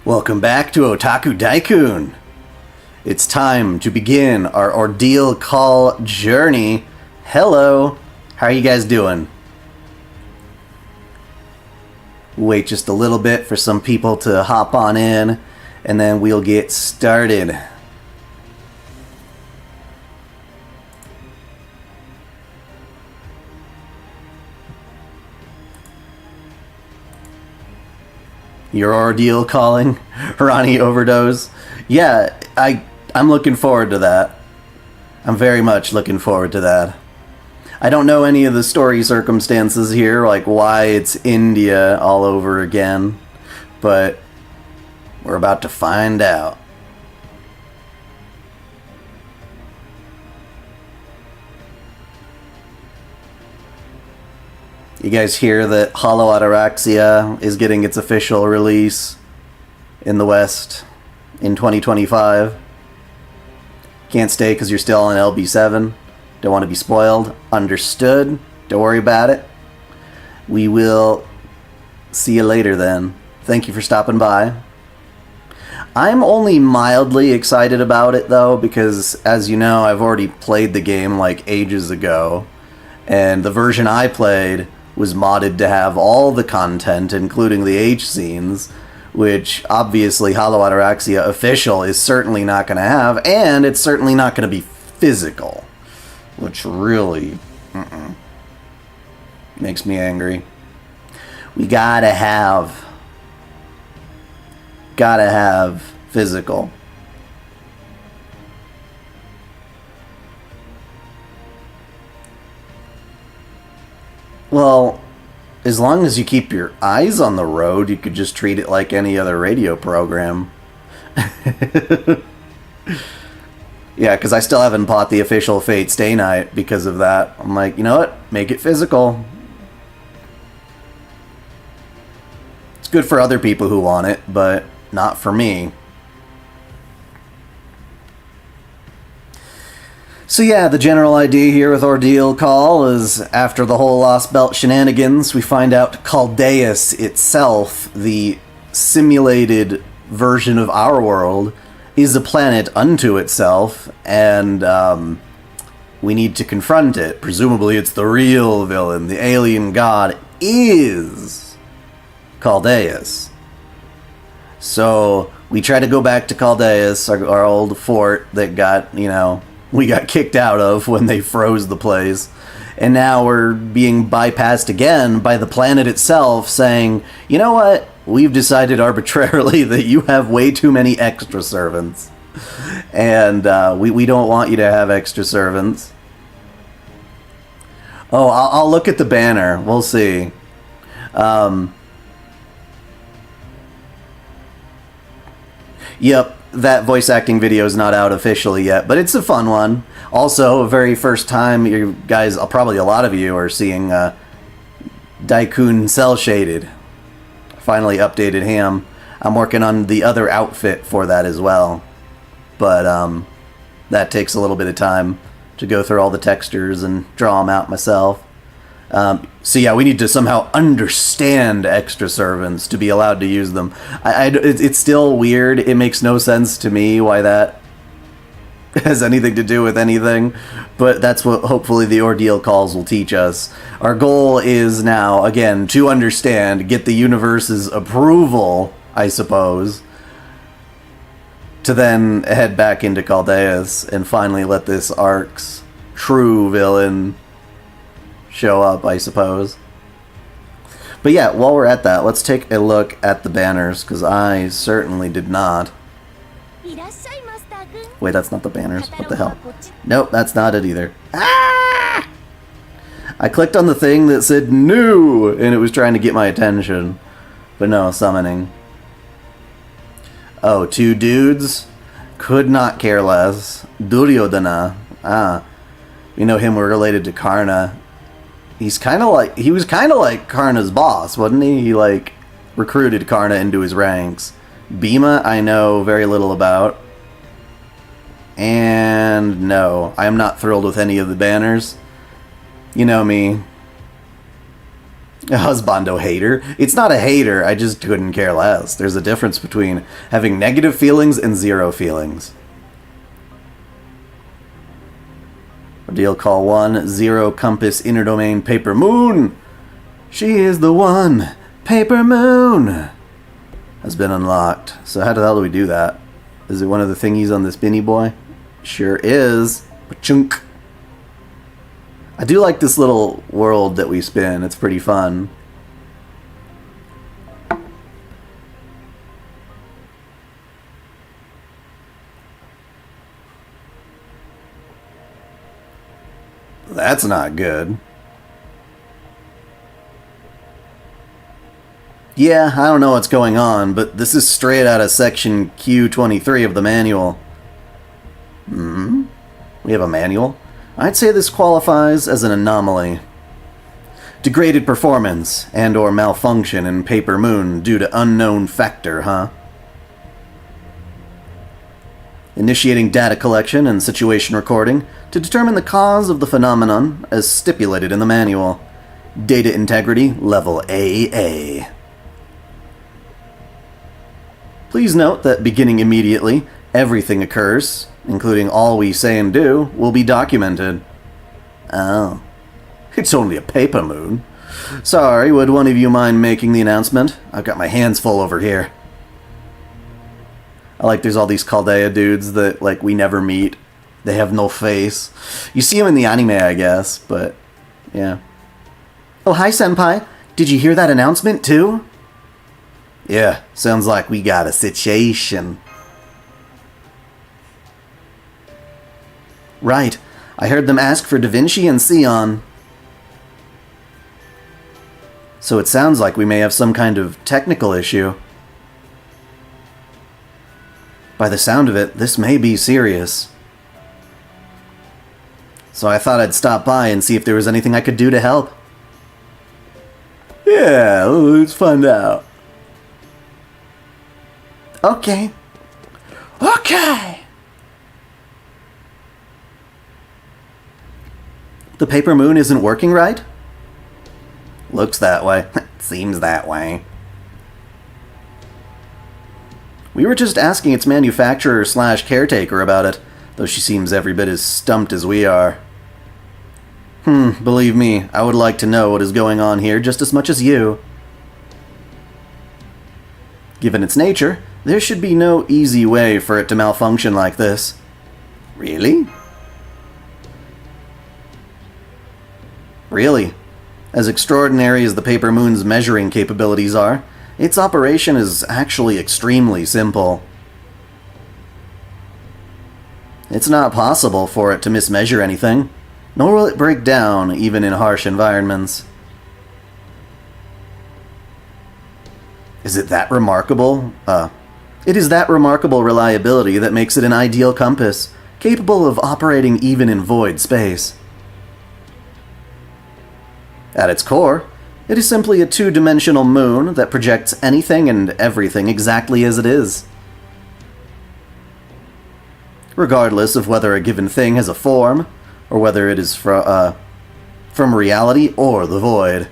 Welcome back to OtakuDaiKun. It's time to begin our Ordeal Call journey. Hello, how are you guys doing? Wait just a little bit for some people to hop on in, and then we'll get started. Your ordeal calling? Ronnie Overdose? Yeah, I'm looking forward to that. I'm very much looking forward to that. I don't know any of the story circumstances here, like why it's India all over again, but we're about to find out. You guys hear that Hollow Ataraxia is getting its official release in the West in 2025. Can't stay because you're still on LB7. Don't want to be spoiled. Understood. Don't worry about it. We will see you later then. Thank you for stopping by. I'm only mildly excited about it though, because as you know, I've already played the game like ages ago, and the version I played was modded to have all the content, including the H scenes, which obviously Hollow Ataraxia official is certainly not going to have, and it's certainly not going to be physical, which really makes me angry. We gotta have physical. Well, as long as you keep your eyes on the road, you could just treat it like any other radio program. Yeah, because I still haven't bought the official Fate Stay Night because of that. I'm like, you know what? Make it physical. It's good for other people who want it, but not for me. So yeah, the general idea here with Ordeal Call is after the whole Lost Belt shenanigans, we find out Caldeus itself, the simulated version of our world, is a planet unto itself, and we need to confront it. Presumably it's the real villain. The alien god is Caldeus. So we try to go back to Caldeus, our old fort that got, we got kicked out of when they froze the place. And now we're being bypassed again by the planet itself saying, you know what? We've decided arbitrarily that you have way too many extra servants. And we don't want you to have extra servants. Oh, I'll look at the banner. We'll see. Yep. That voice acting video is not out officially yet, but it's a fun one. Also, very first time you guys, probably a lot of you, are seeing Daikun cell shaded. Finally updated him. I'm working on the other outfit for that as well, but that takes a little bit of time to go through all the textures and draw them out myself. So yeah, we need to somehow understand extra servants to be allowed to use them. It's still weird. It makes no sense to me why that has anything to do with anything, but that's what hopefully the Ordeal Calls will teach us. Our goal is now, again, to understand, get the universe's approval, I suppose, to then head back into Caldeus and finally let this arc's true villain show up, I suppose. But yeah, while we're at that, let's take a look at the banners, because I certainly did not. Wait, that's not the banners. What the hell? Nope, that's not it either. Ah! I clicked on the thing that said new, and it was trying to get my attention. But no, summoning. Oh, two dudes? Could not care less. Duryodana. Ah. You know him, we're related to Karna. He was kind of like Karna's boss, wasn't he? He recruited Karna into his ranks. Bhima, I know very little about. And no, I am not thrilled with any of the banners. You know me. A husbando hater? It's not a hater, I just couldn't care less. There's a difference between having negative feelings and zero feelings. Ordeal Call I, Zero Compass Inner Domain Paper Moon! She is the one! Paper Moon! Has been unlocked. So how the hell do we do that? Is it one of the thingies on this Binny boy? Sure is. Chunk. I do like this little world that we spin. It's pretty fun. That's not good. Yeah, I don't know what's going on, but this is straight out of section Q23 of the manual. We have a manual? I'd say this qualifies as an anomaly. Degraded performance and or malfunction in Paper Moon due to unknown factor, huh? Initiating data collection and situation recording to determine the cause of the phenomenon as stipulated in the manual. Data integrity level AA. Please note that beginning immediately, everything occurs, including all we say and do, will be documented. Oh. It's only a paper moon. Sorry, would one of you mind making the announcement? I've got my hands full over here. I like there's all these Chaldea dudes that, like, we never meet. They have no face. You see them in the anime, I guess, but, yeah. Oh, hi, Senpai. Did you hear that announcement, too? Yeah, sounds like we got a situation. Right. I heard them ask for Da Vinci and Sion. So it sounds like we may have some kind of technical issue. By the sound of it, this may be serious. So I thought I'd stop by and see if there was anything I could do to help. Yeah, let's find out. Okay. Okay! The paper moon isn't working right? Looks that way. Seems that way. We were just asking its manufacturer / caretaker about it, though she seems every bit as stumped as we are. Believe me, I would like to know what is going on here just as much as you. Given its nature, there should be no easy way for it to malfunction like this. Really? Really. As extraordinary as the Paper Moon's measuring capabilities are, its operation is actually extremely simple. It's not possible for it to mismeasure anything, nor will it break down even in harsh environments. Is it that remarkable? It is that remarkable reliability that makes it an ideal compass, capable of operating even in void space. At its core, it is simply a two-dimensional moon that projects anything and everything exactly as it is. Regardless of whether a given thing has a form, or whether it is from reality or the void.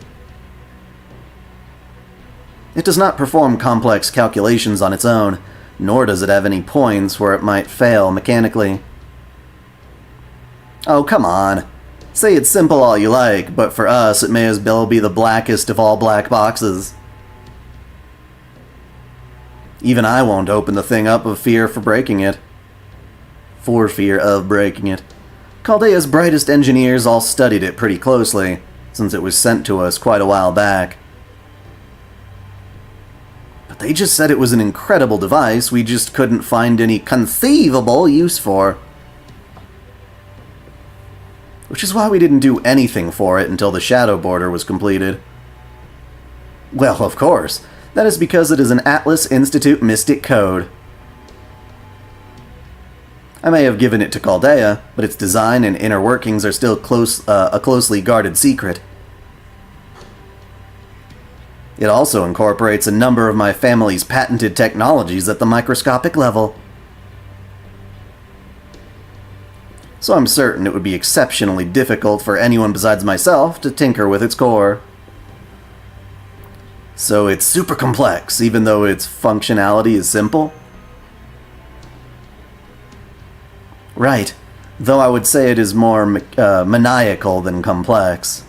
It does not perform complex calculations on its own, nor does it have any points where it might fail mechanically. Oh, come on. Say it's simple all you like, but for us it may as well be the blackest of all black boxes. Even I won't open the thing up of fear for breaking it. For fear of breaking it. Chaldea's brightest engineers all studied it pretty closely, since it was sent to us quite a while back. But they just said it was an incredible device we just couldn't find any conceivable use for. Which is why we didn't do anything for it until the Shadow Border was completed. Well, of course. That is because it is an Atlas Institute Mystic Code. I may have given it to Chaldea, but its design and inner workings are still a closely guarded secret. It also incorporates a number of my family's patented technologies at the microscopic level. So I'm certain it would be exceptionally difficult for anyone besides myself to tinker with its core. So it's super complex, even though its functionality is simple? Right, though I would say it is more maniacal than complex.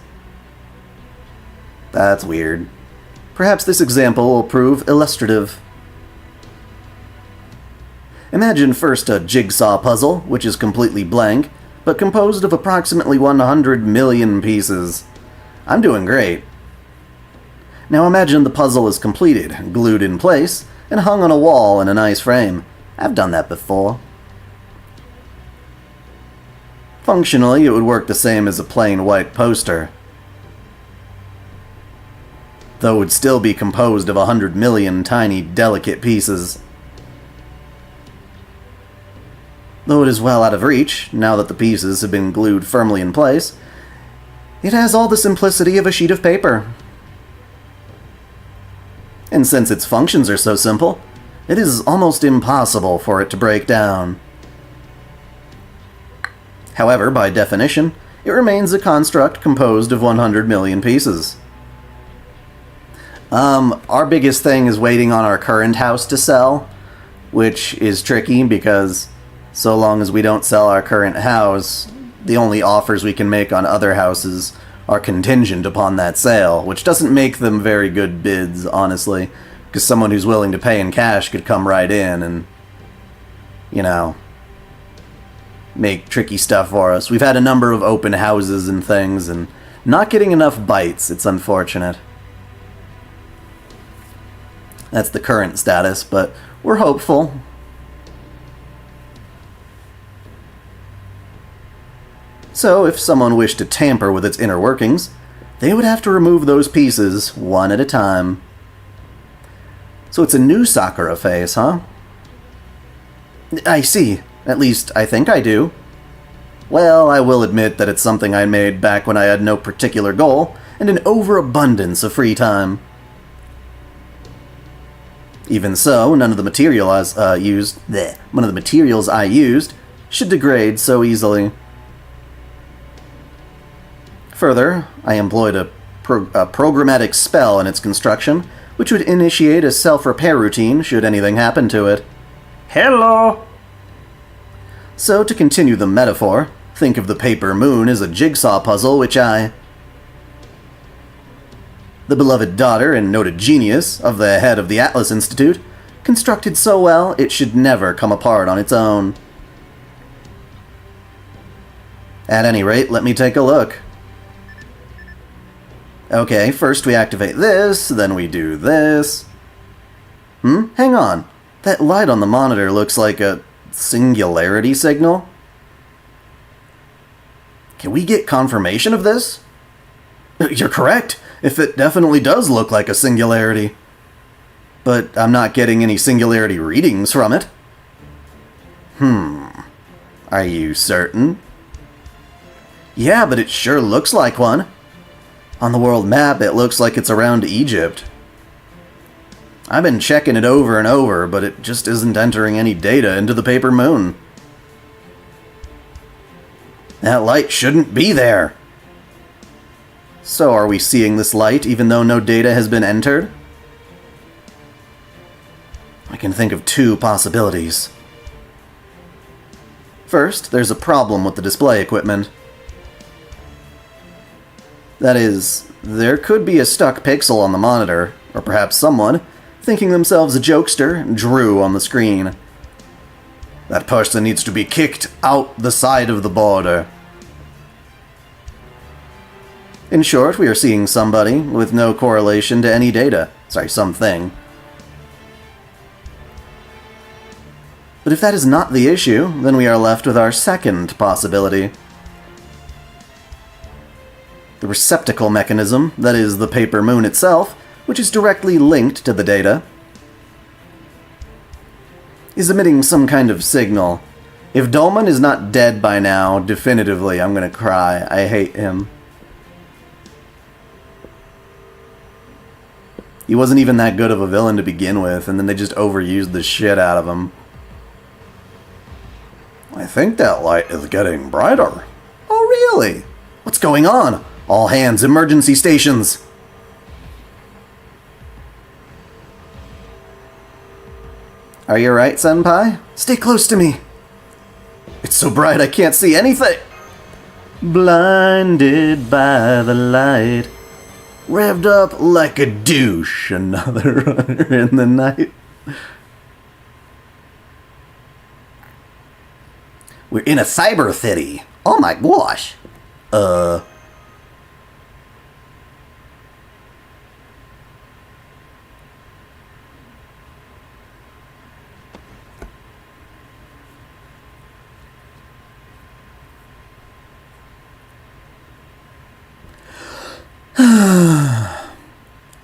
That's weird. Perhaps this example will prove illustrative. Imagine first a jigsaw puzzle, which is completely blank, but composed of approximately 100 million pieces. I'm doing great. Now imagine the puzzle is completed, glued in place, and hung on a wall in a nice frame. I've done that before. Functionally, it would work the same as a plain white poster, though it would still be composed of 100 million tiny, delicate pieces. Though it is well out of reach, now that the pieces have been glued firmly in place, it has all the simplicity of a sheet of paper. And since its functions are so simple, it is almost impossible for it to break down. However, by definition, it remains a construct composed of 100 million pieces. Our biggest thing is waiting on our current house to sell, which is tricky because so long as we don't sell our current house, the only offers we can make on other houses are contingent upon that sale, which doesn't make them very good bids, honestly, because someone who's willing to pay in cash could come right in and, you know, make tricky stuff for us. We've had a number of open houses and things, and not getting enough bites. It's unfortunate. That's the current status, but we're hopeful. So, if someone wished to tamper with its inner workings, they would have to remove those pieces one at a time. So it's a new Sakura phase, huh? I see. At least, I think I do. Well, I will admit that it's something I made back when I had no particular goal and an overabundance of free time. Even so, none of the materials I used should degrade so easily. Further, I employed a programmatic spell in its construction, which would initiate a self-repair routine should anything happen to it. Hello! So, to continue the metaphor, think of the paper moon as a jigsaw puzzle which I, the beloved daughter and noted genius of the head of the Atlas Institute, constructed so well it should never come apart on its own. At any rate, let me take a look. Okay, first we activate this, then we do this. Hang on. That light on the monitor looks like a Singularity signal. Can we get confirmation of this? You're correct. If it definitely does look like a Singularity. But I'm not getting any Singularity readings from it. Are you certain? Yeah, but it sure looks like one. On the world map, it looks like it's around Egypt. I've been checking it over and over, but it just isn't entering any data into the paper moon. That light shouldn't be there. So are we seeing this light even though no data has been entered? I can think of two possibilities. First, there's a problem with the display equipment. That is, there could be a stuck pixel on the monitor, or perhaps someone, thinking themselves a jokester, drew on the screen. That person needs to be kicked out the side of the border. In short, we are seeing somebody with no correlation to any data. Sorry, something. But if that is not the issue, then we are left with our second possibility. The receptacle mechanism, that is, the paper moon itself, which is directly linked to the data, is emitting some kind of signal. If Dolman is not dead by now, definitively I'm gonna cry. I hate him. He wasn't even that good of a villain to begin with, and then they just overused the shit out of him. I think that light is getting brighter. Oh, really? What's going on? All hands, emergency stations! Are you right, Senpai? Stay close to me. It's so bright I can't see anything. Blinded by the light. Revved up like a douche. Another runner in the night. We're in a cyber city. Oh my gosh.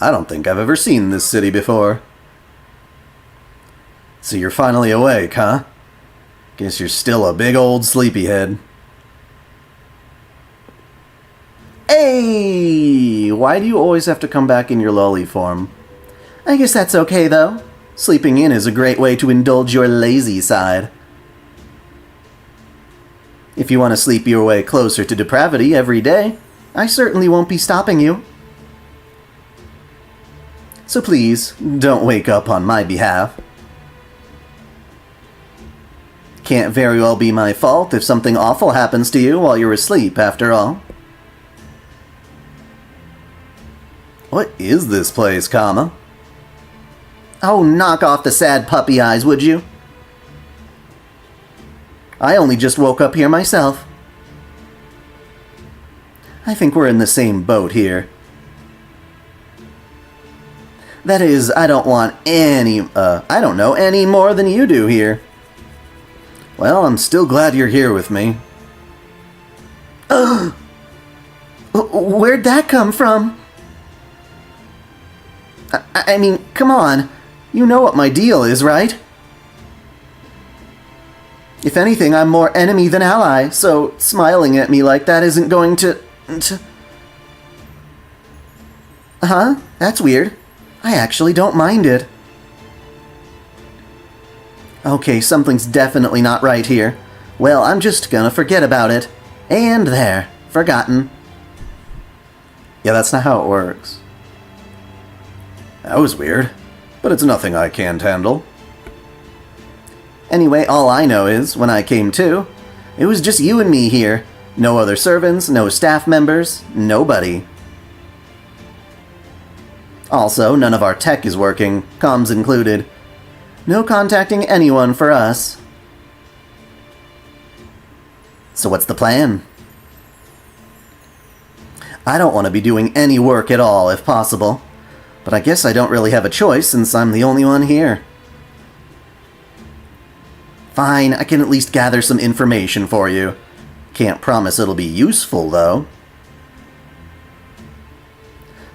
I don't think I've ever seen this city before. So you're finally awake, huh? Guess you're still a big old sleepyhead. Hey! Why do you always have to come back in your lolly form? I guess that's okay, though. Sleeping in is a great way to indulge your lazy side. If you want to sleep your way closer to depravity every day, I certainly won't be stopping you. So please, don't wake up on my behalf. Can't very well be my fault if something awful happens to you while you're asleep, after all. What is this place, Kama? Oh, knock off the sad puppy eyes, would you? I only just woke up here myself. I think we're in the same boat here. That is, I don't want any, I don't know any more than you do here. Well, I'm still glad you're here with me. Where'd that come from? I mean, come on. You know what my deal is, right? If anything, I'm more enemy than ally, so smiling at me like that isn't going to... Huh? That's weird. I actually don't mind it. Okay, something's definitely not right here. Well, I'm just gonna forget about it. And there. Forgotten. Yeah, that's not how it works. That was weird. But it's nothing I can't handle. Anyway, all I know is, when I came to, it was just you and me here. No other servants, no staff members, nobody. Also, none of our tech is working, comms included. No contacting anyone for us. So what's the plan? I don't want to be doing any work at all, if possible. But I guess I don't really have a choice since I'm the only one here. Fine, I can at least gather some information for you. Can't promise it'll be useful, though.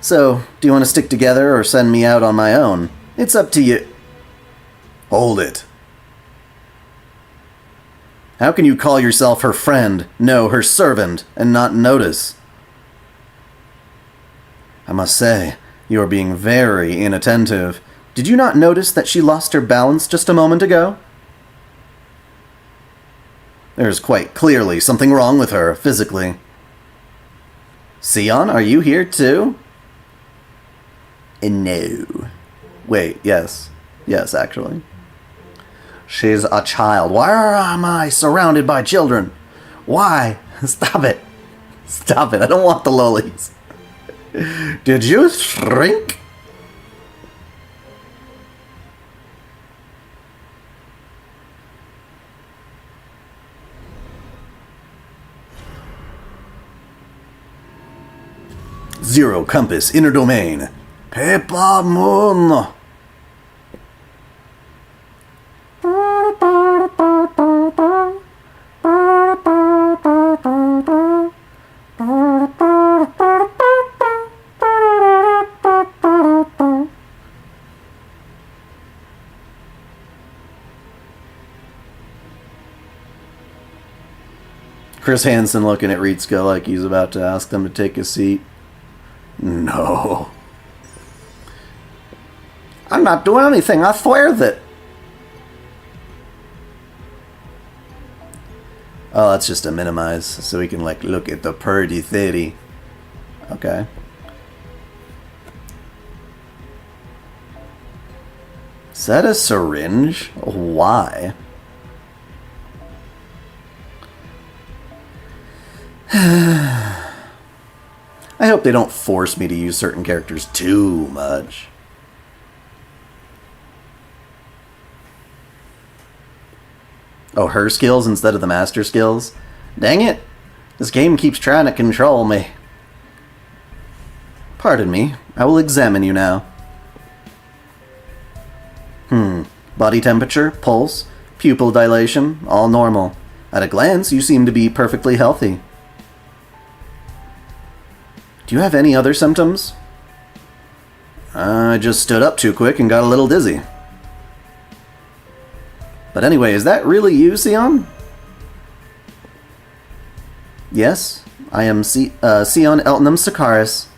So, do you want to stick together or send me out on my own? It's up to you. Hold it. How can you call yourself her friend, no, her servant, and not notice? I must say, you are being very inattentive. Did you not notice that she lost her balance just a moment ago? There's quite clearly something wrong with her, physically. Sion, are you here too? No. Wait, yes. Yes, actually. She's a child. Why am I surrounded by children? Why? Stop it. Stop it. I don't want the lollies. Did you shrink? Zero compass, inner domain. Paper moon. Chris Hansen looking at Ritsuko like he's about to ask them to take a seat. No. I'm not doing anything, I swear that. Oh, that's just a minimize, so we can, like, look at the pretty city. Okay. Is that a syringe? Why? I hope they don't force me to use certain characters too much. Oh, her skills instead of the master skills? Dang it! This game keeps trying to control me. Pardon me, I will examine you now. Body temperature, pulse, pupil dilation, all normal. At a glance, you seem to be perfectly healthy. Do you have any other symptoms? I just stood up too quick and got a little dizzy. But anyway, is that really you, Sion? Yes, I am Sion Eltnam Sakaris.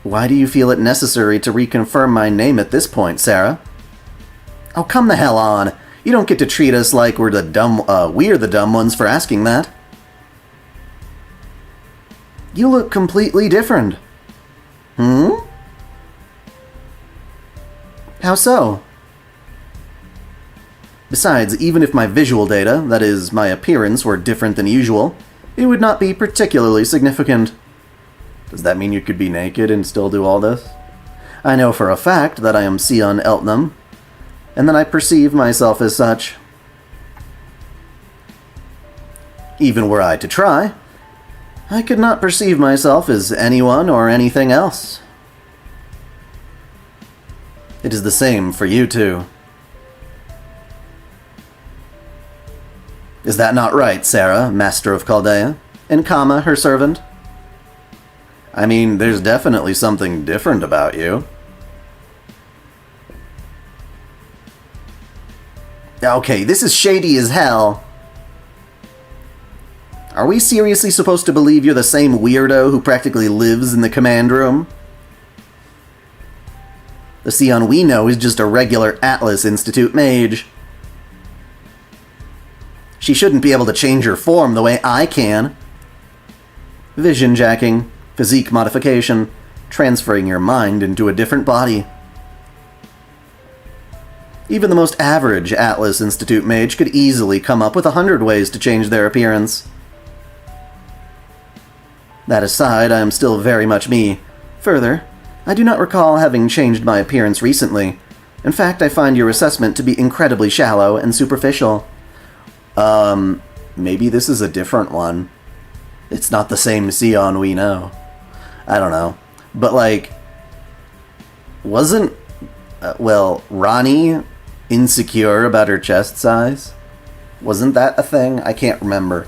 Why do you feel it necessary to reconfirm my name at this point, Serah? Oh, come the hell on. You don't get to treat us like we're the dumb ones for asking that. You look completely different. How so? Besides, even if my visual data, that is, my appearance, were different than usual, it would not be particularly significant. Does that mean you could be naked and still do all this? I know for a fact that I am Sion Eltnam, and that I perceive myself as such. Even were I to try, I could not perceive myself as anyone or anything else. It is the same for you too. Is that not right, Serah, Master of Chaldea, and Kama, her servant? I mean, there's definitely something different about you. Okay, this is shady as hell. Are we seriously supposed to believe you're the same weirdo who practically lives in the command room? The Sion we know is just a regular Atlas Institute mage. She shouldn't be able to change her form the way I can. Vision jacking, physique modification, transferring your mind into a different body. Even the most average Atlas Institute mage could easily come up with 100 ways to change their appearance. That aside, I am still very much me. Further, I do not recall having changed my appearance recently. In fact, I find your assessment to be incredibly shallow and superficial. Maybe this is a different one. It's not the same Sion we know. I don't know. But, like, wasn't, Ronnie insecure about her chest size? Wasn't that a thing? I can't remember.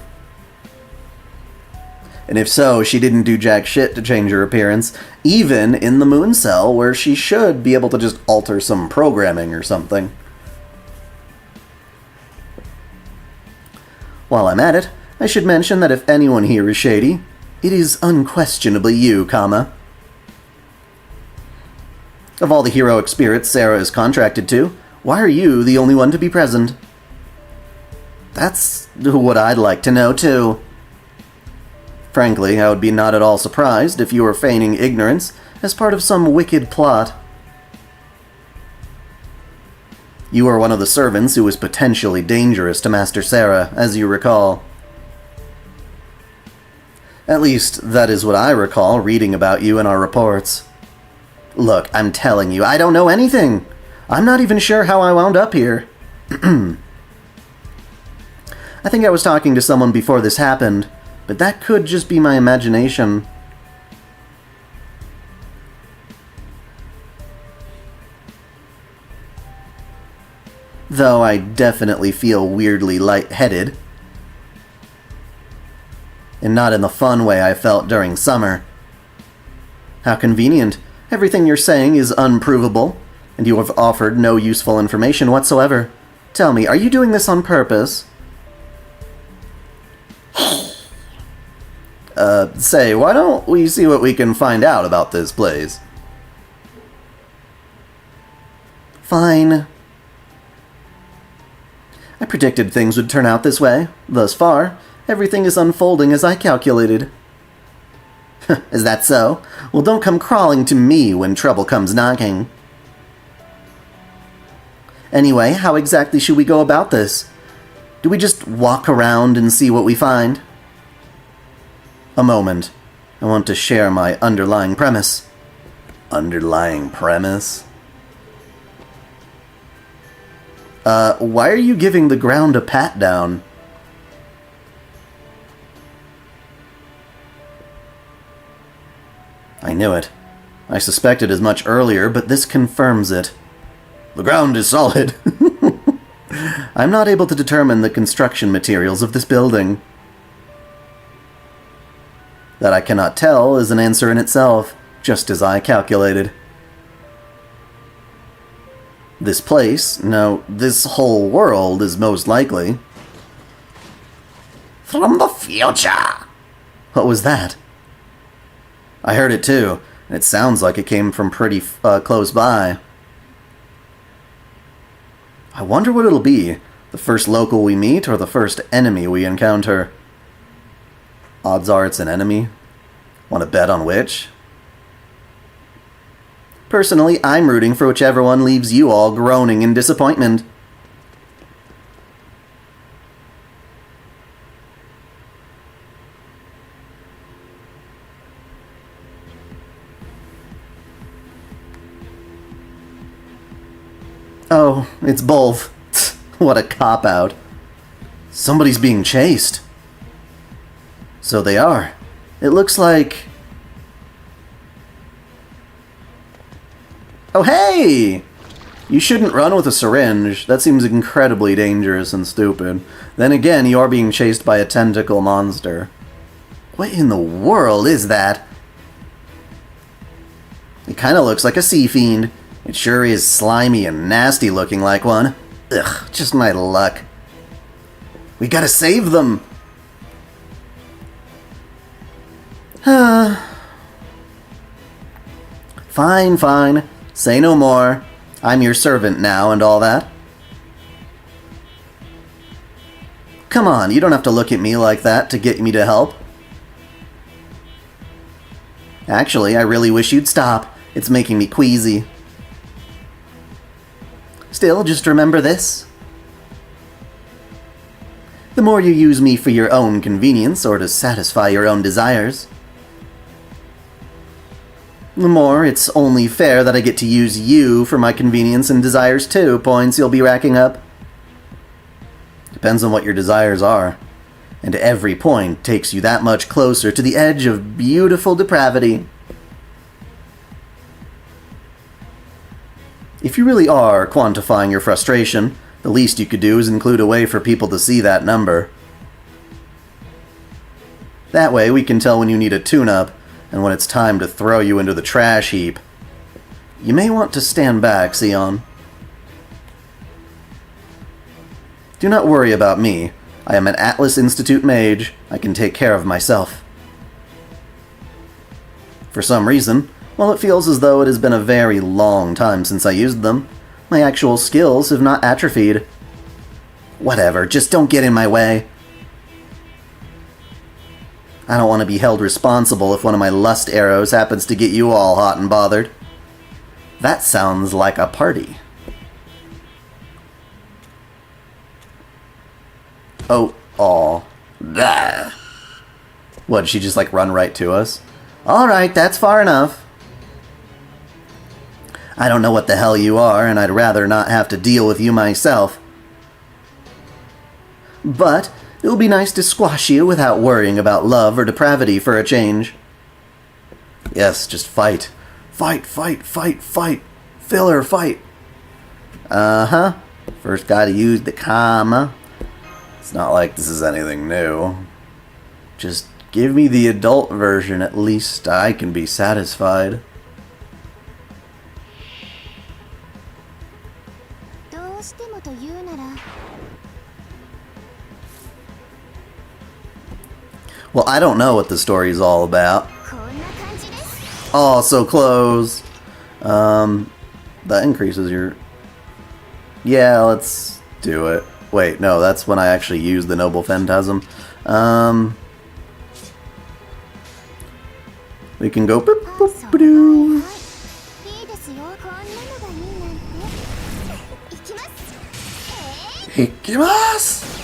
And if so, she didn't do jack shit to change her appearance, even in the moon cell, where she should be able to just alter some programming or something. While I'm at it, I should mention that if anyone here is shady, it is unquestionably you, Kama. Of all the heroic spirits Serah is contracted to, why are you the only one to be present? That's what I'd like to know, too. Frankly, I would be not at all surprised if you were feigning ignorance as part of some wicked plot. You are one of the servants who was potentially dangerous to Master Serah, as you recall. At least, that is what I recall reading about you in our reports. Look, I'm telling you, I don't know anything. I'm not even sure how I wound up here. I think I was talking to someone before this happened, but that could just be my imagination. Though I definitely feel weirdly lightheaded. And not in the fun way I felt during summer. How convenient. Everything you're saying is unprovable, and you have offered no useful information whatsoever. Tell me, are you doing this on purpose? Say, why don't we see what we can find out about this place? Fine. I predicted things would turn out this way. Thus far, everything is unfolding as I calculated. Is that so? Well, don't come crawling to me when trouble comes knocking. Anyway, how exactly should we go about this? Do we just walk around and see what we find? A moment. I want to share my underlying premise. Underlying premise? Why are you giving the ground a pat down? I knew it. I suspected as much earlier, but this confirms it. The ground is solid. I'm not able to determine the construction materials of this building. That I cannot tell is an answer in itself, just as I calculated. This place, no, this whole world is most likely from the future. What was that? I heard it too, and it sounds like it came from pretty close by. I wonder what it'll be, the first local we meet or the first enemy we encounter. Odds are it's an enemy. Want to bet on which? Personally, I'm rooting for whichever one leaves you all groaning in disappointment. Oh, it's both. What a cop-out. Somebody's being chased. So they are. It looks like... Oh, hey! You shouldn't run with a syringe. That seems incredibly dangerous and stupid. Then again, you are being chased by a tentacle monster. What in the world is that? It kind of looks like a sea fiend. It sure is slimy and nasty looking like one. Ugh, just my luck. We gotta save them! Fine, fine. Say no more. I'm your servant now and all that. Come on, you don't have to look at me like that to get me to help. Actually, I really wish you'd stop. It's making me queasy. Still, just remember this. The more you use me for your own convenience or to satisfy your own desires, the more it's only fair that I get to use you for my convenience and desires too. Points you'll be racking up. Depends on what your desires are. And every point takes you that much closer to the edge of beautiful depravity. If you really are quantifying your frustration, the least you could do is include a way for people to see that number. That way we can tell when you need a tune-up, and when it's time to throw you into the trash heap. You may want to stand back, Sion. Do not worry about me. I am an Atlas Institute mage. I can take care of myself. For some reason, while it feels as though it has been a very long time since I used them, my actual skills have not atrophied. Whatever, just don't get in my way. I don't want to be held responsible if one of my lust arrows happens to get you all hot and bothered. That sounds like a party. Oh, aw. Blah. What, did she just like run right to us? Alright, that's far enough. I don't know what the hell you are, and I'd rather not have to deal with you myself. But it will be nice to squash you without worrying about love or depravity for a change. Yes, just fight. Fight, fight, fight, fight. Filler, fight. Uh-huh. First gotta use the comma. It's not like this is anything new. Just give me the adult version, at least I can be satisfied. Well, I don't know what the story's all about. Oh, so close. That increases your... Yeah, let's do it. Wait, no, that's when I actually use the Noble Phantasm. We can go... Boop, boop, ba-doo. Ikimasu!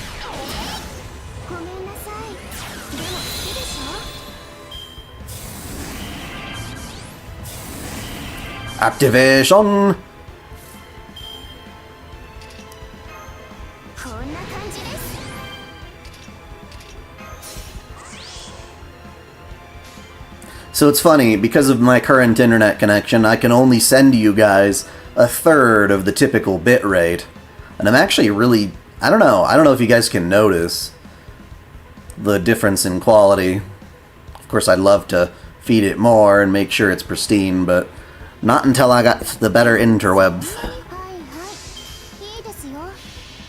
Activation! So it's funny, because of my current internet connection, I can only send you guys a third of the typical bit rate. And I'm actually really... I don't know if you guys can notice the difference in quality. Of course, I'd love to feed it more and make sure it's pristine, but not until I got the better interwebs.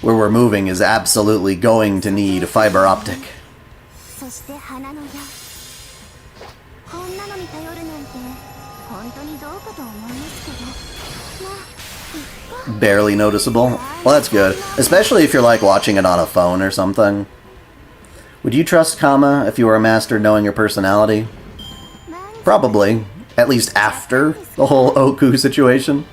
Where we're moving is absolutely going to need fiber optic. Barely noticeable? Well, that's good. Especially if you're like watching it on a phone or something. Would you trust Kama if you were a master knowing your personality? Probably. At least after the whole Oku situation.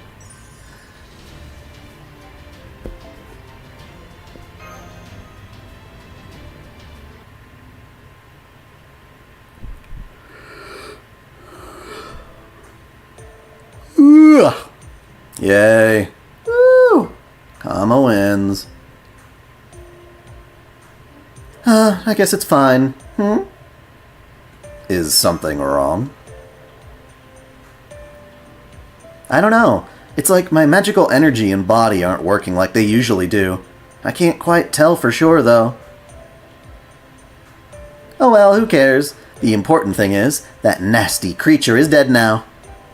Ooh. Yay. Woo! Kama wins. I guess it's fine. Is something wrong? I don't know. It's like my magical energy and body aren't working like they usually do. I can't quite tell for sure, though. Oh well, who cares? The important thing is, that nasty creature is dead now.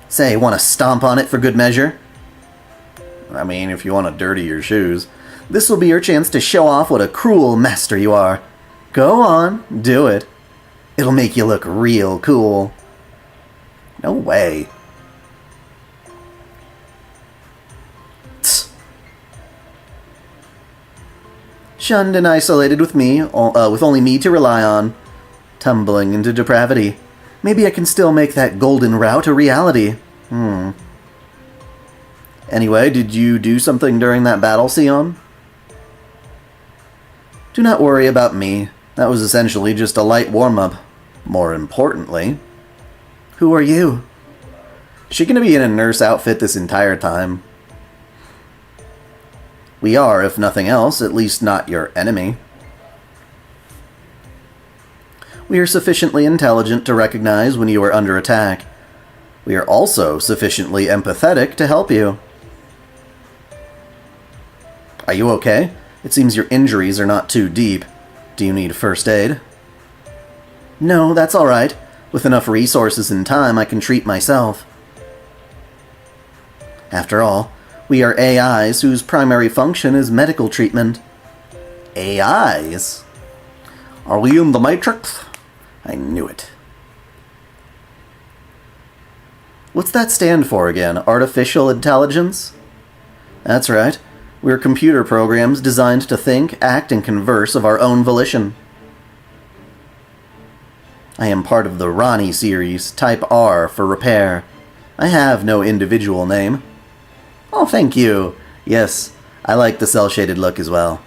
Say, want to stomp on it for good measure? I mean, if you want to dirty your shoes. This will be your chance to show off what a cruel master you are. Go on, do it. It'll make you look real cool. No way. Tsk. Shunned and isolated with me, with only me to rely on. Tumbling into depravity. Maybe I can still make that golden route a reality. Anyway, did you do something during that battle, Sion? Do not worry about me. That was essentially just a light warm-up. More importantly, who are you? Is she gonna be in a nurse outfit this entire time? We are, if nothing else, at least not your enemy. We are sufficiently intelligent to recognize when you are under attack. We are also sufficiently empathetic to help you. Are you okay? It seems your injuries are not too deep. Do you need first aid? No, that's alright. With enough resources and time, I can treat myself. After all, we are AIs whose primary function is medical treatment. AIs? Are we in the Matrix? I knew it. What's that stand for again? Artificial intelligence? That's right. We're computer programs designed to think, act, and converse of our own volition. I am part of the Ronnie series, Type R for repair. I have no individual name. Oh, thank you. Yes, I like the cel-shaded look as well.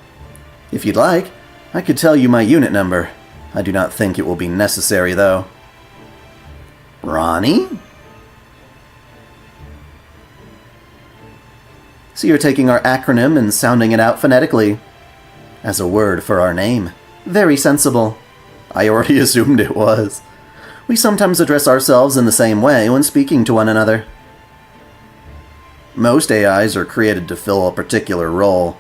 If you'd like, I could tell you my unit number. I do not think it will be necessary, though. Ronnie? So you're taking our acronym and sounding it out phonetically. As a word for our name. Very sensible. I already assumed it was. We sometimes address ourselves in the same way when speaking to one another. Most AIs are created to fill a particular role.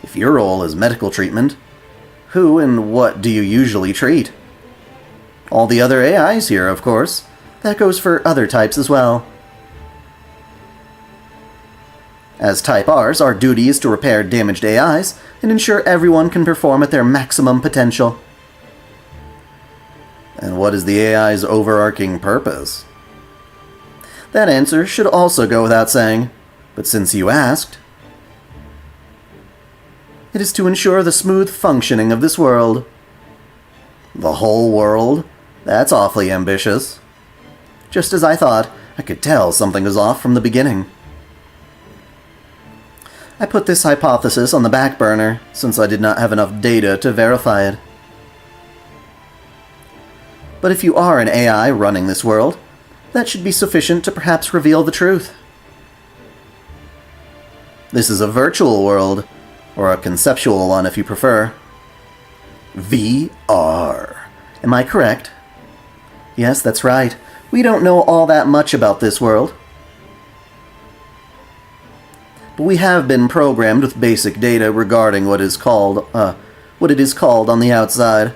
If your role is medical treatment, who and what do you usually treat? All the other AIs here, of course. That goes for other types as well. As Type Rs, our duty is to repair damaged AIs and ensure everyone can perform at their maximum potential. And what is the AI's overarching purpose? That answer should also go without saying, but since you asked, it is to ensure the smooth functioning of this world. The whole world? That's awfully ambitious. Just as I thought, I could tell something was off from the beginning. I put this hypothesis on the back burner, since I did not have enough data to verify it. But if you are an AI running this world, that should be sufficient to perhaps reveal the truth. This is a virtual world, or a conceptual one if you prefer. VR. Am I correct? Yes, that's right. We don't know all that much about this world. But we have been programmed with basic data regarding what it is called on the outside.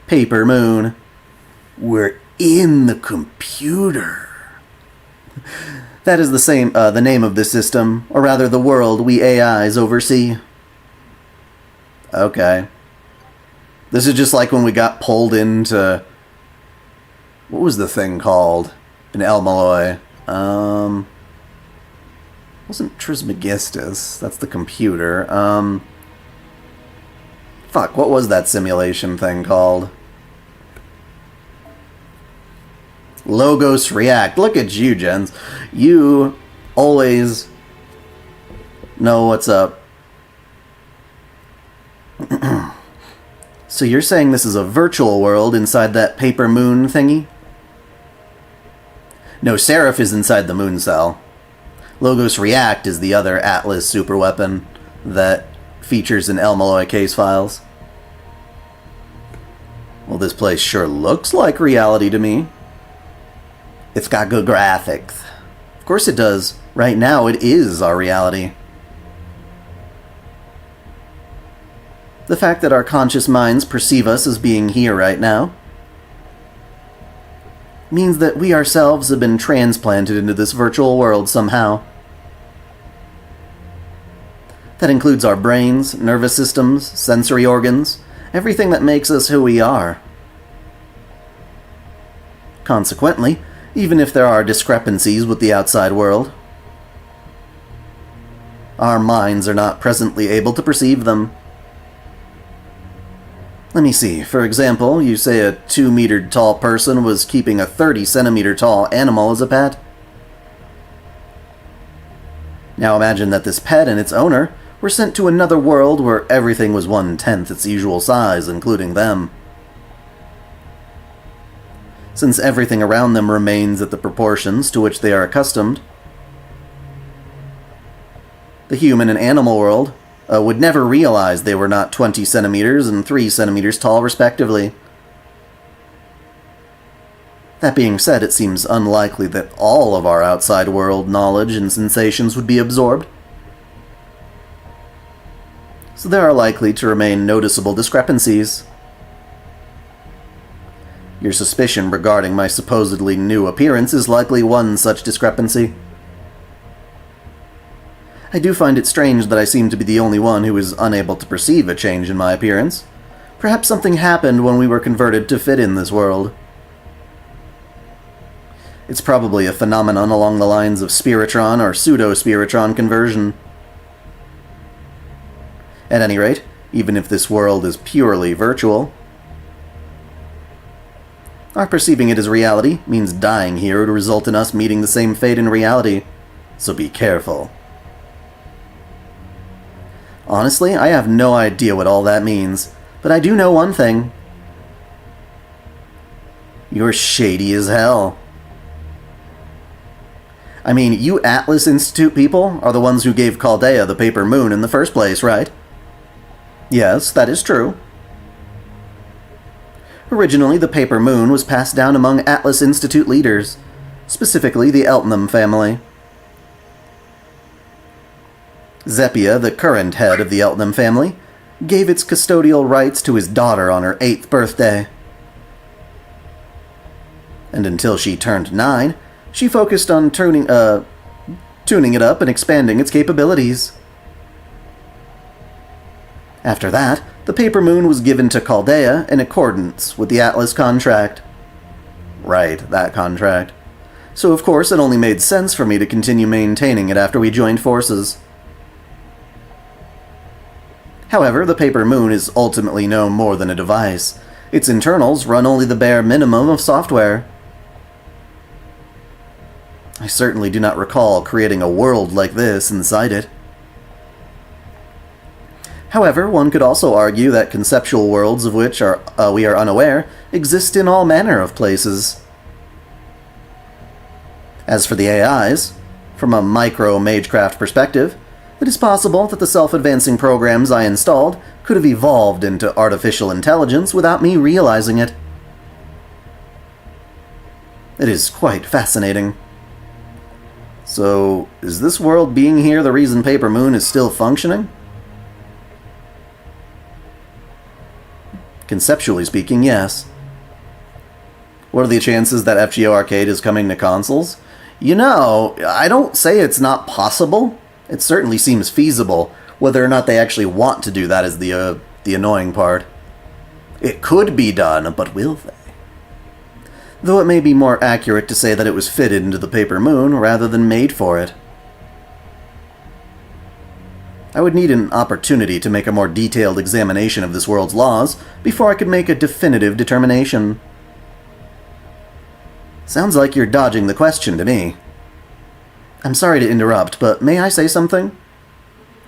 Paper Moon. We're in the computer. That is the name of this system, or rather the world we AIs oversee. Okay. This is just like when we got pulled into... What was the thing called? In Elmaloy. Wasn't Trismegistus. That's the computer. Fuck, what was that simulation thing called? Logos React. Look at you, Jens. You always know what's up. So you're saying this is a virtual world inside that Paper Moon thingy? No, Seraph is inside the moon cell. Logos React is the other Atlas superweapon that features in Elmaloy case files. Well, this place sure looks like reality to me. It's got good graphics. Of course it does. Right now it is our reality. The fact that our conscious minds perceive us as being here right now means that we ourselves have been transplanted into this virtual world somehow. That includes our brains, nervous systems, sensory organs, everything that makes us who we are. Consequently, even if there are discrepancies with the outside world, our minds are not presently able to perceive them. Let me see. For example, you say a 2-meter tall person was keeping a 30-centimeter tall animal as a pet. Now imagine that this pet and its owner were sent to another world where everything was 1/10 its usual size, including them. Since everything around them remains at the proportions to which they are accustomed, the human and animal world would never realize they were not 20 centimeters and 3 centimeters tall, respectively. That being said, it seems unlikely that all of our outside world knowledge and sensations would be absorbed. So there are likely to remain noticeable discrepancies. Your suspicion regarding my supposedly new appearance is likely one such discrepancy. I do find it strange that I seem to be the only one who is unable to perceive a change in my appearance. Perhaps something happened when we were converted to fit in this world. It's probably a phenomenon along the lines of spiritron or pseudo-spiritron conversion. At any rate, even if this world is purely virtual, our perceiving it as reality means dying here would result in us meeting the same fate in reality, so be careful. Honestly, I have no idea what all that means, but I do know one thing. You're shady as hell. I mean, you Atlas Institute people are the ones who gave Chaldea the Paper Moon in the first place, right? Yes, that is true. Originally, the Paper Moon was passed down among Atlas Institute leaders, specifically the Eltnam family. Zepia, the current head of the Eltnam family, gave its custodial rights to his daughter on her 8th birthday. And until she turned 9, she focused on tuning it up and expanding its capabilities. After that, the Paper Moon was given to Chaldea in accordance with the Atlas contract. Right, that contract. So of course it only made sense for me to continue maintaining it after we joined forces. However, the Paper Moon is ultimately no more than a device. Its internals run only the bare minimum of software. I certainly do not recall creating a world like this inside it. However, one could also argue that conceptual worlds of which we are unaware exist in all manner of places. As for the AIs, from a micro-Magecraft perspective, it is possible that the self-advancing programs I installed could have evolved into artificial intelligence without me realizing it. It is quite fascinating. So, is this world being here the reason Paper Moon is still functioning? Conceptually speaking, yes. What are the chances that FGO Arcade is coming to consoles? You know, I don't say it's not possible. It certainly seems feasible. Whether or not they actually want to do that is the annoying part. It could be done, but will they? Though it may be more accurate to say that it was fitted into the Paper Moon rather than made for it. I would need an opportunity to make a more detailed examination of this world's laws before I could make a definitive determination. Sounds like you're dodging the question to me. I'm sorry to interrupt, but may I say something?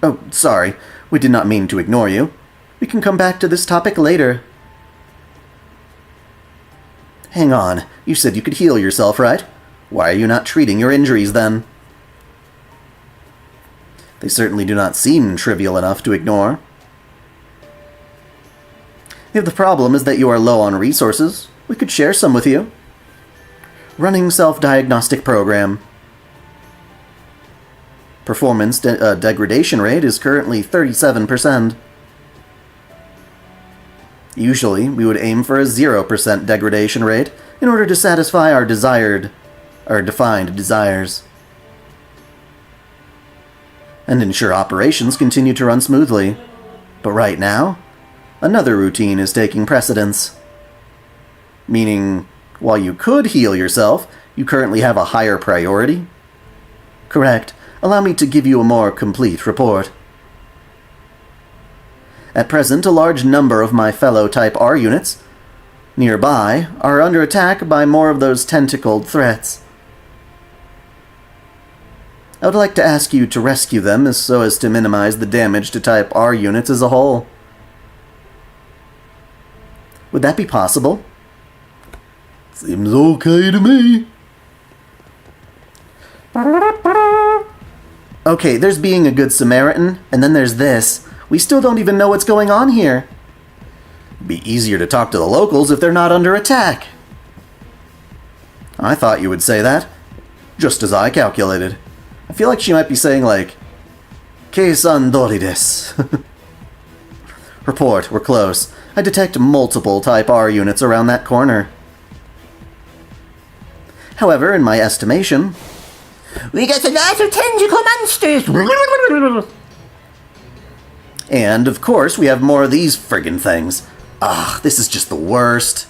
Oh, sorry. We did not mean to ignore you. We can come back to this topic later. Hang on. You said you could heal yourself, right? Why are you not treating your injuries, then? They certainly do not seem trivial enough to ignore. If the problem is that you are low on resources, we could share some with you. Running self-diagnostic program. Performance degradation rate is currently 37%. Usually, we would aim for a 0% degradation rate in order to satisfy our defined desires. And ensure operations continue to run smoothly. But right now, another routine is taking precedence. Meaning, while you could heal yourself, you currently have a higher priority? Correct. Allow me to give you a more complete report. At present, a large number of my fellow Type R units nearby are under attack by more of those tentacled threats. I would like to ask you to rescue them so as to minimize the damage to Type R units as a whole. Would that be possible? Seems okay to me. Okay, there's being a good Samaritan, and then there's this. We still don't even know what's going on here. It'd be easier to talk to the locals if they're not under attack. I thought you would say that. Just as I calculated. I feel like she might be saying, like, Keisan dori desu. Report, we're close. I detect multiple Type R units around that corner. However, in my estimation, we got a lot of tentacle monsters! And, of course, we have more of these friggin' things. Ah, this is just the worst.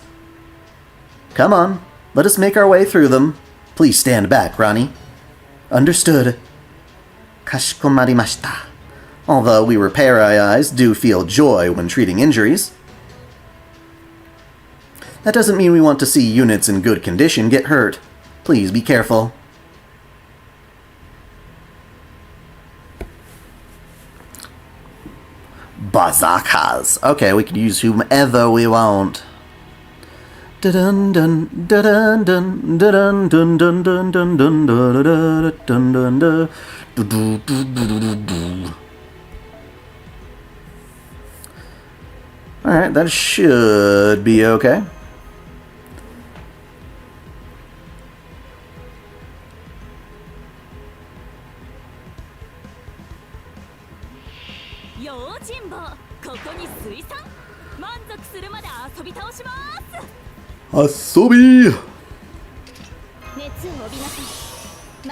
Come on, let us make our way through them. Please stand back, Ronnie. Understood. Kashikomarimashita. Although we repair AIs do feel joy when treating injuries. That doesn't mean we want to see units in good condition get hurt. Please be careful. Bazookas. Okay, we can use whomever we want. Dun dun dun dun dun dun dun dun dun dun dun dun dun dun. Alright, that should be okay. Asobi!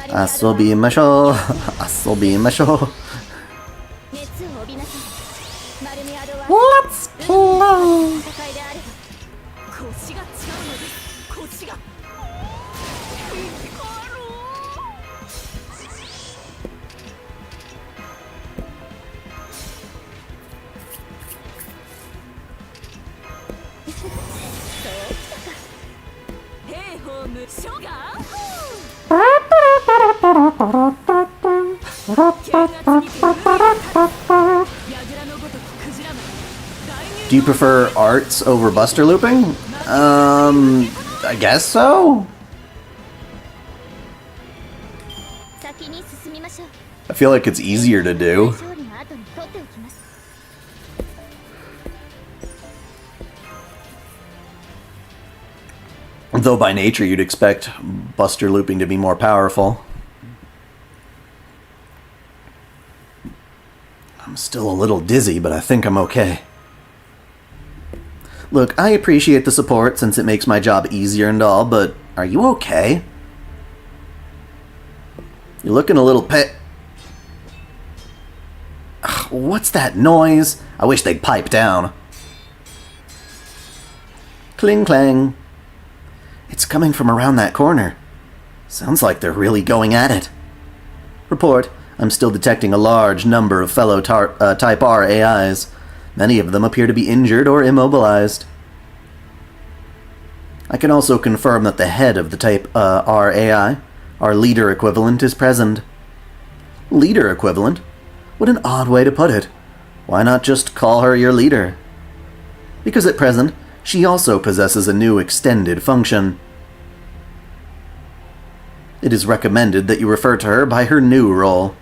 Asobimasho! Asobimasho! Let's play! Do you prefer arts over buster looping? I guess so? I feel like it's easier to do. Though by nature you'd expect buster looping to be more powerful. I'm still a little dizzy, but I think I'm okay. Look, I appreciate the support since it makes my job easier and all, but are you okay? You're looking a little What's that noise? I wish they'd pipe down. Cling clang. It's coming from around that corner. Sounds like they're really going at it. Report. I'm still detecting a large number of fellow Type R AIs. Many of them appear to be injured or immobilized. I can also confirm that the head of the Type R AI, our leader equivalent, is present. Leader equivalent? What an odd way to put it. Why not just call her your leader? Because at present, she also possesses a new extended function. It is recommended that you refer to her by her new role.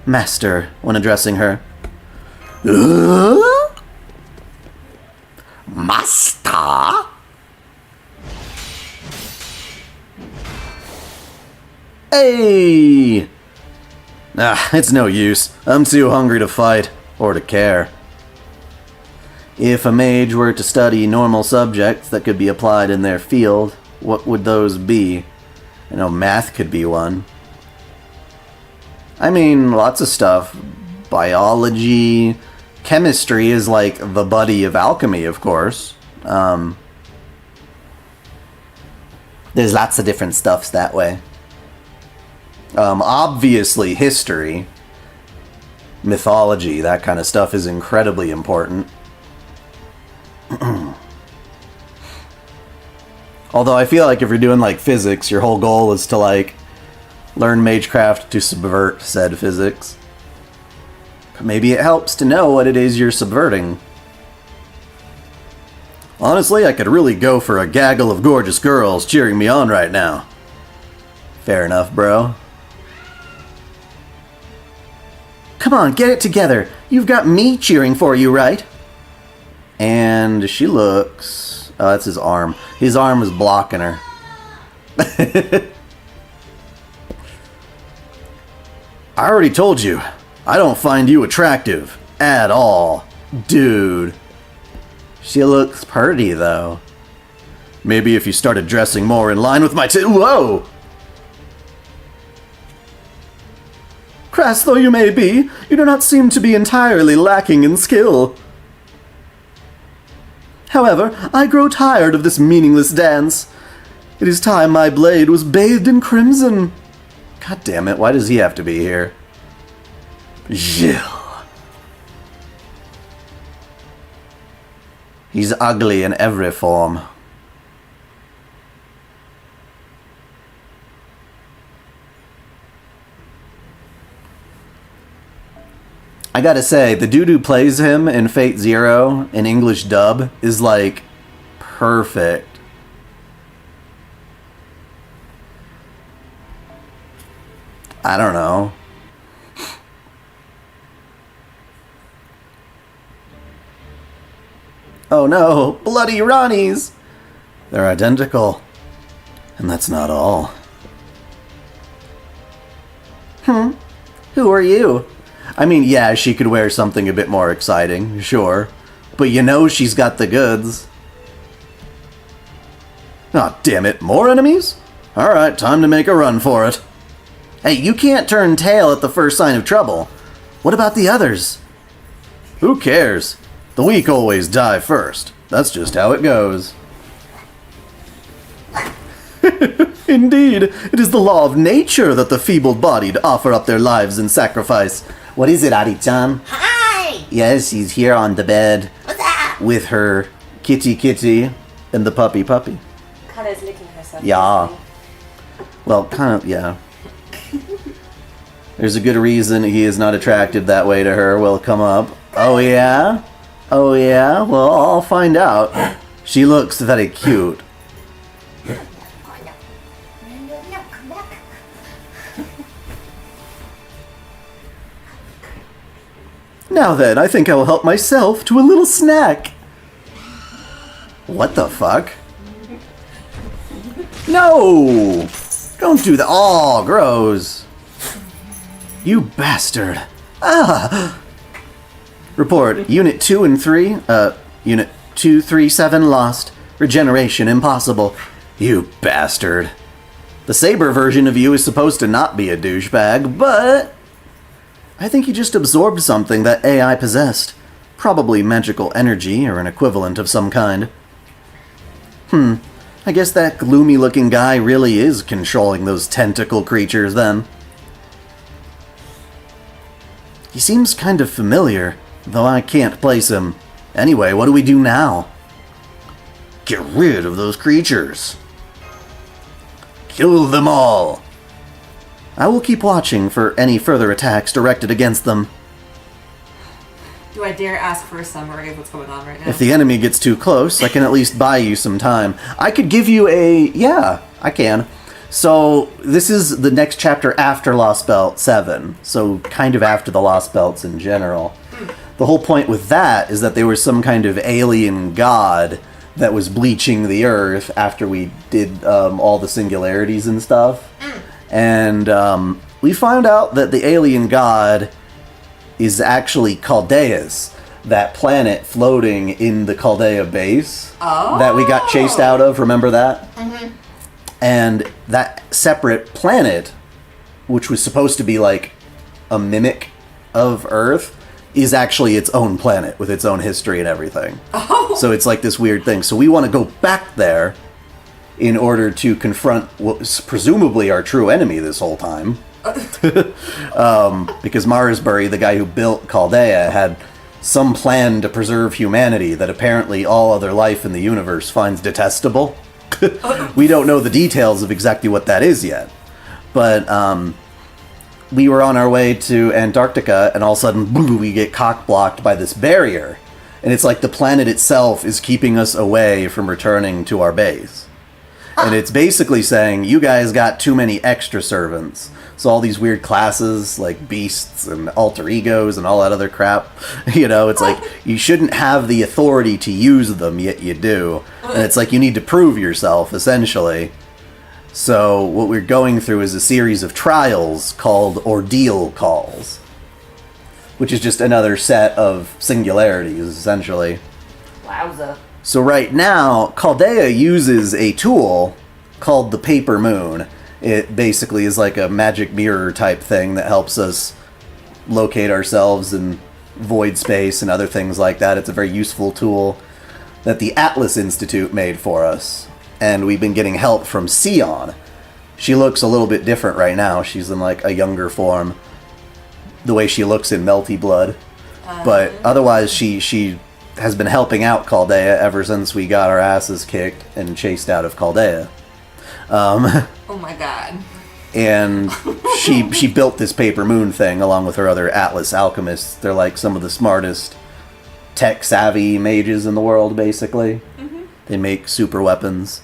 Master, when addressing her. Master? Hey! It's no use. I'm too hungry to fight, or to care. If a mage were to study normal subjects that could be applied in their field, what would those be? I know math could be one. I mean, lots of stuff. Biology, chemistry is like the buddy of alchemy, of course. There's lots of different stuffs that way. Obviously, history, mythology, that kind of stuff is incredibly important. Although I feel like if you're doing like physics, your whole goal is to like learn magecraft to subvert said physics. But maybe it helps to know what it is you're subverting. Honestly, I could really go for a gaggle of gorgeous girls cheering me on right now. Fair enough, bro. Come on, get it together. You've got me cheering for you, right? And she looks... Oh, that's his arm. His arm is blocking her. I already told you. I don't find you attractive. At all. Dude. She looks pretty, though. Maybe if you started dressing more in line with my Whoa! Crass though you may be, you do not seem to be entirely lacking in skill. However, I grow tired of this meaningless dance. It is time my blade was bathed in crimson. God damn it, why does he have to be here? Gilles. He's ugly in every form. I gotta say, the dude who plays him in Fate Zero in English dub is like perfect. I don't know. Oh no, bloody Ronnies! They're identical. And that's not all. Who are you? I mean, yeah, she could wear something a bit more exciting, sure. But you know she's got the goods. Aw, damn it, more enemies? Alright, time to make a run for it. Hey, you can't turn tail at the first sign of trouble. What about the others? Who cares? The weak always die first. That's just how it goes. Indeed, it is the law of nature that the feeble-bodied offer up their lives in sacrifice. What is it, Ari-chan? Hi! Yes, she's here on the bed. What's up? With her kitty and the puppy. Kara's licking herself. Yeah. Well, kind of, yeah. There's a good reason he is not attracted that way to her. Will come up. Oh, yeah? Oh, yeah? Well, I'll find out. She looks very cute. Now then, I think I will help myself to a little snack. What the fuck? No! Don't do that. Oh, gross. You bastard. Ah! Report, Unit 2 and 3, Unit 237 lost. Regeneration impossible. You bastard. The Saber version of you is supposed to not be a douchebag, but I think you just absorbed something that AI possessed. Probably magical energy or an equivalent of some kind. I guess that gloomy-looking guy really is controlling those tentacle creatures, then. He seems kind of familiar, though I can't place him. Anyway, what do we do now? Get rid of those creatures. Kill them all. I will keep watching for any further attacks directed against them. Do I dare ask for a summary of what's going on right now? If the enemy gets too close, I can at least buy you some time. I could give you a... Yeah, I can. So, this is the next chapter after Lost Belt 7. So, kind of after the Lost Belts in general. The whole point with that is that there was some kind of alien god that was bleaching the earth after we did all the singularities and stuff. And we found out that the alien god is actually Chaldeus, that planet floating in the Chaldea base that we got chased out of. Remember that? Mm-hmm. And that separate planet, which was supposed to be like a mimic of Earth, is actually its own planet with its own history and everything. Oh. So it's like this weird thing. So we want to go back there in order to confront what was presumably our true enemy this whole time. Because Marsbury, the guy who built Chaldea, had some plan to preserve humanity that apparently all other life in the universe finds detestable. We don't know the details of exactly what that is yet. But we were on our way to Antarctica, and all of a sudden, boom, we get cock-blocked by this barrier. And it's like the planet itself is keeping us away from returning to our base. And it's basically saying, you guys got too many extra servants. So all these weird classes, like beasts and alter egos and all that other crap, you know, it's like, you shouldn't have the authority to use them, yet you do. And it's like, you need to prove yourself, essentially. So what we're going through is a series of trials called Ordeal Calls, which is just another set of singularities, essentially. Wowza. So right now, Chaldea uses a tool called the Paper Moon. It basically is like a magic mirror type thing that helps us locate ourselves in void space and other things like that. It's a very useful tool that the Atlas Institute made for us. And we've been getting help from Sion. She looks a little bit different right now. She's in like a younger form. The way she looks in Melty Blood. But otherwise, she has been helping out Chaldea ever since we got our asses kicked and chased out of Chaldea. Oh my god. And she built this Paper Moon thing along with her other Atlas alchemists. They're like some of the smartest tech-savvy mages in the world, basically. Mm-hmm. They make super weapons.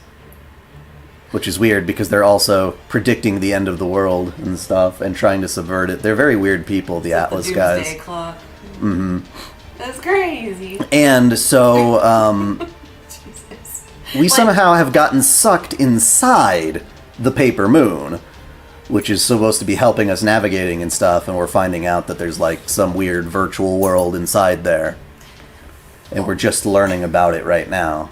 Which is weird because they're also predicting the end of the world and stuff and trying to subvert it. They're very weird people, the Atlas guys. Doomsday Clock. Mm-hmm. That's crazy. And so, we somehow have gotten sucked inside the Paper Moon, which is supposed to be helping us navigating and stuff, and we're finding out that there's like some weird virtual world inside there. And we're just learning about it right now.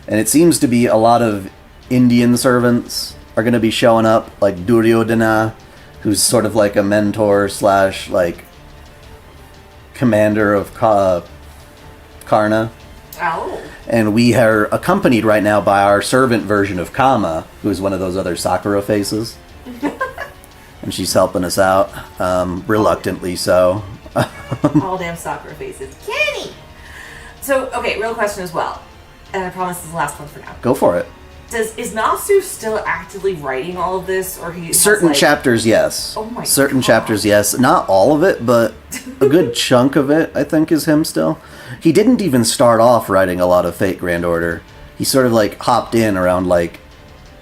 And it seems to be a lot of Indian servants are going to be showing up, like Duryodana, who's sort of like a mentor slash like commander of Karna. Oh. And we are accompanied right now by our servant version of Kama, who's one of those other Sakura faces. And she's helping us out, reluctantly so. All damn Sakura faces. Kenny! So, okay, real question as well. And I promise this is the last one for now. Go for it. Is Nasu still actively writing all of this, or he certain has, like... chapters, yes. Oh my certain God. chapters, yes. Not all of it, but a good chunk of it, I think, is him still. He didn't even start off writing a lot of Fate Grand Order. He sort of like hopped in around like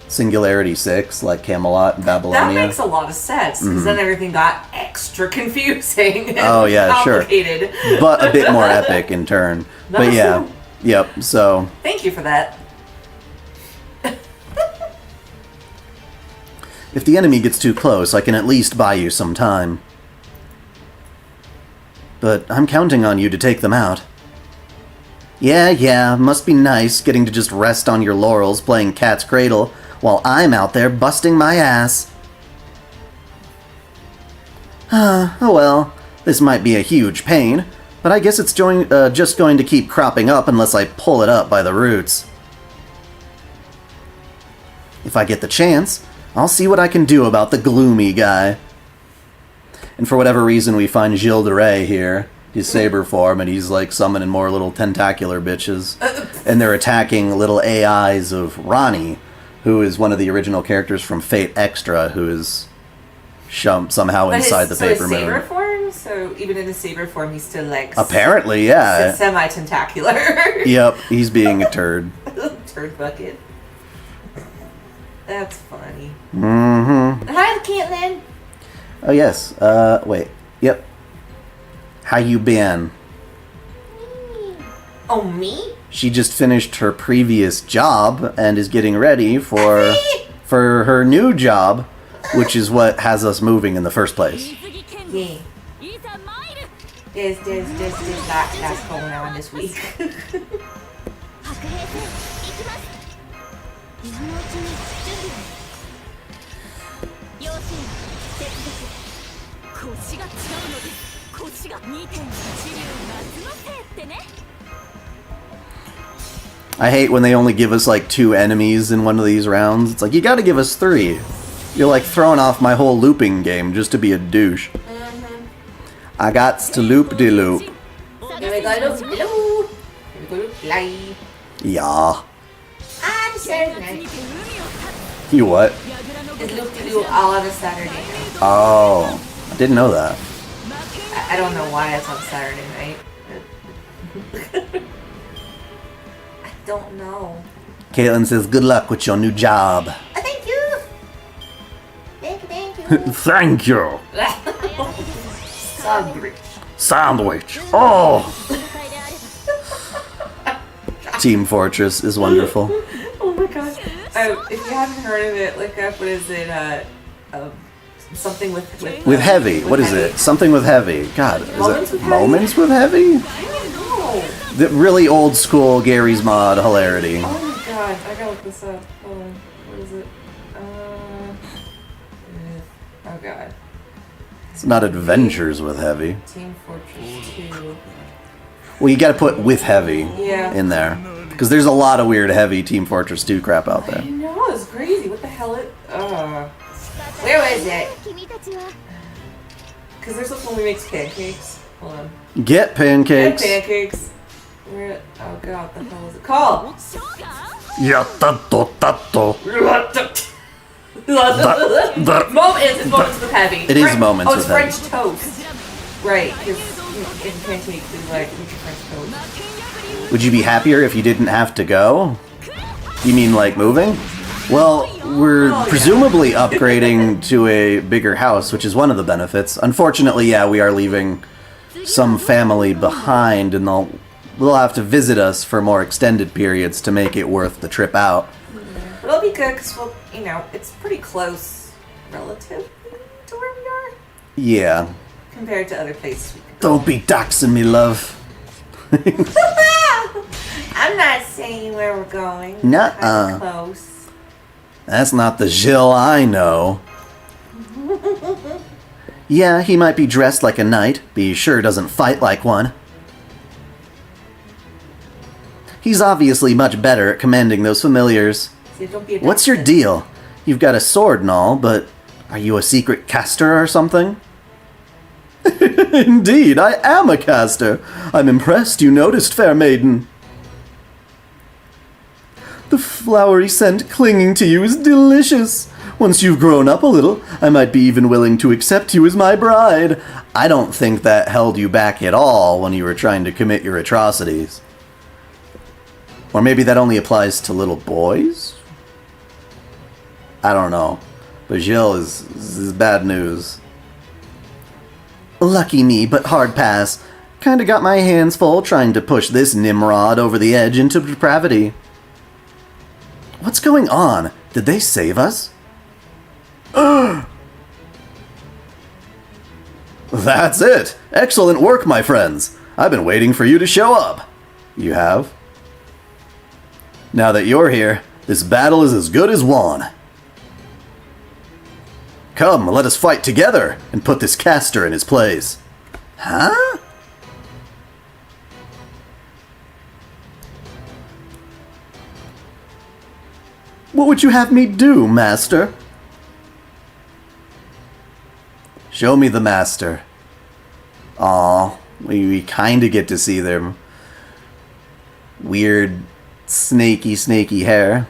Singularity 6, like Camelot and Babylonia. That makes a lot of sense, because then everything got extra confusing and Oh, yeah, complicated. sure. But a bit more epic in turn. But yeah, yep, so... Thank you for that. If the enemy gets too close, I can at least buy you some time. But I'm counting on you to take them out. Yeah, must be nice getting to just rest on your laurels playing cat's cradle while I'm out there busting my ass. Oh well, this might be a huge pain, but I guess it's just going to keep cropping up unless I pull it up by the roots. If I get the chance, I'll see what I can do about the gloomy guy. And for whatever reason, we find Gilles de Rais here, his saber form, and he's like summoning more little tentacular bitches. And they're attacking little AIs of Ronnie, who is one of the original characters from Fate Extra, who is somehow inside the paper moon. Saber form? So even in the saber form, he's still like... Apparently, yeah. Semi-tentacular. Yep, he's being a turd. Turd bucket. That's funny. Mm-hmm. Hi, Caitlin. Oh, yes. Wait. Yep. How you been? Oh, me? She just finished her previous job and is getting ready for her new job, which is what has us moving in the first place. Yeah. There's lots going on this week. I hate when they only give us like 2 enemies in one of these rounds. It's like, you gotta give us 3. You're like throwing off my whole looping game just to be a douche. I got to loop-de-loop. Yeah. You what? It's loop-de-loop all on a Saturday night. Oh, I didn't know that. I don't know why it's on Saturday night. I don't know. Caitlin says, good luck with your new job. Thank you. Thank you. Thank you. Sandwich. Oh. Team Fortress is wonderful. Oh my god. If you haven't heard of it, look up, what is it, something with heavy. What is it? Something with heavy. God, is it Moments with Heavy? I don't know. The really old school Gary's Mod hilarity. Oh my god, I gotta look this up. Hold on. What is it? Oh god. It's not Adventures with Heavy. Team Fortress 2. Well, you gotta put with heavy Yeah. in there. Because there's a lot of weird heavy Team Fortress 2 crap out there. I know, it's crazy. What the hell it... Where was it? Because there's this one we makes pancakes. Hold on. Get pancakes. Get pancakes. Where... Oh god, what the hell is it called? Yattato. It's Moments with Heavy. It is Moments with Heavy. French toast. Right, because in pancakes we like French toast. Would you be happier if you didn't have to go? You mean like moving? Well, we're presumably upgrading to a bigger house, which is one of the benefits. Unfortunately, yeah, we are leaving some family behind, and they'll have to visit us for more extended periods to make it worth the trip out. But it'll be good because, well, you know, it's pretty close relatively to where we are. Yeah. Compared to other places we could go. Don't be doxing me, love. I'm not saying where we're going. Nuh-uh. Kinda close. That's not the Gilles I know. Yeah, he might be dressed like a knight, but he sure doesn't fight like one. He's obviously much better at commanding those familiars. See, don't be a What's your dastard. deal? You've got a sword and all, but are you a secret caster or something? Indeed, I am a caster. I'm impressed you noticed, fair maiden. flowery scent clinging to you is delicious. Once you've grown up a little, I might be even willing to accept you as my bride. I don't think that held you back at all when you were trying to commit your atrocities. Or maybe that only applies to little boys? I don't know. But Jill is bad news. Lucky me, but hard pass. Kinda got my hands full trying to push this Nimrod over the edge into depravity. What's going on? Did they save us? That's it! Excellent work, my friends! I've been waiting for you to show up. You have? Now that you're here, this battle is as good as won. Come, let us fight together and put this caster in his place. Huh? What would you have me do, master? Show me the master. Aw, we kinda get to see their weird, snaky hair.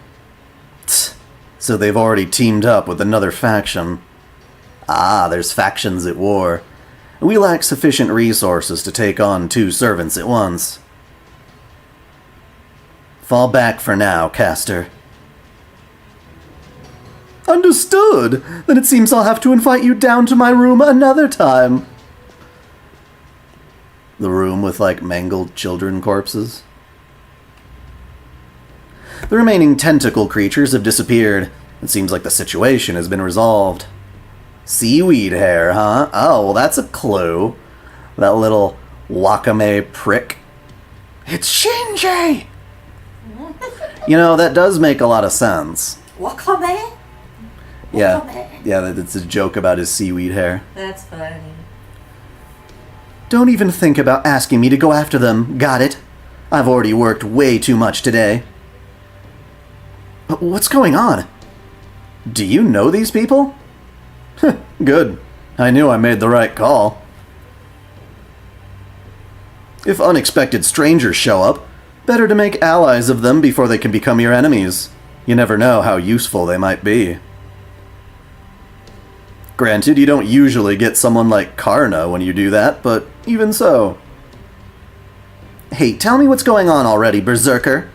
So they've already teamed up with another faction. Ah, there's factions at war. We lack sufficient resources to take on 2 servants at once. Fall back for now, caster. Understood! Then it seems I'll have to invite you down to my room another time. The room with, like, mangled children corpses? The remaining tentacle creatures have disappeared. It seems like the situation has been resolved. Seaweed hair, huh? Oh, well, that's a clue. That little wakame prick. It's Shinji! You know, that does make a lot of sense. Wakame? Yeah, it's a joke about his seaweed hair. That's funny. Don't even think about asking me to go after them, got it? I've already worked way too much today. What's going on? Do you know these people? Good. I knew I made the right call. If unexpected strangers show up, better to make allies of them before they can become your enemies. You never know how useful they might be. Granted, you don't usually get someone like Karna when you do that, but even so. Hey, tell me what's going on already, Berserker.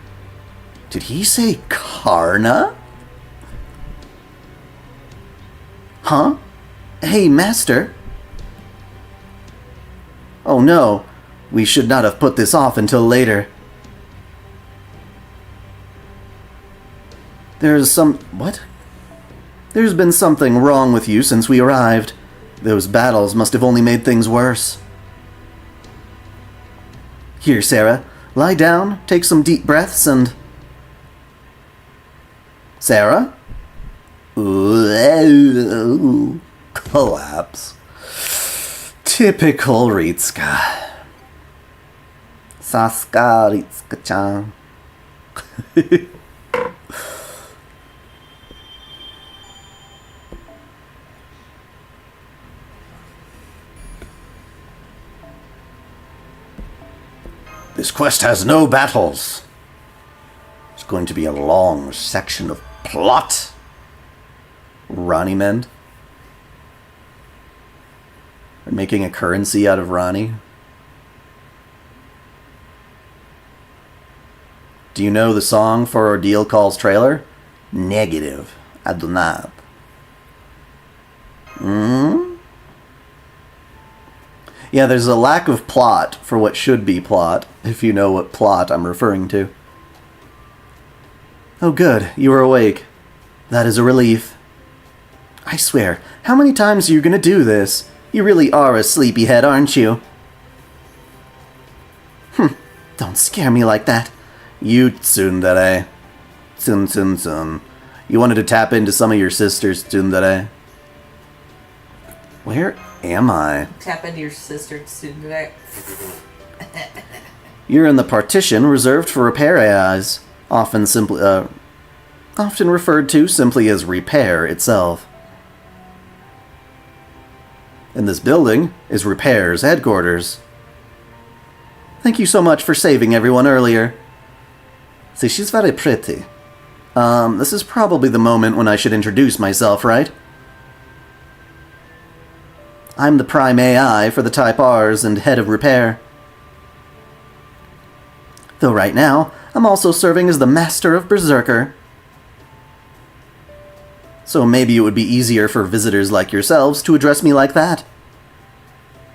Did he say Karna? Huh? Hey, Master. Oh no, we should not have put this off until later. What? There's been something wrong with you since we arrived. Those battles must have only made things worse. Here, Serah, lie down, take some deep breaths, and... Serah? Ooh, collapse. Typical Ritsuka. Saska Ritsuka-chan. This quest has no battles. It's going to be a long section of plot. Rani Mend. They're making a currency out of Rani. Do you know the song for Ordeal Call's trailer? Negative. I do not. Yeah, there's a lack of plot for what should be plot, if you know what plot I'm referring to. Oh good, you are awake. That is a relief. I swear, how many times are you gonna do this? You really are a sleepyhead, aren't you? Don't scare me like that. You tsundere. Tsun. You wanted to tap into some of your sister's tsundere. Where am I? Tap into your sister tsundere. You're in the partition reserved for repair AIs, often referred to simply as repair itself. In this building is Repair's headquarters. Thank you so much for saving everyone earlier. See, she's very pretty. This is probably the moment when I should introduce myself, right? I'm the Prime AI for the Type Rs and head of repair. Though right now, I'm also serving as the Master of Berserker. So maybe it would be easier for visitors like yourselves to address me like that.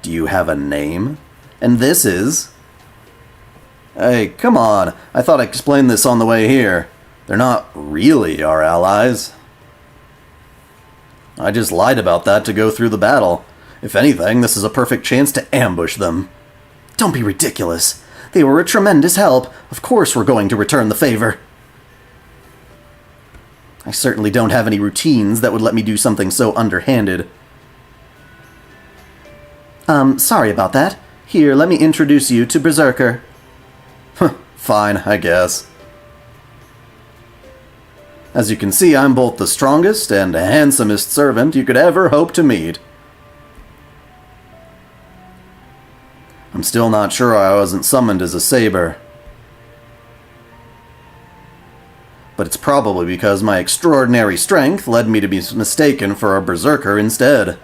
Do you have a name? And this is... Hey, come on. I thought I explained this on the way here. They're not really our allies. I just lied about that to go through the battle. If anything, this is a perfect chance to ambush them. Don't be ridiculous. They were a tremendous help. Of course we're going to return the favor. I certainly don't have any routines that would let me do something so underhanded. Sorry about that. Here, let me introduce you to Berserker. Fine, I guess. As you can see, I'm both the strongest and handsomest servant you could ever hope to meet. I'm still not sure I wasn't summoned as a saber. But it's probably because my extraordinary strength led me to be mistaken for a berserker instead.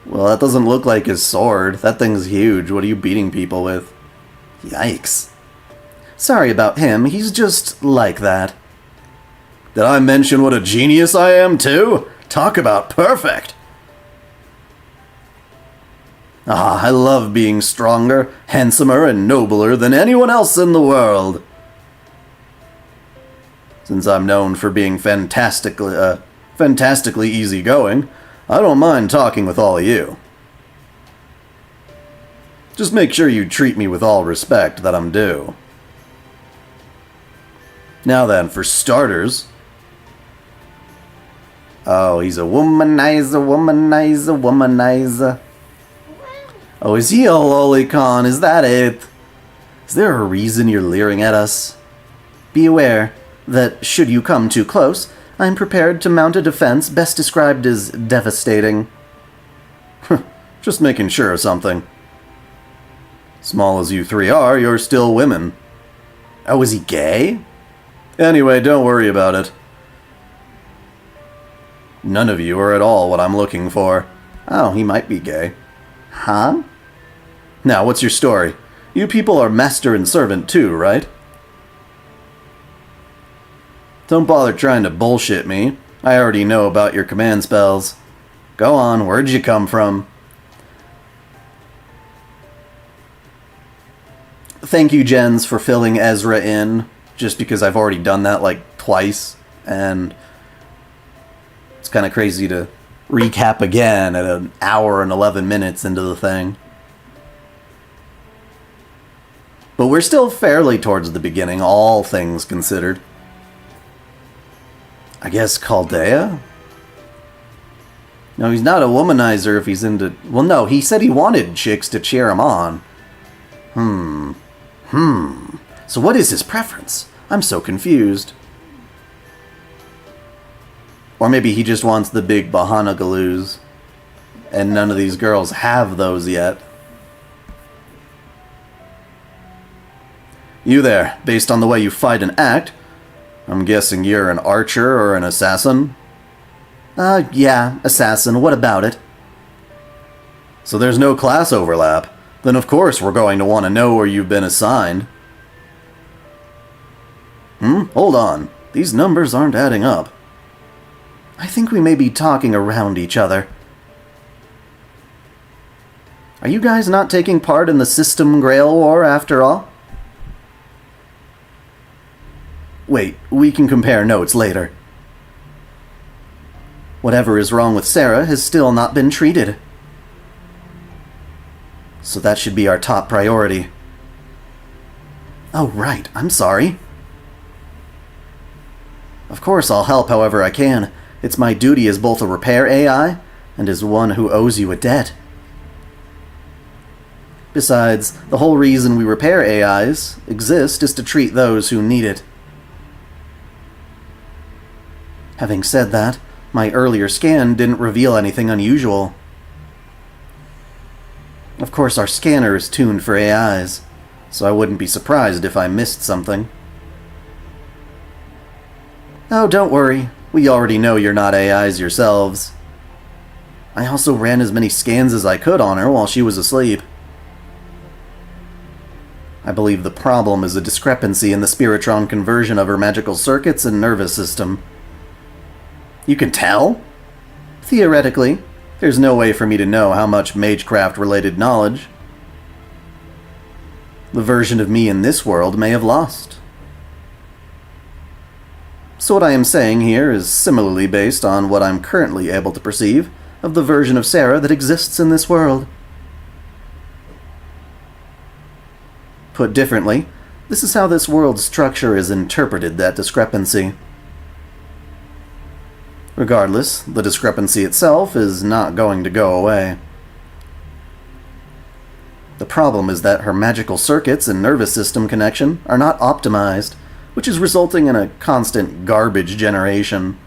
Well, that doesn't look like his sword. That thing's huge. What are you beating people with? Yikes. Sorry about him. He's just like that. Did I mention what a genius I am, too? Talk about perfect! I love being stronger, handsomer, and nobler than anyone else in the world. Since I'm known for being fantastically easygoing, I don't mind talking with all of you. Just make sure you treat me with all respect that I'm due. Now then, for starters... Oh, he's a womanizer, womanizer, womanizer. Oh, is he a lolicon? Is that it? Is there a reason you're leering at us? Be aware that, should you come too close, I'm prepared to mount a defense best described as devastating. Just making sure of something. Small as you three are, you're still women. Oh, is he gay? Anyway, don't worry about it. None of you are at all what I'm looking for. Oh, he might be gay. Huh? Now, what's your story? You people are master and servant too, right? Don't bother trying to bullshit me. I already know about your command spells. Go on, where'd you come from? Thank you, Jens, for filling Ezra in, just because I've already done that like twice, and it's kind of crazy to recap again at an hour and 11 minutes into the thing. But we're still fairly towards the beginning, all things considered. I guess Chaldea? No, he's not a womanizer if he's into... Well, no, he said he wanted chicks to cheer him on. So what is his preference? I'm so confused. Or maybe he just wants the big Bahana Galoos. And none of these girls have those yet. You there, based on the way you fight and act, I'm guessing you're an archer or an assassin? Yeah, assassin. What about it? So there's no class overlap. Then of course we're going to want to know where you've been assigned. Hold on. These numbers aren't adding up. I think we may be talking around each other. Are you guys not taking part in the system Grail War after all? Wait, we can compare notes later. Whatever is wrong with Serah has still not been treated. So that should be our top priority. Oh, right, I'm sorry. Of course I'll help however I can. It's my duty as both a repair AI and as one who owes you a debt. Besides, the whole reason we repair AIs exist is to treat those who need it. Having said that, my earlier scan didn't reveal anything unusual. Of course, our scanner is tuned for AIs, so I wouldn't be surprised if I missed something. Oh, don't worry. We already know you're not AIs yourselves. I also ran as many scans as I could on her while she was asleep. I believe the problem is a discrepancy in the spiritron conversion of her magical circuits and nervous system. You can tell? Theoretically, there's no way for me to know how much magecraft-related knowledge the version of me in this world may have lost. So what I am saying here is similarly based on what I'm currently able to perceive of the version of Serah that exists in this world. Put differently, this is how this world's structure has interpreted that discrepancy. Regardless, the discrepancy itself is not going to go away. The problem is that her magical circuits and nervous system connection are not optimized, which is resulting in a constant garbage generation.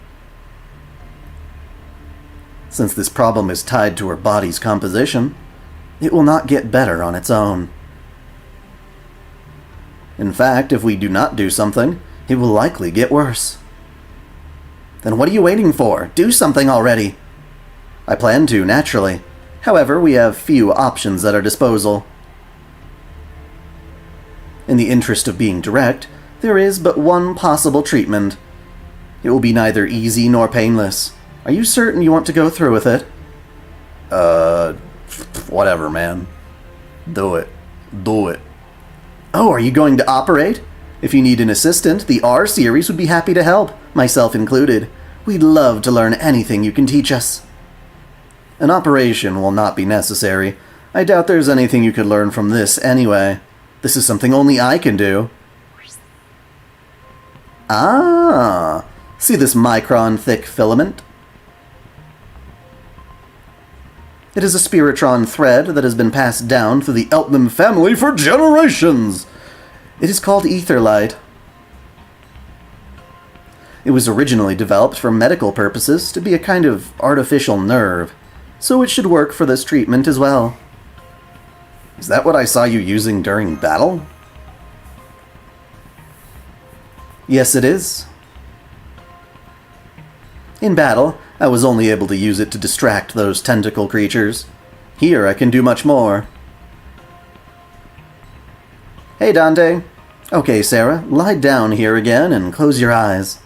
Since this problem is tied to her body's composition, it will not get better on its own. In fact, if we do not do something, it will likely get worse. Then what are you waiting for? Do something already! I plan to, naturally. However, we have few options at our disposal. In the interest of being direct, there is but one possible treatment. It will be neither easy nor painless. Are you certain you want to go through with it? Whatever, man. Do it. Do it. Oh, are you going to operate? If you need an assistant, the R series would be happy to help, myself included. We'd love to learn anything you can teach us. An operation will not be necessary. I doubt there's anything you could learn from this anyway. This is something only I can do. Ah, see this micron-thick filament? It is a spiritron thread that has been passed down through the Eltman family for generations. It is called ether light. It was originally developed for medical purposes to be a kind of artificial nerve, so it should work for this treatment as well. Is that what I saw you using during battle? Yes, it is. In battle, I was only able to use it to distract those tentacle creatures. Here I can do much more. Hey, Dante. Okay, Serah, lie down here again and close your eyes.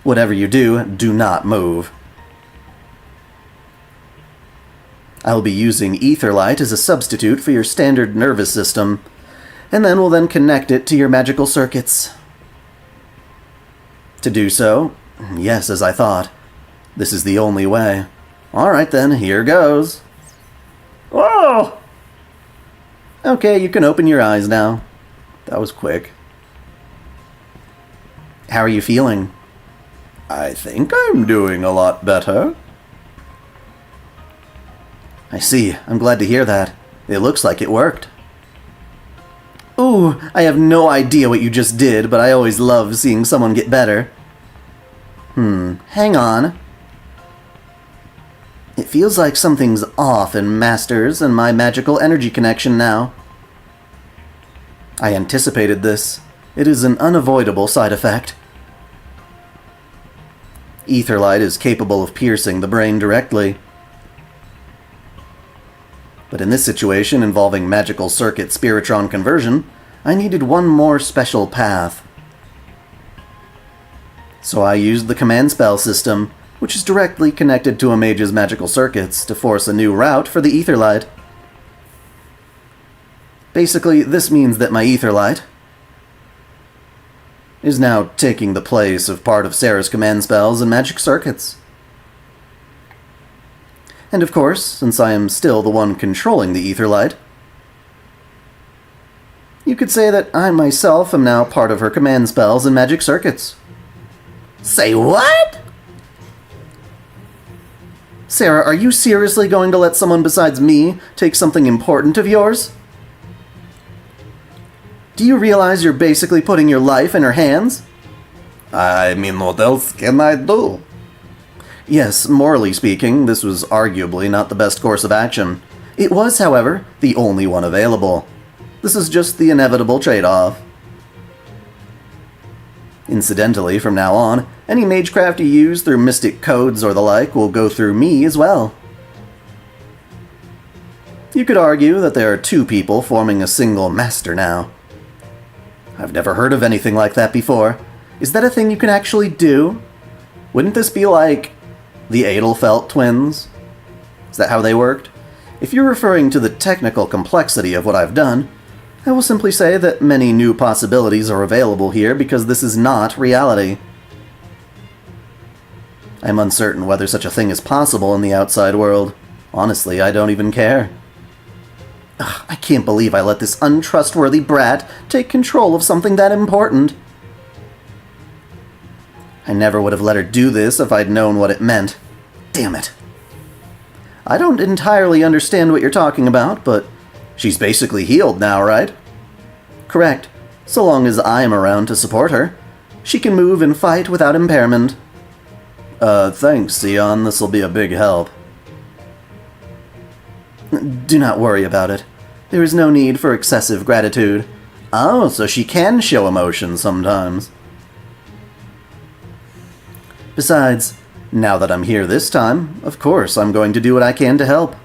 Whatever you do, do not move. I will be using ether light as a substitute for your standard nervous system, and then we'll connect it to your magical circuits. To do so, yes, as I thought, this is the only way. Alright then, here goes. Whoa! Okay, you can open your eyes now. That was quick. How are you feeling? I think I'm doing a lot better. I see. I'm glad to hear that. It looks like it worked. Ooh, I have no idea what you just did, but I always love seeing someone get better. Hang on. It feels like something's off in Masters and my magical energy connection now. I anticipated this. It is an unavoidable side effect. Etherlight is capable of piercing the brain directly. But in this situation involving magical circuit spiritron conversion, I needed one more special path. So I used the command spell system, which is directly connected to a mage's magical circuits, to force a new route for the etherlight. Basically, this means that my etherlight is now taking the place of part of Serah's command spells and magic circuits. And of course, since I am still the one controlling the etherlight, you could say that I myself am now part of her command spells and magic circuits. Say what? Serah, are you seriously going to let someone besides me take something important of yours? Do you realize you're basically putting your life in her hands? I mean, what else can I do? Yes, morally speaking, this was arguably not the best course of action. It was, however, the only one available. This is just the inevitable trade-off. Incidentally, from now on, any magecraft you use through mystic codes or the like will go through me as well. You could argue that there are two people forming a single master now. I've never heard of anything like that before. Is that a thing you can actually do? Wouldn't this be like the Adelfelt twins? Is that how they worked? If you're referring to the technical complexity of what I've done, I will simply say that many new possibilities are available here because this is not reality. I'm uncertain whether such a thing is possible in the outside world. Honestly, I don't even care. Ugh, I can't believe I let this untrustworthy brat take control of something that important. I never would have let her do this if I'd known what it meant. Damn it. I don't entirely understand what you're talking about, but she's basically healed now, right? Correct. So long as I'm around to support her. She can move and fight without impairment. Thanks, Sion. This'll be a big help. Do not worry about it. There is no need for excessive gratitude. Oh, so she can show emotion sometimes. Besides, now that I'm here this time, of course I'm going to do what I can to help.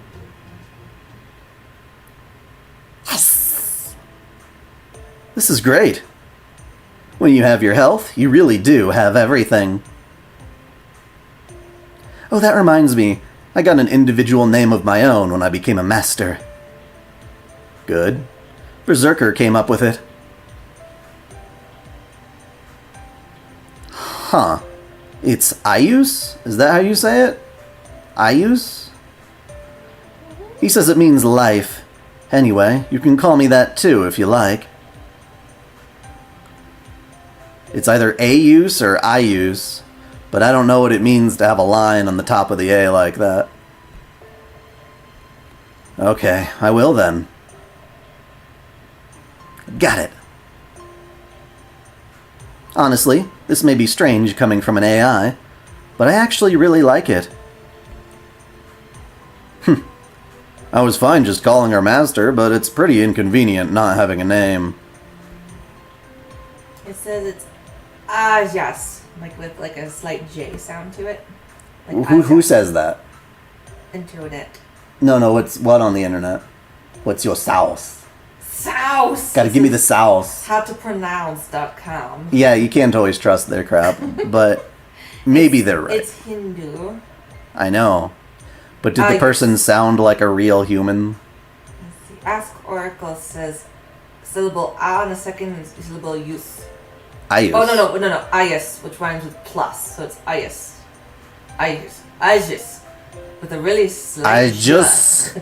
Yes! This is great. When you have your health, you really do have everything. Oh, that reminds me. I got an individual name of my own when I became a master. Good. Berserker came up with it. Huh. It's Ayus? Is that how you say it? Ayus? He says it means life. Anyway, you can call me that too if you like. It's either Ayus or Ayus, but I don't know what it means to have a line on the top of the A like that. Okay, I will then. Got it. Honestly, this may be strange coming from an AI, but I actually really like it. I was fine just calling her master, but it's pretty inconvenient not having a name. It says it's yes, like with like a slight J sound to it. Like Who says that? Internet. No, what on the internet? What's your sauce? Sauce! Gotta give me the sauce. howtopronounce.com. Yeah, you can't always trust their crap, but maybe they're right. It's Hindu. I know. But did the person sound like a real human? Let's see. Ask Oracle says syllable A and a second syllable use. Ayus. Oh, no. Ayus, which rhymes with plus. So it's Ayus. Ayus. With a really slight I just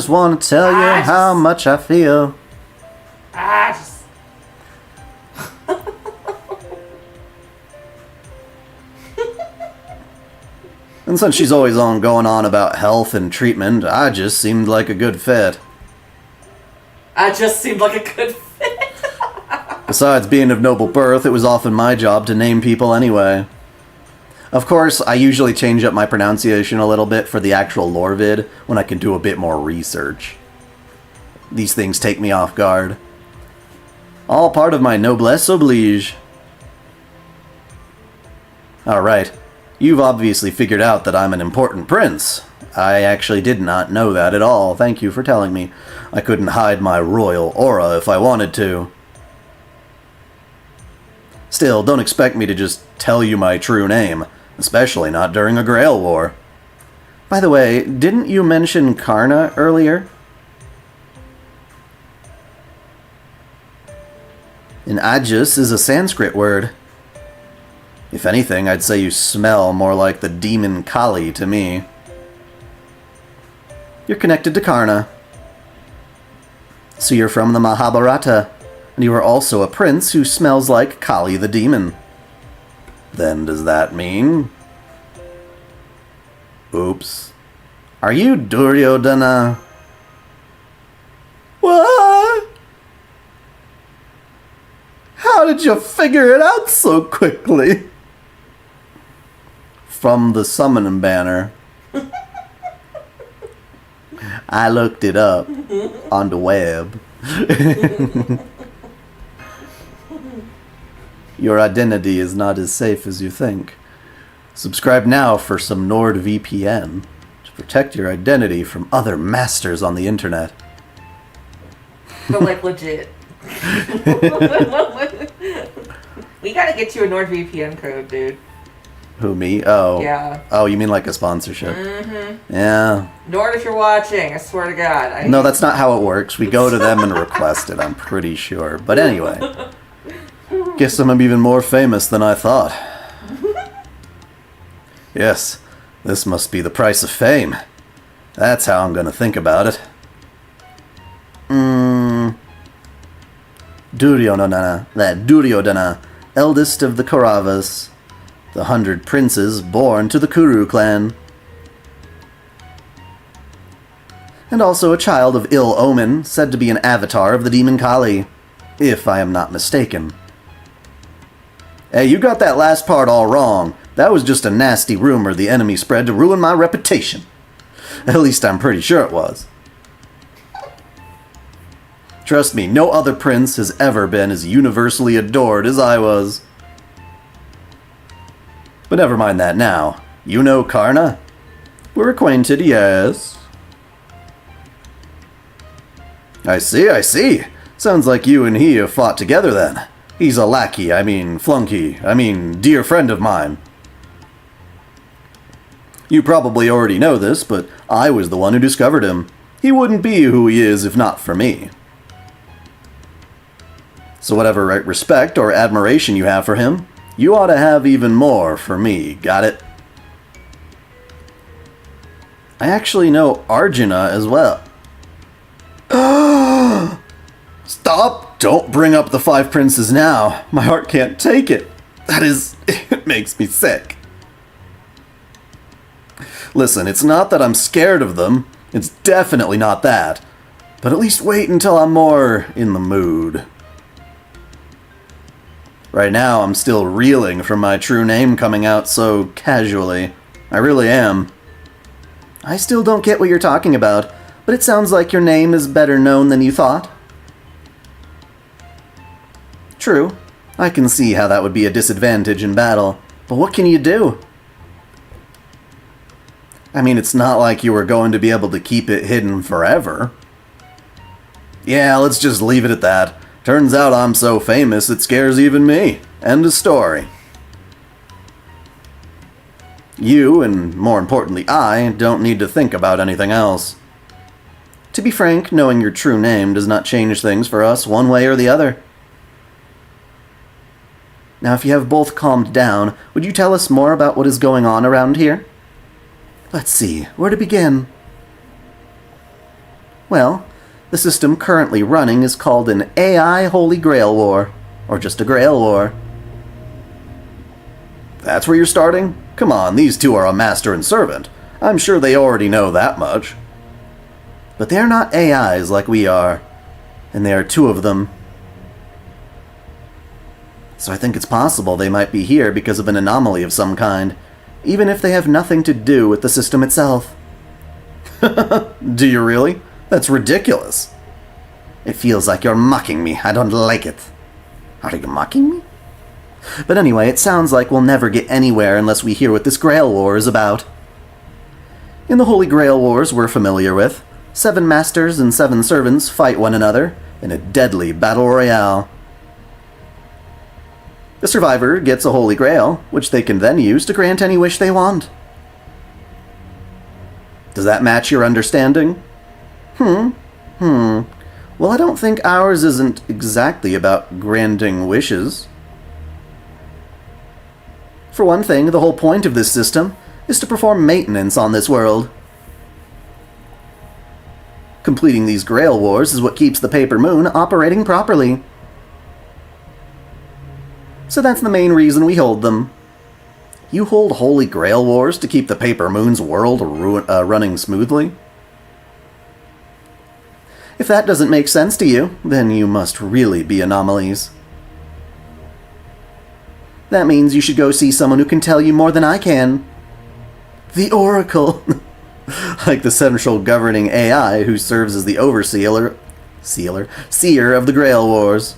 want to tell you how much I feel. And since she's always going on about health and treatment, I just seemed like a good fit. Besides being of noble birth, it was often my job to name people anyway. Of course, I usually change up my pronunciation a little bit for the actual lore vid when I can do a bit more research. These things take me off guard. All part of my noblesse oblige. Alright, you've obviously figured out that I'm an important prince. I actually did not know that at all, thank you for telling me. I couldn't hide my royal aura if I wanted to. Still, don't expect me to just tell you my true name. Especially not during a Grail war. By the way, didn't you mention Karna earlier? An Ajus is a Sanskrit word. If anything, I'd say you smell more like the demon Kali to me. You're connected to Karna. So you're from the Mahabharata, and you are also a prince who smells like Kali the demon. Then does that mean... Oops. Are you Duryodana? What? How did you figure it out so quickly? from the summoning banner. I looked it up on the web. Your identity is not as safe as you think. Subscribe now for some NordVPN to protect your identity from other masters on the internet. But like legit. We gotta get you a NordVPN code, dude. Who, me? Oh. Yeah. Oh, you mean like a sponsorship? Mm-hmm. Yeah. Nord, if you're watching, I swear to God. No, that's not how it works. We go to them and request it, I'm pretty sure. But anyway. Guess I'm even more famous than I thought. Yes, this must be the price of fame. That's how I'm gonna think about it. Duryodana, eldest of the Kauravas, the 100 princes born to the Kuru clan. And also a child of ill omen, said to be an avatar of the demon Kali, if I am not mistaken. Hey, you got that last part all wrong. That was just a nasty rumor the enemy spread to ruin my reputation. At least I'm pretty sure it was. Trust me, no other prince has ever been as universally adored as I was. But never mind that now. You know Karna? We're acquainted, yes. I see. Sounds like you and he have fought together then. He's a flunky, dear friend of mine. You probably already know this, but I was the one who discovered him. He wouldn't be who he is if not for me. So whatever respect or admiration you have for him, you ought to have even more for me, got it? I actually know Arjuna as well. Stop! Don't bring up the 5 princes now. My heart can't take it. It makes me sick. Listen, it's not that I'm scared of them. It's definitely not that. But at least wait until I'm more in the mood. Right now, I'm still reeling from my true name coming out so casually. I really am. I still don't get what you're talking about, but it sounds like your name is better known than you thought. True. I can see how that would be a disadvantage in battle, but what can you do? I mean, it's not like you were going to be able to keep it hidden forever. Yeah, let's just leave it at that. Turns out I'm so famous it scares even me. End of story. You, and more importantly I, don't need to think about anything else. To be frank, knowing your true name does not change things for us one way or the other. Now, if you have both calmed down, would you tell us more about what is going on around here? Let's see, where to begin? Well, the system currently running is called an AI Holy Grail War, or just a Grail War. That's where you're starting? Come on, these two are a master and servant. I'm sure they already know that much. But they're not AIs like we are, and there are 2 of them. So I think it's possible they might be here because of an anomaly of some kind, even if they have nothing to do with the system itself. Do you really? That's ridiculous. It feels like you're mocking me. I don't like it. Are you mocking me? But anyway, it sounds like we'll never get anywhere unless we hear what this Grail War is about. In the Holy Grail Wars we're familiar with, 7 masters and 7 servants fight one another in a deadly battle royale. The survivor gets a Holy Grail, which they can then use to grant any wish they want. Does that match your understanding? Well, I don't think ours isn't exactly about granting wishes. For one thing, the whole point of this system is to perform maintenance on this world. Completing these Grail Wars is what keeps the Paper Moon operating properly. So that's the main reason we hold them. You hold Holy Grail Wars to keep the Paper Moon's world running smoothly? If that doesn't make sense to you, then you must really be anomalies. That means you should go see someone who can tell you more than I can. The Oracle! Like the central governing AI who serves as the overseer seer of the Grail Wars.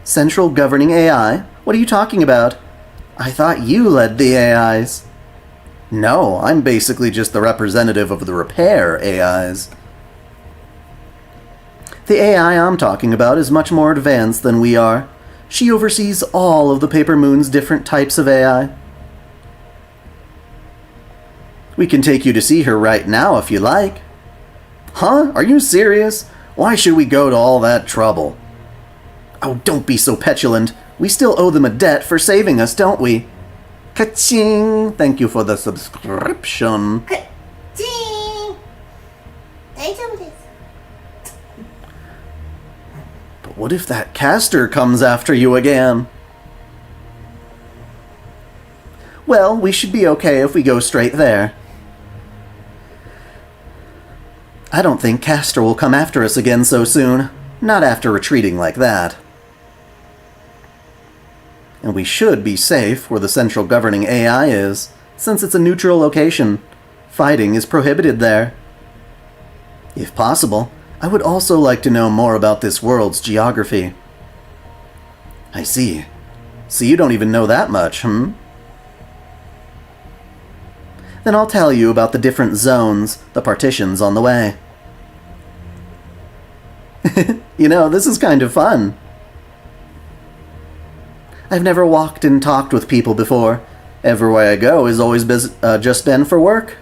Central governing AI? What are you talking about? I thought you led the AIs. No, I'm basically just the representative of the repair AIs. The AI I'm talking about is much more advanced than we are. She oversees all of the Paper Moon's different types of AI. We can take you to see her right now if you like. Huh? Are you serious? Why should we go to all that trouble? Oh, don't be so petulant. We still owe them a debt for saving us, don't we? Ka-ching! Thank you for the subscription. Ka-ching! But what if that caster comes after you again? Well, we should be okay if we go straight there. I don't think Castor will come after us again so soon. Not after retreating like that. And we should be safe where the central governing AI is, since it's a neutral location. Fighting is prohibited there. If possible, I would also like to know more about this world's geography. I see. So you don't even know that much, hmm? Then I'll tell you about the different zones, the partitions on the way. You know, this is kind of fun. I've never walked and talked with people before. Everywhere I go has always just been for work.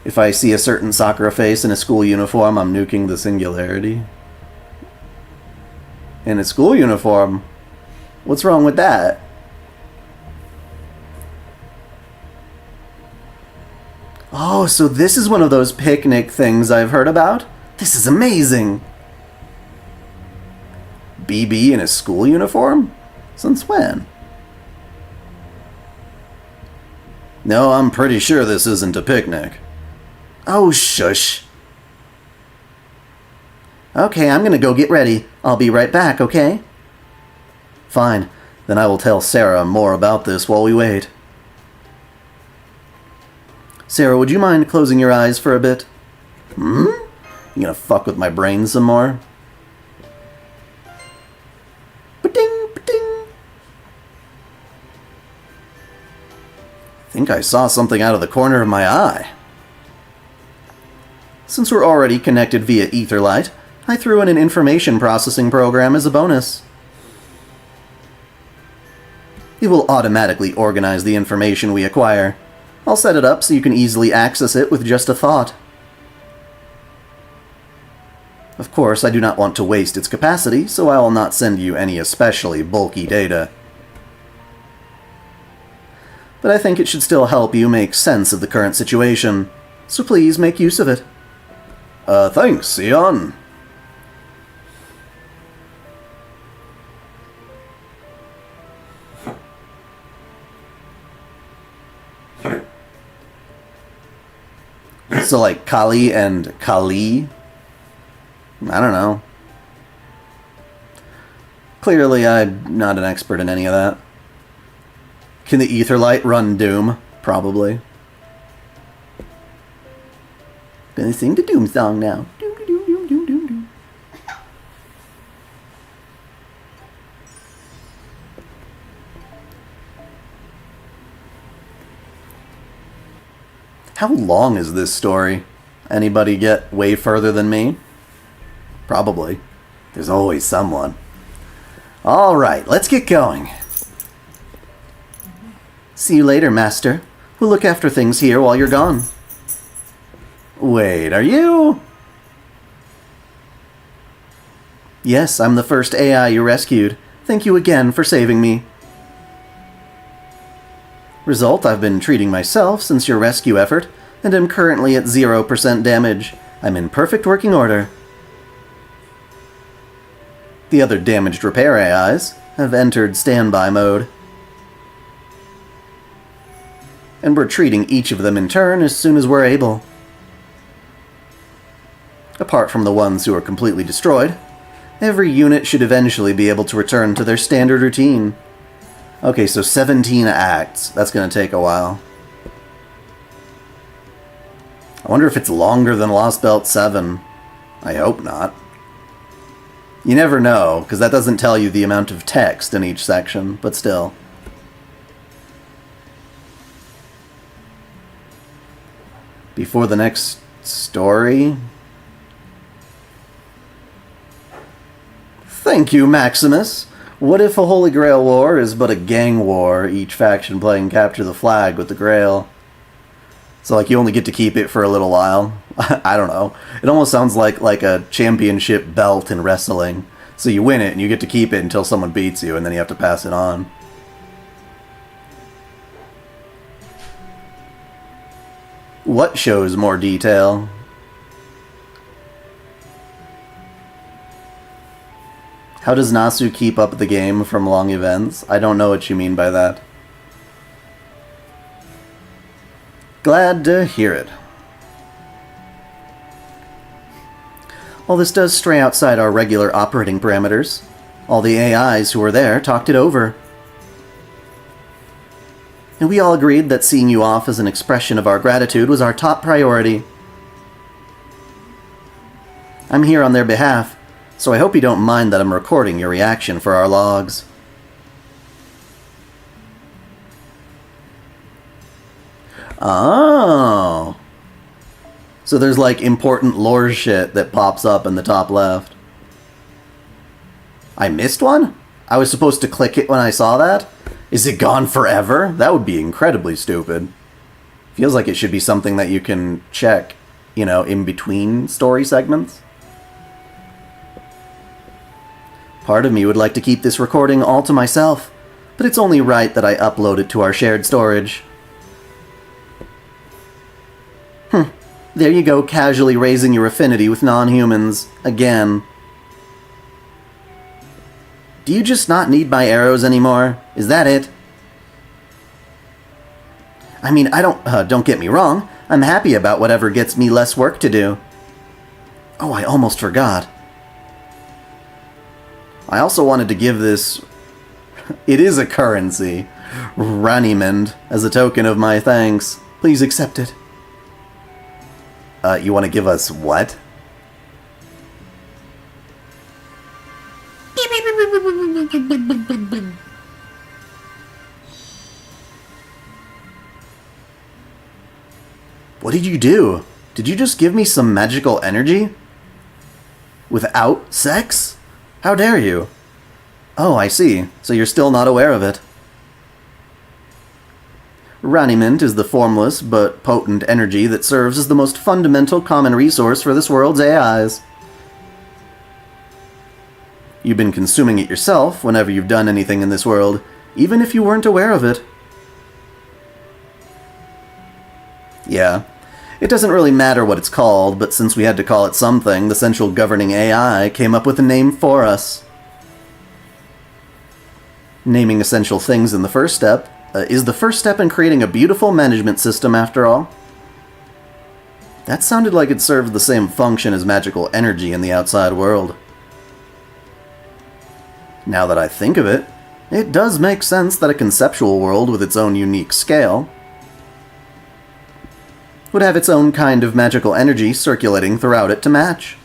If I see a certain Sakura face in a school uniform, I'm nuking the Singularity. In a school uniform? What's wrong with that? Oh, so this is one of those picnic things I've heard about? This is amazing! BB in a school uniform? Since when? No, I'm pretty sure this isn't a picnic. Oh, shush. Okay, I'm gonna go get ready. I'll be right back, okay? Fine. Then I will tell Serah more about this while we wait. Serah, would you mind closing your eyes for a bit? Hmm? You gonna fuck with my brain some more? Ba-ding, ba-ding. I think I saw something out of the corner of my eye. Since we're already connected via Etherlight, I threw in an information processing program as a bonus. It will automatically organize the information we acquire. I'll set it up so you can easily access it with just a thought. Of course, I do not want to waste its capacity, so I will not send you any especially bulky data. But I think it should still help you make sense of the current situation, so please make use of it. Thanks, Sion. So like Kali and Kali? I don't know. Clearly I'm not an expert in any of that. Can the Etherlight run Doom? Probably. Gonna sing the Doom song now. Doom, doom, doom, doom, doom, doom. How long is this story? Anybody get way further than me? Probably. There's always someone. Alright, let's get going. See you later, Master. We'll look after things here while you're gone. Wait, are you? Yes, I'm the first AI you rescued. Thank you again for saving me. Result, I've been treating myself since your rescue effort, and am currently at 0% damage. I'm in perfect working order. The other damaged repair AIs have entered standby mode. And we're treating each of them in turn as soon as we're able. Apart from the ones who are completely destroyed, every unit should eventually be able to return to their standard routine. Okay, so 17 acts. That's going to take a while. I wonder if it's longer than Lost Belt 7. I hope not. You never know, because that doesn't tell you the amount of text in each section, but still. Before the next story? Thank you, Maximus. What if a Holy Grail war is but a gang war, each faction playing capture the flag with the Grail? So, like, you only get to keep it for a little while? I don't know. It almost sounds like a championship belt in wrestling. So you win it, and you get to keep it until someone beats you, and then you have to pass it on. What shows more detail? How does Nasu keep up the game from long events? I don't know what you mean by that. Glad to hear it. Well, this does stray outside our regular operating parameters. All the AIs who were there talked it over. And we all agreed that seeing you off as an expression of our gratitude was our top priority. I'm here on their behalf, so I hope you don't mind that I'm recording your reaction for our logs. Oh. So there's like important lore shit that pops up in the top left. I missed one? I was supposed to click it when I saw that? Is it gone forever? That would be incredibly stupid. Feels like it should be something that you can check, you know, in between story segments. Part of me would like to keep this recording all to myself, but it's only right that I upload it to our shared storage. There you go, casually raising your affinity with non-humans. Again. Do you just not need my arrows anymore? Is that it? I mean, don't get me wrong. I'm happy about whatever gets me less work to do. Oh, I almost forgot. I also wanted to give this... It is a currency. Ranimend, as a token of my thanks. Please accept it. You want to give us what? What did you do? Did you just give me some magical energy? Without sex? How dare you? Oh, I see. So you're still not aware of it. Raniment is the formless but potent energy that serves as the most fundamental common resource for this world's AIs. You've been consuming it yourself whenever you've done anything in this world, even if you weren't aware of it. Yeah, it doesn't really matter what it's called, but since we had to call it something, the central governing AI came up with a name for us. Naming essential things in the first step is the first step in creating a beautiful management system, after all. That sounded like it served the same function as magical energy in the outside world. Now that I think of it, it does make sense that a conceptual world with its own unique scale would have its own kind of magical energy circulating throughout it to match.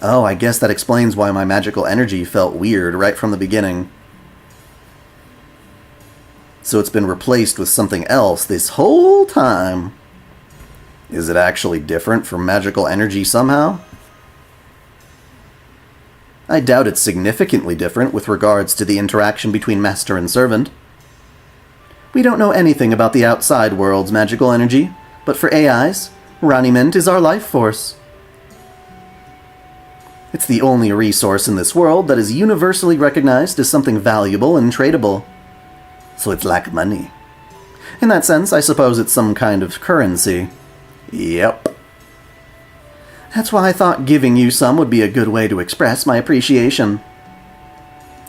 Oh, I guess that explains why my magical energy felt weird right from the beginning. So it's been replaced with something else this whole time. Is it actually different from magical energy somehow? I doubt it's significantly different with regards to the interaction between master and servant. We don't know anything about the outside world's magical energy, but for AIs, Raniment is our life force. It's the only resource in this world that is universally recognized as something valuable and tradable. So it's like money. In that sense, I suppose it's some kind of currency. Yep. That's why I thought giving you some would be a good way to express my appreciation.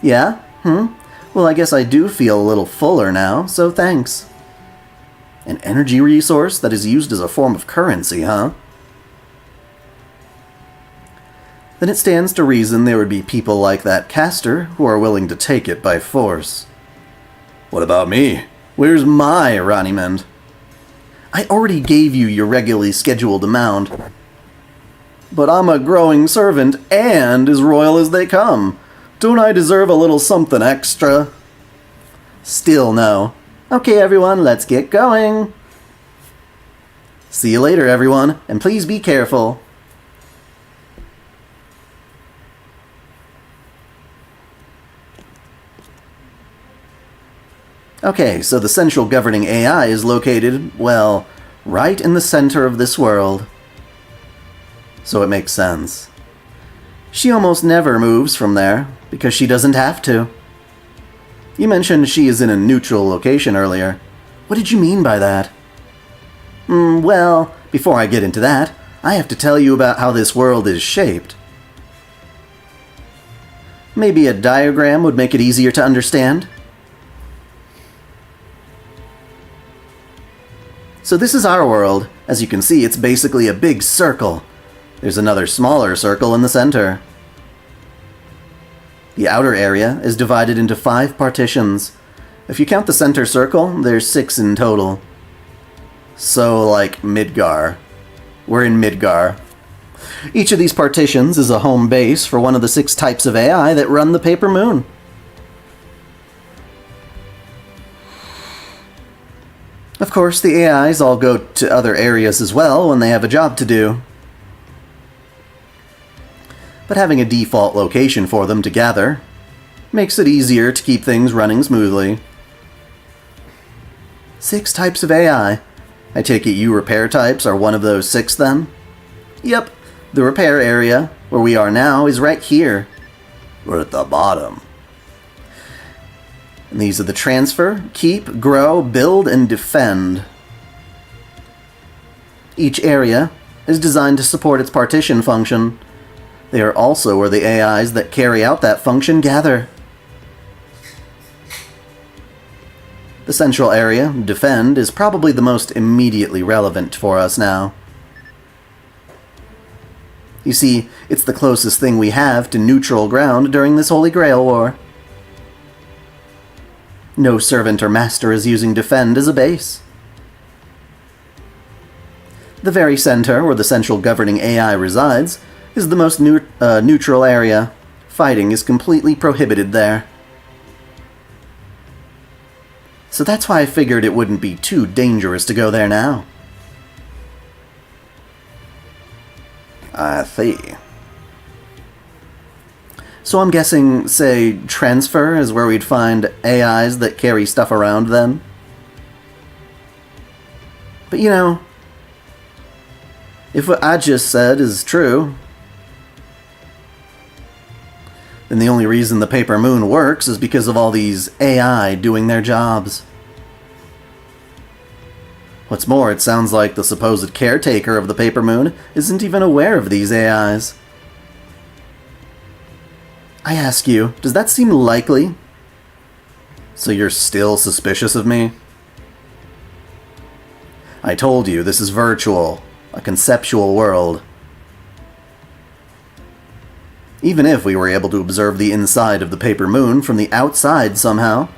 Yeah? Well, I guess I do feel a little fuller now, so thanks. An energy resource that is used as a form of currency, huh? then it stands to reason there would be people like that caster who are willing to take it by force. What about me? Where's my Ranimend? I already gave you your regularly scheduled amount. But I'm a growing servant and as royal as they come. Don't I deserve a little something extra? Still no. Okay, everyone, let's get going. See you later, everyone, and please be careful. Okay, so the central governing AI is located, well, right in the center of this world. So it makes sense. She almost never moves from there, because she doesn't have to. You mentioned she is in a neutral location earlier. What did you mean by that? Well, before I get into that, I have to tell you about how this world is shaped. Maybe a diagram would make it easier to understand? So this is our world. As you can see, it's basically a big circle. There's another smaller circle in the center. The outer area is divided into 5 partitions. If you count the center circle, there's 6 in total. So, like Midgar. We're in Midgar. Each of these partitions is a home base for one of the 6 types of AI that run the Paper Moon. Of course, the AIs all go to other areas as well when they have a job to do. But having a default location for them to gather makes it easier to keep things running smoothly. 6 types of AI. I take it you repair types are one of those 6 then? Yep, the repair area, where we are now, is right here. We're at the bottom. And these are the transfer, keep, grow, build, and defend. Each area is designed to support its partition function. They are also where the AIs that carry out that function gather. The central area, defend, is probably the most immediately relevant for us now. You see, it's the closest thing we have to neutral ground during this Holy Grail War. No servant or master is using defend as a base. The very center, where the central governing AI resides, is the most neutral area. Fighting is completely prohibited there. So that's why I figured it wouldn't be too dangerous to go there now. I see. So I'm guessing, say, transfer is where we'd find AIs that carry stuff around then? But you know, if what I just said is true, then the only reason the Paper Moon works is because of all these AI doing their jobs. What's more, it sounds like the supposed caretaker of the Paper Moon isn't even aware of these AIs. I ask you, does that seem likely? So you're still suspicious of me? I told you, this is virtual, a conceptual world. Even if we were able to observe the inside of the Paper Moon from the outside somehow,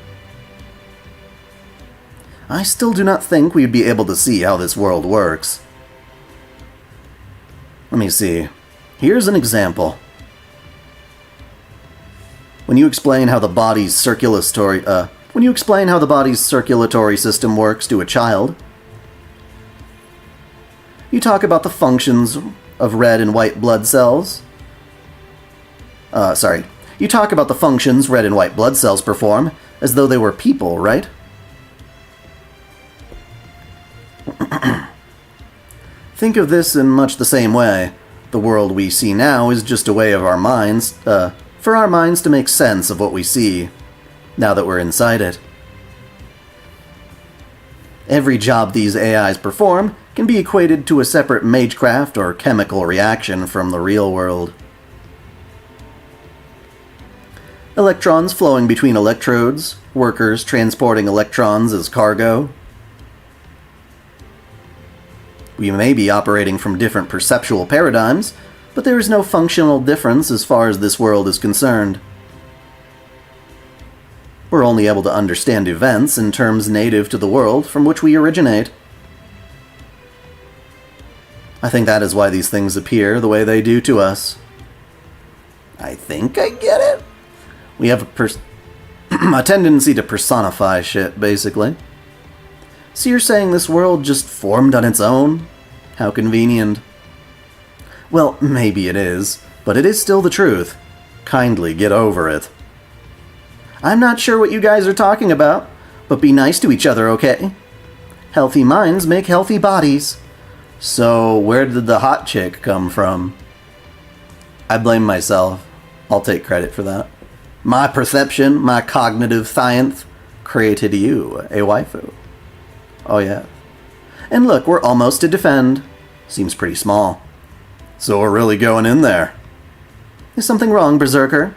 I still do not think we'd be able to see how this world works. Let me see. Here's an example. When you explain how the body's circulatory system works to a child, you talk about the functions of red and white blood cells. You talk about the functions red and white blood cells perform as though they were people, right? Think of this in much the same way. The world we see now is just a way of our minds, for our minds to make sense of what we see, now that we're inside it. Every job these AIs perform can be equated to a separate magecraft or chemical reaction from the real world. Electrons flowing between electrodes, workers transporting electrons as cargo. We may be operating from different perceptual paradigms, but there is no functional difference as far as this world is concerned. We're only able to understand events in terms native to the world from which we originate. I think that is why these things appear the way they do to us. I think I get it. We have a tendency to personify shit, basically. So you're saying this world just formed on its own? How convenient. Well, maybe it is, but it is still the truth. Kindly get over it. I'm not sure what you guys are talking about, but be nice to each other, okay? Healthy minds make healthy bodies. So, where did the hot chick come from? I blame myself. I'll take credit for that. My perception, my cognitive science, created you, a waifu. Oh yeah. And look, we're almost to defend. Seems pretty small. So we're really going in there. Is something wrong, Berserker?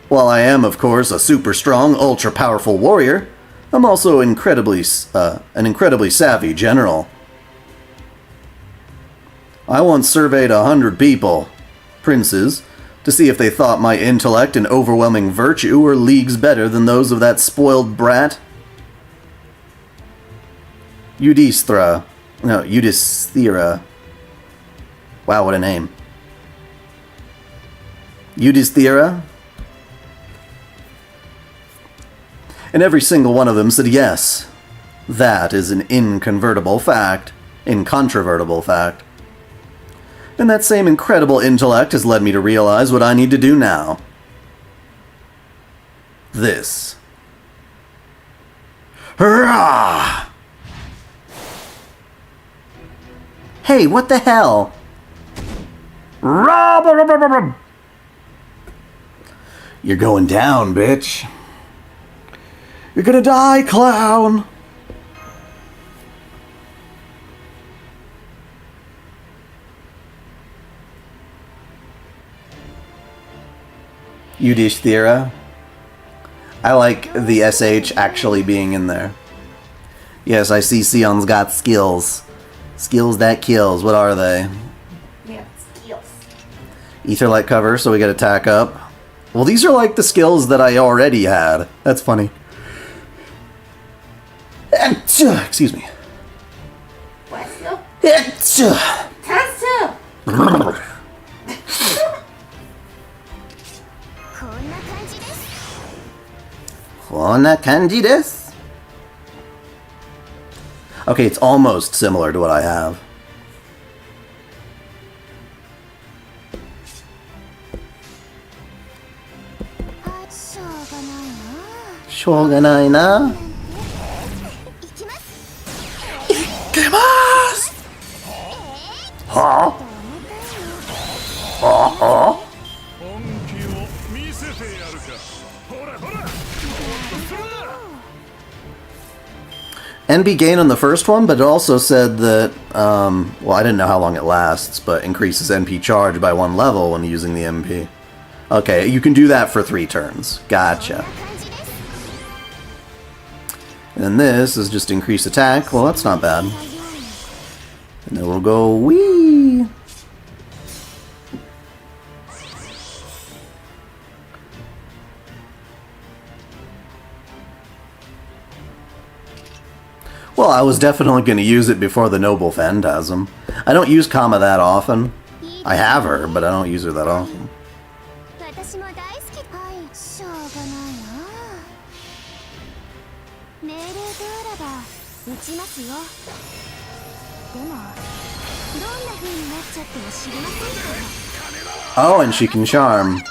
While I am, of course, a super strong, ultra powerful warrior, I'm also an incredibly savvy general. I once surveyed 100 people, princes, to see if they thought my intellect and overwhelming virtue were leagues better than those of that spoiled brat. Yudhisthira. Wow, what a name. Yudhisthira? And every single one of them said yes. That is an incontrovertible fact. And that same incredible intellect has led me to realize what I need to do now. This. Hurrah! Hey, what the hell? You're going down, bitch. You're gonna die, clown! Yudhisthira. I like the SH actually being in there. Yes, I see Sion's got skills. Skills that kills. What are they? Yeah, skills. Etherlight cover, so we get attack up. Well, these are like the skills that I already had. That's funny. Excuse me. What skill? Etcha. Tatsu! こんな感じです. Okay, it's almost similar to what I have. Shoganai na. Ikimasu! Huh? Huh? NB gain on the first one, but it also said that, well, I didn't know how long it lasts, but increases NP charge by 1 level when using the MP. Okay, you can do that for 3 turns. Gotcha. And then this is just increase attack. Well, that's not bad. And then we'll go wee. Well, I was definitely going to use it before the Noble Phantasm. I don't use Kama that often. I have her, but I don't use her that often. Oh, and she can charm.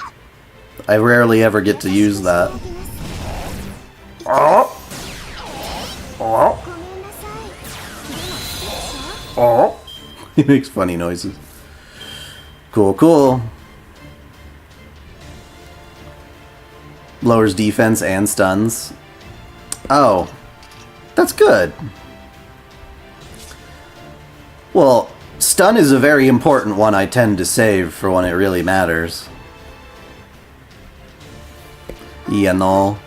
I rarely ever get to use that. Oh! Oh! Oh! He makes funny noises. Cool, cool. Lowers defense and stuns. Oh. That's good. Well, stun is a very important one I tend to save for when it really matters. Yeah, no.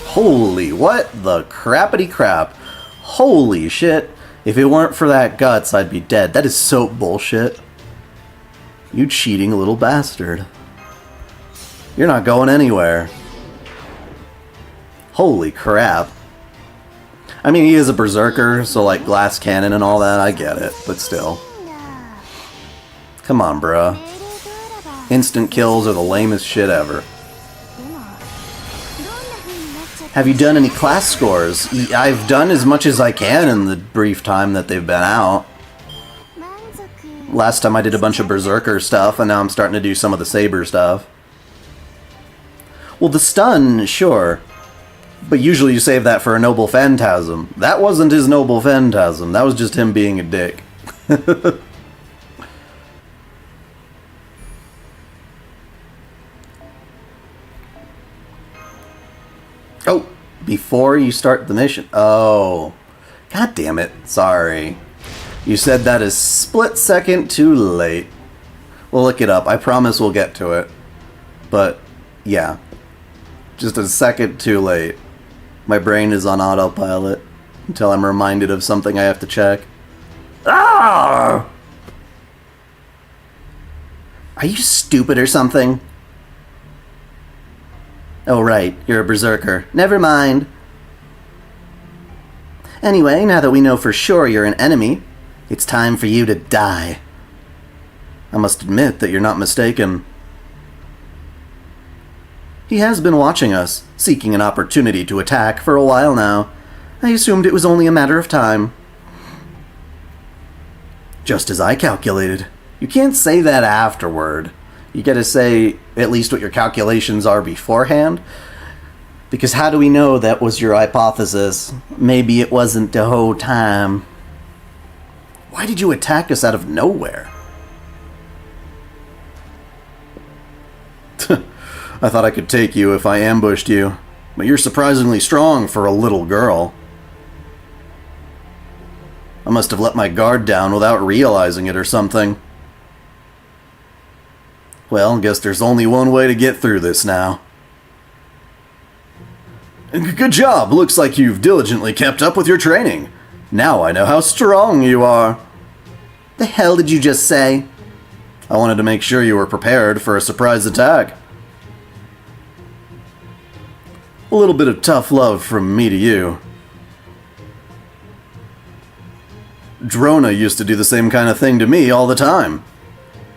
Holy, what the crappity crap. Holy shit. If it weren't for that guts, I'd be dead. That is so bullshit. You cheating little bastard. You're not going anywhere. Holy crap. I mean, he is a berserker, so like glass cannon and all that, I get it, but still. Come on, bruh. Instant kills are the lamest shit ever. Have you done any class scores? I've done as much as I can in the brief time that they've been out. Last time I did a bunch of berserker stuff, and now I'm starting to do some of the saber stuff. Well, the stun, sure. But usually you save that for a noble phantasm. That wasn't his noble phantasm. That was just him being a dick. Oh, before you start the mission. Oh. God damn it. Sorry. You said that is split second too late. We'll look it up. I promise we'll get to it. But, yeah. Just a second too late. My brain is on autopilot until I'm reminded of something I have to check. Ah! Are you stupid or something? Oh, right. You're a berserker. Never mind. Anyway, now that we know for sure you're an enemy, it's time for you to die. I must admit that you're not mistaken. He has been watching us, seeking an opportunity to attack for a while now. I assumed it was only a matter of time. Just as I calculated. You can't say that afterward. You gotta say at least what your calculations are beforehand. Because how do we know that was your hypothesis? Maybe it wasn't the whole time. Why did you attack us out of nowhere? I thought I could take you if I ambushed you, but you're surprisingly strong for a little girl. I must have let my guard down without realizing it or something. Well, guess there's only one way to get through this now. Good job! Looks like you've diligently kept up with your training. Now I know how strong you are. The hell did you just say? I wanted to make sure you were prepared for a surprise attack. A little bit of tough love from me to you. Drona used to do the same kind of thing to me all the time.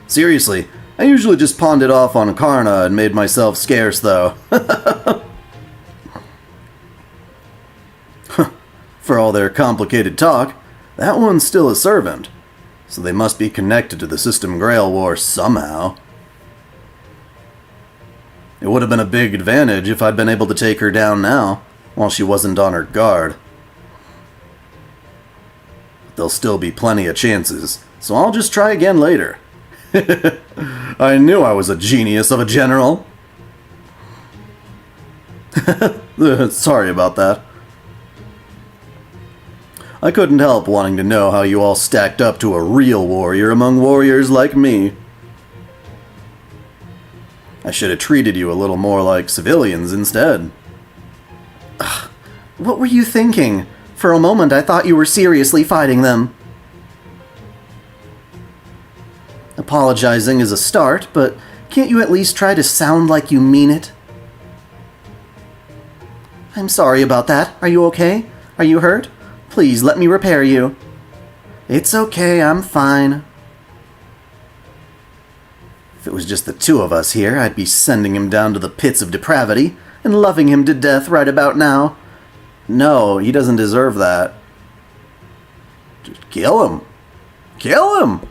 Seriously, I usually just pawned it off on Karna and made myself scarce, though. For all their complicated talk, that one's still a servant, so they must be connected to the System Grail War somehow. It would have been a big advantage if I'd been able to take her down now, while she wasn't on her guard. There'll still be plenty of chances, so I'll just try again later. I knew I was a genius of a general. Sorry about that. I couldn't help wanting to know how you all stacked up to a real warrior among warriors like me. I should have treated you a little more like civilians instead. Ugh, what were you thinking? For a moment I thought you were seriously fighting them. Apologizing is a start, but can't you at least try to sound like you mean it? I'm sorry about that. Are you okay? Are you hurt? Please let me repair you. It's okay, I'm fine. If it was just the two of us here, I'd be sending him down to the pits of depravity and loving him to death right about now. No, he doesn't deserve that. Just kill him. Kill him!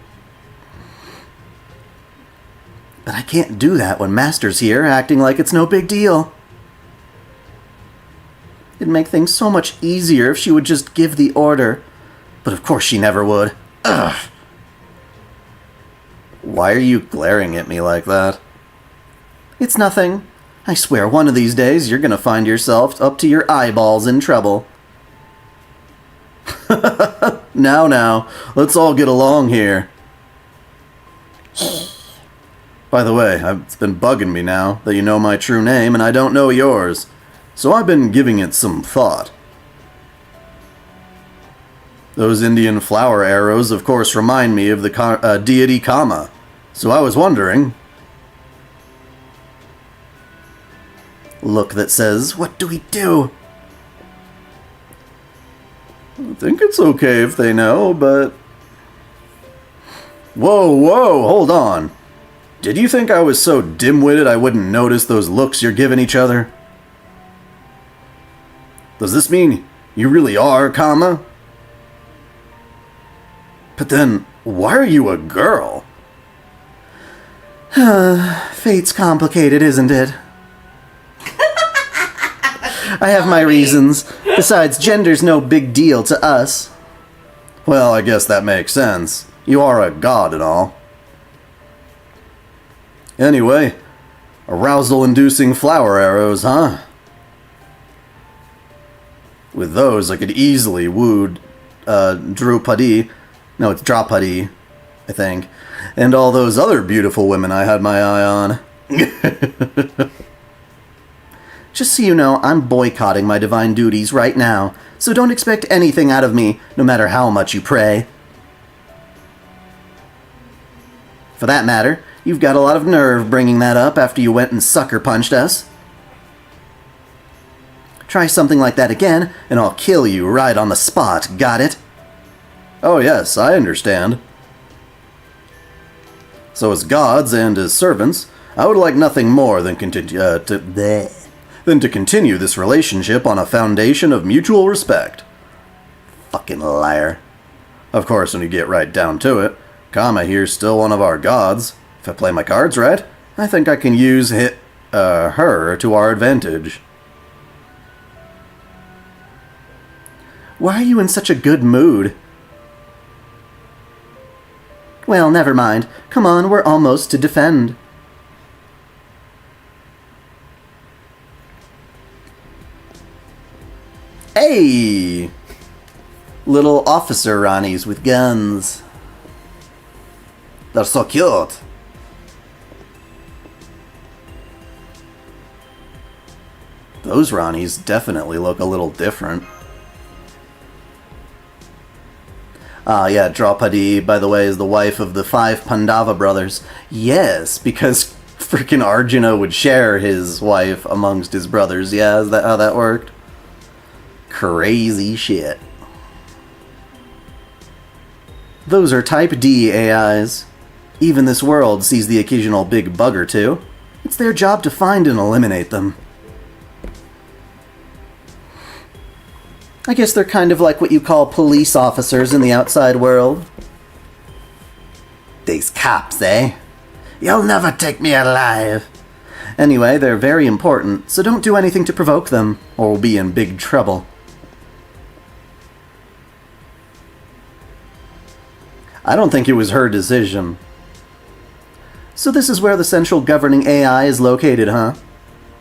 But I can't do that when Master's here, acting like it's no big deal. It'd make things so much easier if she would just give the order. But of course she never would. Ugh. Why are you glaring at me like that? It's nothing. I swear one of these days you're gonna find yourself up to your eyeballs in trouble. Now, let's all get along here. By the way, it's been bugging me now that you know my true name and I don't know yours, so I've been giving it some thought. Those Indian flower arrows, of course, remind me of the deity Kama, so I was wondering... Look that says, what do we do? I think it's okay if they know, but... Whoa, hold on. Did you think I was so dim-witted I wouldn't notice those looks you're giving each other? Does this mean you really are Kama? But then, why are you a girl? Fate's complicated, isn't it? I have my reasons. Besides, gender's no big deal to us. Well, I guess that makes sense. You are a god and all. Anyway, arousal-inducing flower arrows, huh? With those, I could easily woo Draupadi. No, it's Draupadi, I think. And all those other beautiful women I had my eye on. Just so you know, I'm boycotting my divine duties right now, so don't expect anything out of me, no matter how much you pray. For that matter, you've got a lot of nerve bringing that up after you went and sucker-punched us. Try something like that again, and I'll kill you right on the spot, got it? Oh yes, I understand. So as gods and as servants, I would like nothing more than to continue this relationship on a foundation of mutual respect. Fucking liar. Of course, when you get right down to it, Kama here's still one of our gods. If I play my cards right, I think I can use her to our advantage. Why are you in such a good mood? Well, never mind. Come on, we're almost to defend. Hey! Little officer Ronnies with guns. They're so cute. Those Ronnies definitely look a little different. Ah, yeah, Draupadi, by the way, is the wife of the 5 Pandava brothers. Yes, because freaking Arjuna would share his wife amongst his brothers. Yeah, is that how that worked? Crazy shit. Those are Type D AIs. Even this world sees the occasional big bug or two. It's their job to find and eliminate them. I guess they're kind of like what you call police officers in the outside world. These cops, eh? You'll never take me alive. Anyway, they're very important, so don't do anything to provoke them, or we'll be in big trouble. I don't think it was her decision. So this is where the central governing AI is located, huh?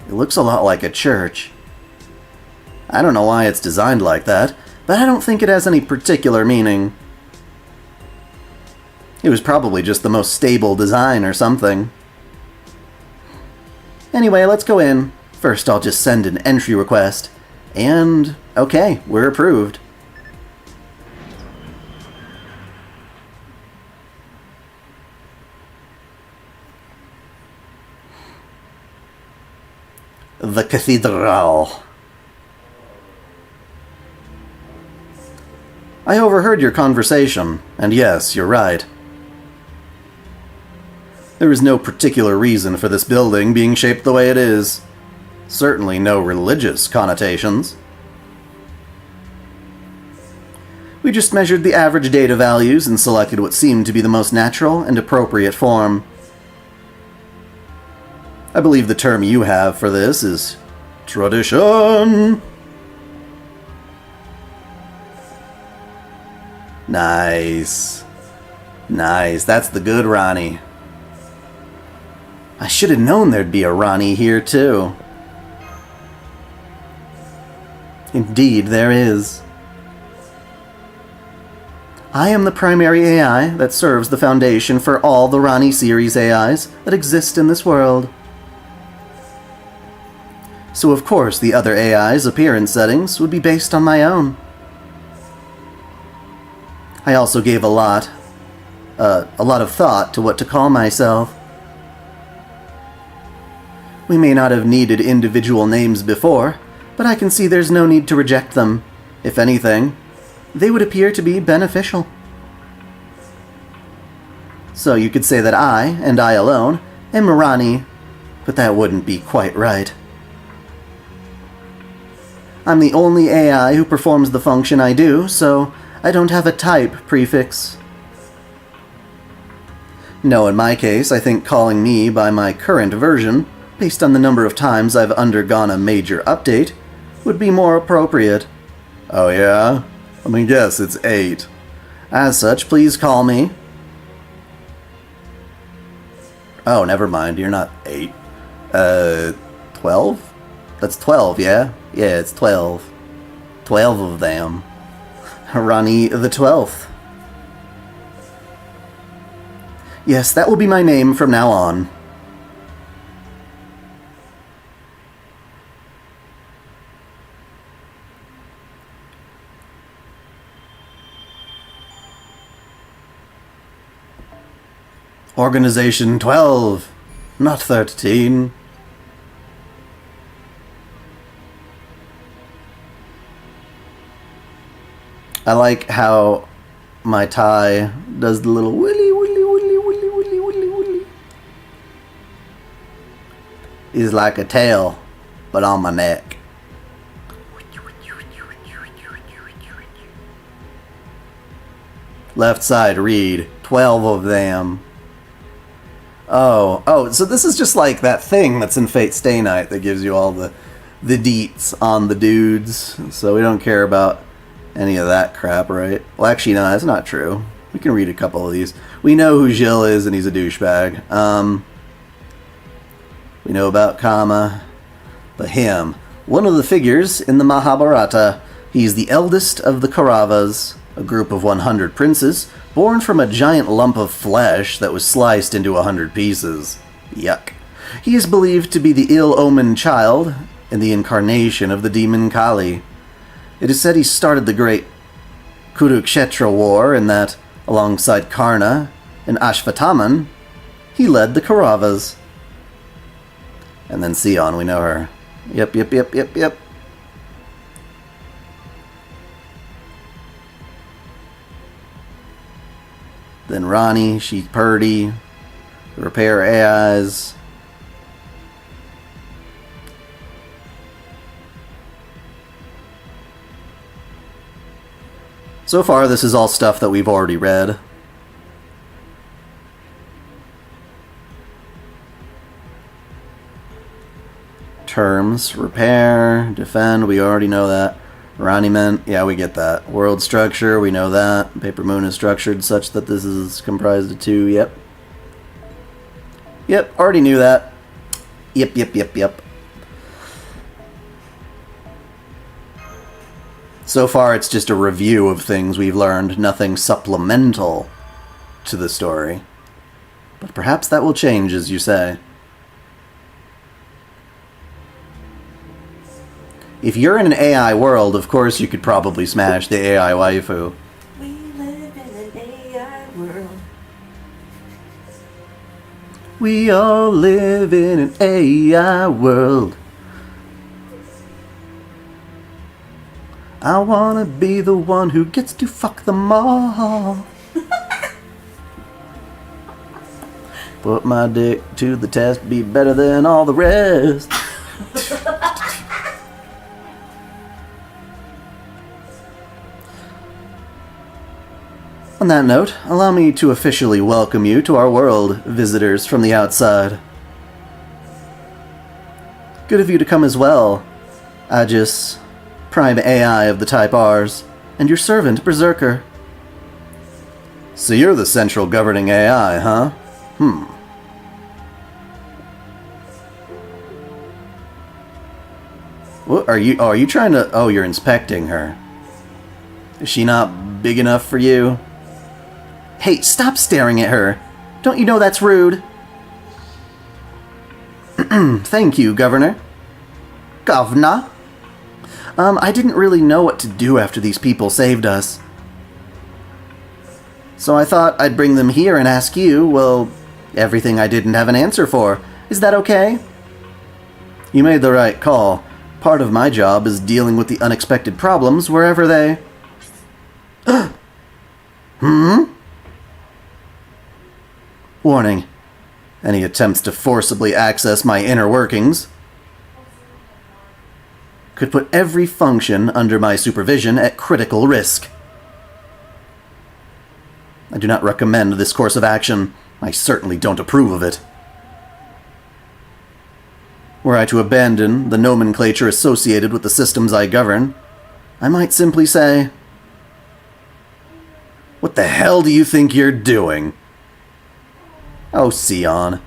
It looks a lot like a church. I don't know why it's designed like that, but I don't think it has any particular meaning. It was probably just the most stable design or something. Anyway, let's go in. First, I'll just send an entry request. And, okay, we're approved. The cathedral. I overheard your conversation, and yes, you're right. There is no particular reason for this building being shaped the way it is. Certainly no religious connotations. We just measured the average data values and selected what seemed to be the most natural and appropriate form. I believe the term you have for this is tradition. Nice. Nice, that's the good Ronnie. I should have known there'd be a Ronnie here, too. Indeed, there is. I am the primary AI that serves the foundation for all the Rani series AIs that exist in this world. So of course the other AI's appearance settings would be based on my own. I also gave a lot of thought to what to call myself. We may not have needed individual names before, but I can see there's no need to reject them. If anything, they would appear to be beneficial. So you could say that I, and I alone, am Rani, but that wouldn't be quite right. I'm the only AI who performs the function I do, so I don't have a type prefix. No, in my case, I think calling me by my current version, based on the number of times I've undergone a major update, would be more appropriate. Oh yeah? I mean, yes, it's 8. As such, please call me... Oh, never mind, you're not 8. 12? That's 12, yeah? Yeah, it's 12. 12 of them. Rani the 12th. Yes, that will be my name from now on. Organization 12, not 13. I like how my tie does the little willy willy willy willy willy willy willy. Is like a tail, but on my neck. Left side read, 12 of them. Oh, so this is just like that thing that's in Fate Stay Night that gives you all the deets on the dudes. So we don't care about any of that crap, right? Well, actually, no, that's not true. We can read a couple of these. We know who Gil is, and he's a douchebag. We know about Kama, but him. One of the figures in the Mahabharata. He's the eldest of the Kauravas, a group of 100 princes, born from a giant lump of flesh that was sliced into 100 pieces. Yuck. He is believed to be the ill-omened child and the incarnation of the demon Kali. It is said he started the great Kurukshetra war and that, alongside Karna and Ashvataman, he led the Kauravas. And then Sion, we know her. Yep. Then Rani, she's Purdy, Repair AIs. So far, this is all stuff that we've already read. Terms, repair, defend, we already know that. Raniment, yeah, we get that. World structure, we know that. Paper Moon is structured such that this is comprised of 2, yep. Yep, already knew that. Yep. So far, it's just a review of things we've learned, nothing supplemental to the story. But perhaps that will change, as you say. If you're in an AI world, of course you could probably smash the AI waifu. We live in an AI world. We all live in an AI world. I wanna be the one who gets to fuck them all. Put my dick to the test, be better than all the rest. On that note, allow me to officially welcome you to our world, visitors from the outside. Good of you to come as well, Aegis, Prime AI of the Type Rs, and your servant, Berserker. So you're the central governing AI, huh? What are you? Oh, are you trying to? Oh, you're inspecting her. Is she not big enough for you? Hey, stop staring at her. Don't you know that's rude? Thank you, Governor. Governor? I didn't really know what to do after these people saved us. So I thought I'd bring them here and ask you, well, everything I didn't have an answer for. Is that okay? You made the right call. Part of my job is dealing with the unexpected problems wherever they... Warning. Any attempts to forcibly access my inner workings could put every function under my supervision at critical risk. I do not recommend this course of action. I certainly don't approve of it. Were I to abandon the nomenclature associated with the systems I govern, I might simply say, "What the hell do you think you're doing?" Oh, Sion.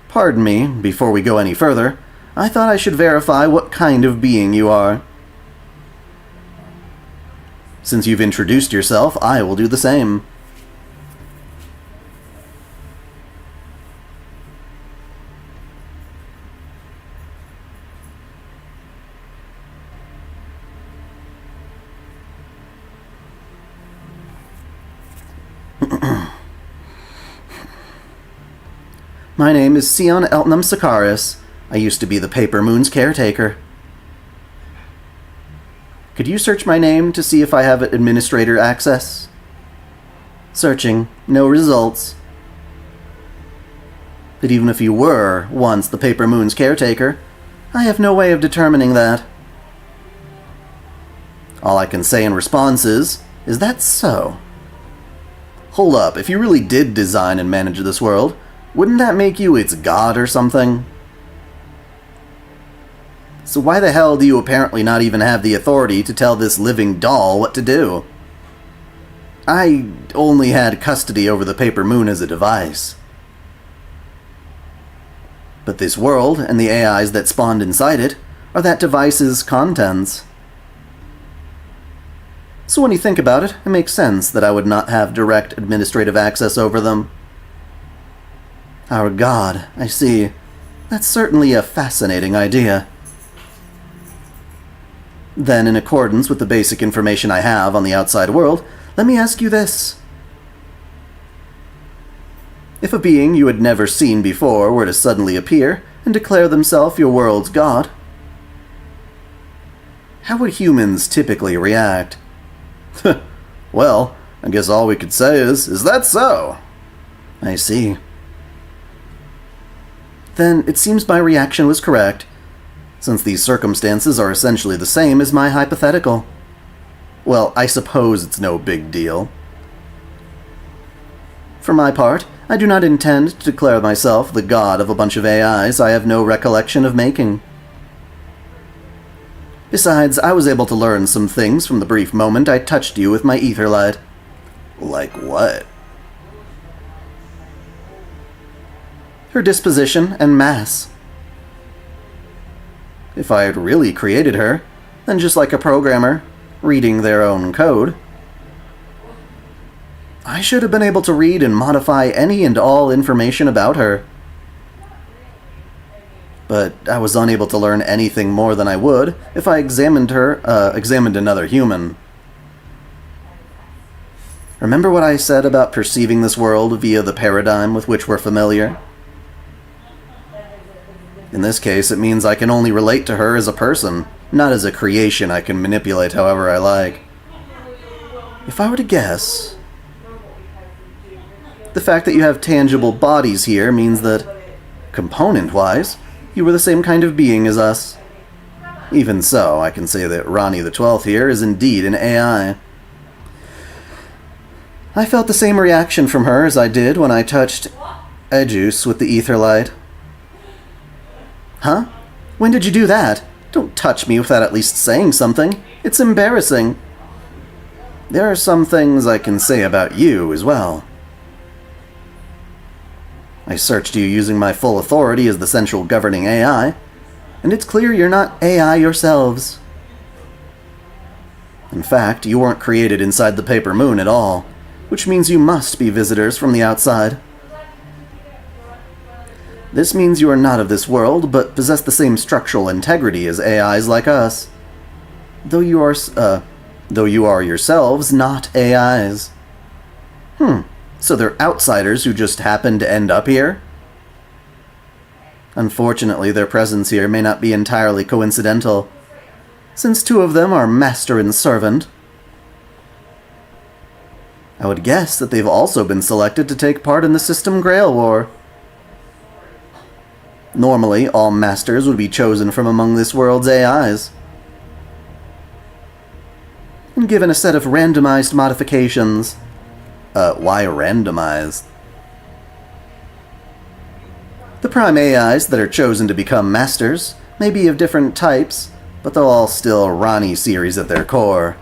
Pardon me, before we go any further, I thought I should verify what kind of being you are. Since you've introduced yourself, I will do the same. My name is Sion Eltnam Sakaris. I used to be the Paper Moon's caretaker. Could you search my name to see if I have administrator access? Searching. No results. But even if you were once the Paper Moon's caretaker, I have no way of determining that. All I can say in response is that so? Hold up, if you really did design and manage this world, wouldn't that make you its god or something? So why the hell do you apparently not even have the authority to tell this living doll what to do? I only had custody over the Paper Moon as a device. But this world, and the AIs that spawned inside it, are that device's contents. So when you think about it, it makes sense that I would not have direct administrative access over them. Our god, I see. That's certainly a fascinating idea. Then, in accordance with the basic information I have on the outside world, let me ask you this. If a being you had never seen before were to suddenly appear and declare themselves your world's god, how would humans typically react? Well, I guess all we could say is that so? I see. Then it seems my reaction was correct, since these circumstances are essentially the same as my hypothetical. Well, I suppose it's no big deal. For my part, I do not intend to declare myself the god of a bunch of AIs I have no recollection of making. Besides, I was able to learn some things from the brief moment I touched you with my ether light. Like what? Her disposition and mass. If I had really created her, then just like a programmer, reading their own code, I should have been able to read and modify any and all information about her. But I was unable to learn anything more than I would if I examined another human. Remember what I said about perceiving this world via the paradigm with which we're familiar? In this case, it means I can only relate to her as a person, not as a creation I can manipulate however I like. If I were to guess, the fact that you have tangible bodies here means that, component-wise, you were the same kind of being as us. Even so, I can say that Ronnie the 12th here is indeed an AI. I felt the same reaction from her as I did when I touched Edjuice with the ether light. Huh? When did you do that? Don't touch me without at least saying something. It's embarrassing. There are some things I can say about you as well. I searched you using my full authority as the central governing AI, and it's clear you're not AI yourselves. In fact, you weren't created inside the Paper Moon at all. which means you must be visitors from the outside. This means you are not of this world, but possess the same structural integrity as AIs like us. Though you are yourselves not AIs. So they're outsiders who just happen to end up here? Unfortunately, their presence here may not be entirely coincidental, since two of them are master and servant. I would guess that they've also been selected to take part in the System Grail War. Normally, all masters would be chosen from among this world's AIs, and given a set of randomized modifications. Why randomized? The prime AIs that are chosen to become masters may be of different types, but they're all still Ronnie series at their core.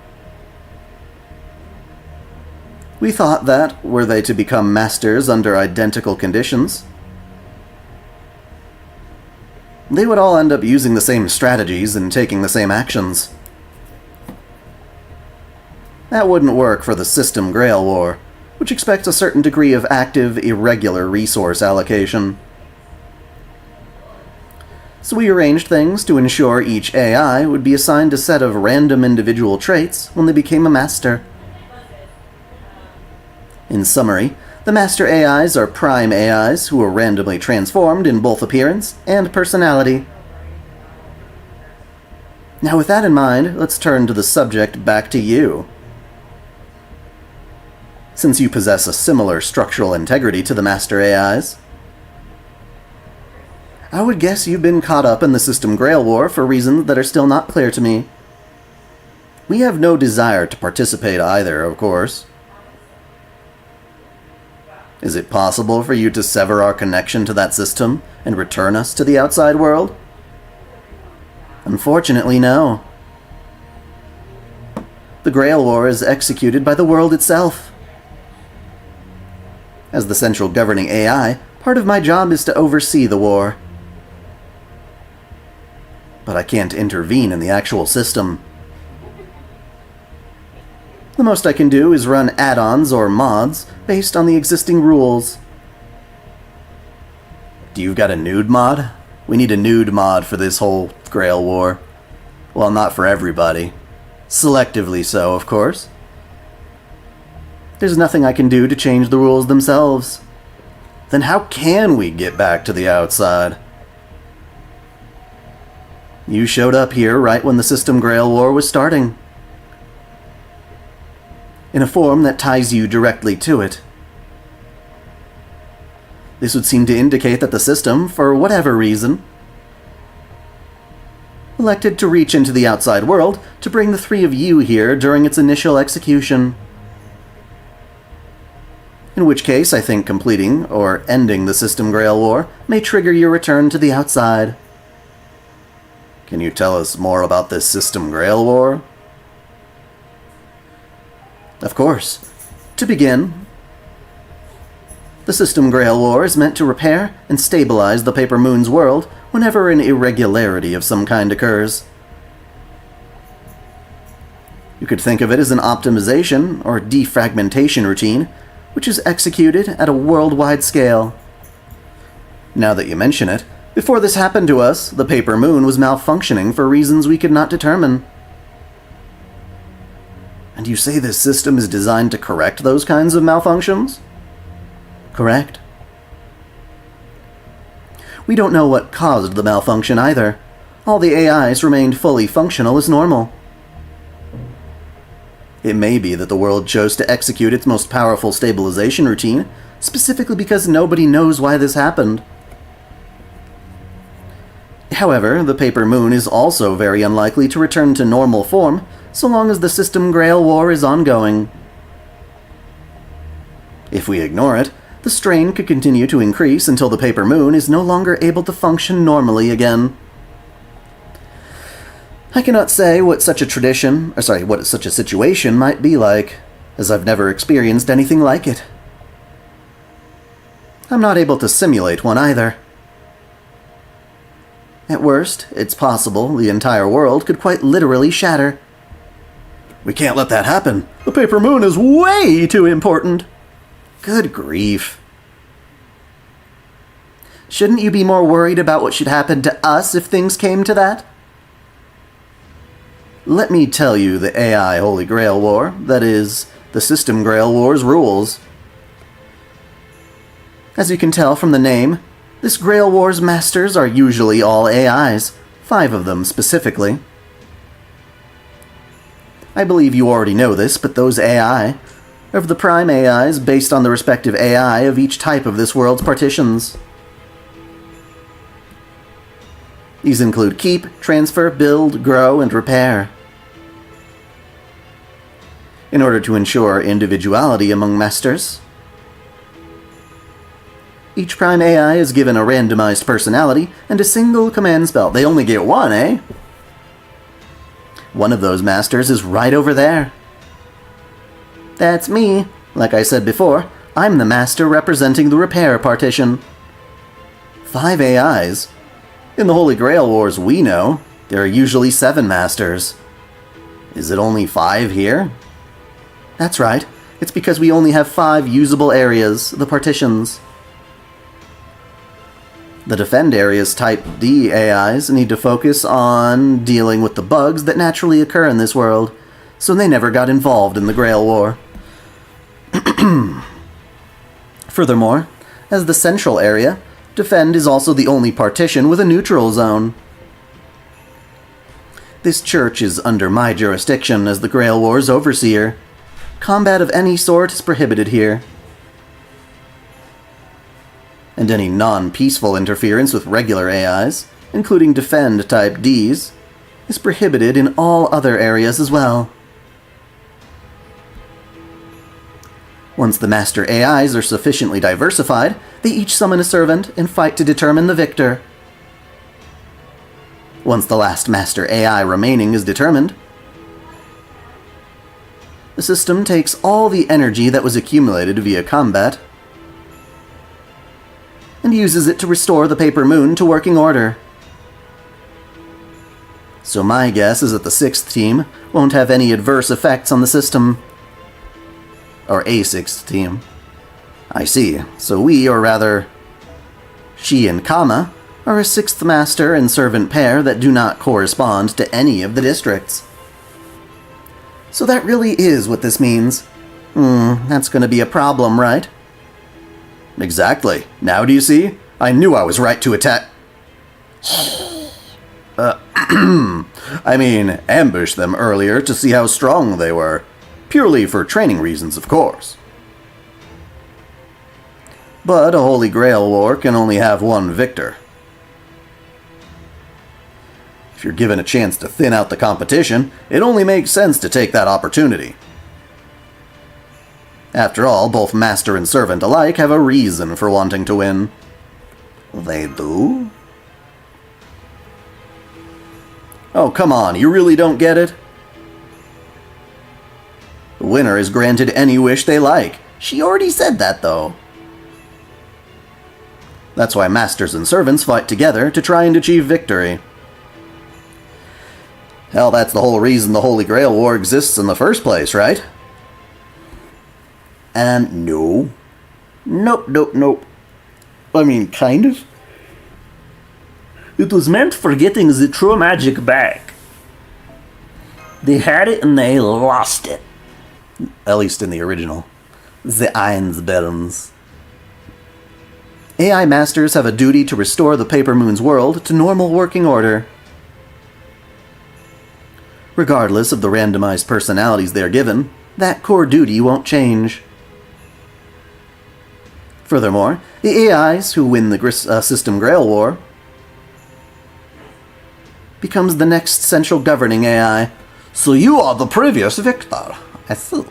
We thought that, were they to become masters under identical conditions, they would all end up using the same strategies and taking the same actions. That wouldn't work for the System Grail War, which expects a certain degree of active, irregular resource allocation. So we arranged things to ensure each AI would be assigned a set of random individual traits when they became a master. In summary, the master AIs are prime AIs who are randomly transformed in both appearance and personality. Now with that in mind, let's turn to the subject back to you. Since you possess a similar structural integrity to the master AIs, I would guess you've been caught up in the System Grail War for reasons that are still not clear to me. We have no desire to participate either, of course. Is it possible for you to sever our connection to that system and return us to the outside world? Unfortunately, no. The Grail War is executed by the world itself. As the central governing AI, part of my job is to oversee the war. But I can't intervene in the actual system. The most I can do is run add-ons or mods based on the existing rules. Do you got a nude mod? We need a nude mod for this whole Grail War. Well, not for everybody. Selectively so, of course. There's nothing I can do to change the rules themselves. Then how can we get back to the outside? You showed up here right when the System Grail War was starting, in a form that ties you directly to it. This would seem to indicate that the system, for whatever reason, elected to reach into the outside world to bring the three of you here during its initial execution. In which case, I think completing, or ending the System Grail War may trigger your return to the outside. Can you tell us more about this System Grail War? Of course. To begin, the System Grail War is meant to repair and stabilize the Paper Moon's world whenever an irregularity of some kind occurs. You could think of it as an optimization or defragmentation routine, which is executed at a worldwide scale. Now that you mention it, before this happened to us, the Paper Moon was malfunctioning for reasons we could not determine. And you say this system is designed to correct those kinds of malfunctions? Correct. We don't know what caused the malfunction either. All the AIs remained fully functional as normal. It may be that the world chose to execute its most powerful stabilization routine, specifically because nobody knows why this happened. However, the Paper Moon is also very unlikely to return to normal form so long as the System Grail War is ongoing. If we ignore it, the strain could continue to increase until the Paper Moon is no longer able to function normally again. I cannot say what such a situation might be like, as I've never experienced anything like it. I'm not able to simulate one either. At worst, it's possible the entire world could quite literally shatter. We can't let that happen. The Paper Moon is way too important. Good grief. Shouldn't you be more worried about what should happen to us if things came to that? Let me tell you the AI Holy Grail War, that is, the System Grail War's rules. As you can tell from the name, this Grail War's masters are usually all AIs, 5 of them specifically. I believe you already know this, but those AI are the prime AIs based on the respective AI of each type of this world's partitions. These include keep, transfer, build, grow, and repair. In order to ensure individuality among masters, each prime AI is given a randomized personality and a single command spell. They only get one, eh? One of those masters is right over there. That's me. Like I said before, I'm the master representing the repair partition. 5 AIs. In the Holy Grail Wars we know, there are usually 7 masters. Is it only 5 here? That's right. It's because we only have 5 usable areas, the partitions. The defend area's Type D AIs need to focus on dealing with the bugs that naturally occur in this world, so they never got involved in the Grail War. Furthermore, as the central area, defend is also the only partition with a neutral zone. This church is under my jurisdiction as the Grail War's overseer. Combat of any sort is prohibited here. And any non-peaceful interference with regular AIs, including defend Type Ds, is prohibited in all other areas as well. Once the master AIs are sufficiently diversified, they each summon a servant and fight to determine the victor. Once the last master AI remaining is determined, the system takes all the energy that was accumulated via combat and uses it to restore the Paper Moon to working order. So my guess is that the 6th team won't have any adverse effects on the system. Or a 6th team. I see. So we, or rather, she and Kama, are a 6th master and servant pair that do not correspond to any of the districts. So that really is what this means. That's gonna be a problem, right? Exactly. Now do you see? I knew I was right to attack. I mean, ambush them earlier to see how strong they were. Purely for training reasons, of course. But a Holy Grail War can only have one victor. If you're given a chance to thin out the competition, it only makes sense to take that opportunity. After all, both master and servant alike have a reason for wanting to win. They do? Oh, come on, you really don't get it? The winner is granted any wish they like. She already said that, though. That's why masters and servants fight together to try and achieve victory. Hell, that's the whole reason the Holy Grail War exists in the first place, right? And no. Nope. I mean, kind of. It was meant for getting the true magic back. They had it and they lost it. At least in the original. The Einsberns. AI masters have a duty to restore the Paper Moon's world to normal working order. Regardless of the randomized personalities they are given, that core duty won't change. Furthermore, the AIs who win the System Grail War becomes the next central governing AI. So you are the previous victor. I see.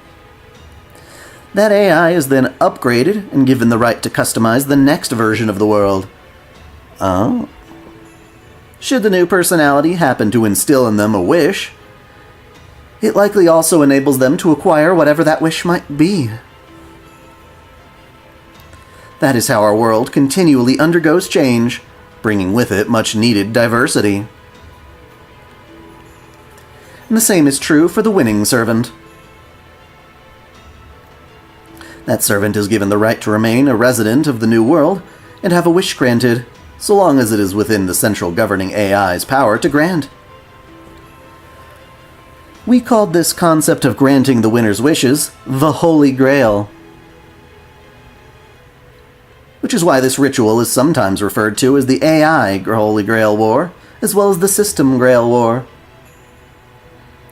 That AI is then upgraded and given the right to customize the next version of the world. Oh. Should the new personality happen to instill in them a wish, it likely also enables them to acquire whatever that wish might be. That is how our world continually undergoes change, bringing with it much needed diversity. And the same is true for the winning servant. That servant is given the right to remain a resident of the New World and have a wish granted, so long as it is within the central governing AI's power to grant. We called this concept of granting the winner's wishes the Holy Grail, which is why this ritual is sometimes referred to as the AI Holy Grail War, as well as the System Grail War.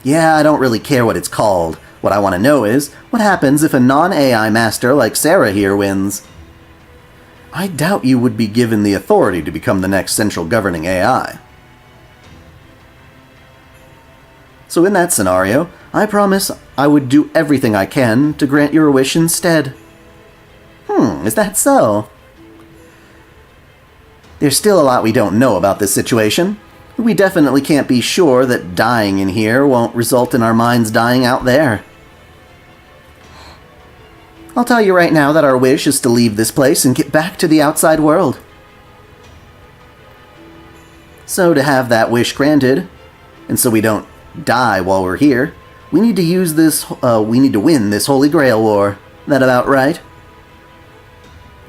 Yeah, I don't really care what it's called. What I want to know is, what happens if a non-AI master like Serah here wins? I doubt you would be given the authority to become the next central governing AI. So in that scenario, I promise I would do everything I can to grant your wish instead. Is that so? There's still a lot we don't know about this situation. We definitely can't be sure that dying in here won't result in our minds dying out there. I'll tell you right now that our wish is to leave this place and get back to the outside world. So to have that wish granted, and so we don't die while we're here, we need to win this Holy Grail War. That about right?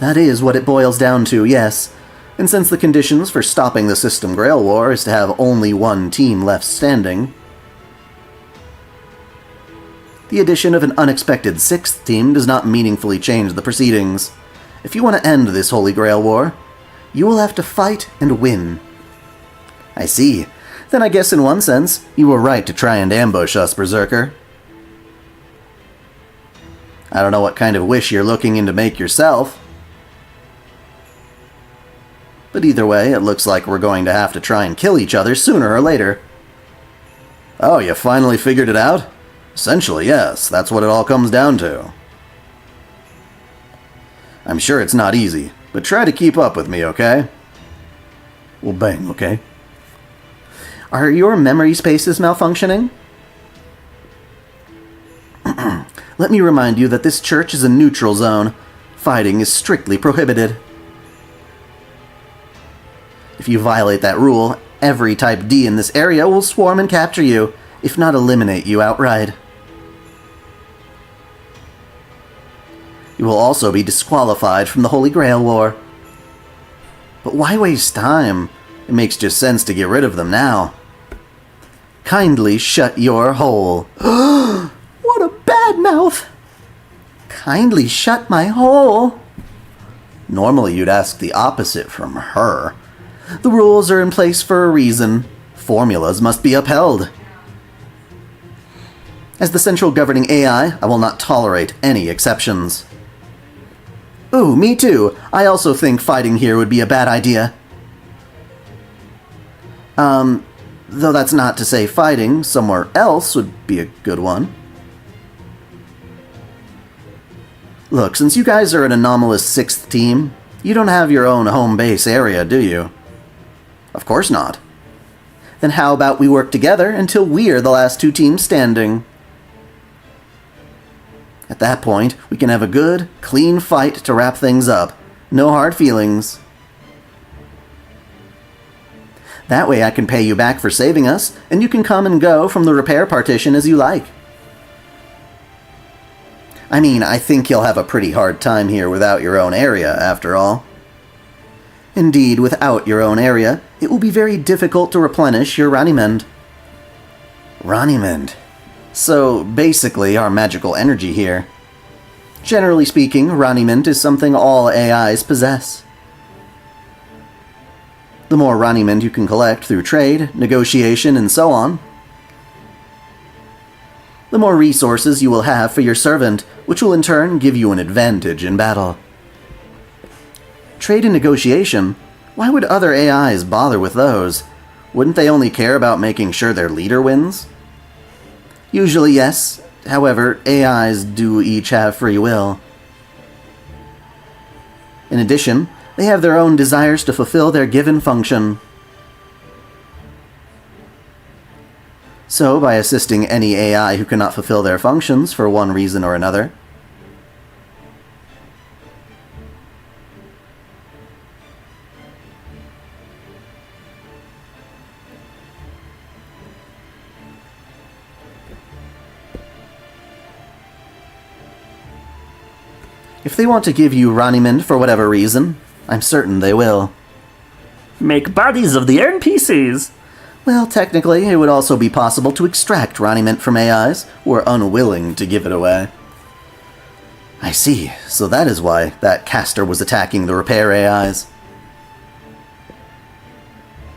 That is what it boils down to, yes. And since the conditions for stopping the System Grail War is to have only one team left standing, the addition of an unexpected sixth team does not meaningfully change the proceedings. If you want to end this Holy Grail War, you will have to fight and win. I see. Then I guess in one sense, you were right to try and ambush us, Berserker. I don't know what kind of wish you're looking in to make yourself, but either way, it looks like we're going to have to try and kill each other sooner or later. Oh, you finally figured it out? Essentially, yes, that's what it all comes down to. I'm sure it's not easy, but try to keep up with me, okay? Well, bang, okay? Are your memory spaces malfunctioning? Let me remind you that this church is a neutral zone. Fighting is strictly prohibited. If you violate that rule, every Type D in this area will swarm and capture you, if not eliminate you outright. You will also be disqualified from the Holy Grail War. But why waste time? It makes just sense to get rid of them now. Kindly shut your hole. What a bad mouth! Kindly shut my hole. Normally you'd ask the opposite from her. The rules are in place for a reason. Formulas must be upheld. As the central governing AI, I will not tolerate any exceptions. Ooh, me too. I also think fighting here would be a bad idea. Though that's not to say fighting somewhere else would be a good one. Look, since you guys are an anomalous sixth team, you don't have your own home base area, do you? Of course not. Then how about we work together until we're the last two teams standing? At that point, we can have a good, clean fight to wrap things up. No hard feelings. That way I can pay you back for saving us, and you can come and go from the repair partition as you like. I mean, I think you'll have a pretty hard time here without your own area, after all. Indeed, without your own area, it will be very difficult to replenish your Ranimend. Ranimend. So, basically, our magical energy here. Generally speaking, Ranimend is something all AIs possess. The more Ranimend you can collect through trade, negotiation, and so on, the more resources you will have for your servant, which will in turn give you an advantage in battle. Trade and negotiation? Why would other AIs bother with those? Wouldn't they only care about making sure their leader wins? Usually, yes. However, AIs do each have free will. In addition, they have their own desires to fulfill their given function. So, by assisting any AI who cannot fulfill their functions for one reason or another, If they want to give you Raniment for whatever reason, I'm certain they will. Make bodies of the NPCs. Well, technically, it would also be possible to extract Raniment from AIs who are unwilling to give it away. I see, so that is why that caster was attacking the repair AIs.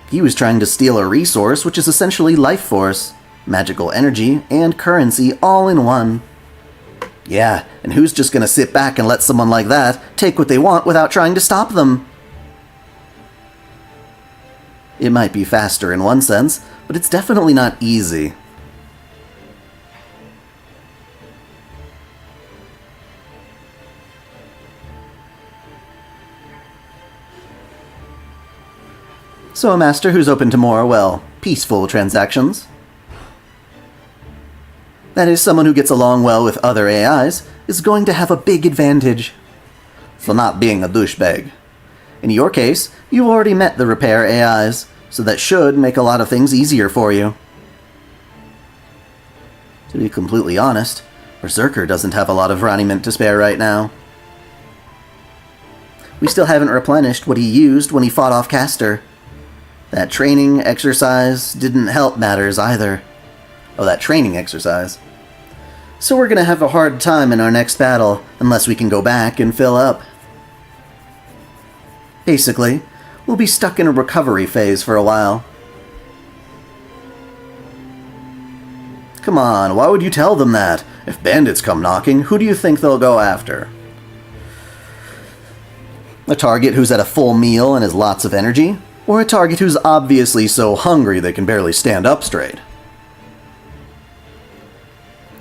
He was trying to steal a resource which is essentially life force, magical energy, and currency all in one. Yeah, and who's just gonna sit back and let someone like that take what they want without trying to stop them? It might be faster in one sense, but it's definitely not easy. So a master who's open to more, well, peaceful transactions. That is, someone who gets along well with other AIs is going to have a big advantage for not being a douchebag. In your case, you've already met the repair AIs, so that should make a lot of things easier for you. To be completely honest, Berserker doesn't have a lot of Raniment to spare right now. We still haven't replenished what he used when he fought off Caster. That training exercise didn't help matters either. Oh, that training exercise. So we're gonna have a hard time in our next battle unless we can go back and fill up. Basically, we'll be stuck in a recovery phase for a while. Come on, why would you tell them that? If bandits come knocking, who do you think they'll go after? A target who's at a full meal and has lots of energy? Or a target who's obviously so hungry they can barely stand up straight?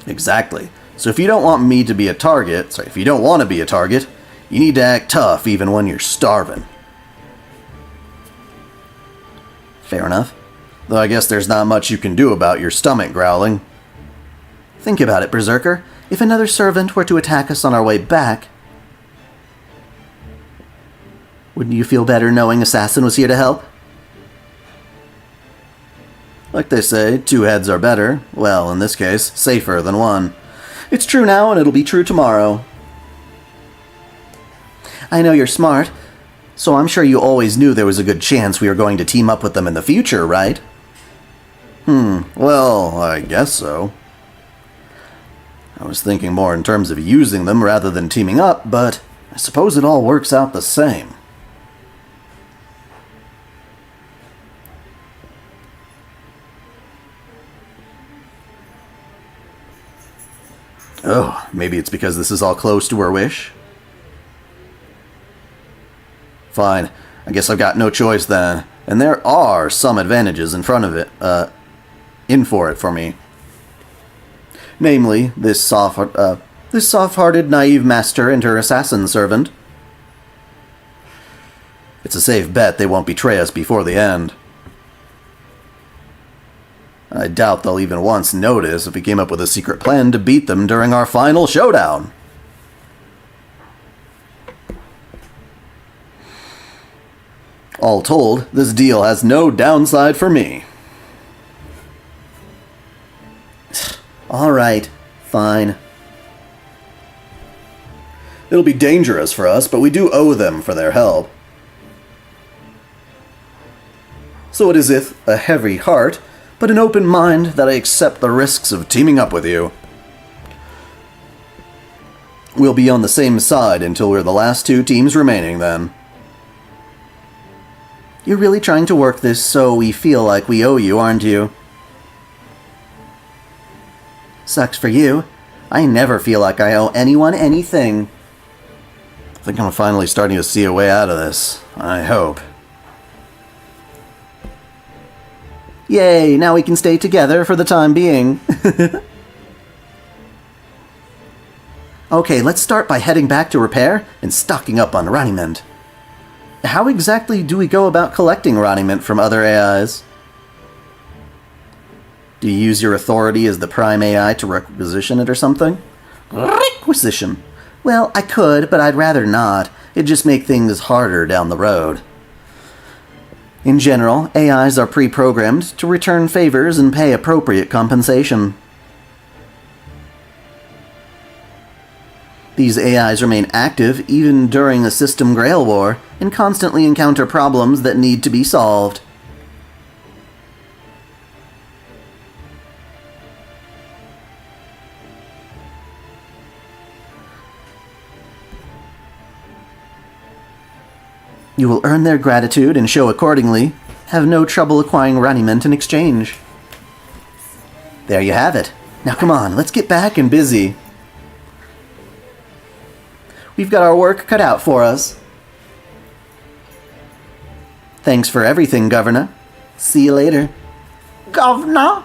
Exactly. So if you don't want me to be a target, if you don't want to be a target, you need to act tough even when you're starving. Fair enough. Though I guess there's not much you can do about your stomach growling. Think about it, Berserker. If another servant were to attack us on our way back, wouldn't you feel better knowing Assassin was here to help? Like they say, two heads are better. Well, in this case, safer than one. It's true now, and it'll be true tomorrow. I know you're smart, so I'm sure you always knew there was a good chance we were going to team up with them in the future, right? Well, I guess so. I was thinking more in terms of using them rather than teaming up, but I suppose it all works out the same. Oh, maybe it's because this is all close to her wish? Fine. I guess I've got no choice then. And there are some advantages in front of it, in for it for me. Namely, this soft-hearted, naive master and her assassin servant. It's a safe bet they won't betray us before the end. I doubt they'll even once notice if we came up with a secret plan to beat them during our final showdown. All told, this deal has no downside for me. Alright, fine. It'll be dangerous for us, but we do owe them for their help. So it is with a heavy heart, but an open mind, that I accept the risks of teaming up with you. We'll be on the same side until we're the last two teams remaining, then. You're really trying to work this so we feel like we owe you, aren't you? Sucks for you. I never feel like I owe anyone anything. I think I'm finally starting to see a way out of this. I hope. Yay, now we can stay together for the time being. Okay, let's start by heading back to repair and stocking up on Raniment. How exactly do we go about collecting Raniment from other AIs? Do you use your authority as the prime AI to requisition it or something? Requisition. Well, I could, but I'd rather not. It'd just make things harder down the road. In general, AIs are pre-programmed to return favors and pay appropriate compensation. These AIs remain active even during a system Grail war and constantly encounter problems that need to be solved. You will earn their gratitude and show accordingly. Have no trouble acquiring raiment in exchange. There you have it. Now come on, let's get back and busy. We've got our work cut out for us. Thanks for everything, Governor. See you later. Governor?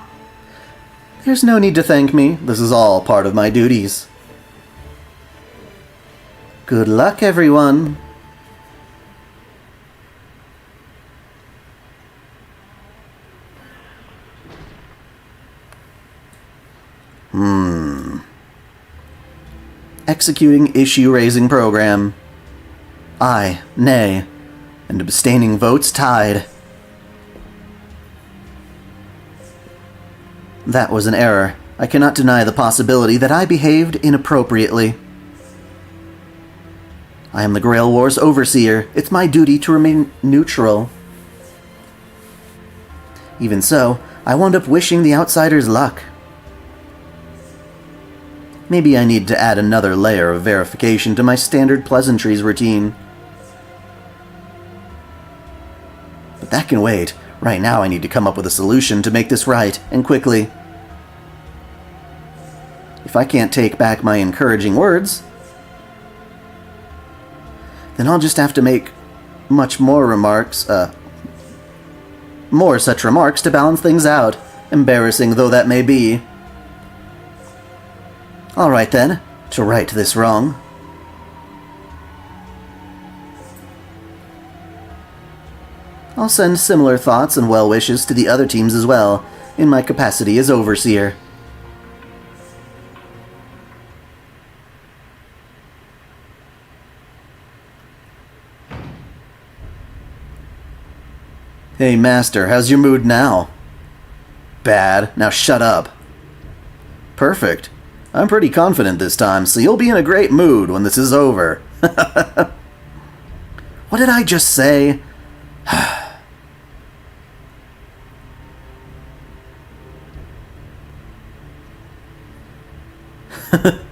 There's no need to thank me. This is all part of my duties. Good luck, everyone. Executing issue-raising program. Aye, nay, and abstaining votes tied. That was an error. I cannot deny the possibility that I behaved inappropriately. I am the Grail War's overseer. It's my duty to remain neutral. Even so, I wound up wishing the outsiders luck. Maybe I need to add another layer of verification to my standard pleasantries routine. But that can wait. Right now I need to come up with a solution to make this right, and quickly. If I can't take back my encouraging words, then I'll just have to make more such remarks to balance things out, embarrassing though that may be. Alright then, to right this wrong. I'll send similar thoughts and well wishes to the other teams as well, in my capacity as overseer. Hey Master, how's your mood now? Bad. Now shut up. Perfect. I'm pretty confident this time, so you'll be in a great mood when this is over. What did I just say?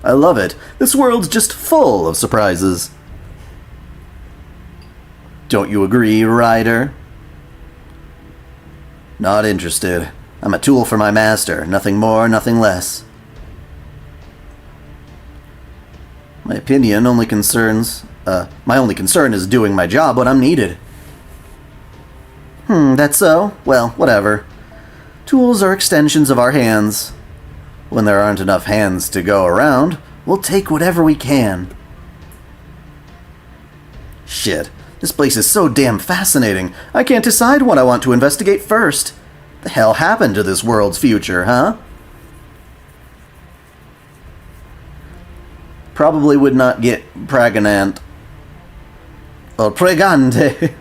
I love it. This world's just full of surprises. Don't you agree, Ryder? Not interested. I'm a tool for my master. Nothing more, nothing less. My only concern is doing my job when I'm needed. That's so? Well, whatever. Tools are extensions of our hands. When there aren't enough hands to go around, we'll take whatever we can. Shit, this place is so damn fascinating. I can't decide what I want to investigate first. The hell happened to this world's future, huh? Probably would not get pregnant. Or pregante.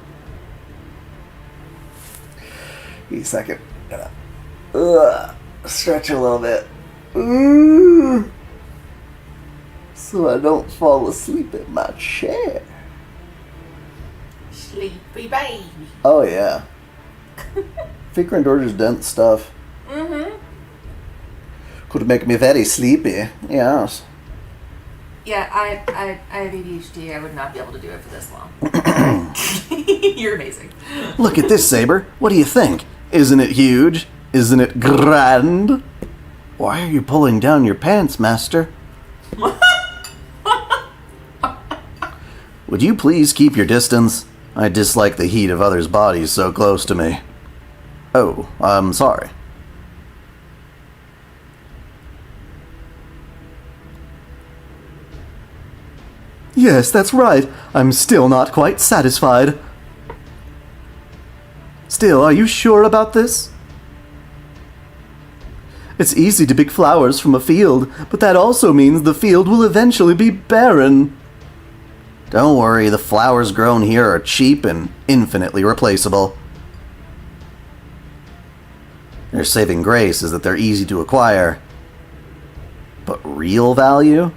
Wait a second. Stretch a little bit. So I don't fall asleep in my chair. Sleepy baby. Oh yeah. Frequent orders dent stuff. Could make me very sleepy. Yes. Yeah, I have ADHD. I would not be able to do it for this long. You're amazing. Look at this, Saber. What do you think? Isn't it huge? Isn't it grand? Why are you pulling down your pants, Master? Would you please keep your distance? I dislike the heat of others' bodies so close to me. Oh, I'm sorry. Yes, that's right. I'm still not quite satisfied. Still, are you sure about this? It's easy to pick flowers from a field, but that also means the field will eventually be barren. Don't worry, the flowers grown here are cheap and infinitely replaceable. Their saving grace is that they're easy to acquire. But real value?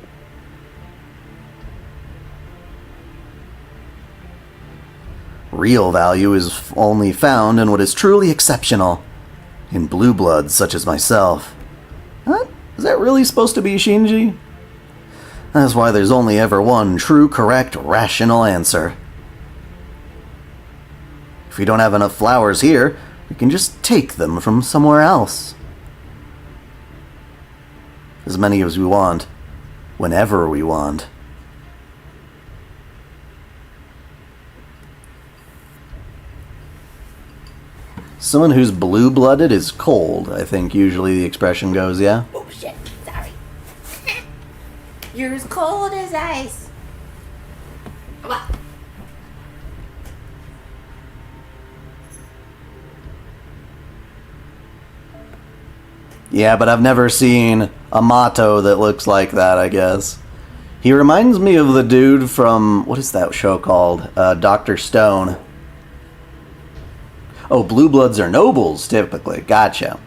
real value is only found in what is truly exceptional. In blue bloods such as myself. Huh? Is that really supposed to be Shinji? That's why there's only ever one true, correct, rational answer. If we don't have enough flowers here, we can just take them from somewhere else. As many as we want, whenever we want. Someone who's blue-blooded is cold, I think usually the expression goes, yeah? Oh shit, sorry. You're as cold as ice. What? Yeah, but I've never seen a motto that looks like that, I guess. He reminds me of the dude from, what is that show called? Dr. Stone. Oh, blue bloods are nobles, typically. Gotcha.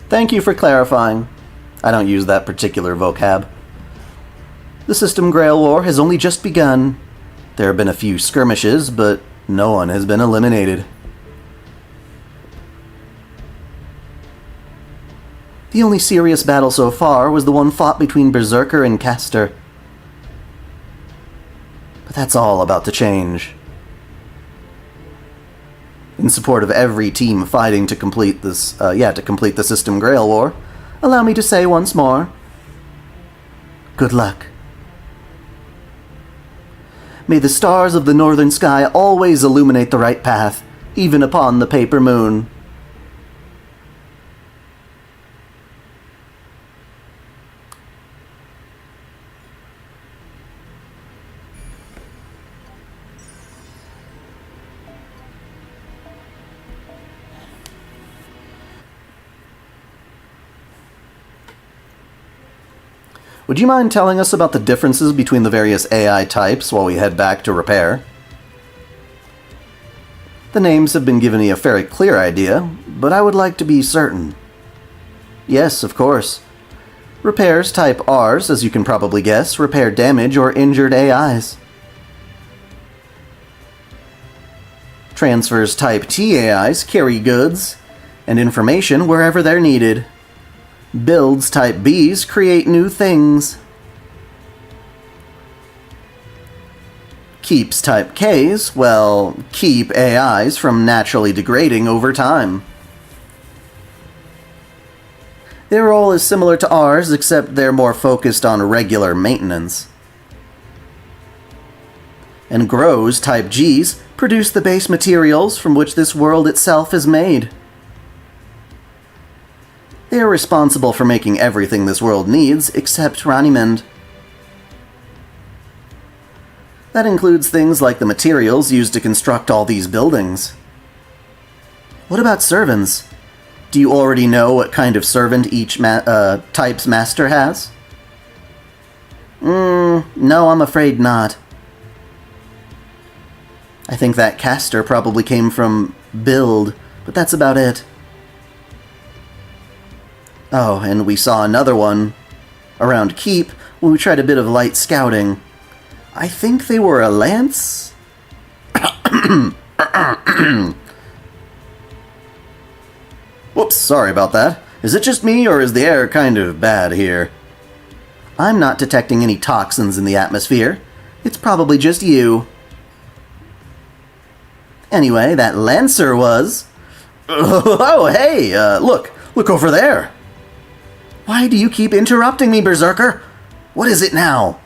Thank you for clarifying. I don't use that particular vocab. The System Grail War has only just begun. There have been a few skirmishes, but no one has been eliminated. The only serious battle so far was the one fought between Berserker and Caster. But that's all about to change. In support of every team fighting to complete this, to complete the System Grail War, allow me to say once more, good luck. May the stars of the northern sky always illuminate the right path, even upon the paper moon. Would you mind telling us about the differences between the various AI types while we head back to repair? The names have been giving me a very clear idea, but I would like to be certain. Yes, of course. Repairs Type Rs, as you can probably guess, repair damaged or injured AIs. Transfers Type T AIs carry goods and information wherever they're needed. Builds Type Bs create new things. Keeps Type Ks, well, keep AIs from naturally degrading over time. Their role is similar to ours, except they're more focused on regular maintenance. And Grows Type Gs produce the base materials from which this world itself is made. They are responsible for making everything this world needs, except Ranimend. That includes things like the materials used to construct all these buildings. What about servants? Do you already know what kind of servant each type's master has? No, I'm afraid not. I think that caster probably came from Build, but that's about it. Oh, and we saw another one around Keep when we tried a bit of light scouting. I think they were a lance? Whoops, sorry about that. Is it just me, or is the air kind of bad here? I'm not detecting any toxins in the atmosphere. It's probably just you. Anyway, that Lancer was... Oh, hey, look over there. Why do you keep interrupting me, Berserker? What is it now?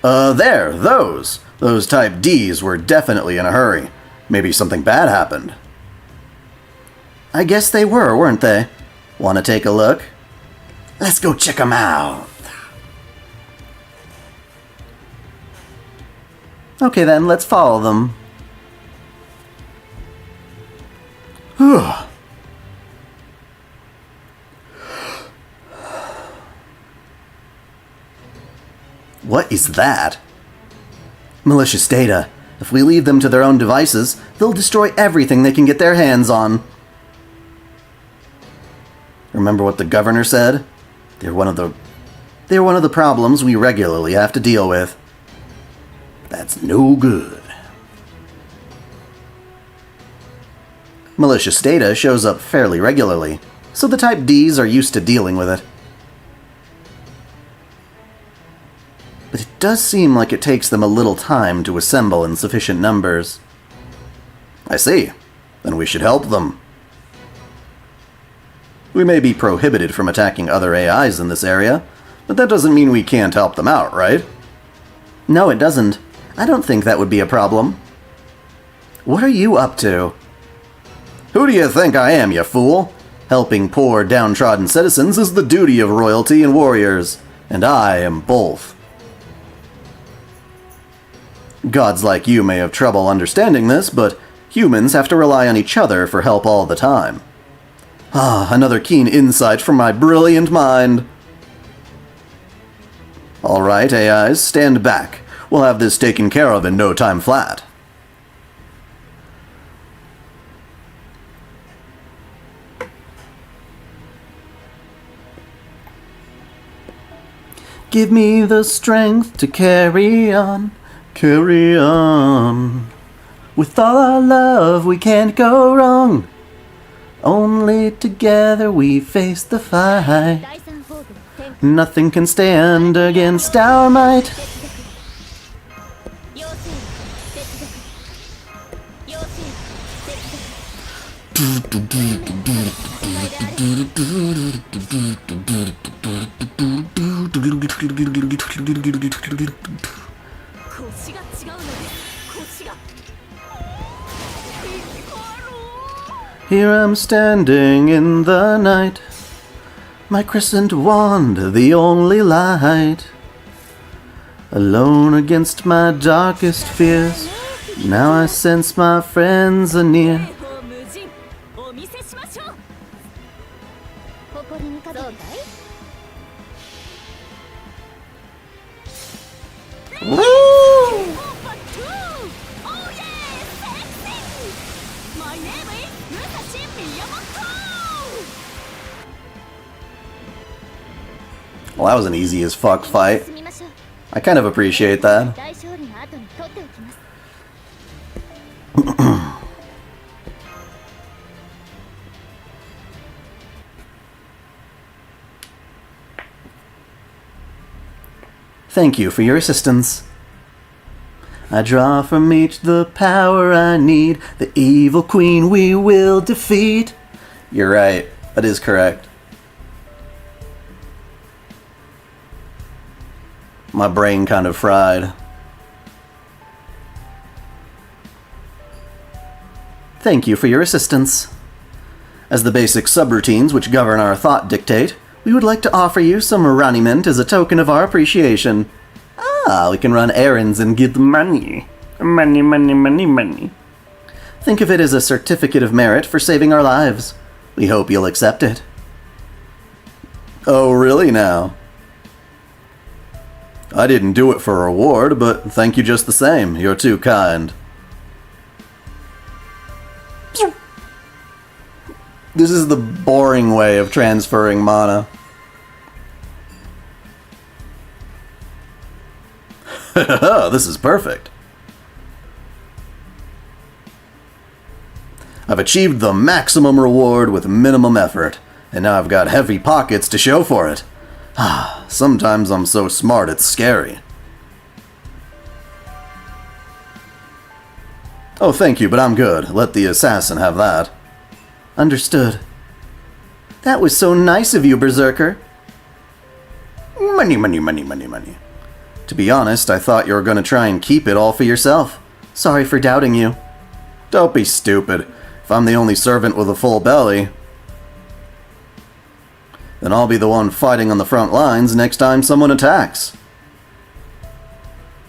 There, those Type Ds were definitely in a hurry. Maybe something bad happened. I guess they were, weren't they? Want to take a look? Let's go check them out. Okay then, let's follow them. What is that? Malicious data. If we leave them to their own devices, they'll destroy everything they can get their hands on. Remember what the governor said? They're one of the They're one of the problems we regularly have to deal with. That's no good. Malicious data shows up fairly regularly, so the Type Ds are used to dealing with it. But it does seem like it takes them a little time to assemble in sufficient numbers. I see. Then we should help them. We may be prohibited from attacking other AIs in this area, but that doesn't mean we can't help them out, right? No, it doesn't. I don't think that would be a problem. What are you up to? Who do you think I am, you fool? Helping poor, downtrodden citizens is the duty of royalty and warriors, and I am both. Gods like you may have trouble understanding this, but humans have to rely on each other for help all the time. Ah, another keen insight from my brilliant mind. Alright, AIs, stand back. We'll have this taken care of in no time flat. Give me the strength to carry on. Carry on. With all our love, we can't go wrong. Only together we face the fight. Nothing can stand against our might. Here I'm standing in the night, my crescent wand the only light. Alone against my darkest fears, now I sense my friends are near. Well, that was an easy as fuck fight. I kind of appreciate that. Thank you for your assistance. I draw from each the power I need. The evil queen we will defeat. You're right. That is correct. My brain kind of fried. Thank you for your assistance. As the basic subroutines which govern our thought dictate, we would like to offer you some Raniment as a token of our appreciation. Ah, we can run errands and get money. Money, money, money, money. Think of it as a certificate of merit for saving our lives. We hope you'll accept it. Oh, really now? I didn't do it for a reward, but thank you just the same. You're too kind. This is the boring way of transferring mana. This is perfect. I've achieved the maximum reward with minimum effort, and now I've got heavy pockets to show for it. Sometimes I'm so smart it's scary. Oh, thank you, but I'm good. Let the assassin have that. Understood. That was so nice of you, Berserker. Money, money, money, money, money. To be honest, I thought you were going to try and keep it all for yourself. Sorry for doubting you. Don't be stupid. If I'm the only servant with a full belly, then I'll be the one fighting on the front lines next time someone attacks.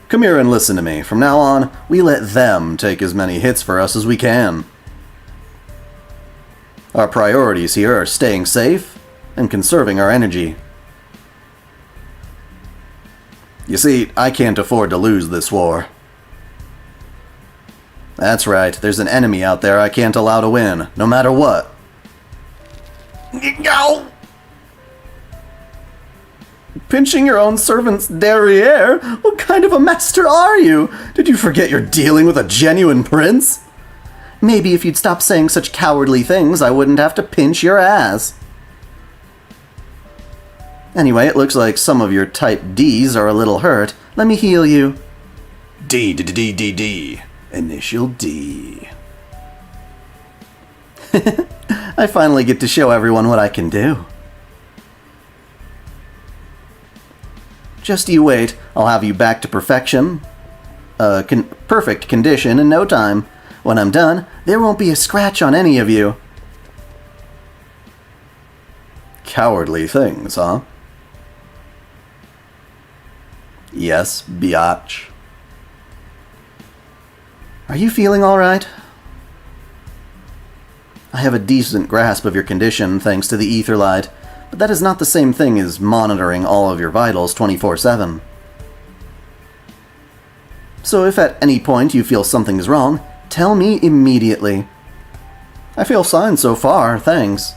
Come here and listen to me. From now on, we let them take as many hits for us as we can. Our priorities here are staying safe and conserving our energy. You see, I can't afford to lose this war. That's right, there's an enemy out there I can't allow to win, no matter what. Pinching your own servant's derriere? What kind of a master are you? Did you forget you're dealing with a genuine prince? Maybe if you'd stop saying such cowardly things, I wouldn't have to pinch your ass. Anyway, it looks like some of your type Ds are a little hurt. Let me heal you. D. Initial D. I finally get to show everyone what I can do. Just you wait. I'll have you back to perfection. Perfect condition in no time. When I'm done, there won't be a scratch on any of you. Cowardly things, huh? Yes, biatch. Are you feeling all right? I have a decent grasp of your condition thanks to the ether light, but that is not the same thing as monitoring all of your vitals 24/7. So if at any point you feel something is wrong, tell me immediately. I feel fine so far, thanks.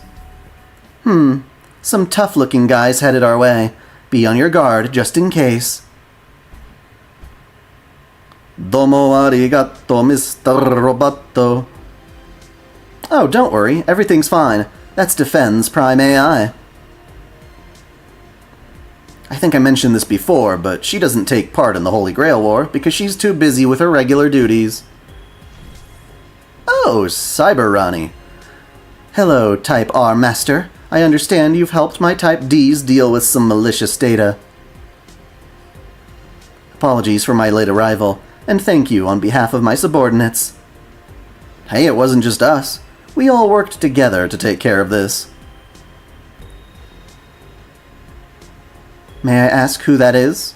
Some tough-looking guys headed our way. Be on your guard, just in case. Domo arigato, Mr. Roboto. Oh, don't worry, everything's fine. That's Defense Prime AI. I think I mentioned this before, but she doesn't take part in the Holy Grail War because she's too busy with her regular duties. Oh, Cyber Ronnie. Hello, Type R Master. I understand you've helped my Type Ds deal with some malicious data. Apologies for my late arrival, and thank you on behalf of my subordinates. Hey, it wasn't just us. We all worked together to take care of this. May I ask who that is?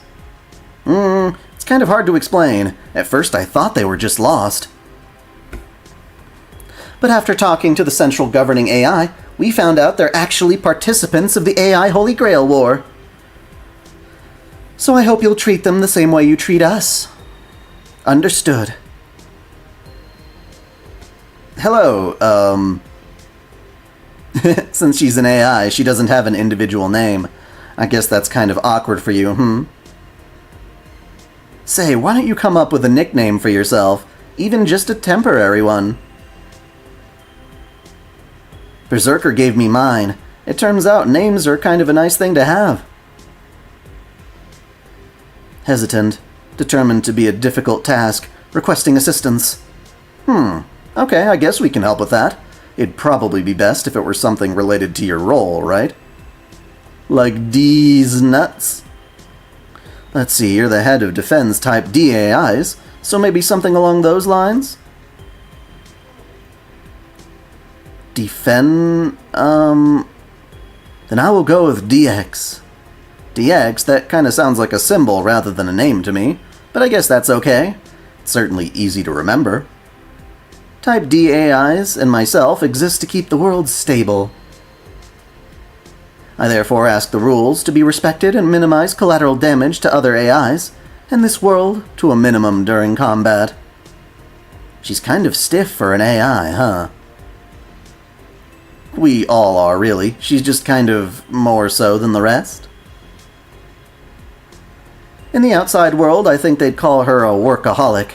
It's kind of hard to explain. At first I thought they were just lost. But after talking to the central governing AI, we found out they're actually participants of the AI Holy Grail War. So I hope you'll treat them the same way you treat us. Understood. Hello, Since she's an AI, she doesn't have an individual name. I guess that's kind of awkward for you, Say, why don't you come up with a nickname for yourself? Even just a temporary one. Berserker gave me mine. It turns out names are kind of a nice thing to have. Hesitant, determined to be a difficult task, requesting assistance. Okay, I guess we can help with that. It'd probably be best if it were something related to your role, right? Like D's nuts? Let's see, you're the head of Defense Type DAIs, so maybe something along those lines? Then I will go with DX. DX, that kinda sounds like a symbol rather than a name to me, but I guess that's okay. It's certainly easy to remember. Type DAIs and myself exist to keep the world stable. I therefore ask the rules to be respected and minimize collateral damage to other AIs, and this world to a minimum during combat. She's kind of stiff for an AI, huh? We all are, really. She's just kind of more so than the rest. In the outside world, I think they'd call her a workaholic.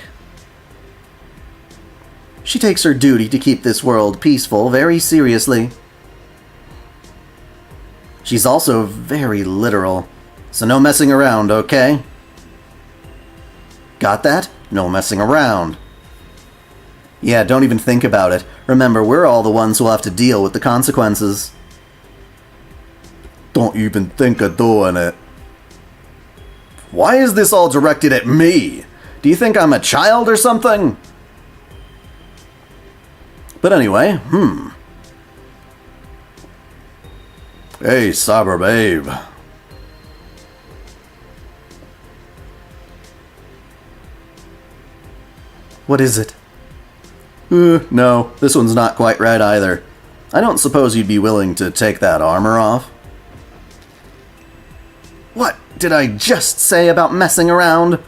She takes her duty to keep this world peaceful very seriously. She's also very literal, so no messing around, okay? Got that? No messing around. Yeah, don't even think about it. Remember, we're all the ones who'll have to deal with the consequences. Don't even think of doing it. Why is this all directed at me? Do you think I'm a child or something? But anyway, Hey, Cyber Babe. What is it? No, this one's not quite right either. I don't suppose you'd be willing to take that armor off? What did I just say about messing around?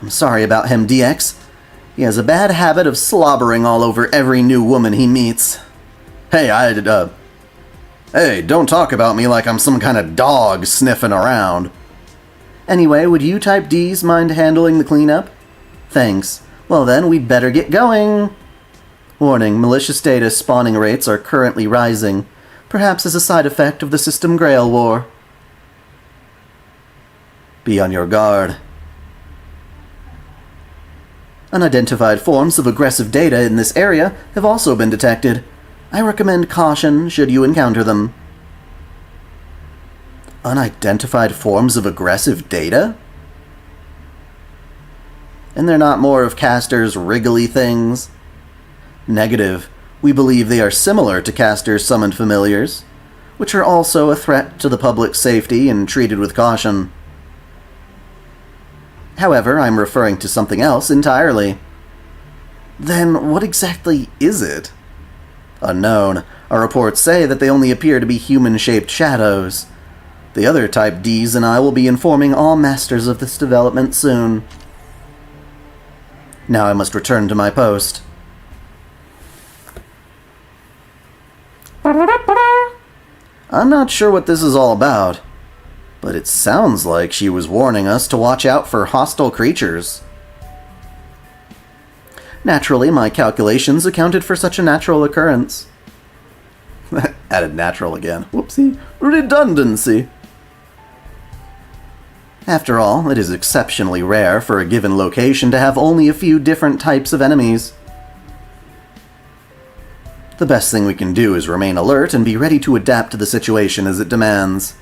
I'm sorry about him, DX. He has a bad habit of slobbering all over every new woman he meets. Hey, Hey, don't talk about me like I'm some kind of dog sniffing around. Anyway, would you Type Ds mind handling the cleanup? Thanks. Well then, we'd better get going. Warning, malicious data spawning rates are currently rising, perhaps as a side effect of the System Grail War. Be on your guard. Unidentified forms of aggressive data in this area have also been detected. I recommend caution should you encounter them. Unidentified forms of aggressive data? And they're not more of Caster's wriggly things? Negative. We believe they are similar to Caster's summoned familiars, which are also a threat to the public's safety and treated with caution. However, I'm referring to something else entirely. Then what exactly is it? Unknown. Our reports say that they only appear to be human-shaped shadows. The other Type Ds and I will be informing all masters of this development soon. Now I must return to my post. I'm not sure what this is all about, but it sounds like she was warning us to watch out for hostile creatures. Naturally, my calculations accounted for such a natural occurrence. Added natural again. Whoopsie. Redundancy. After all, it is exceptionally rare for a given location to have only a few different types of enemies. The best thing we can do is remain alert and be ready to adapt to the situation as it demands.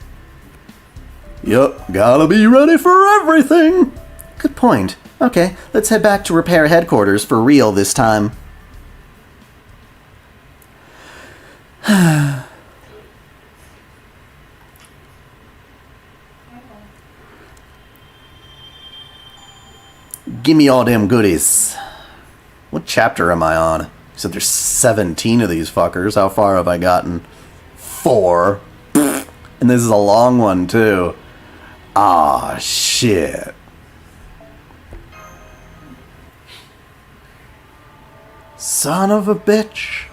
Yup, gotta be ready for everything. Good point. Okay, let's head back to repair headquarters for real this time. Gimme all them goodies. What chapter am I on? You said there's 17 of these fuckers. How far have I gotten? 4. And this is a long one, too. Ah, shit. Son of a bitch.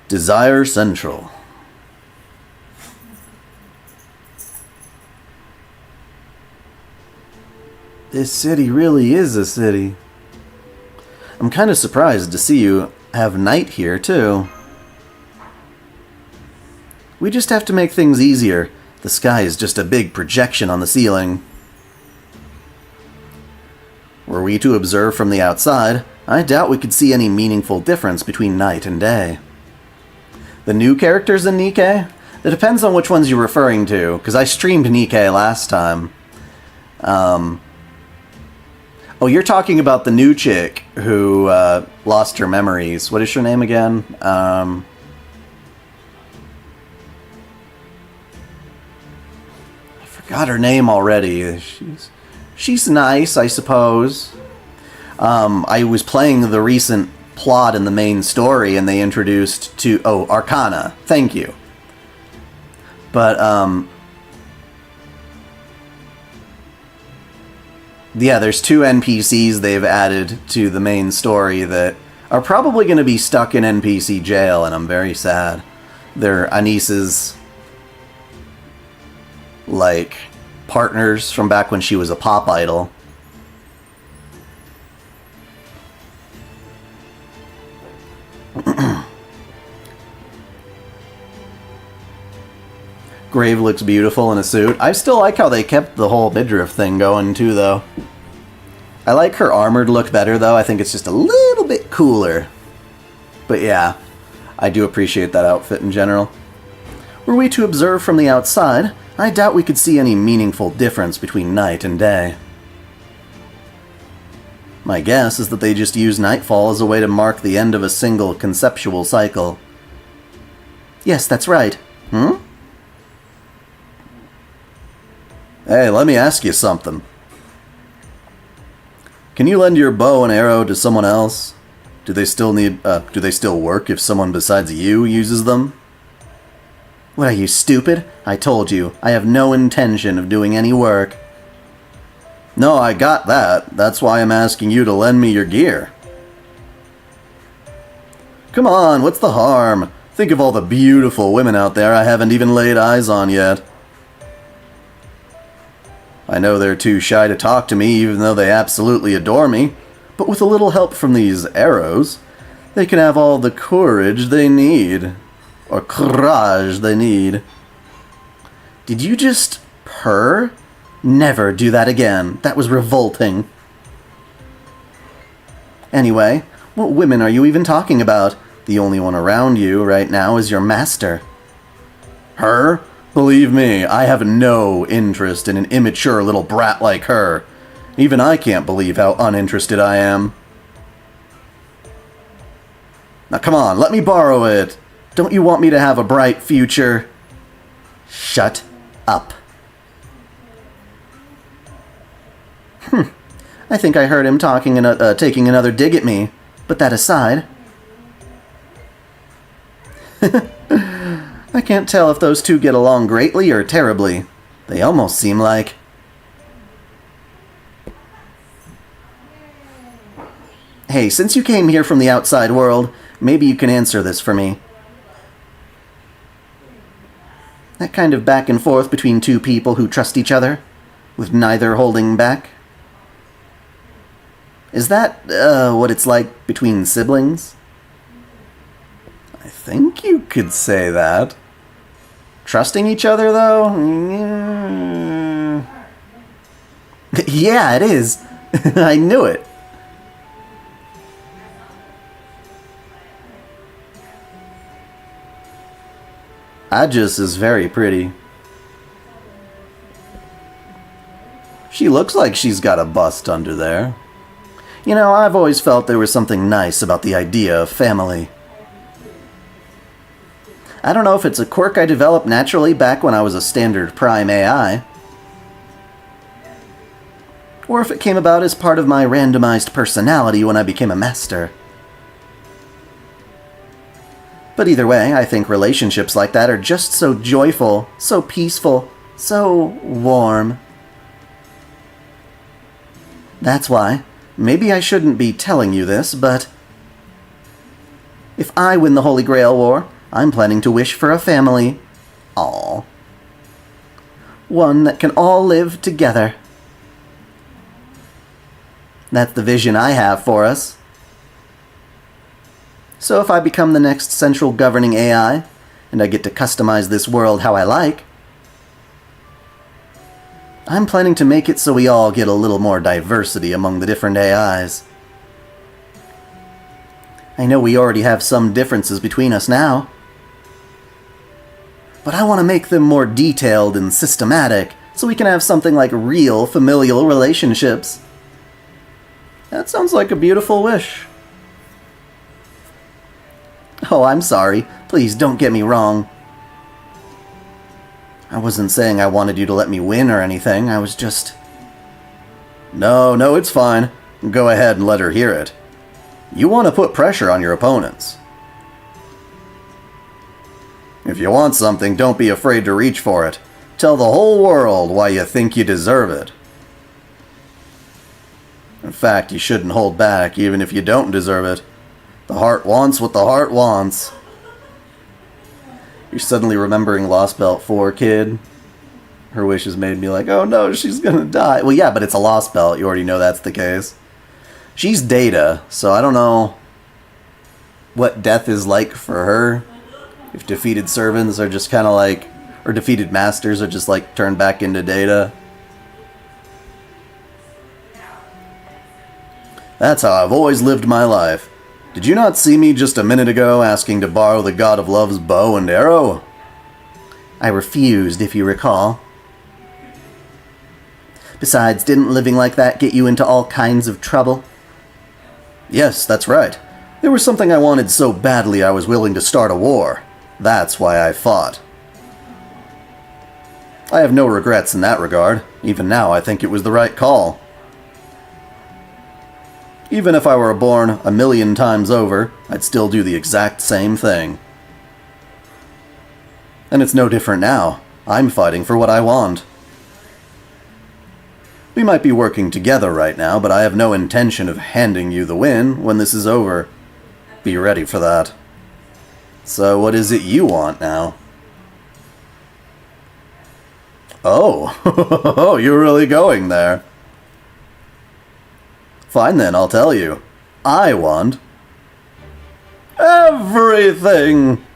Desire Central. This city really is a city. I'm kind of surprised to see you have night here, too. We just have to make things easier. The sky is just a big projection on the ceiling. Were we to observe from the outside, I doubt we could see any meaningful difference between night and day. The new characters in Nikke? It depends on which ones you're referring to, because I streamed Nikke last time. Oh, you're talking about the new chick who lost her memories. What is her name again? I forgot her name already. She's nice, I suppose. I was playing the recent plot in the main story, and they introduced to... Oh, Arcana. Thank you. But, yeah, there's 2 NPCs they've added to the main story that are probably going to be stuck in NPC jail, and I'm very sad. They're Anice's, like, partners from back when she was a pop idol. Grave looks beautiful in a suit. I still like how they kept the whole midriff thing going, too, though. I like her armored look better, though. I think it's just a little bit cooler. But yeah, I do appreciate that outfit in general. Were we to observe from the outside, I doubt we could see any meaningful difference between night and day. My guess is that they just use nightfall as a way to mark the end of a single conceptual cycle. Yes, that's right. Hey, let me ask you something. Can you lend your bow and arrow to someone else? Do they still work if someone besides you uses them? What are you, stupid? I told you, I have no intention of doing any work. No, I got that. That's why I'm asking you to lend me your gear. Come on, what's the harm? Think of all the beautiful women out there I haven't even laid eyes on yet. I know they're too shy to talk to me even though they absolutely adore me, but with a little help from these arrows, they can have all the courage they need. Or courage they need. Did you just purr? Never do that again. That was revolting. Anyway, what women are you even talking about? The only one around you right now is your master. Her? Believe me, I have no interest in an immature little brat like her. Even I can't believe how uninterested I am. Now come on, let me borrow it. Don't you want me to have a bright future? Shut up. I think I heard him taking another dig at me. But that aside... I can't tell if those two get along greatly or terribly. They almost seem like... Hey, since you came here from the outside world, maybe you can answer this for me. That kind of back and forth between two people who trust each other, with neither holding back. Is that, what it's like between siblings? I think you could say that. Trusting each other, though? Yeah, it is. I knew it. Ajus is very pretty. She looks like she's got a bust under there. You know, I've always felt there was something nice about the idea of family. I don't know if it's a quirk I developed naturally back when I was a standard Prime AI, or if it came about as part of my randomized personality when I became a master. But either way, I think relationships like that are just so joyful, so peaceful, so warm. That's why, maybe I shouldn't be telling you this, but if I win the Holy Grail War, I'm planning to wish for a family. Aww. One that can all live together. That's the vision I have for us. So if I become the next central governing AI, and I get to customize this world how I like, I'm planning to make it so we all get a little more diversity among the different AIs. I know we already have some differences between us now, but I want to make them more detailed and systematic so we can have something like real familial relationships. That sounds like a beautiful wish. Oh, I'm sorry. Please don't get me wrong. I wasn't saying I wanted you to let me win or anything. I was just... No, it's fine. Go ahead and let her hear it. You want to put pressure on your opponents. If you want something, don't be afraid to reach for it. Tell the whole world why you think you deserve it. In fact, you shouldn't hold back, even if you don't deserve it. The heart wants what the heart wants. You're suddenly remembering Lost Belt 4, kid. Her wishes made me like, oh no, she's gonna die. Well, yeah, but it's a Lost Belt. You already know that's the case. She's Data, so I don't know what death is like for her. If defeated servants are just kind of like, or defeated masters are just like turned back into Data. That's how I've always lived my life. Did you not see me just a minute ago asking to borrow the God of Love's bow and arrow? I refused, if you recall. Besides, didn't living like that get you into all kinds of trouble? Yes, that's right. There was something I wanted so badly I was willing to start a war. That's why I fought. I have no regrets in that regard. Even now, I think it was the right call. Even if I were born 1,000,000 times over, I'd still do the exact same thing. And it's no different now. I'm fighting for what I want. We might be working together right now, but I have no intention of handing you the win when this is over. Be ready for that. So what is it you want now? Oh, you're really going there. Fine then, I'll tell you. I want everything.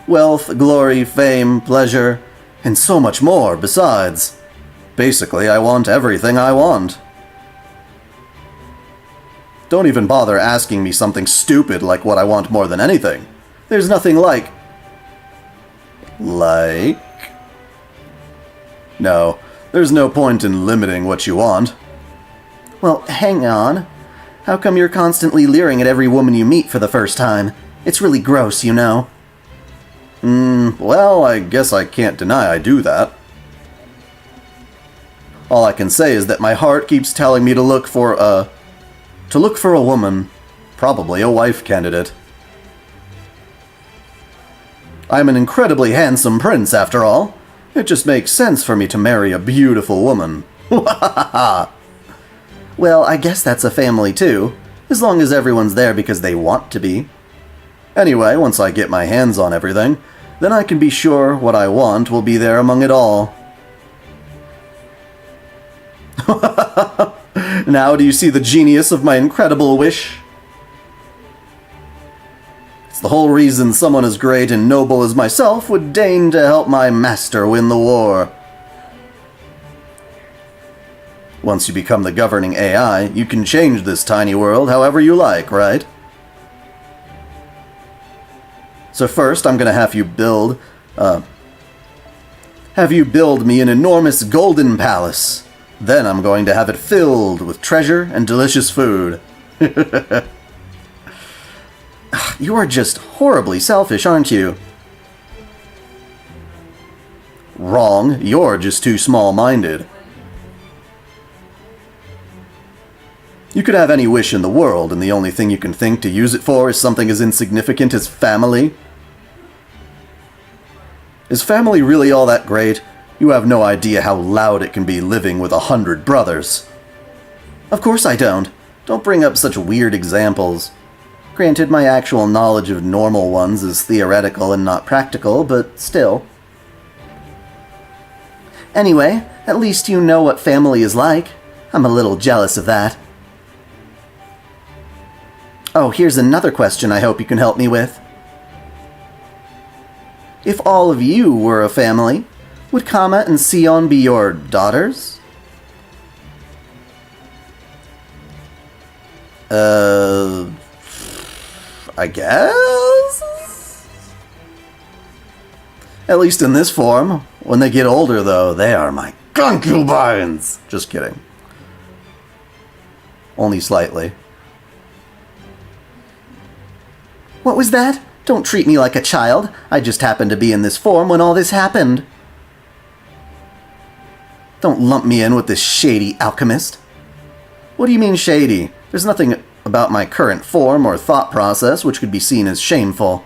Wealth, glory, fame, pleasure, and so much more besides. Basically, I want everything I want. Don't even bother asking me something stupid like what I want more than anything. There's nothing like... No, there's no point in limiting what you want. Well, hang on. How come you're constantly leering at every woman you meet for the first time? It's really gross, you know. Well, I guess I can't deny I do that. All I can say is that my heart keeps telling me to look for a woman. Probably a wife candidate. I'm an incredibly handsome prince, after all. It just makes sense for me to marry a beautiful woman. Well, I guess that's a family too, as long as everyone's there because they want to be. Anyway, once I get my hands on everything, then I can be sure what I want will be there among it all. Now do you see the genius of my incredible wish? It's the whole reason someone as great and noble as myself would deign to help my master win the war. Once you become the governing AI, you can change this tiny world however you like, right? So first, I'm gonna have you build me an enormous golden palace. Then I'm going to have it filled with treasure and delicious food. You are just horribly selfish, aren't you? Wrong, you're just too small-minded. You could have any wish in the world, and the only thing you can think to use it for is something as insignificant as family? Is family really all that great? You have no idea how loud it can be living with 100 brothers. Of course I don't. Don't bring up such weird examples. Granted, my actual knowledge of normal ones is theoretical and not practical, but still. Anyway, at least you know what family is like. I'm a little jealous of that. Oh, here's another question I hope you can help me with. If all of you were a family, would Kama and Sion be your daughters? I guess? At least in this form. When they get older, though, they are my concubines! Just kidding. Only slightly. What was that? Don't treat me like a child. I just happened to be in this form when all this happened. Don't lump me in with this shady alchemist. What do you mean shady? There's nothing about my current form or thought process which could be seen as shameful.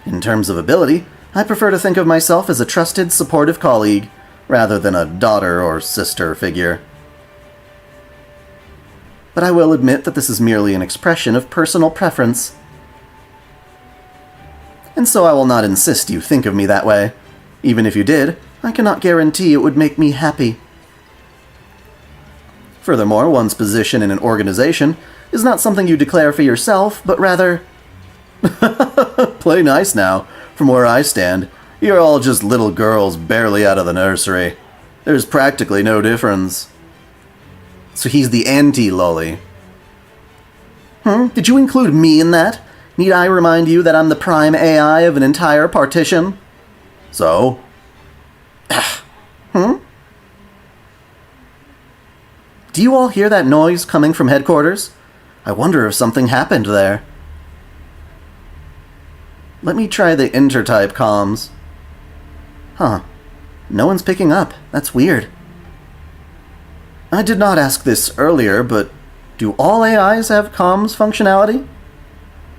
In terms of ability, I prefer to think of myself as a trusted, supportive colleague, rather than a daughter or sister figure. But I will admit that this is merely an expression of personal preference. And so I will not insist you think of me that way. Even if you did, I cannot guarantee it would make me happy. Furthermore, one's position in an organization is not something you declare for yourself, but rather... Play nice now. From where I stand, you're all just little girls barely out of the nursery. There's practically no difference. So he's the anti-lolly. Did you include me in that? Need I remind you that I'm the prime AI of an entire partition? So? Do you all hear that noise coming from headquarters? I wonder if something happened there. Let me try the intertype comms. Huh. No one's picking up. That's weird. I did not ask this earlier, but do all AIs have comms functionality?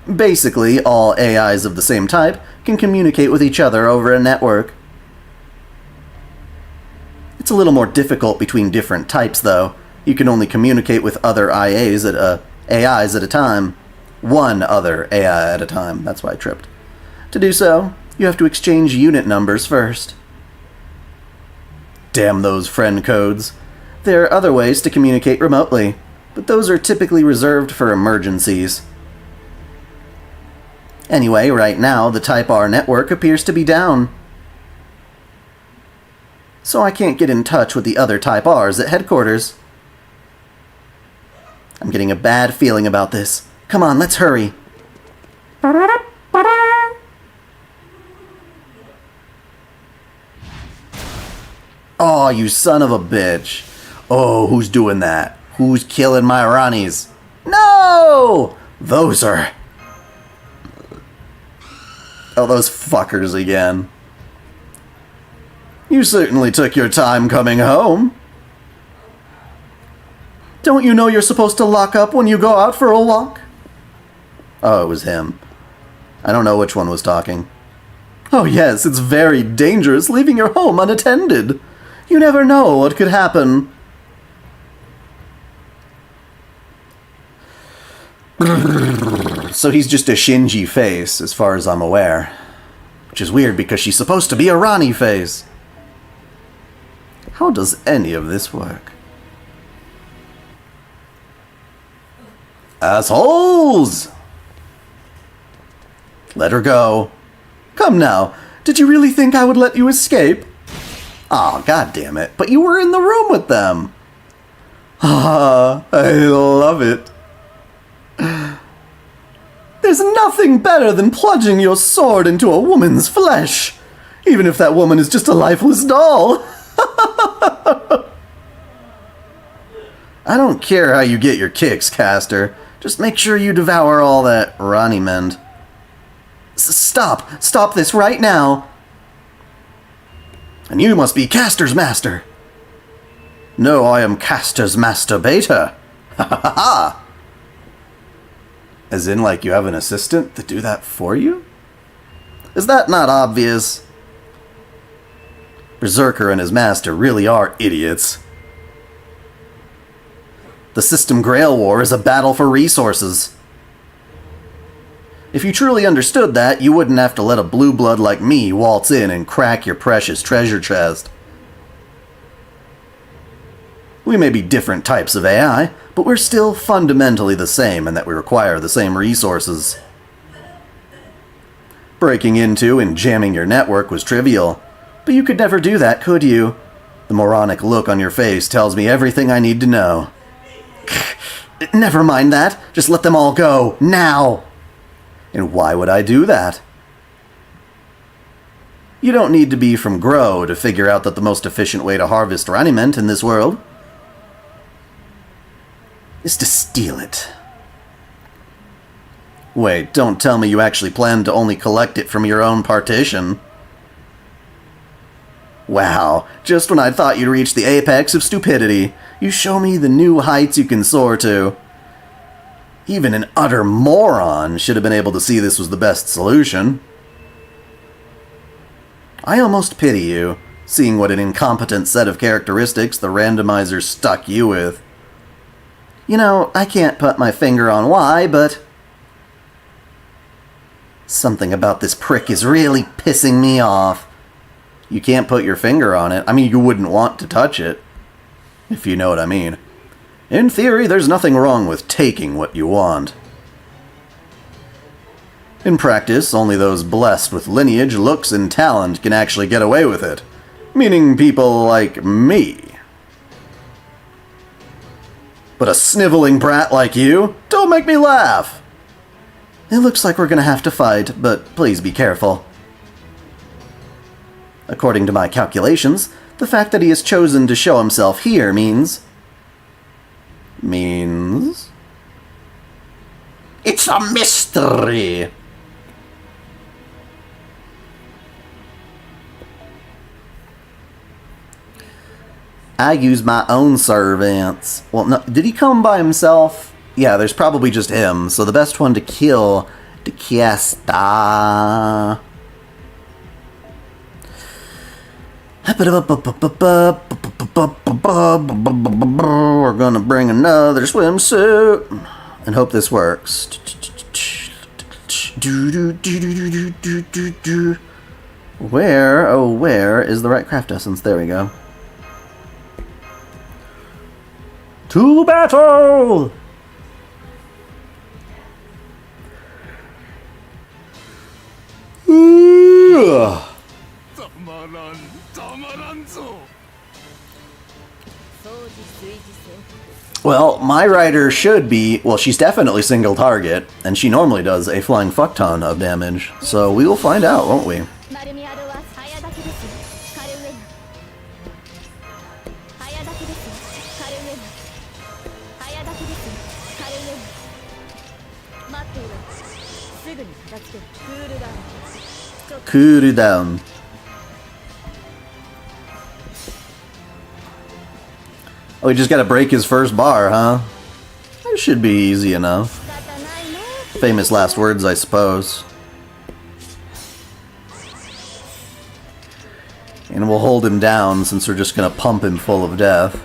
Basically, all AIs of the same type can communicate with each other over a network. It's a little more difficult between different types, though. You can only communicate with other AIs at a time. one other AI at a time. That's why I tripped. To do so, you have to exchange unit numbers first. Damn those friend codes. There are other ways to communicate remotely, but those are typically reserved for emergencies. Anyway, right now, the Type R network appears to be down. So I can't get in touch with the other Type Rs at headquarters. I'm getting a bad feeling about this. Come on, let's hurry. Oh, you son of a bitch. Oh, who's doing that? Who's killing my Ronnies? No! Those are... Oh, those fuckers again. You certainly took your time coming home. Don't you know you're supposed to lock up when you go out for a walk? Oh, it was him. I don't know which one was talking. Oh yes, it's very dangerous leaving your home unattended. You never know what could happen. So he's just a Shinji face, as far as I'm aware. Which is weird because she's supposed to be a Ronnie face. How does any of this work? Assholes! Let her go. Come now, did you really think I would let you escape? Aw, god damn it, but you were in the room with them. Ah, I love it. There's nothing better than plunging your sword into a woman's flesh, even if that woman is just a lifeless doll. I don't care how you get your kicks, Caster. Just make sure you devour all that Ronnie mend. Stop! Stop this right now! And you must be Caster's master. No, I am Caster's master beta. Ha ha ha ha! As in, like, you have an assistant to do that for you? Is that not obvious? Berserker and his master really are idiots. The system Grail War is a battle for resources. If you truly understood that, you wouldn't have to let a blue blood like me waltz in and crack your precious treasure chest. We may be different types of AI, but we're still fundamentally the same in that we require the same resources. Breaking into and jamming your network was trivial, but you could never do that, could you? The moronic look on your face tells me everything I need to know. Never mind that. Just let them all go, now! And why would I do that? You don't need to be from Grow to figure out that the most efficient way to harvest Raniment in this world is to steal it. Wait, don't tell me you actually plan to only collect it from your own partition. Wow, just when I thought you'd reached the apex of stupidity, you show me the new heights you can soar to. Even an utter moron should have been able to see this was the best solution. I almost pity you, seeing what an incompetent set of characteristics the randomizer stuck you with. You know, I can't put my finger on why, but something about this prick is really pissing me off. You can't put your finger on it. I mean, you wouldn't want to touch it, if you know what I mean. In theory, there's nothing wrong with taking what you want. In practice, only those blessed with lineage, looks, and talent can actually get away with it. Meaning people like me. But a sniveling brat like you? Don't make me laugh! It looks like we're gonna have to fight, but please be careful. According to my calculations, the fact that he has chosen to show himself here means... It's a mystery. I use my own servants. Well, no, did he come by himself? Yeah, there's probably just him, so the best one to kill... to Kiesta. We're gonna bring another swimsuit and hope this works. Where, oh, where is the right craft essence? There we go. To battle! Well, my rider should be, well, she's definitely single target, and she normally does a flying fuck ton of damage, so we will find out, won't we? Cool down. Oh, we just gotta break his first bar, huh? That should be easy enough. Famous last words, I suppose. And we'll hold him down since we're just gonna pump him full of death.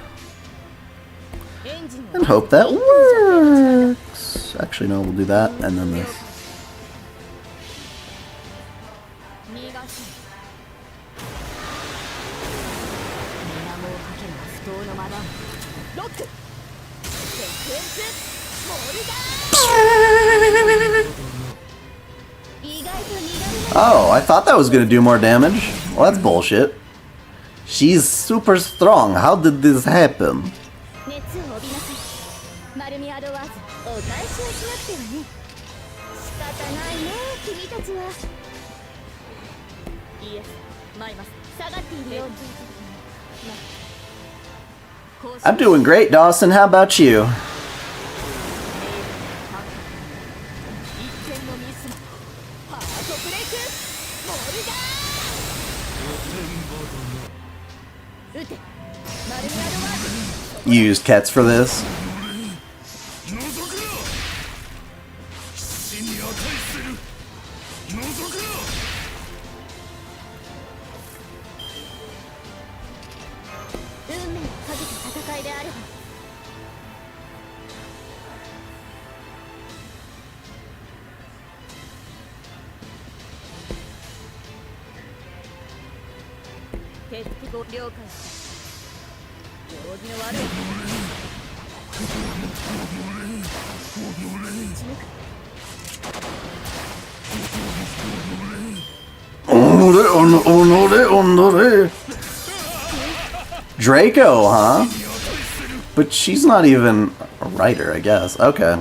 And hope that works. Actually, no, we'll do that, and then this. Oh, I thought that was gonna do more damage. Well, that's bullshit. She's super strong. How did this happen? I'm doing great, Dawson. How about you? You used Kets for this? Draco, huh? But she's not even a writer, I guess. Okay.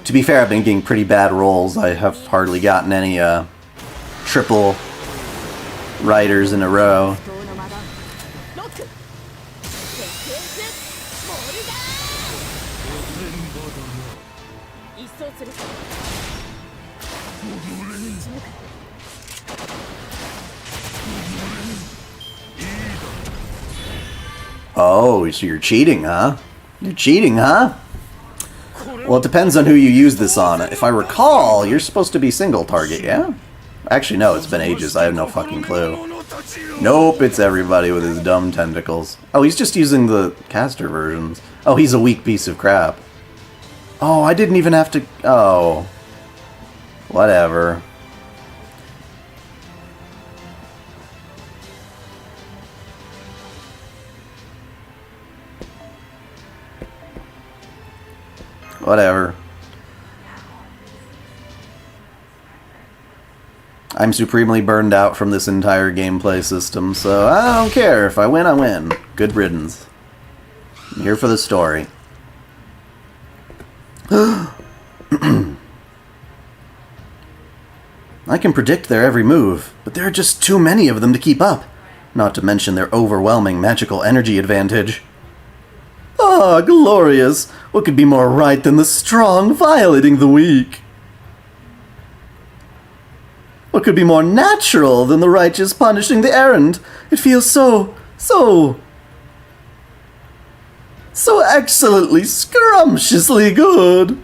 To be fair, I've been getting pretty bad rolls. I have hardly gotten any triple riders in a row. Oh, so you're cheating, huh? You're cheating, huh? Well, it depends on who you use this on. If I recall, you're supposed to be single target, yeah? Actually, no, it's been ages. I have no fucking clue. Nope, it's everybody with his dumb tentacles. Oh, he's just using the caster versions. Oh, he's a weak piece of crap. Oh, I didn't even have to... Oh. Whatever. Whatever. I'm supremely burned out from this entire gameplay system, so I don't care. If I win, I win. Good riddance. I'm here for the story. I can predict their every move, but there are just too many of them to keep up. Not to mention their overwhelming magical energy advantage. Ah, glorious! What could be more right than the strong violating the weak? What could be more natural than the righteous punishing the errant? It feels so excellently, scrumptiously good.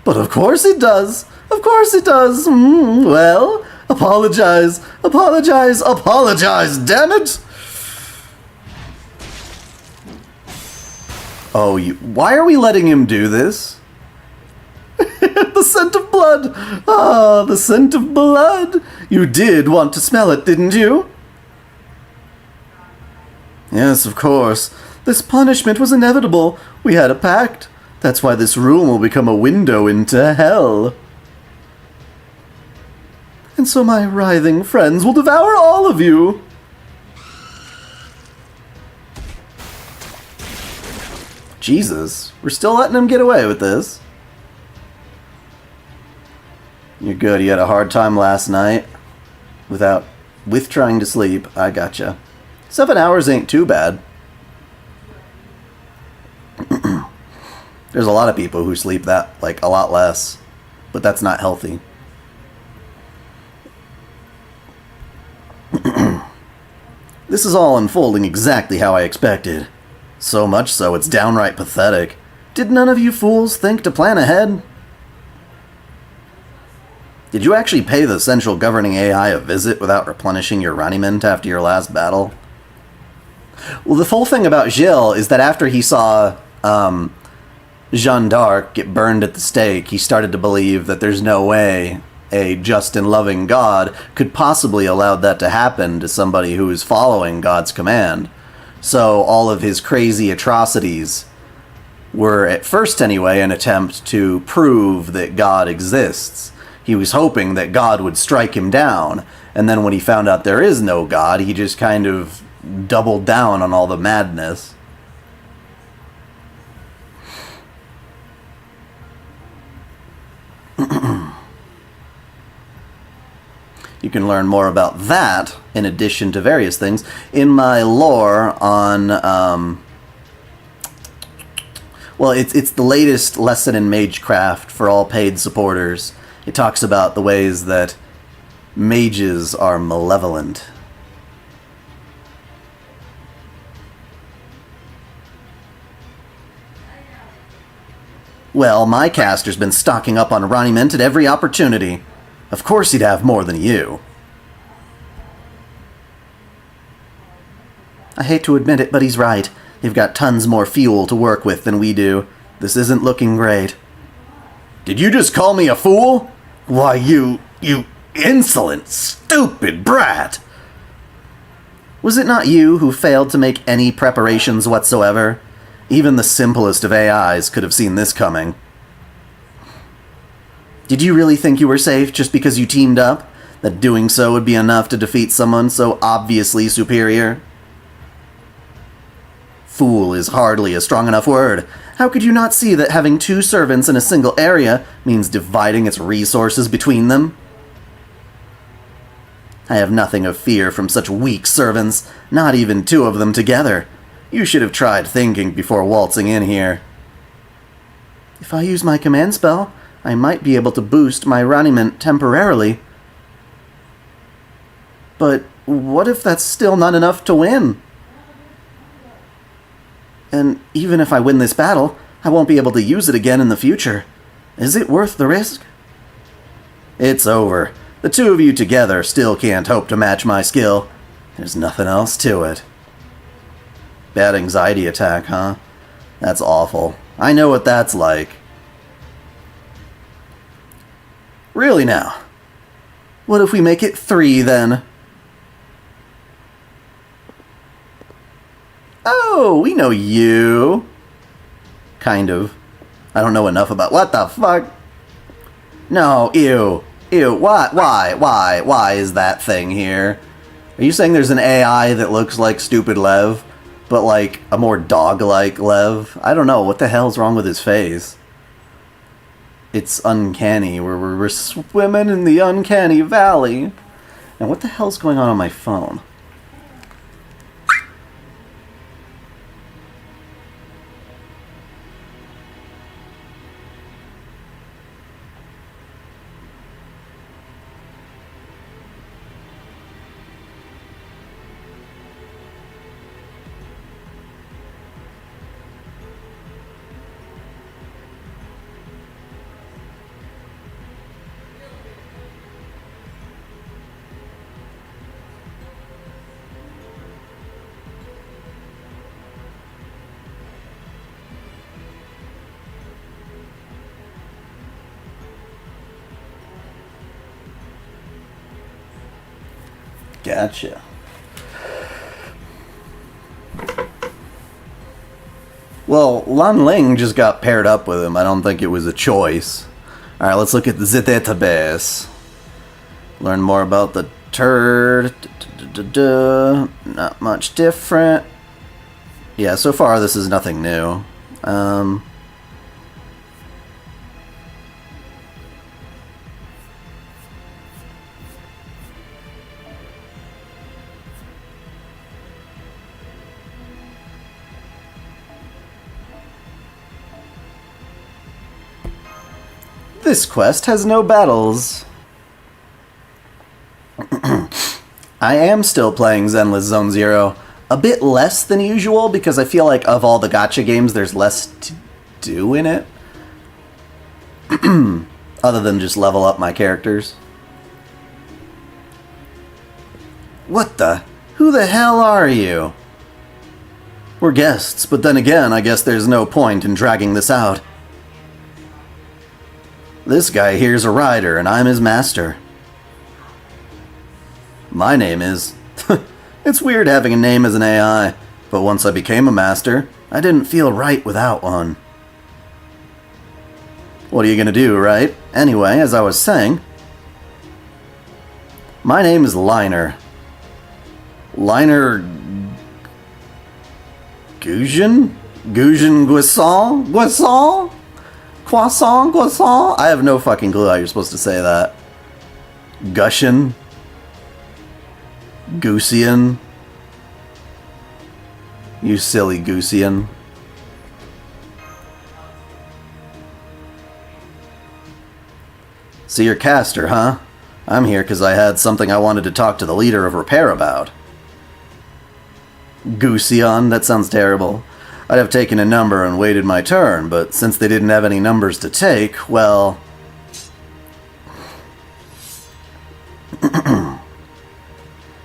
But of course it does. Of course it does. Well, apologize. Apologize. Apologize, damn it! Oh, why are we letting him do this? The scent of blood! Ah, the scent of blood! You did want to smell it, didn't you? Yes, of course. This punishment was inevitable. We had a pact. That's why this room will become a window into hell. And so my writhing friends will devour all of you. Jesus, we're still letting him get away with this. You're good. You had a hard time last night with trying to sleep. I gotcha. 7 hours ain't too bad. There's a lot of people who sleep that, like, a lot less. But that's not healthy. This is all unfolding exactly how I expected. So much so, it's downright pathetic. Did none of you fools think to plan ahead? Did you actually pay the central governing AI a visit without replenishing your Raniment after your last battle? Well, the whole thing about Gilles is that after he saw Jeanne d'Arc get burned at the stake, he started to believe that there's no way a just and loving God could possibly allow that to happen to somebody who is following God's command. So all of his crazy atrocities were, at first anyway, an attempt to prove that God exists. He was hoping that God would strike him down, and then when he found out there is no God, he just kind of doubled down on all the madness. You can learn more about that, in addition to various things, in my lore on, well, it's the latest lesson in Magecraft for all paid supporters. It talks about the ways that mages are malevolent. Well, my caster's been stocking up on Raniment at every opportunity. Of course he'd have more than you. I hate to admit it, but he's right. They've got tons more fuel to work with than we do. This isn't looking great. Did you just call me a fool? Why, you insolent, stupid brat! Was it not you who failed to make any preparations whatsoever? Even the simplest of AIs could have seen this coming. Did you really think you were safe just because you teamed up? That doing so would be enough to defeat someone so obviously superior? Fool is hardly a strong enough word. How could you not see that having 2 servants in a single area means dividing its resources between them? I have nothing of fear from such weak servants, not even 2 of them together. You should have tried thinking before waltzing in here. If I use my command spell, I might be able to boost my Raniment temporarily. But what if that's still not enough to win? And even if I win this battle, I won't be able to use it again in the future. Is it worth the risk? It's over. The 2 of you together still can't hope to match my skill. There's nothing else to it. Bad anxiety attack, huh? That's awful. I know what that's like. Really now? What if we make it 3 then? Oh, we know you. Kind of. I don't know enough about... What the fuck? No, ew. Ew, why is that thing here? Are you saying there's an AI that looks like stupid Lev, but like a more dog-like Lev? I don't know, what the hell's wrong with his face? It's uncanny. We're swimming in the uncanny valley. Now what the hell's going on my phone? Gotcha. Well, Lan Ling just got paired up with him. I don't think it was a choice. Alright, let's look at the database. Learn more about the turd. Not much different. Yeah, so far this is nothing new. This quest has no battles. I am still playing Zenless Zone Zero. A bit less than usual because I feel like of all the gacha games there's less to do in it. Other than just level up my characters. What the? Who the hell are you? We're guests, but then again, I guess there's no point in dragging this out. This guy here's a rider, and I'm his master. My name is... It's weird having a name as an AI, but once I became a master, I didn't feel right without one. What are you gonna do, right? Anyway, as I was saying... My name is Liner. Liner... Guzhin? Guzhin Guisson? Guisson? Croissant? Croissant? I have no fucking clue how you're supposed to say that. Gushin? Goosian? You silly Goosian. So you're Caster, huh? I'm here because I had something I wanted to talk to the leader of Repair about. Goosion? That sounds terrible. I'd have taken a number and waited my turn, but since they didn't have any numbers to take, well...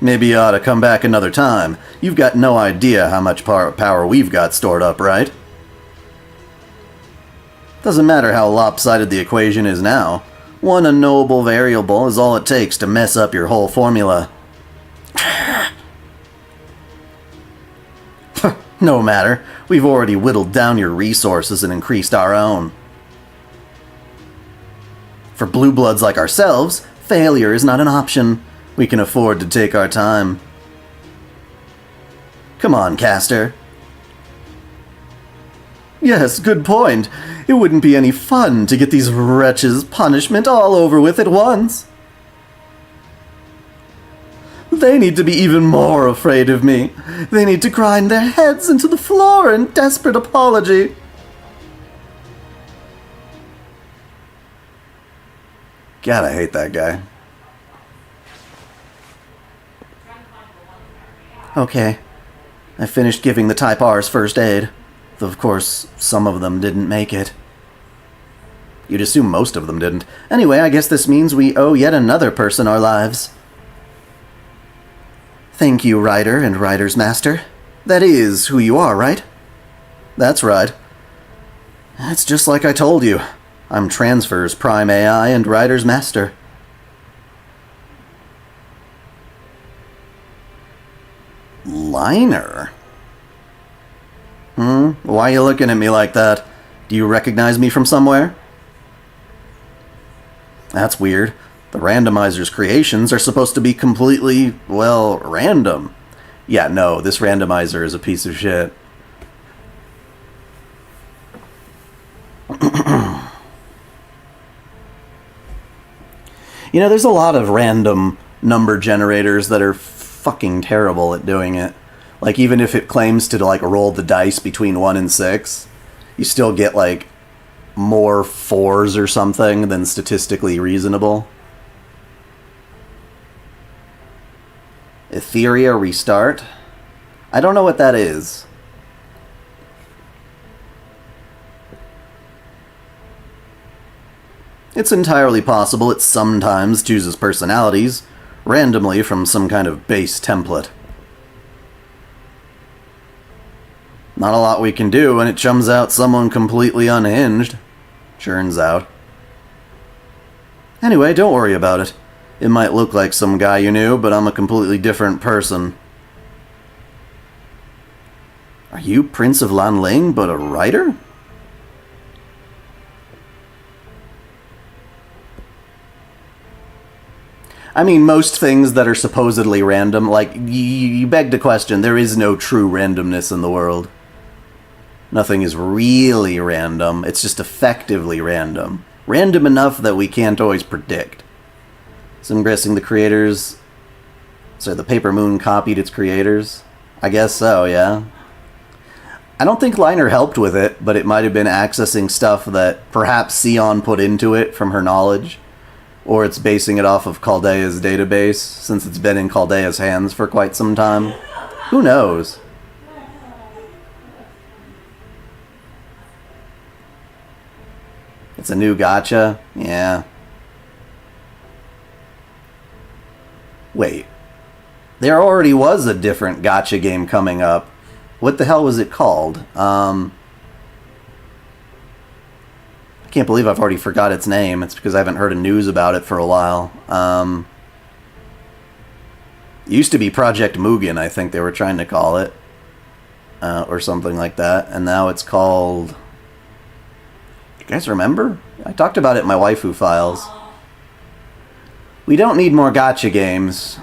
Maybe you ought to come back another time. You've got no idea how much power we've got stored up, right? Doesn't matter how lopsided the equation is now. One unknowable variable is all it takes to mess up your whole formula. No matter. We've already whittled down your resources and increased our own. For blue bloods like ourselves, failure is not an option. We can afford to take our time. Come on, Caster. Yes, good point. It wouldn't be any fun to get these wretches' punishment all over with at once. They need to be even more afraid of me. They need to grind their heads into the floor in desperate apology. God, I hate that guy. Okay. I finished giving the Type Rs first aid. Though, of course, some of them didn't make it. You'd assume most of them didn't. Anyway, I guess this means we owe yet another person our lives. Thank you, Rider and Rider's Master. That is who you are, right? That's right. It's just like I told you. I'm Transfer's Prime AI and Rider's Master. Liner? Why are you looking at me like that? Do you recognize me from somewhere? That's weird. The randomizer's creations are supposed to be completely, well, random. Yeah, no, this randomizer is a piece of shit. You know, there's a lot of random number generators that are fucking terrible at doing it. Like, even if it claims to, like, roll the dice between 1 and 6, you still get, like, more 4s or something than statistically reasonable. Etheria Restart? I don't know what that is. It's entirely possible it sometimes chooses personalities, randomly from some kind of base template. Not a lot we can do when it chums out someone completely unhinged. Churns out. Anyway, don't worry about it. It might look like some guy you knew, but I'm a completely different person. Are you Prince of Lanling, but a writer? I mean, most things that are supposedly random, like, you beg to question, there is no true randomness in the world. Nothing is really random, it's just effectively random. Random enough that we can't always predict. So I'm guessing the creators... So the Paper Moon copied its creators? I guess so, yeah. I don't think Liner helped with it, but it might have been accessing stuff that perhaps Sion put into it from her knowledge. Or it's basing it off of Chaldea's database, since it's been in Chaldea's hands for quite some time. Who knows? It's a new gacha? Yeah. Wait. There already was a different gacha game coming up. What the hell was it called? I can't believe I've already forgot its name. It's because I haven't heard of news about it for a while. It used to be Project Mugen, I think they were trying to call it. Or something like that. And now it's called... You guys remember? I talked about it in my waifu files. We don't need more gacha games.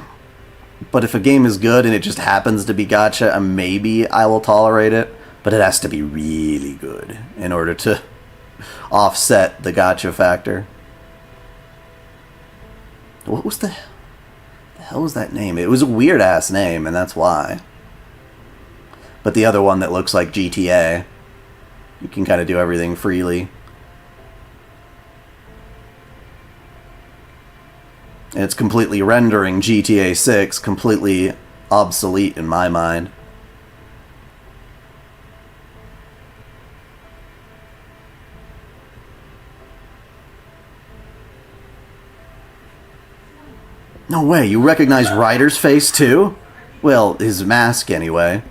But if a game is good and it just happens to be gacha, maybe I will tolerate it. But it has to be really good in order to offset the gacha factor. What was the hell was that name? It was a weird ass name, and that's why. But the other one that looks like GTA, you can kind of do everything freely. And it's completely rendering GTA 6 completely obsolete in my mind. No way, you recognize Ryder's face too? Well, his mask anyway.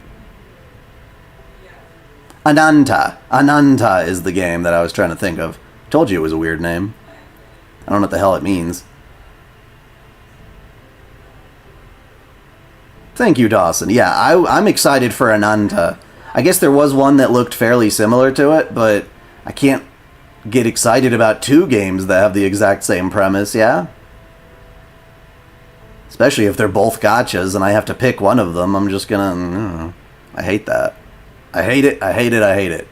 Ananta. Ananta is the game that I was trying to think of. Told you it was a weird name. I don't know what the hell it means. Thank you, Dawson. Yeah, I'm excited for Ananta. I guess there was one that looked fairly similar to it, but I can't get excited about two games that have the exact same premise, yeah? Especially if they're both gachas and I have to pick one of them. I'm just gonna... I hate that. I hate it, I hate it, I hate it.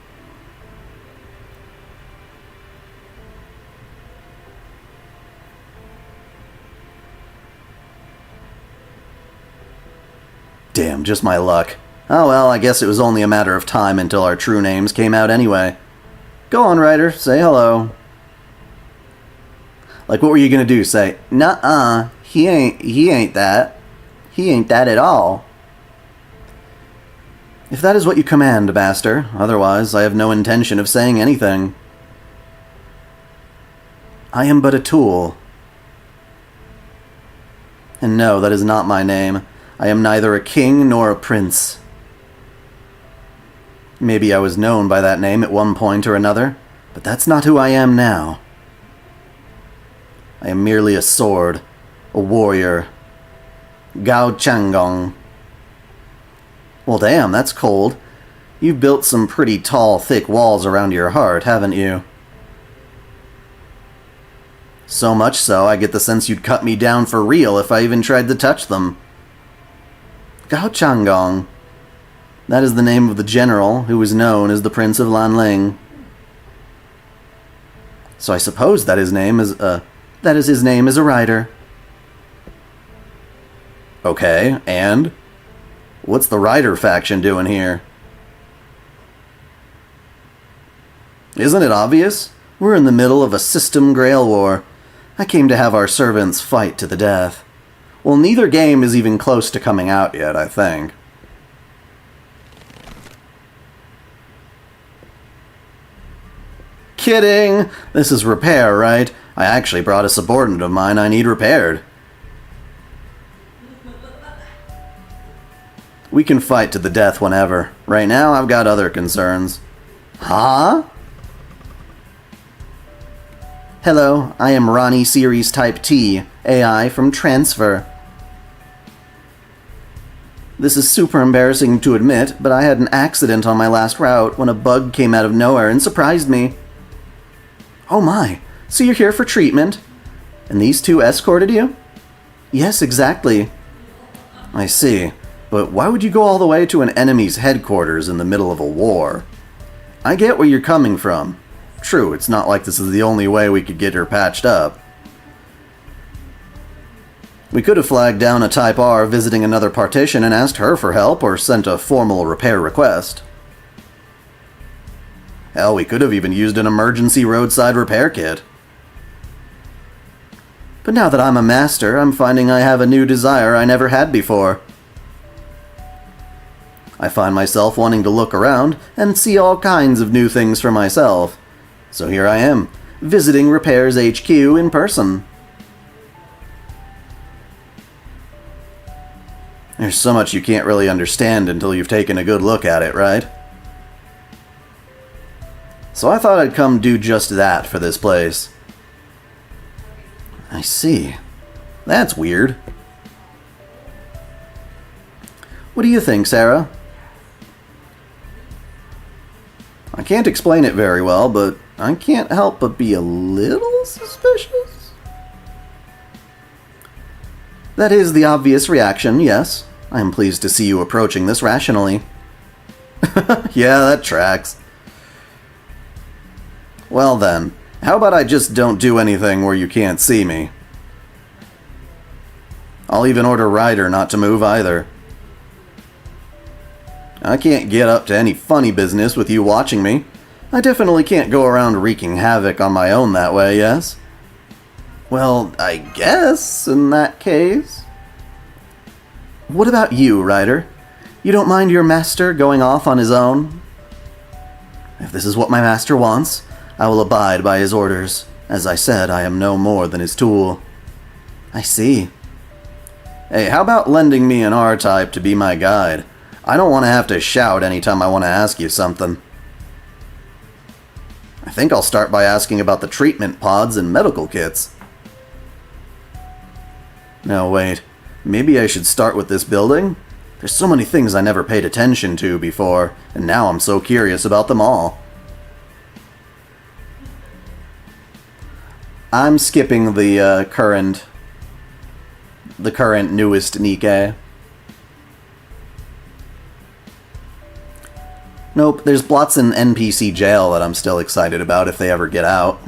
Damn, just my luck. Oh well, I guess it was only a matter of time until our true names came out anyway. Go on, Ryder, say hello. Like, what were you gonna do? Say, nuh-uh, he ain't that. He ain't that at all. If that is what you command, Master, otherwise I have no intention of saying anything. I am but a tool. And no, that is not my name. I am neither a king nor a prince. Maybe I was known by that name at one point or another, but that's not who I am now. I am merely a sword, a warrior. Gao Changgong. Well, damn, that's cold. You've built some pretty tall, thick walls around your heart, haven't you? So much so, I get the sense you'd cut me down for real if I even tried to touch them. Gao Changgong. That is the name of the general who was known as the Prince of Lanling. So I suppose that is his name as a rider. Okay, and? What's the rider faction doing here? Isn't it obvious? We're in the middle of a system Grail war. I came to have our servants fight to the death. Well, neither game is even close to coming out yet, I think. Kidding! This is repair, right? I actually brought a subordinate of mine I need repaired. We can fight to the death whenever. Right now, I've got other concerns. Huh? Hello, I am Ronnie Series Type T, AI from Transfer. This is super embarrassing to admit, but I had an accident on my last route when a bug came out of nowhere and surprised me. Oh my, so you're here for treatment? And these two escorted you? Yes, exactly. I see, but why would you go all the way to an enemy's headquarters in the middle of a war? I get where you're coming from. True, it's not like this is the only way we could get her patched up. We could have flagged down a Type R visiting another partition and asked her for help, or sent a formal repair request. Hell, we could have even used an emergency roadside repair kit. But now that I'm a master, I'm finding I have a new desire I never had before. I find myself wanting to look around and see all kinds of new things for myself. So here I am, visiting Repairs HQ in person. There's so much you can't really understand until you've taken a good look at it, right? So I thought I'd come do just that for this place. I see. That's weird. What do you think, Serah? I can't explain it very well, but I can't help but be a little suspicious. That is the obvious reaction, yes. I am pleased to see you approaching this rationally. Yeah, that tracks. Well then, how about I just don't do anything where you can't see me? I'll even order Ryder not to move either. I can't get up to any funny business with you watching me. I definitely can't go around wreaking havoc on my own that way, yes? Well, I guess, in that case. What about you, Ryder? You don't mind your master going off on his own? If this is what my master wants, I will abide by his orders. As I said, I am no more than his tool. I see. Hey, how about lending me an R-type to be my guide? I don't want to have to shout anytime I want to ask you something. I think I'll start by asking about the treatment pods and medical kits. No, wait. Maybe I should start with this building? There's so many things I never paid attention to before, and now I'm so curious about them all. I'm skipping the current newest Nikkei. Nope, there's Blotzen NPC Jail that I'm still excited about if they ever get out.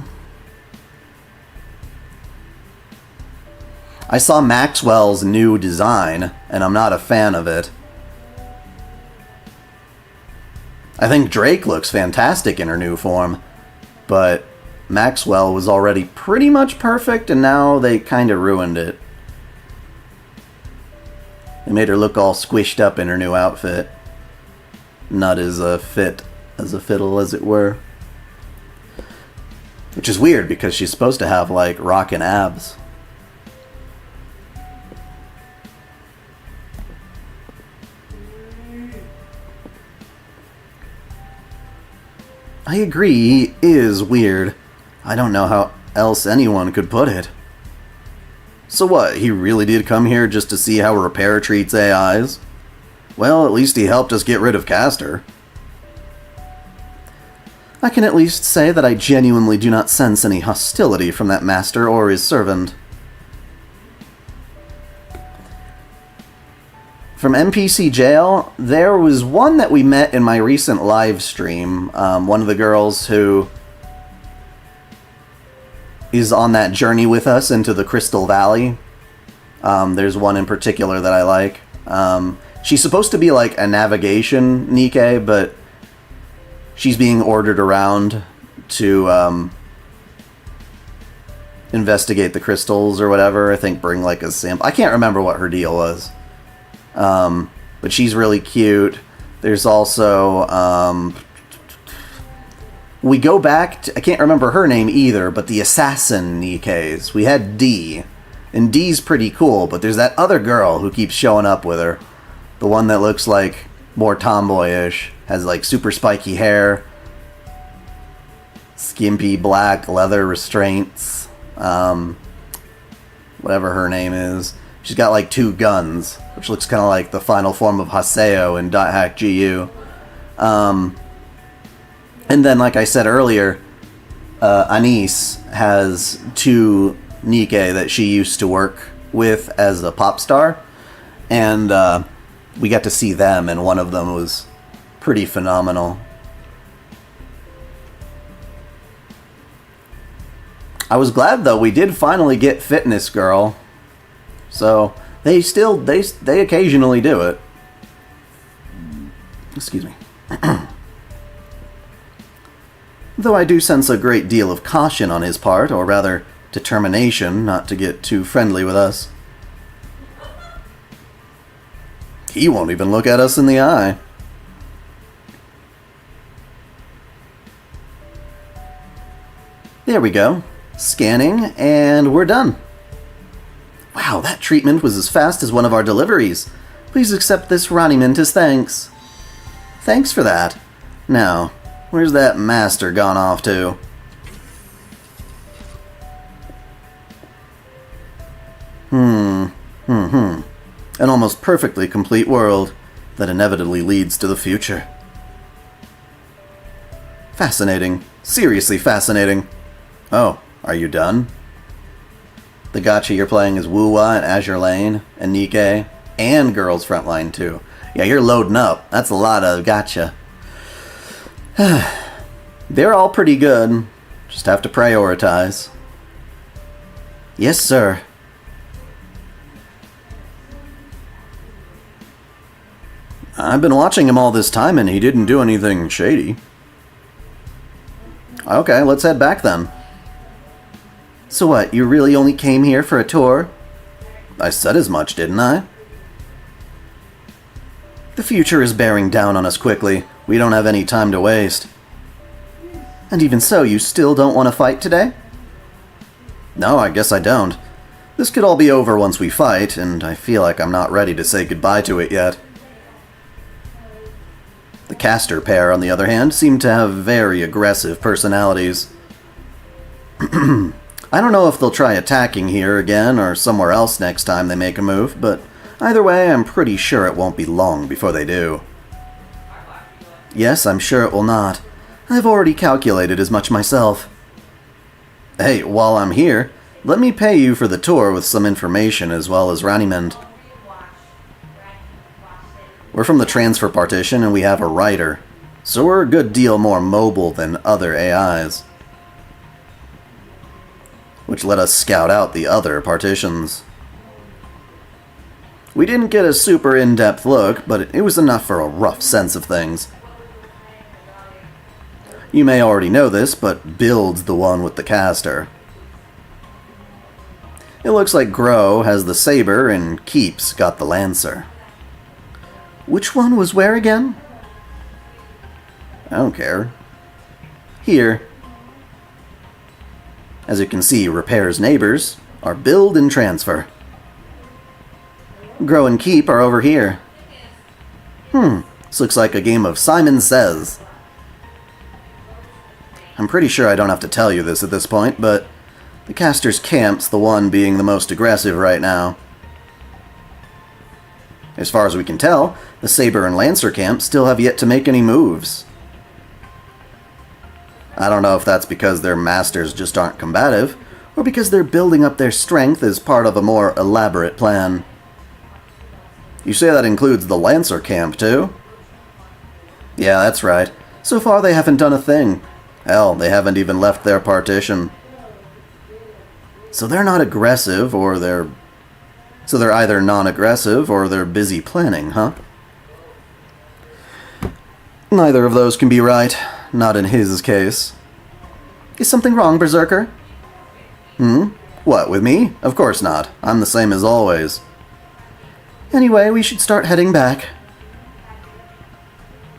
I saw Maxwell's new design, and I'm not a fan of it. I think Drake looks fantastic in her new form, but Maxwell was already pretty much perfect, and now they kind of ruined it. They made her look all squished up in her new outfit. Not as fit as a fiddle, as it were. Which is weird, because she's supposed to have, like, rockin' abs. I agree, he is weird. I don't know how else anyone could put it. So what, he really did come here just to see how Repair treats AIs? Well, at least he helped us get rid of Castor. I can at least say that I genuinely do not sense any hostility from that master or his servant. From NPC Jail, there was one that we met in my recent live stream. One of the girls who is on that journey with us into the Crystal Valley. There's one in particular that I like. She's supposed to be like a navigation Nikkei, but she's being ordered around to investigate the crystals or whatever. I think bring like a sample. I can't remember what her deal was. But she's really cute. There's also, we go back to, I can't remember her name either, but the assassin Nikkeis. We had D, and D's pretty cool, but there's that other girl who keeps showing up with her. The one that looks like more tomboyish, has like super spiky hair. skimpy black leather restraints. Whatever her name is. She's got like 2 guns, which looks kind of like the final form of Haseo in .hack GU. And then, like I said earlier, Anise has 2 Nikkei that she used to work with as a pop star. And we got to see them, and one of them was pretty phenomenal. I was glad, though, we did finally get Fitness Girl. So, they occasionally do it. Excuse me. Though I do sense a great deal of caution on his part, or rather, determination not to get too friendly with us. He won't even look at us in the eye. There we go. Scanning, and we're done. Wow, that treatment was as fast as one of our deliveries. Please accept this Roniment as thanks. Thanks for that. Now, where's that master gone off to? An almost perfectly complete world that inevitably leads to the future. Fascinating. Seriously fascinating. Oh, are you done? The gacha you're playing is Wuwa and Azure Lane and Nikkei and Girls Frontline too. Yeah, you're loading up. That's a lot of gacha. They're all pretty good. Just have to prioritize. Yes, sir. I've been watching him all this time and he didn't do anything shady. Okay, let's head back then. So what, you really only came here for a tour? I said as much, didn't I? The future is bearing down on us quickly. We don't have any time to waste. And even so, you still don't want to fight today? No, I guess I don't. This could all be over once we fight, and I feel like I'm not ready to say goodbye to it yet. The caster pair, on the other hand, seem to have very aggressive personalities. I don't know if they'll try attacking here again or somewhere else next time they make a move, but either way, I'm pretty sure it won't be long before they do. Yes, I'm sure it will not. I've already calculated as much myself. Hey, while I'm here, let me pay you for the tour with some information as well as Raniment. We're from the transfer partition and we have a writer, so we're a good deal more mobile than other AIs. Which let us scout out the other partitions. We didn't get a super in-depth look, but it was enough for a rough sense of things. You may already know this, but Build's the one with the caster. It looks like Grow has the saber and Keep's got the lancer. Which one was where again? I don't care. Here. As you can see, Repair's neighbors are Build and Transfer. Grow and Keep are over here. This looks like a game of Simon Says. I'm pretty sure I don't have to tell you this at this point, but the caster's camp's the one being the most aggressive right now. As far as we can tell, the Saber and Lancer camp still have yet to make any moves. I don't know if that's because their masters just aren't combative, or because they're building up their strength as part of a more elaborate plan. You say that includes the Lancer camp, too? Yeah, that's right. So far they haven't done a thing. Hell, they haven't even left their partition. So they're not aggressive, or they're... So they're either non-aggressive, or they're busy planning, huh? Neither of those can be right. Not in his case. Is something wrong, Berserker? What, with me? Of course not. I'm the same as always. Anyway, we should start heading back.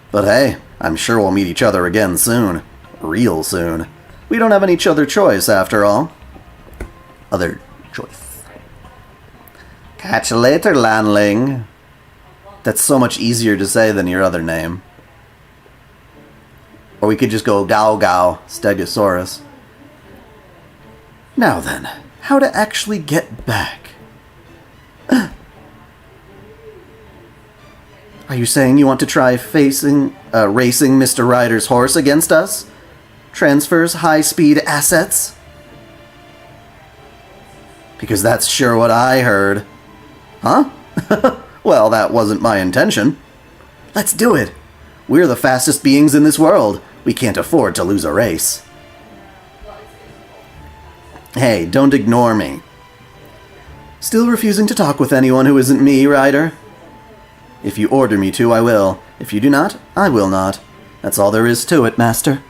But hey, I'm sure we'll meet each other again soon. Real soon. We don't have any other choice, after all. Other choice. Catch you later, Lanling. That's so much easier to say than your other name. Or we could just go Gao Gao, Stegosaurus. Now then, how to actually get back? Are you saying you want to try racing Mr. Ryder's horse against us? Transfers high-speed assets? Because that's sure what I heard. Huh? Well, that wasn't my intention. Let's do it. We're the fastest beings in this world. We can't afford to lose a race. Hey, don't ignore me. Still refusing to talk with anyone who isn't me, Ryder? If you order me to, I will. If you do not, I will not. That's all there is to it, Master.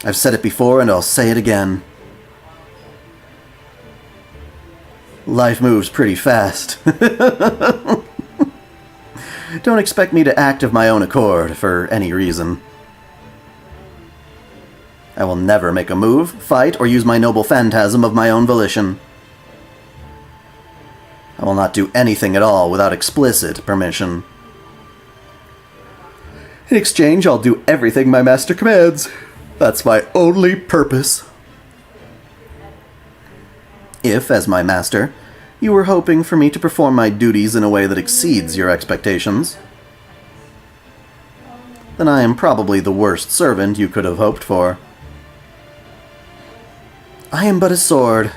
I've said it before and I'll say it again. Life moves pretty fast. Don't expect me to act of my own accord for any reason. I will never make a move, fight, or use my noble phantasm of my own volition. I will not do anything at all without explicit permission. In exchange, I'll do everything my master commands. That's my only purpose. If, as my master, you were hoping for me to perform my duties in a way that exceeds your expectations, then I am probably the worst servant you could have hoped for. I am but a sword.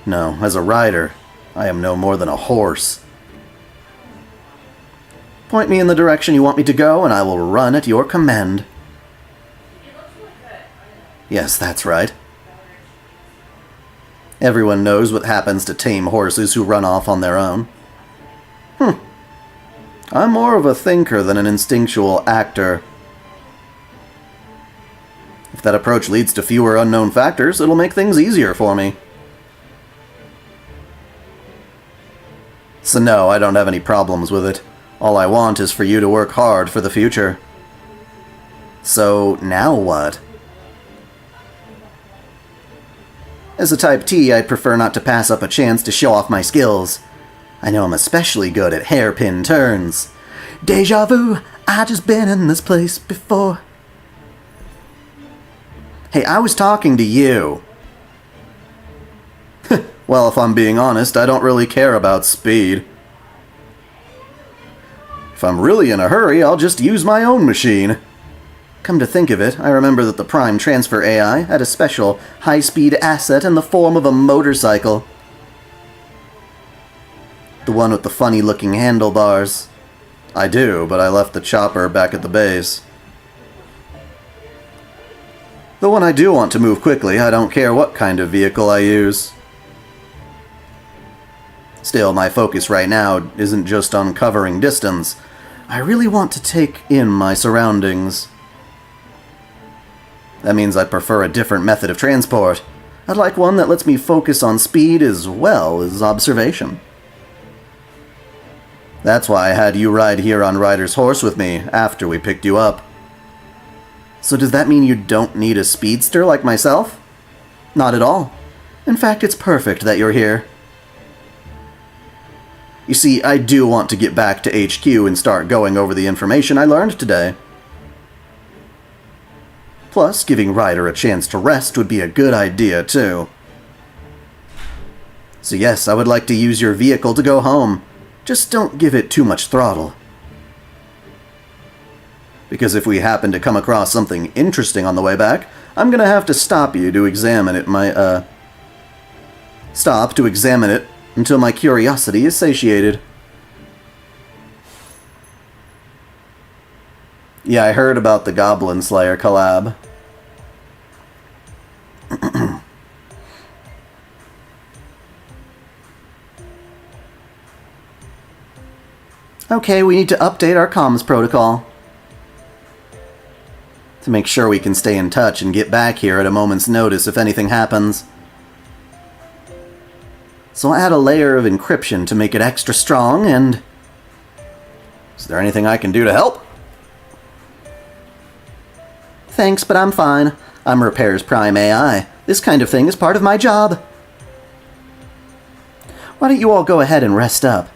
No, as a rider, I am no more than a horse. Point me in the direction you want me to go, and I will run at your command. Yes, that's right. Everyone knows what happens to tame horses who run off on their own. I'm more of a thinker than an instinctual actor. If that approach leads to fewer unknown factors, it'll make things easier for me. So no, I don't have any problems with it. All I want is for you to work hard for the future. So, now what? As a Type T, I'd prefer not to pass up a chance to show off my skills. I know I'm especially good at hairpin turns. Deja vu, I just been in this place before. Hey, I was talking to you. Well, if I'm being honest, I don't really care about speed. If I'm really in a hurry, I'll just use my own machine. Come to think of it, I remember that the Prime Transfer AI had a special high-speed asset in the form of a motorcycle. The one with the funny-looking handlebars. I do, but I left the chopper back at the base. Though when I do want to move quickly, I don't care what kind of vehicle I use. Still, my focus right now isn't just on covering distance. I really want to take in my surroundings. That means I prefer a different method of transport. I'd like one that lets me focus on speed as well as observation. That's why I had you ride here on Ryder's horse with me after we picked you up. So does that mean you don't need a speedster like myself? Not at all. In fact, it's perfect that you're here. You see, I do want to get back to HQ and start going over the information I learned today. Plus, giving Ryder a chance to rest would be a good idea, too. So yes, I would like to use your vehicle to go home. Just don't give it too much throttle. Because if we happen to come across something interesting on the way back, I'm gonna have to stop you to examine it, Stop to examine it until my curiosity is satiated. Yeah, I heard about the Goblin Slayer collab. Okay, we need to update our comms protocol. To make sure we can stay in touch and get back here at a moment's notice if anything happens. So I'll add a layer of encryption to make it extra strong, and... Is there anything I can do to help? Thanks, but I'm fine. I'm Repair's Prime AI. This kind of thing is part of my job. Why don't you all go ahead and rest up?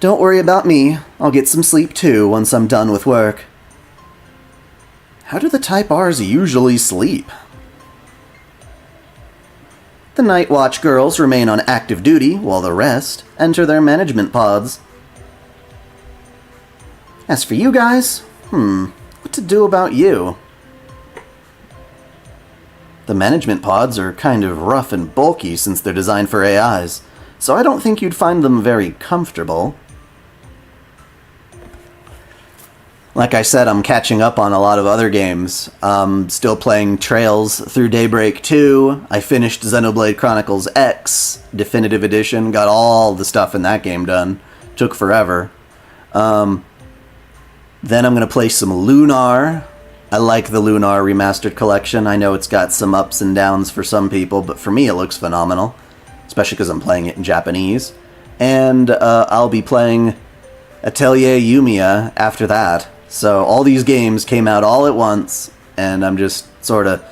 Don't worry about me. I'll get some sleep too once I'm done with work. How do the Type Rs usually sleep? The Night Watch girls remain on active duty while the rest enter their management pods. As for you guys, what to do about you? The management pods are kind of rough and bulky since they're designed for AIs, so I don't think you'd find them very comfortable. Like I said, I'm catching up on a lot of other games. Still playing Trails Through Daybreak 2. I finished Xenoblade Chronicles X Definitive Edition. Got all the stuff in that game done. Took forever. Then I'm going to play some Lunar. I like the Lunar Remastered Collection. I know it's got some ups and downs for some people, but for me it looks phenomenal. Especially because I'm playing it in Japanese. And I'll be playing Atelier Yumiya after that. So all these games came out all at once, and I'm just sort of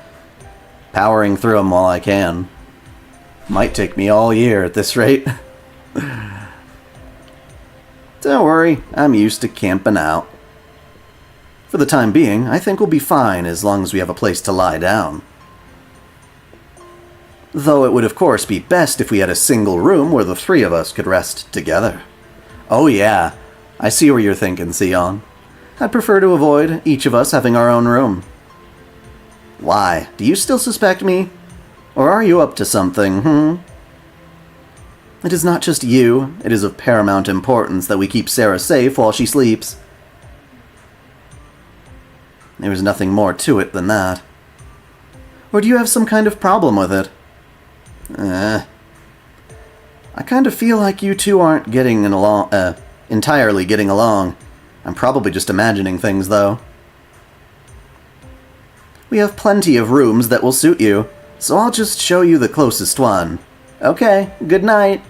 powering through them while I can. Might take me all year at this rate. Don't worry, I'm used to camping out. For the time being, I think we'll be fine as long as we have a place to lie down. Though it would of course be best if we had a single room where the three of us could rest together. Oh yeah, I see where you're thinking, Sion. I'd prefer to avoid each of us having our own room. Why? Do you still suspect me? Or are you up to something, It is not just you. It is of paramount importance that we keep Serah safe while she sleeps. There is nothing more to it than that. Or do you have some kind of problem with it? I kind of feel like you two aren't entirely getting along. I'm probably just imagining things, though. We have plenty of rooms that will suit you, so I'll just show you the closest one. Okay, good night.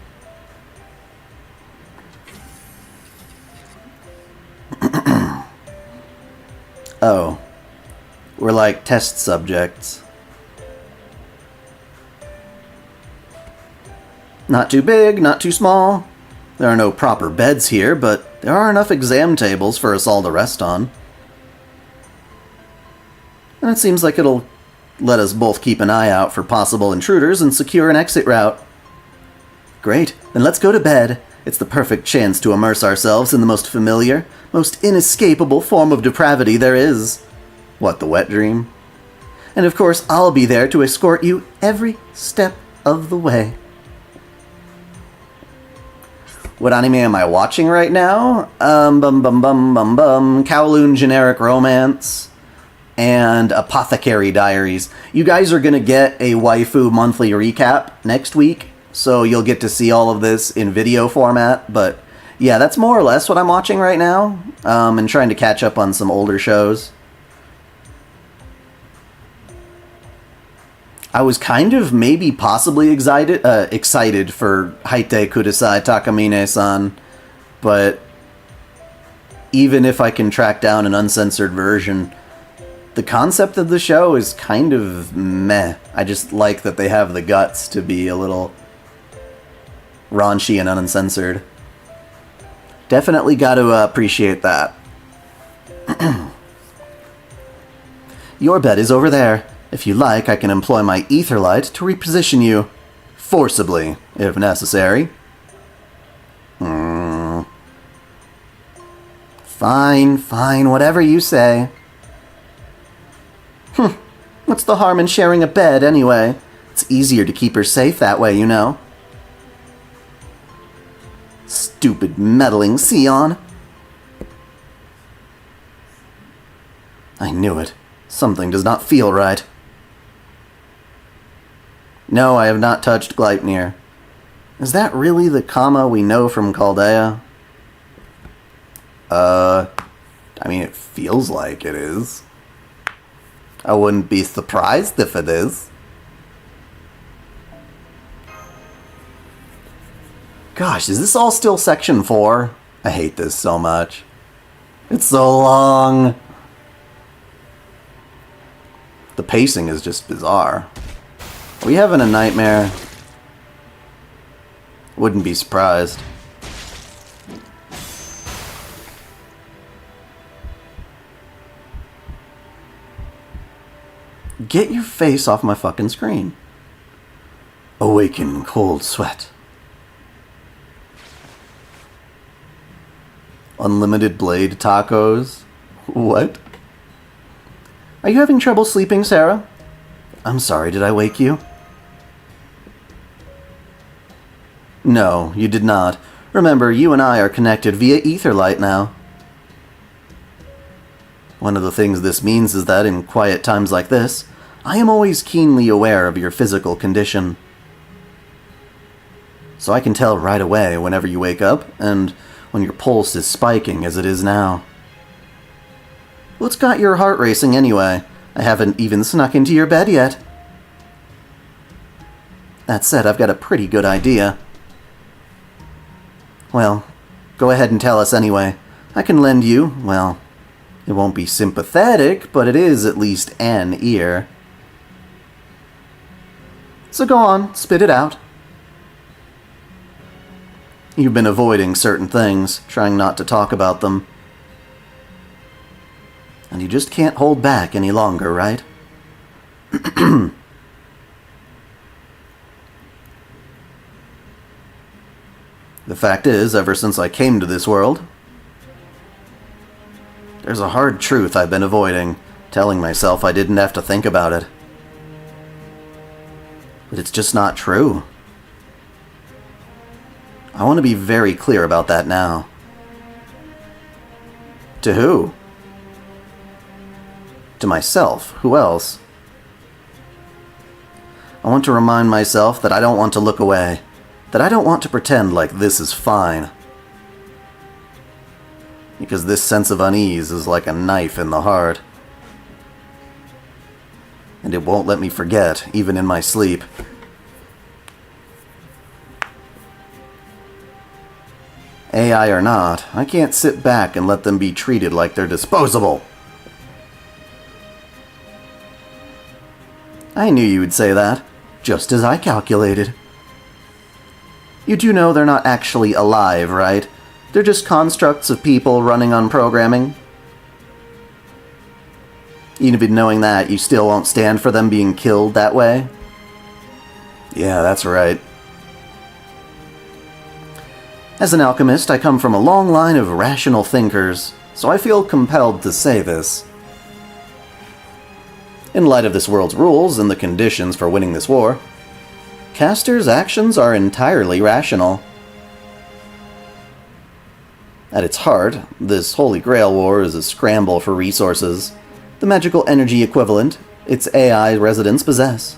Oh, we're like test subjects. Not too big, not too small. There are no proper beds here, but there are enough exam tables for us all to rest on. And it seems like it'll let us both keep an eye out for possible intruders and secure an exit route. Great, then let's go to bed. It's the perfect chance to immerse ourselves in the most familiar, most inescapable form of depravity there is. What, the wet dream? And of course, I'll be there to escort you every step of the way. What anime am I watching right now? Kowloon Generic Romance and Apothecary Diaries. You guys are gonna get a waifu monthly recap next week, so you'll get to see all of this in video format, but yeah, that's more or less what I'm watching right now, and trying to catch up on some older shows. I was kind of maybe possibly excited for Haite Kudasai Takamine-san, but even if I can track down an uncensored version, the concept of the show is kind of meh. I just like that they have the guts to be a little raunchy and uncensored. Definitely got to appreciate that. Your bed is over there. If you like, I can employ my ether light to reposition you. Forcibly, if necessary. Fine, whatever you say. What's the harm in sharing a bed, anyway? It's easier to keep her safe that way, you know. Stupid meddling Sion. I knew it. Something does not feel right. No, I have not touched Gleipnir. Is that really the comma we know from Chaldea? I mean, it feels like it is. I wouldn't be surprised if it is. Gosh, is this all still Section 4? I hate this so much. It's so long. The pacing is just bizarre. Are we having a nightmare? Wouldn't be surprised. Get your face off my fucking screen. Awaken cold sweat. Unlimited blade tacos? What? Are you having trouble sleeping, Serah? I'm sorry, did I wake you? No, you did not. Remember, you and I are connected via etherlight now. One of the things this means is that in quiet times like this, I am always keenly aware of your physical condition. So I can tell right away whenever you wake up, and when your pulse is spiking as it is now. What's got your heart racing anyway? I haven't even snuck into your bed yet. That said, I've got a pretty good idea. Well, go ahead and tell us anyway. I can lend you, well, it won't be sympathetic, but it is at least an ear. So go on, spit it out. You've been avoiding certain things, trying not to talk about them. And you just can't hold back any longer, right? The fact is, ever since I came to this world, there's a hard truth I've been avoiding, telling myself I didn't have to think about it. But it's just not true. I want to be very clear about that now. To who? To myself. Who else? I want to remind myself that I don't want to look away. That I don't want to pretend like this is fine. Because this sense of unease is like a knife in the heart. And it won't let me forget, even in my sleep. AI or not, I can't sit back and let them be treated like they're disposable. I knew you would say that, just as I calculated. You do know they're not actually alive, right? They're just constructs of people running on programming. Even knowing that, you still won't stand for them being killed that way? Yeah, that's right. As an alchemist, I come from a long line of rational thinkers, so I feel compelled to say this. In light of this world's rules and the conditions for winning this war, Caster's actions are entirely rational. At its heart, this Holy Grail War is a scramble for resources, the magical energy equivalent its AI residents possess.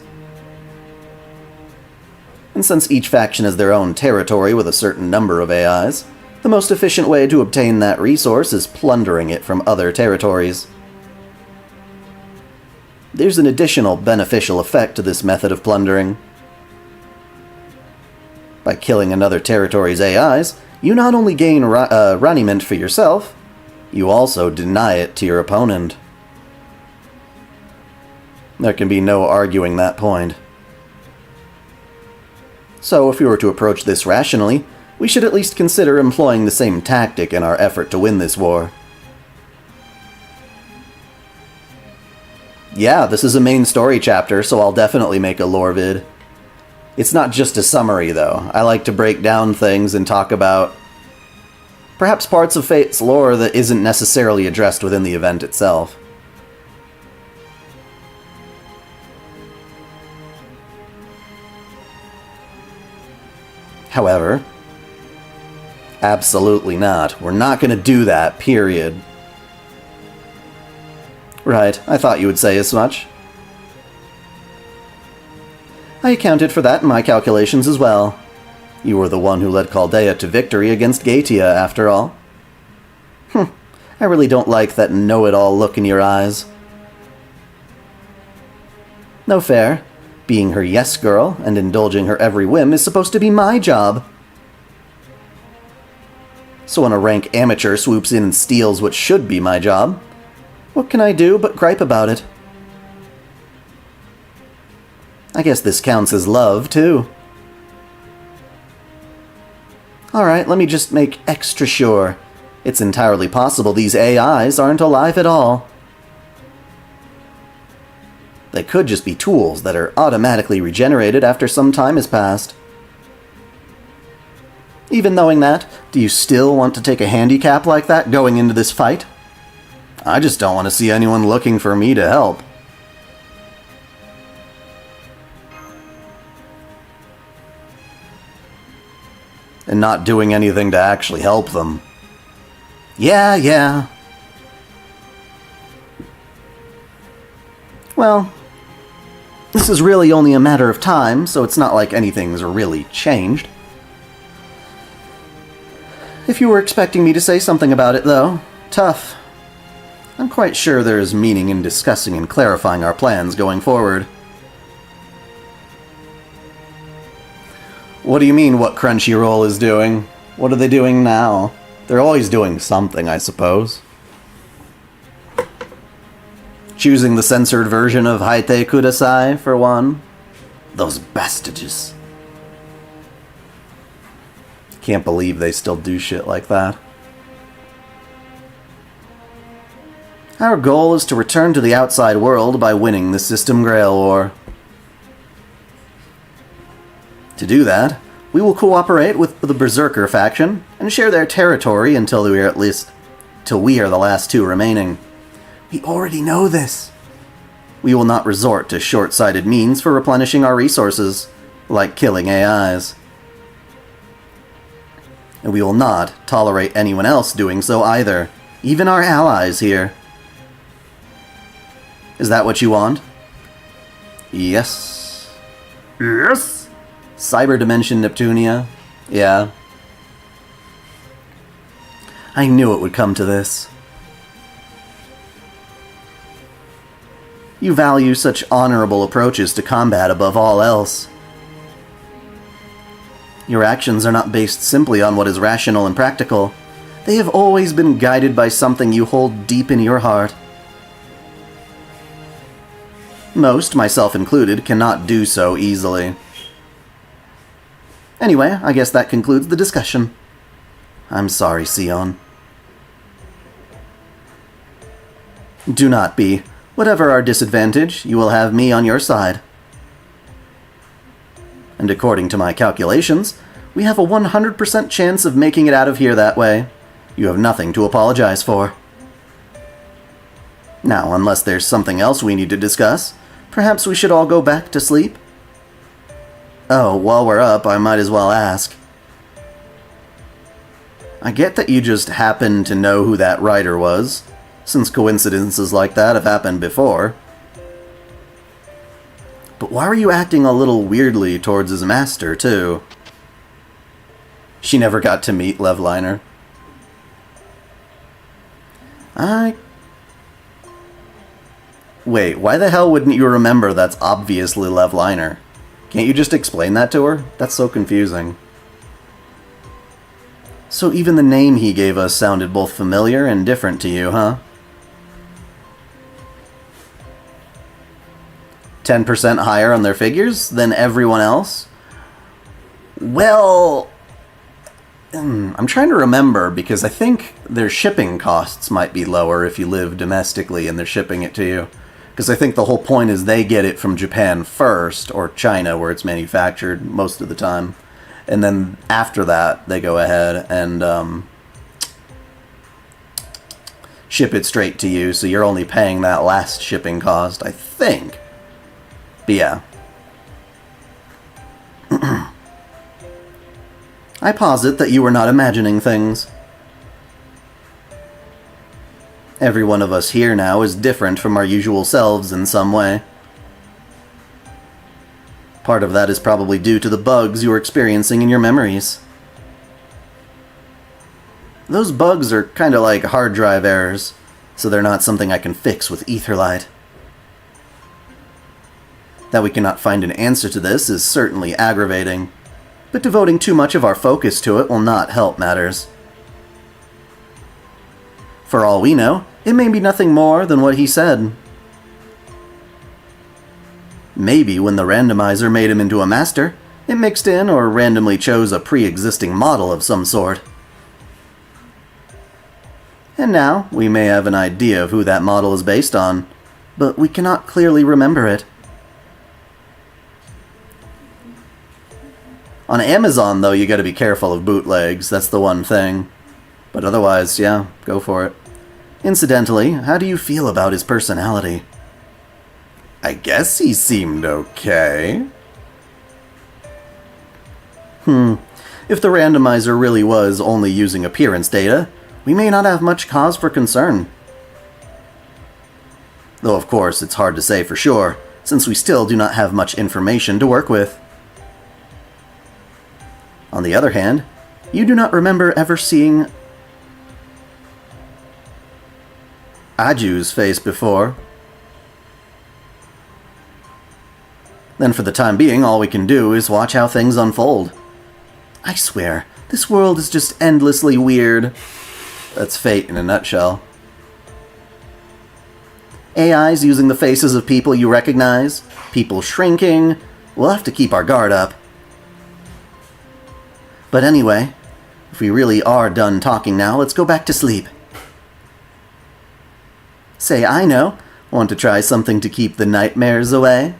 And since each faction has their own territory with a certain number of AIs, the most efficient way to obtain that resource is plundering it from other territories. There's an additional beneficial effect to this method of plundering. By killing another territory's AIs, you not only gain raiment for yourself, you also deny it to your opponent. There can be no arguing that point. So if we were to approach this rationally, we should at least consider employing the same tactic in our effort to win this war. Yeah, this is a main story chapter, so I'll definitely make a lore vid. It's not just a summary, though. I like to break down things and talk about perhaps parts of Fate's lore that isn't necessarily addressed within the event itself. However, absolutely not. We're not going to do that, period. Right, I thought you would say as much. I accounted for that in my calculations as well. You were the one who led Chaldea to victory against Gaetia, after all. I really don't like that know-it-all look in your eyes. No fair. Being her yes girl and indulging her every whim is supposed to be my job. So when a rank amateur swoops in and steals what should be my job, what can I do but gripe about it? I guess this counts as love, too. Alright, let me just make extra sure. It's entirely possible these AIs aren't alive at all. They could just be tools that are automatically regenerated after some time has passed. Even knowing that, do you still want to take a handicap like that going into this fight? I just don't want to see anyone looking for me to help. And not doing anything to actually help them. Yeah. Well, this is really only a matter of time, so it's not like anything's really changed. If you were expecting me to say something about it, though, tough. I'm quite sure there is meaning in discussing and clarifying our plans going forward. What do you mean, what Crunchyroll is doing? What are they doing now? They're always doing something, I suppose. Choosing the censored version of Haite Kudasai, for one. Those bastards. Can't believe they still do shit like that. Our goal is to return to the outside world by winning the System Grail War. To do that, we will cooperate with the Berserker faction and share their territory until we are the last two remaining. We already know this. We will not resort to short-sighted means for replenishing our resources, like killing AIs. And we will not tolerate anyone else doing so either, even our allies here. Is that what you want? Yes. Yes? Cyber Dimension Neptunia? Yeah. I knew it would come to this. You value such honorable approaches to combat above all else. Your actions are not based simply on what is rational and practical. They have always been guided by something you hold deep in your heart. Most, myself included, cannot do so easily. Anyway, I guess that concludes the discussion. I'm sorry, Sion. Do not be. Whatever our disadvantage, you will have me on your side. And according to my calculations, we have a 100% chance of making it out of here that way. You have nothing to apologize for. Now, unless there's something else we need to discuss, perhaps we should all go back to sleep? Oh, while we're up, I might as well ask. I get that you just happen to know who that writer was, since coincidences like that have happened before. But why were you acting a little weirdly towards his master, too? She never got to meet Levliner. Wait, why the hell wouldn't you remember that's obviously Levliner? Can't you just explain that to her? That's so confusing. So even the name he gave us sounded both familiar and different to you, huh? 10% higher on their figures than everyone else? Well, I'm trying to remember, because I think their shipping costs might be lower if you live domestically and they're shipping it to you. Because I think the whole point is they get it from Japan first, or China, where it's manufactured most of the time. And then after that, they go ahead and ship it straight to you, so you're only paying that last shipping cost, I think. But yeah. I posit that you were not imagining things. Every one of us here now is different from our usual selves in some way. Part of that is probably due to the bugs you are experiencing in your memories. Those bugs are kinda like hard drive errors, so they're not something I can fix with Etherlight. That we cannot find an answer to this is certainly aggravating, but devoting too much of our focus to it will not help matters. For all we know, it may be nothing more than what he said. Maybe when the randomizer made him into a master, it mixed in or randomly chose a pre-existing model of some sort. And now, we may have an idea of who that model is based on, but we cannot clearly remember it. On Amazon, though, you gotta be careful of bootlegs. That's the one thing. But otherwise, yeah, go for it. Incidentally, how do you feel about his personality? I guess he seemed okay. If the randomizer really was only using appearance data, we may not have much cause for concern. Though, of course, it's hard to say for sure, since we still do not have much information to work with. On the other hand, you do not remember ever seeing Aju's face before. Then for the time being, all we can do is watch how things unfold. I swear, this world is just endlessly weird. That's fate in a nutshell. AIs using the faces of people you recognize, people shrinking. We'll have to keep our guard up. But anyway, if we really are done talking now, let's go back to sleep. Say, I know. Want to try something to keep the nightmares away?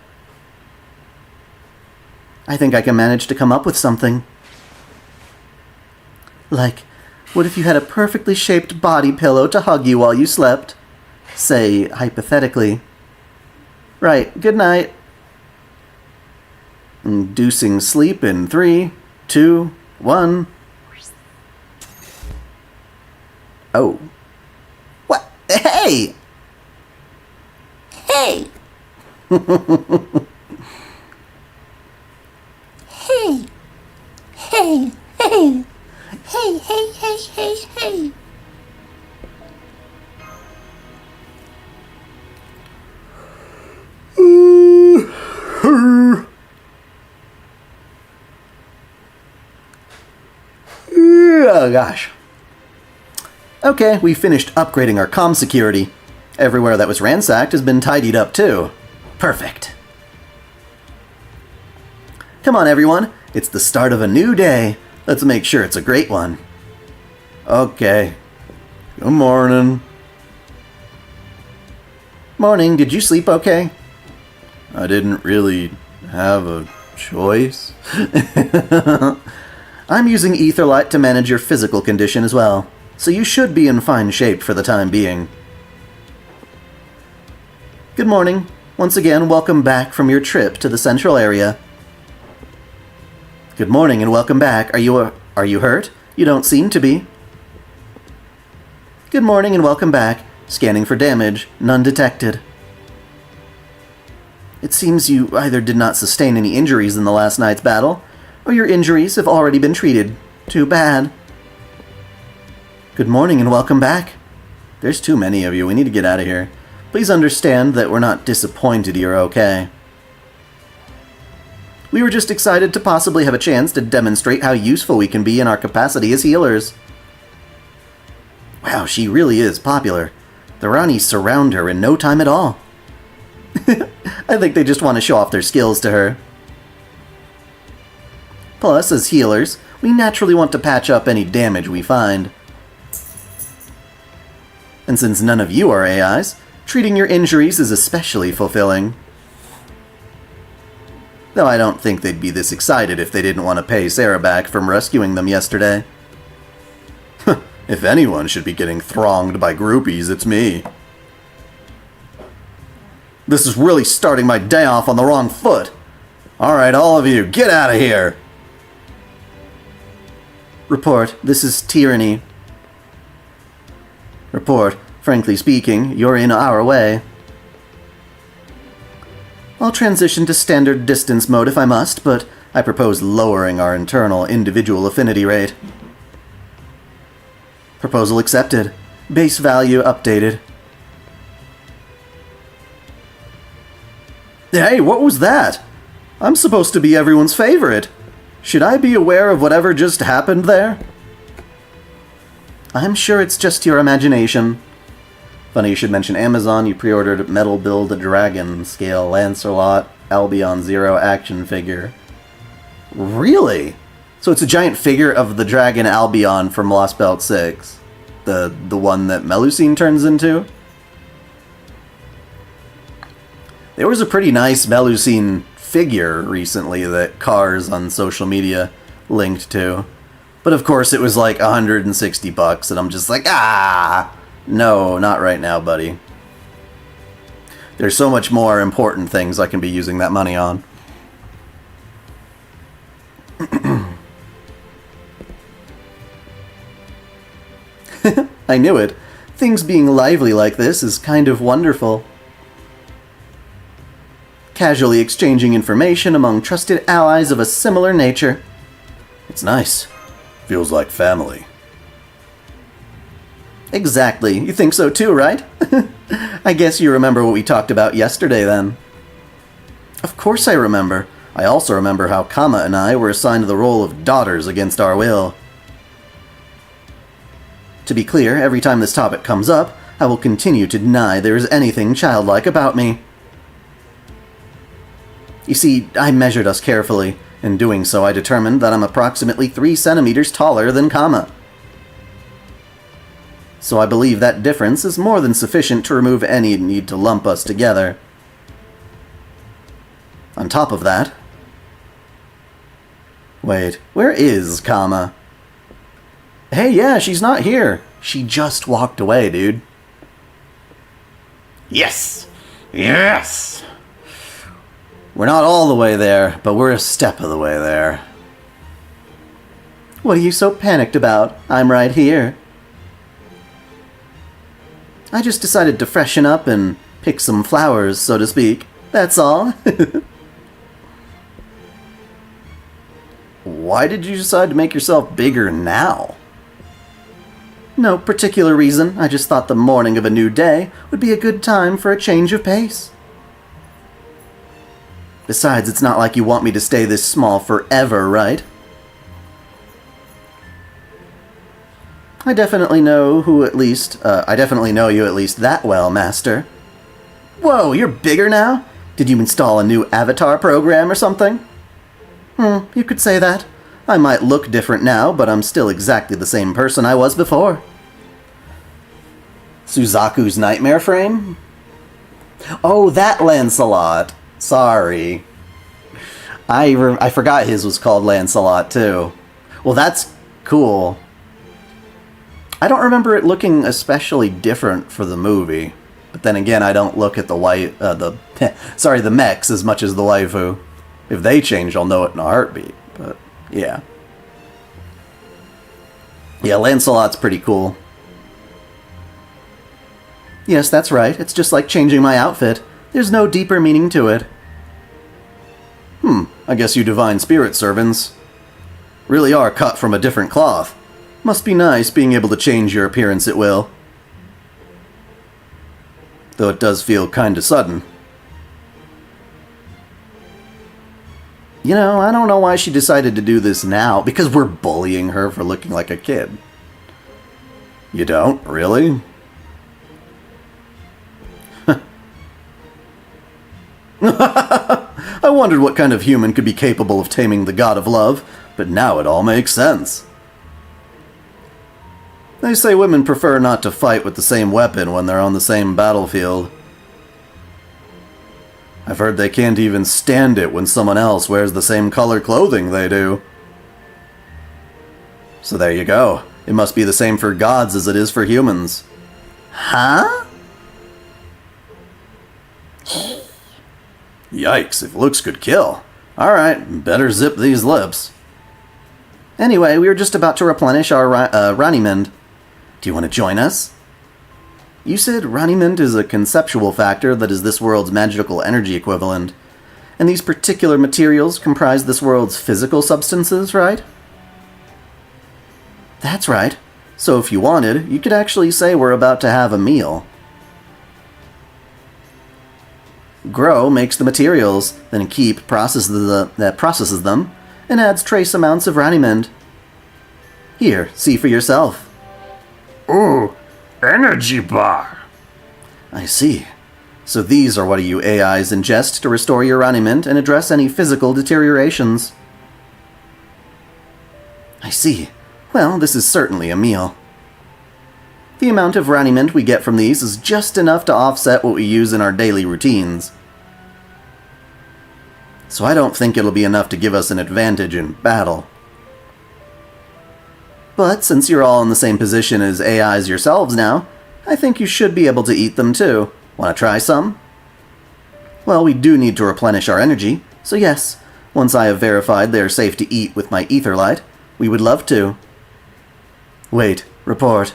I think I can manage to come up with something. Like, what if you had a perfectly shaped body pillow to hug you while you slept? Say, hypothetically. Right, good night. Inducing sleep in 3, 2, 1. Oh. What? Hey! Hey! Hey! Hey! Hey! Hey, hey, hey, hey, hey! Oh gosh. Okay, we finished upgrading our comm security. Everywhere that was ransacked has been tidied up too. Perfect. Come on everyone, it's the start of a new day. Let's make sure it's a great one. Okay. Good morning. Morning, did you sleep okay? I didn't really have a choice. I'm using Etherlight to manage your physical condition as well, so you should be in fine shape for the time being. Good morning. Once again, welcome back from your trip to the central area. Good morning and welcome back. Are you hurt? You don't seem to be. Good morning and welcome back. Scanning for damage. None detected. It seems you either did not sustain any injuries in the last night's battle, or your injuries have already been treated. Too bad. Good morning and welcome back. There's too many of you. We need to get out of here. Please understand that we're not disappointed you're okay. We were just excited to possibly have a chance to demonstrate how useful we can be in our capacity as healers. Wow, she really is popular. The Ranis surround her in no time at all. I think they just want to show off their skills to her. Plus, as healers, we naturally want to patch up any damage we find. And since none of you are AIs, treating your injuries is especially fulfilling. Though I don't think they'd be this excited if they didn't want to pay Serah back from rescuing them yesterday. If anyone should be getting thronged by groupies, it's me. This is really starting my day off on the wrong foot. Alright, all of you, get out of here! Report, this is tyranny. Report, frankly speaking, you're in our way. I'll transition to standard distance mode if I must, but I propose lowering our internal individual affinity rate. Proposal accepted. Base value updated. Hey, what was that? I'm supposed to be everyone's favorite. Should I be aware of whatever just happened there? I'm sure it's just your imagination. Funny you should mention Amazon. You pre-ordered Metal Build a Dragon Scale Lancelot Albion Zero action figure. Really? So it's a giant figure of the dragon Albion from Lost Belt 6. The one that Melusine turns into? There was a pretty nice Melusine figure recently that Cars on social media linked to. But of course it was like $160, and I'm just like, no, not right now, buddy. There's so much more important things I can be using that money on. I knew it. Things being lively like this is kind of wonderful. Casually exchanging information among trusted allies of a similar nature. It's nice. Feels like family. Exactly. You think so too, right? I guess you remember what we talked about yesterday then. Of course I remember. I also remember how Kama and I were assigned the role of daughters against our will. To be clear, every time this topic comes up, I will continue to deny there is anything childlike about me. You see, I measured us carefully. In doing so, I determined that I'm approximately 3 centimeters taller than Kama. So I believe that difference is more than sufficient to remove any need to lump us together. On top of that... Wait, where is Kama? Hey, yeah, she's not here. She just walked away, dude. Yes! Yes! We're not all the way there, but we're a step of the way there. What are you so panicked about? I'm right here. I just decided to freshen up and pick some flowers, so to speak. That's all. Why did you decide to make yourself bigger now? No particular reason. I just thought the morning of a new day would be a good time for a change of pace. Besides, it's not like you want me to stay this small forever, right? I definitely know you at least that well, Master. Whoa, you're bigger now? Did you install a new avatar program or something? You could say that. I might look different now, but I'm still exactly the same person I was before. Suzaku's nightmare frame? Oh, that Lancelot. Sorry. I forgot his was called Lancelot, too. Well, that's cool. I don't remember it looking especially different for the movie. But then again, I don't look at the mechs as much as the waifu. If they change, I'll know it in a heartbeat. But, yeah. Yeah, Lancelot's pretty cool. Yes, that's right. It's just like changing my outfit. There's no deeper meaning to it. I guess you divine spirit servants really are cut from a different cloth. Must be nice being able to change your appearance at will. Though it does feel kinda sudden. You know, I don't know why she decided to do this now, because we're bullying her for looking like a kid. You don't? Really? I wondered what kind of human could be capable of taming the god of love, but now it all makes sense. They say women prefer not to fight with the same weapon when they're on the same battlefield. I've heard they can't even stand it when someone else wears the same color clothing they do. So there you go. It must be the same for gods as it is for humans. Huh? Yikes, if looks could kill. Alright, better zip these lips. Anyway, we were just about to replenish our Ranimend. Do you want to join us? You said Ranimend is a conceptual factor that is this world's magical energy equivalent. And these particular materials comprise this world's physical substances, right? That's right. So if you wanted, you could actually say we're about to have a meal. Grow makes the materials, then Keep processes them, and adds trace amounts of Ranimend. Here, see for yourself. Ooh, energy bar. I see. So these are what you AIs ingest to restore your Ranimend and address any physical deteriorations. I see. Well, this is certainly a meal. The amount of Ranimend we get from these is just enough to offset what we use in our daily routines. so I don't think it'll be enough to give us an advantage in battle. But since you're all in the same position as AIs yourselves now, I think you should be able to eat them too. Want to try some? Well, we do need to replenish our energy, so yes, once I have verified they are safe to eat with my ether light, we would love to. Wait, report.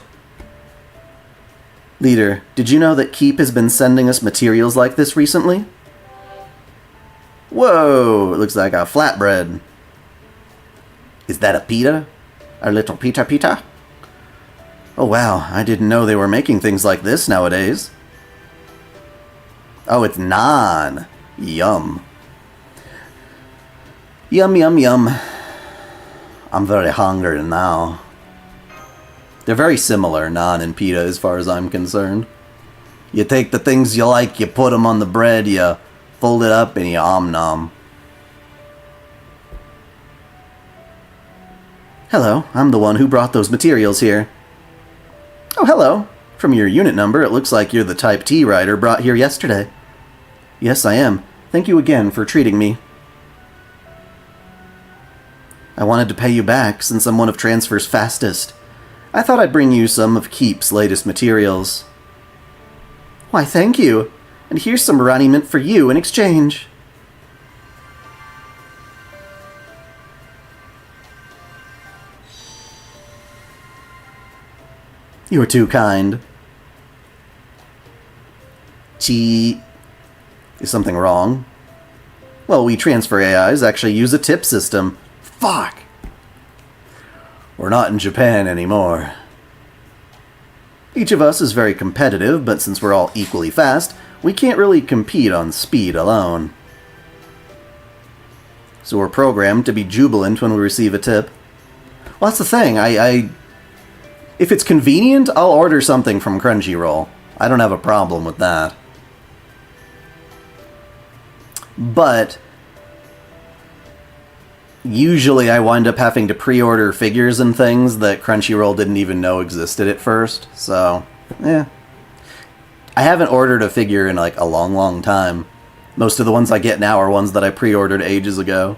Leader, did you know that Keep has been sending us materials like this recently? Whoa, it looks like a flatbread. Is that a pita? A little pita? Oh wow, I didn't know they were making things like this nowadays. Oh, it's naan. Yum. Yum, yum, yum. I'm very hungry now. They're very similar, naan and pita, as far as I'm concerned. You take the things you like, you put them on the bread, you fold it up, and you nom. Hello, I'm the one who brought those materials here. Oh, hello. From your unit number, it looks like you're the Type T rider brought here yesterday. Yes, I am. Thank you again for treating me. I wanted to pay you back, since I'm one of Transfer's fastest. I thought I'd bring you some of Keep's latest materials. Why, thank you. And here's some raiment for you in exchange. You are too kind. Gee. Is something wrong? Well, we transfer AIs actually use a tip system. Fuck! We're not in Japan anymore. Each of us is very competitive, but since we're all equally fast, we can't really compete on speed alone. So we're programmed to be jubilant when we receive a tip. Well, that's the thing. If it's convenient, I'll order something from Crunchyroll. I don't have a problem with that. But usually I wind up having to pre-order figures and things that Crunchyroll didn't even know existed at first. So, yeah. I haven't ordered a figure in like a long time. Most of the ones I get now are ones that I pre-ordered ages ago.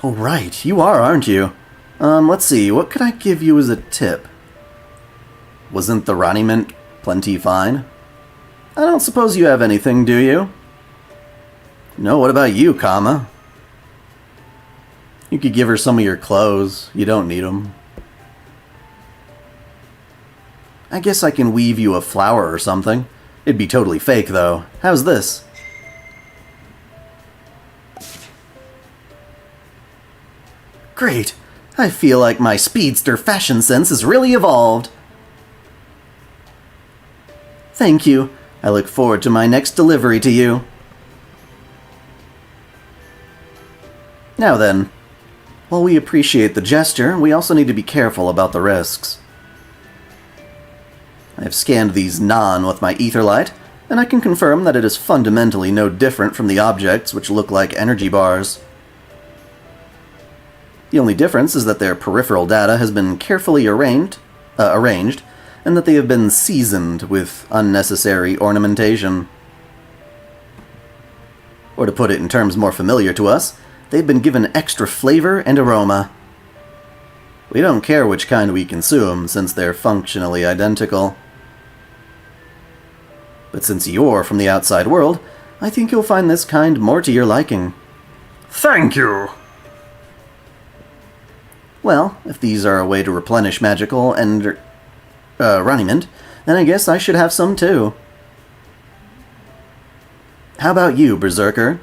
Oh, right. You are, aren't you? Let's see. What could I give you as a tip? Wasn't the raiment plenty fine? I don't suppose you have anything, do you? No, what about you, Kama? You could give her some of your clothes. You don't need them. I guess I can weave you a flower or something. It'd be totally fake, though. How's this? Great. I feel like my speedster fashion sense has really evolved. Thank you. I look forward to my next delivery to you. Now then, while we appreciate the gesture, we also need to be careful about the risks. I have scanned these naan with my ether light, and I can confirm that it is fundamentally no different from the objects which look like energy bars. The only difference is that their peripheral data has been carefully arranged, and that they have been seasoned with unnecessary ornamentation. Or to put it in terms more familiar to us, they've been given extra flavor and aroma. We don't care which kind we consume, since they're functionally identical. But since you're from the outside world, I think you'll find this kind more to your liking. Thank you. Well, if these are a way to replenish magical and raiment, then I guess I should have some too. How about you, Berserker?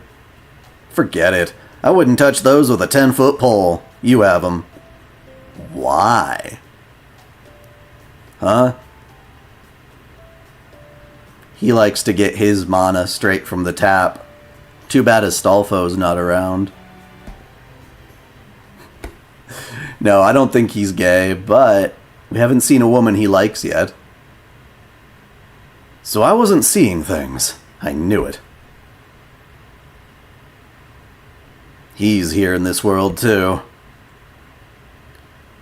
Forget it. I wouldn't touch those with a 10-foot pole. You have them. Why? Huh? He likes to get his mana straight from the tap. Too bad Astolfo's not around. No, I don't think he's gay, but we haven't seen a woman he likes yet. So I wasn't seeing things. I knew it. He's here in this world, too.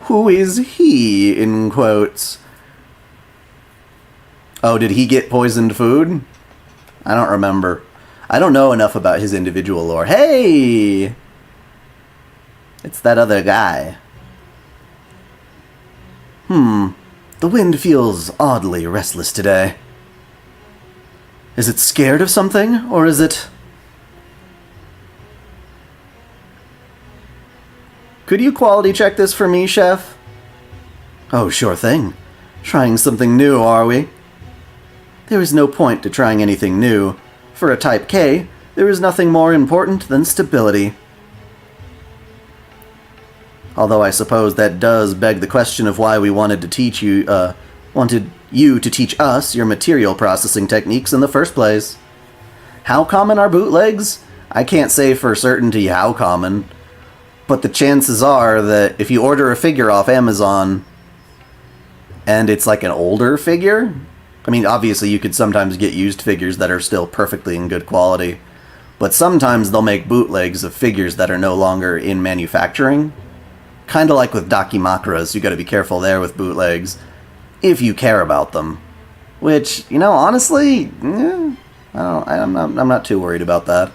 Who is he, in quotes? Oh, did he get poisoned food? I don't remember. I don't know enough about his individual lore. Hey! It's that other guy. The wind feels oddly restless today. Is it scared of something, or is it... Could you quality check this for me, Chef? Oh, sure thing. Trying something new, are we? There is no point to trying anything new. For a Type K, there is nothing more important than stability. Although I suppose that does beg the question of why we wanted you to teach us your material processing techniques in the first place. How common are bootlegs? I can't say for certainty how common, but the chances are that if you order a figure off Amazon and it's like an older figure, I mean, obviously you could sometimes get used figures that are still perfectly in good quality, but sometimes they'll make bootlegs of figures that are no longer in manufacturing. Kind of like with Dakimakuras, you gotta be careful there with bootlegs, if you care about them. Which, you know, honestly, I'm not too worried about that,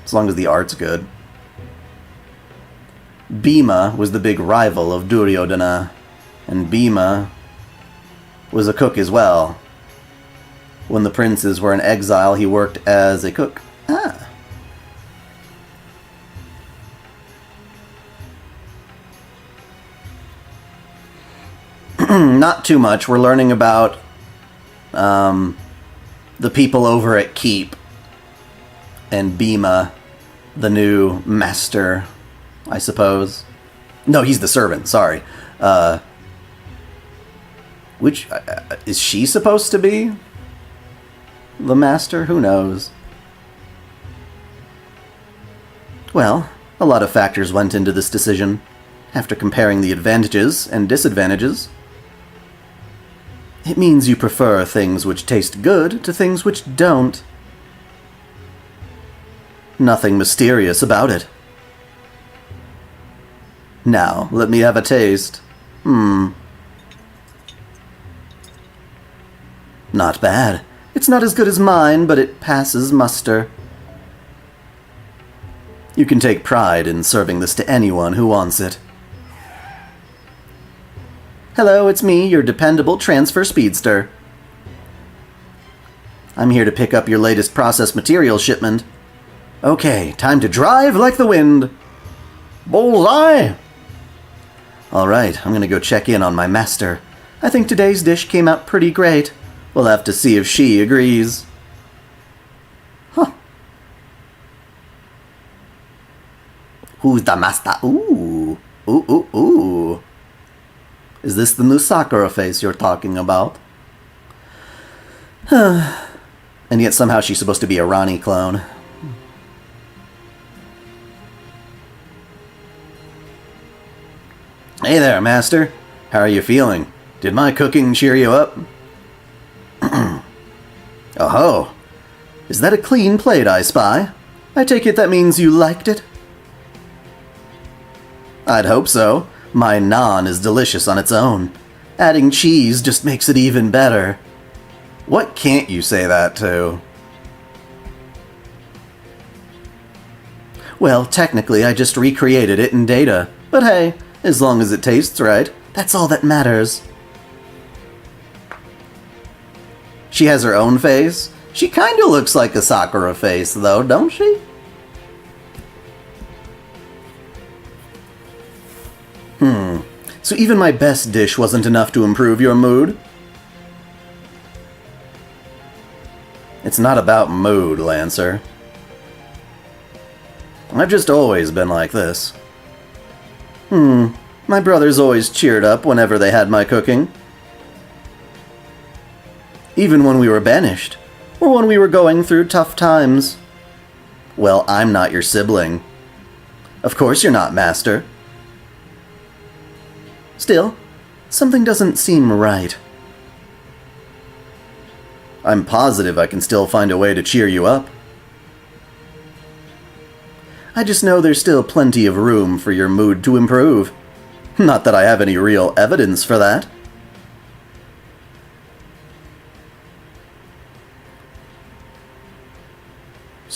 as long as the art's good. Bhima was the big rival of Duryodana, and Bhima was a cook as well. When the princes were in exile, he worked as a cook. Not too much. We're learning about the people over at Keep and Bhima, the new master, I suppose. No, he's the servant, sorry. Which, is she supposed to be the master? Who knows? Well, a lot of factors went into this decision. After comparing the advantages and disadvantages, it means you prefer things which taste good to things which don't. Nothing mysterious about it. Now, let me have a taste. Not bad. It's not as good as mine, but it passes muster. You can take pride in serving this to anyone who wants it. Hello, it's me, your dependable transfer speedster. I'm here to pick up your latest processed material shipment. Okay, time to drive like the wind. Bullseye! Alright, I'm gonna go check in on my master. I think today's dish came out pretty great. We'll have to see if she agrees. Huh. Who's the master? Ooh. Ooh. Is this the new Sakura face you're talking about? And yet somehow she's supposed to be a Ronnie clone. Hey there, Master. How are you feeling? Did my cooking cheer you up? Oh-ho. Is that a clean plate I spy? I take it that means you liked it? I'd hope so. My naan is delicious on its own. Adding cheese just makes it even better. What can't you say that to? Well, technically I just recreated it in data. But hey, as long as it tastes right, that's all that matters. She has her own face. She kinda looks like a Sakura face, though, don't she? So even my best dish wasn't enough to improve your mood? It's not about mood, Lancer. I've just always been like this. My brothers always cheered up whenever they had my cooking. Even when we were banished, or when we were going through tough times. Well, I'm not your sibling. Of course you're not, Master. Still, something doesn't seem right. I'm positive I can still find a way to cheer you up. I just know there's still plenty of room for your mood to improve. Not that I have any real evidence for that.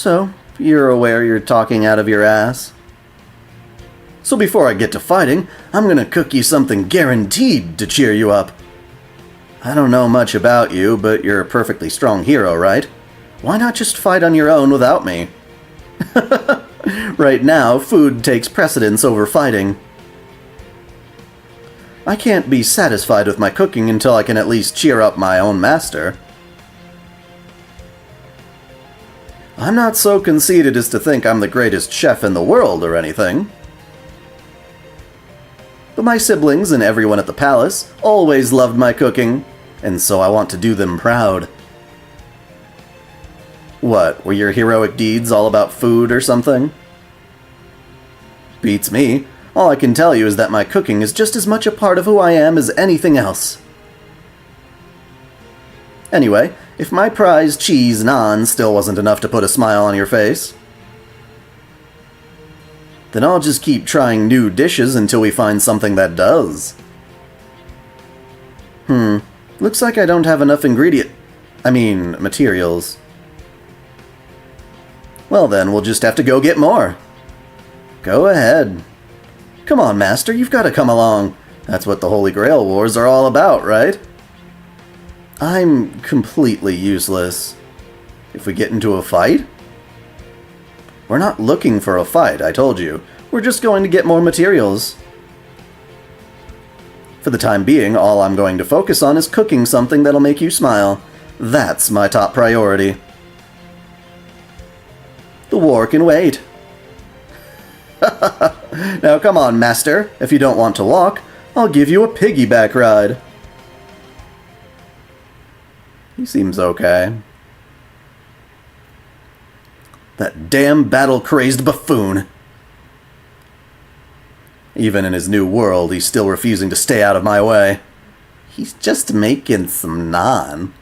So, you're aware you're talking out of your ass? So before I get to fighting, I'm gonna cook you something guaranteed to cheer you up. I don't know much about you, but you're a perfectly strong hero, right? Why not just fight on your own without me? Right now, food takes precedence over fighting. I can't be satisfied with my cooking until I can at least cheer up my own master. I'm not so conceited as to think I'm the greatest chef in the world or anything. But my siblings and everyone at the palace always loved my cooking, and so I want to do them proud. What, were your heroic deeds all about food or something? Beats me. All I can tell you is that my cooking is just as much a part of who I am as anything else. Anyway, if my prize cheese naan still wasn't enough to put a smile on your face, then I'll just keep trying new dishes until we find something that does. Looks like I don't have enough materials. Well then, we'll just have to go get more. Go ahead. Come on, Master, you've got to come along. That's what the Holy Grail Wars are all about, right? I'm completely useless. If we get into a fight? We're not looking for a fight, I told you. We're just going to get more materials. For the time being, all I'm going to focus on is cooking something that'll make you smile. That's my top priority. The war can wait. Now come on, Master. If you don't want to walk, I'll give you a piggyback ride. He seems okay. That damn battle-crazed buffoon. Even in his new world, he's still refusing to stay out of my way. He's just making some naan.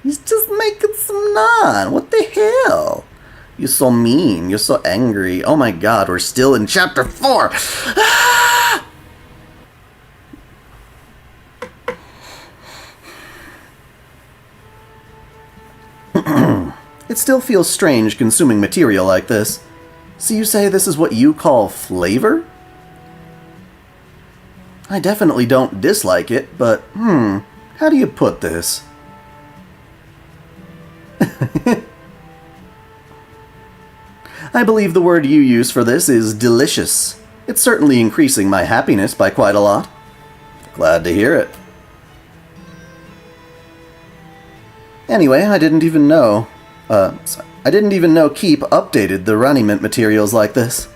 He's just making some naan. What the hell? You're so mean. You're so angry. Oh my god, we're still in chapter 4. Ah! It still feels strange consuming material like this. So you say this is what you call flavor? I definitely don't dislike it, but how do you put this? I believe the word you use for this is delicious. It's certainly increasing my happiness by quite a lot. Glad to hear it. Anyway, I didn't even know Keep updated the Runnymint materials like this.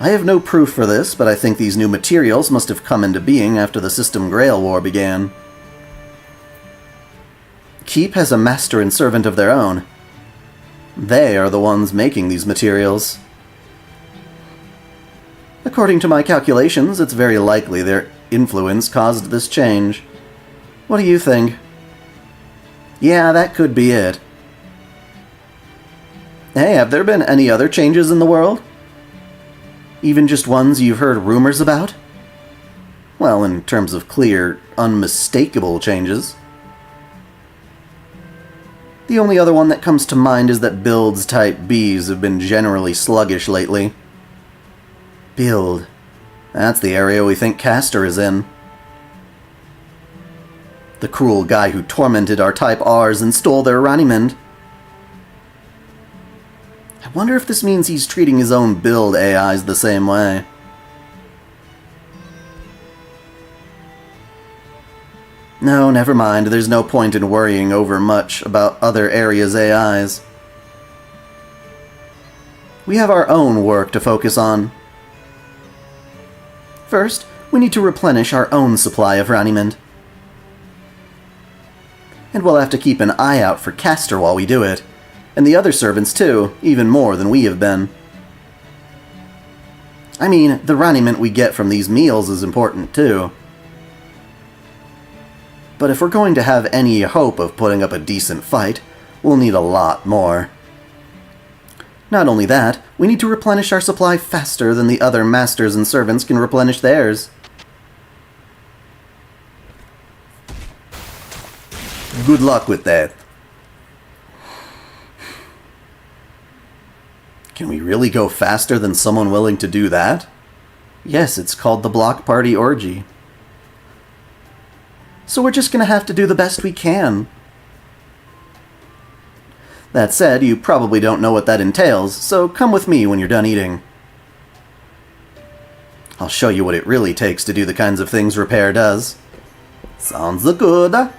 I have no proof for this, but I think these new materials must have come into being after the System Grail War began. Keep has a master and servant of their own. They are the ones making these materials. According to my calculations, it's very likely their influence caused this change. What do you think? Yeah, that could be it. Hey, have there been any other changes in the world? Even just ones you've heard rumors about? Well, in terms of clear, unmistakable changes. The only other one that comes to mind is that builds type Bs have been generally sluggish lately. Build. That's the area we think Castor is in. The cruel guy who tormented our Type Rs and stole their Runnymint. I wonder if this means he's treating his own build AIs the same way. No, never mind. There's no point in worrying over much about other areas' AIs. We have our own work to focus on. First, we need to replenish our own supply of Runnymint. And we'll have to keep an eye out for Castor while we do it. And the other servants too, even more than we have been. I mean, the Runnymint we get from these meals is important too. But if we're going to have any hope of putting up a decent fight, we'll need a lot more. Not only that, we need to replenish our supply faster than the other masters and servants can replenish theirs. Good luck with that. Can we really go faster than someone willing to do that? Yes, it's called the Block Party Orgy. So we're just gonna have to do the best we can. That said, you probably don't know what that entails, so come with me when you're done eating. I'll show you what it really takes to do the kinds of things Repair does. Sounds good.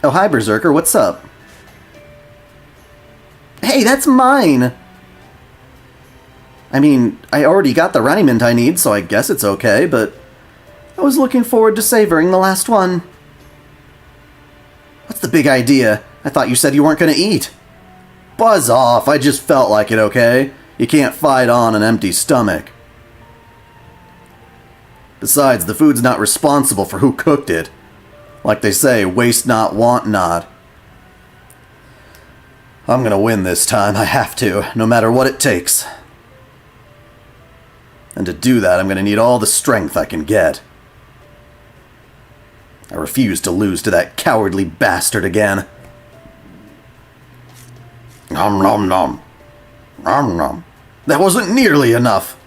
Oh, hi, Berserker, what's up? Hey, that's mine! I mean, I already got the Runnymint I need, so I guess it's okay, but I was looking forward to savoring the last one. What's the big idea? I thought you said you weren't gonna eat. Buzz off, I just felt like it, okay? You can't fight on an empty stomach. Besides, the food's not responsible for who cooked it. Like they say, waste not, want not. I'm gonna win this time, I have to, no matter what it takes. And to do that, I'm gonna need all the strength I can get. I refuse to lose to that cowardly bastard again. Nom nom nom. Nom nom. That wasn't nearly enough.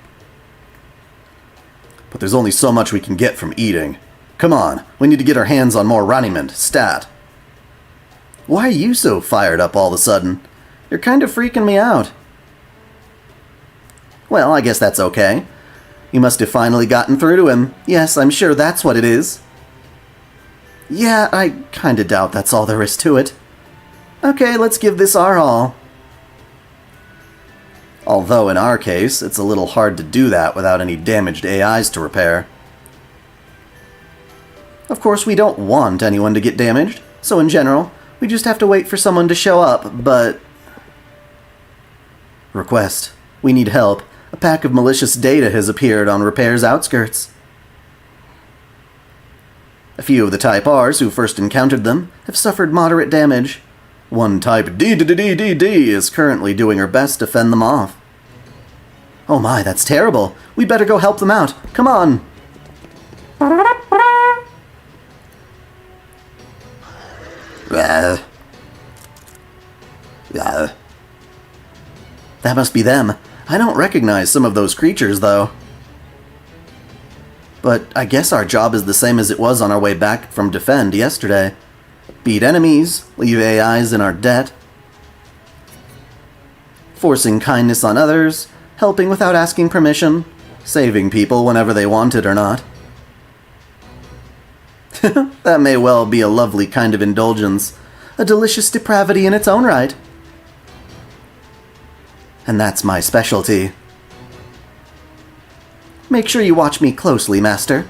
But there's only so much we can get from eating. Come on, we need to get our hands on more Runnymint, stat. Why are you so fired up all of a sudden? You're kind of freaking me out. Well, I guess that's okay. You must have finally gotten through to him. Yes, I'm sure that's what it is. Yeah, I kinda doubt that's all there is to it. Okay, let's give this our all. Although in our case, it's a little hard to do that without any damaged AIs to repair. Of course, we don't want anyone to get damaged, so in general, we just have to wait for someone to show up, but... Request. We need help. A pack of malicious data has appeared on Repair's outskirts. A few of the Type Rs who first encountered them have suffered moderate damage. One Type D is currently doing her best to fend them off. Oh my, that's terrible. We better go help them out. Come on. That must be them. I don't recognize some of those creatures, though. But I guess our job is the same as it was on our way back from Defend yesterday. Beat enemies, leave AIs in our debt. Forcing kindness on others, helping without asking permission, saving people whenever they want it or not. That may well be a lovely kind of indulgence, a delicious depravity in its own right. And that's my specialty. Make sure you watch me closely, Master.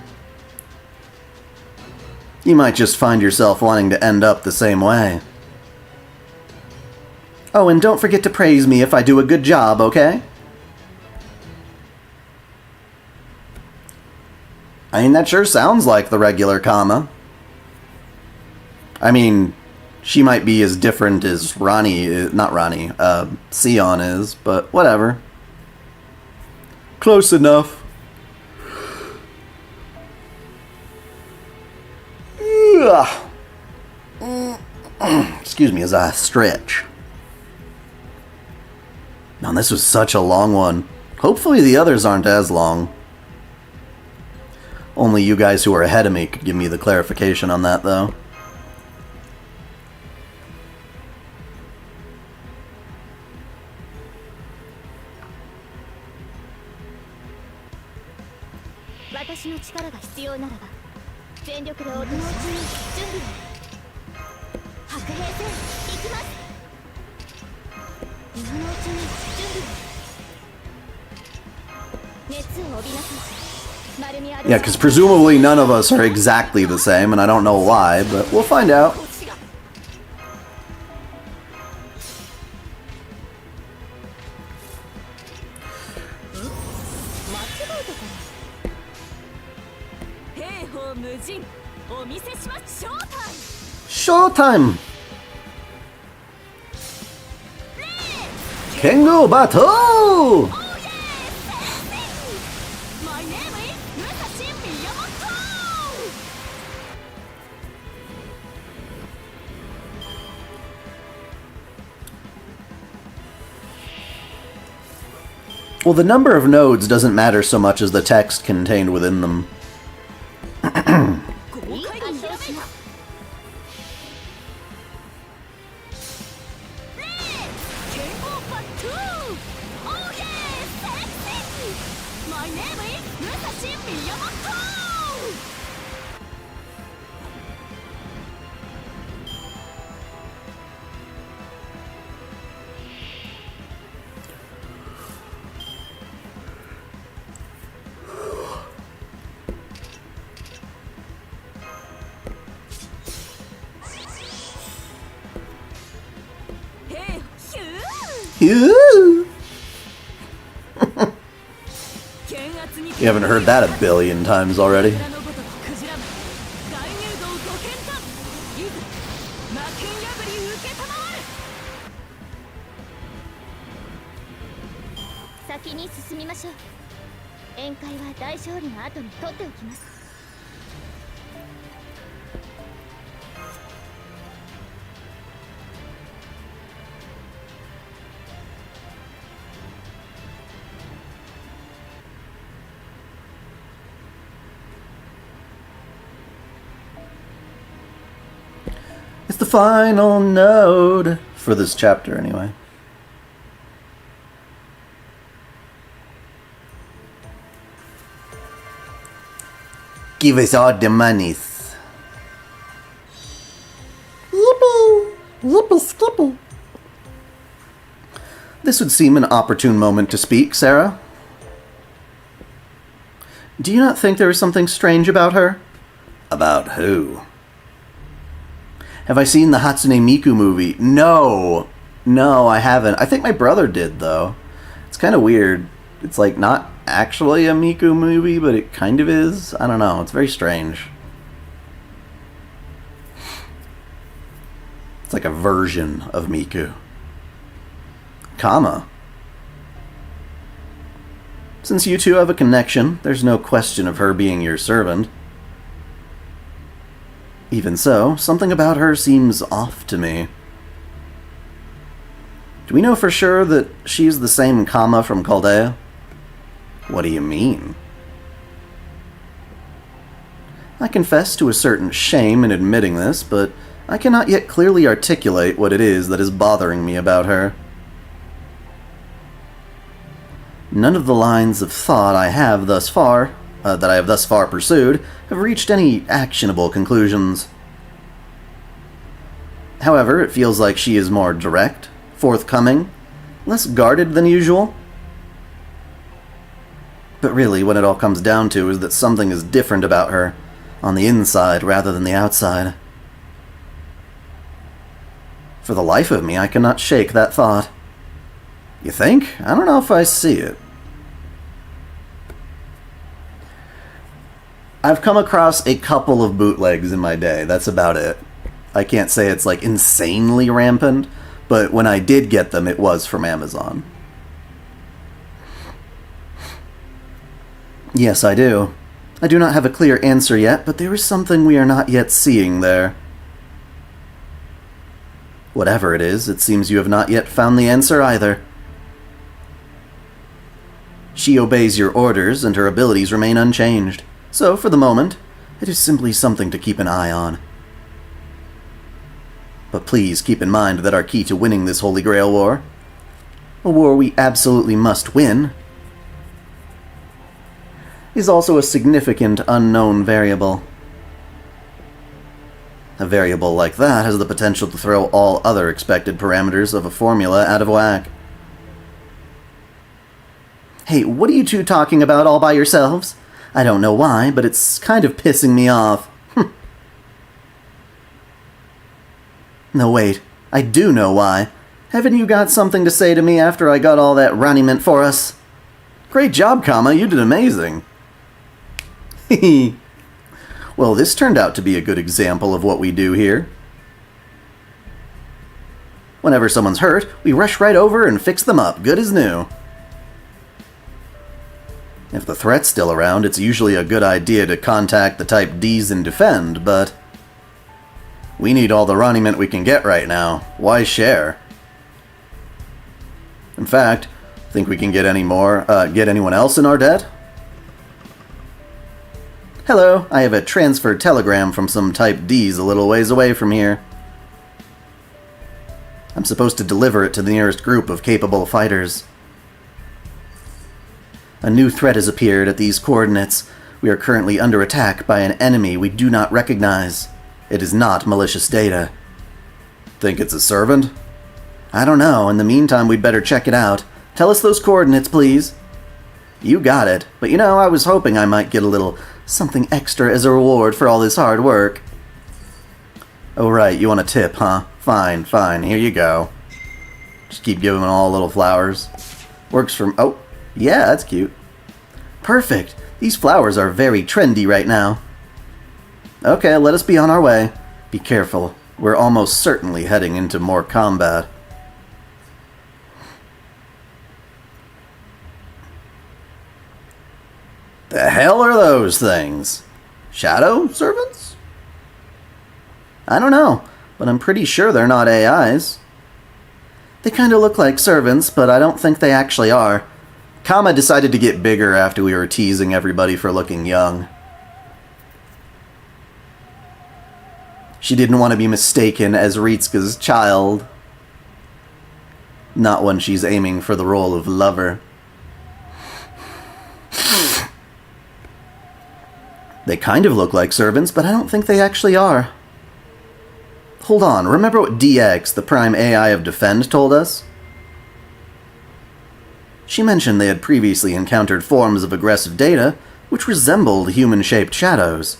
You might just find yourself wanting to end up the same way. Oh, and don't forget to praise me if I do a good job, okay? I mean, that sure sounds like the regular Kama. I mean, she might be as different as Sion is, but whatever. Close enough. Excuse me as I stretch. Man, this was such a long one. Hopefully the others aren't as long. Only you guys who are ahead of me could give me the clarification on that, though. Yeah, because presumably none of us are exactly the same, and I don't know why, but we'll find out. Showtime! Kengo Battle! Well, the number of nodes doesn't matter so much as the text contained within them. You haven't heard that a billion times already. It's the final node for this chapter, anyway. Give us all the monies. Yippee! Yippee skippy. This would seem an opportune moment to speak, Serah. Do you not think there is something strange about her? About who? Have I seen the Hatsune Miku movie? No, I haven't. I think my brother did, though. It's kind of weird. It's like not actually a Miku movie, but it kind of is. I don't know. It's very strange. It's like a version of Miku. Kama. Since you two have a connection, there's no question of her being your servant. Even so, something about her seems off to me. Do we know for sure that she's the same Kama from Chaldea? What do you mean? I confess to a certain shame in admitting this, but I cannot yet clearly articulate what it is that is bothering me about her. None of the lines of thought I have thus far pursued have reached any actionable conclusions. However, it feels like she is more direct, forthcoming, less guarded than usual. But really, what it all comes down to is that something is different about her, on the inside rather than the outside. For the life of me, I cannot shake that thought. You think? I don't know if I see it. I've come across a couple of bootlegs in my day, that's about it. I can't say it's like insanely rampant, but when I did get them, it was from Amazon. Yes, I do. I do not have a clear answer yet, but there is something we are not yet seeing there. Whatever it is, it seems you have not yet found the answer either. She obeys your orders, and her abilities remain unchanged. So, for the moment, it is simply something to keep an eye on. But please keep in mind that our key to winning this Holy Grail war, a war we absolutely must win, is also a significant unknown variable. A variable like that has the potential to throw all other expected parameters of a formula out of whack. Hey, what are you two talking about all by yourselves? I don't know why, but it's kind of pissing me off. No, wait. I do know why. Haven't you got something to say to me after I got all that raniment for us? Great job, Kama. You did amazing. Hehe. Well, this turned out to be a good example of what we do here. Whenever someone's hurt, we rush right over and fix them up, good as new. If the threat's still around, it's usually a good idea to contact the Type Ds and defend, but we need all the raniment we can get right now. Why share? In fact, Think we can get get anyone else in our debt? Hello, I have a transfer telegram from some Type Ds a little ways away from here. I'm supposed to deliver it to the nearest group of capable fighters. A new threat has appeared at these coordinates. We are currently under attack by an enemy we do not recognize. It is not malicious data. Think it's a servant? I don't know. In the meantime, we'd better check it out. Tell us those coordinates, please. You got it. But you know, I was hoping I might get a little something extra as a reward for all this hard work. Oh, right. You want a tip, huh? Fine, fine. Here you go. Just keep giving them all little flowers. Works for... Oh, yeah, that's cute. Perfect. These flowers are very trendy right now. Okay, let us be on our way. Be careful. We're almost certainly heading into more combat. The hell are those things? Shadow servants? I don't know, but I'm pretty sure they're not AIs. They kind of look like servants, but I don't think they actually are. Kama decided to get bigger after we were teasing everybody for looking young. She didn't want to be mistaken as Ritsuka's child. Not when she's aiming for the role of lover. They kind of look like servants, but I don't think they actually are. Hold on, remember what DX, the prime AI of Defend, told us? She mentioned they had previously encountered forms of aggressive data which resembled human-shaped shadows.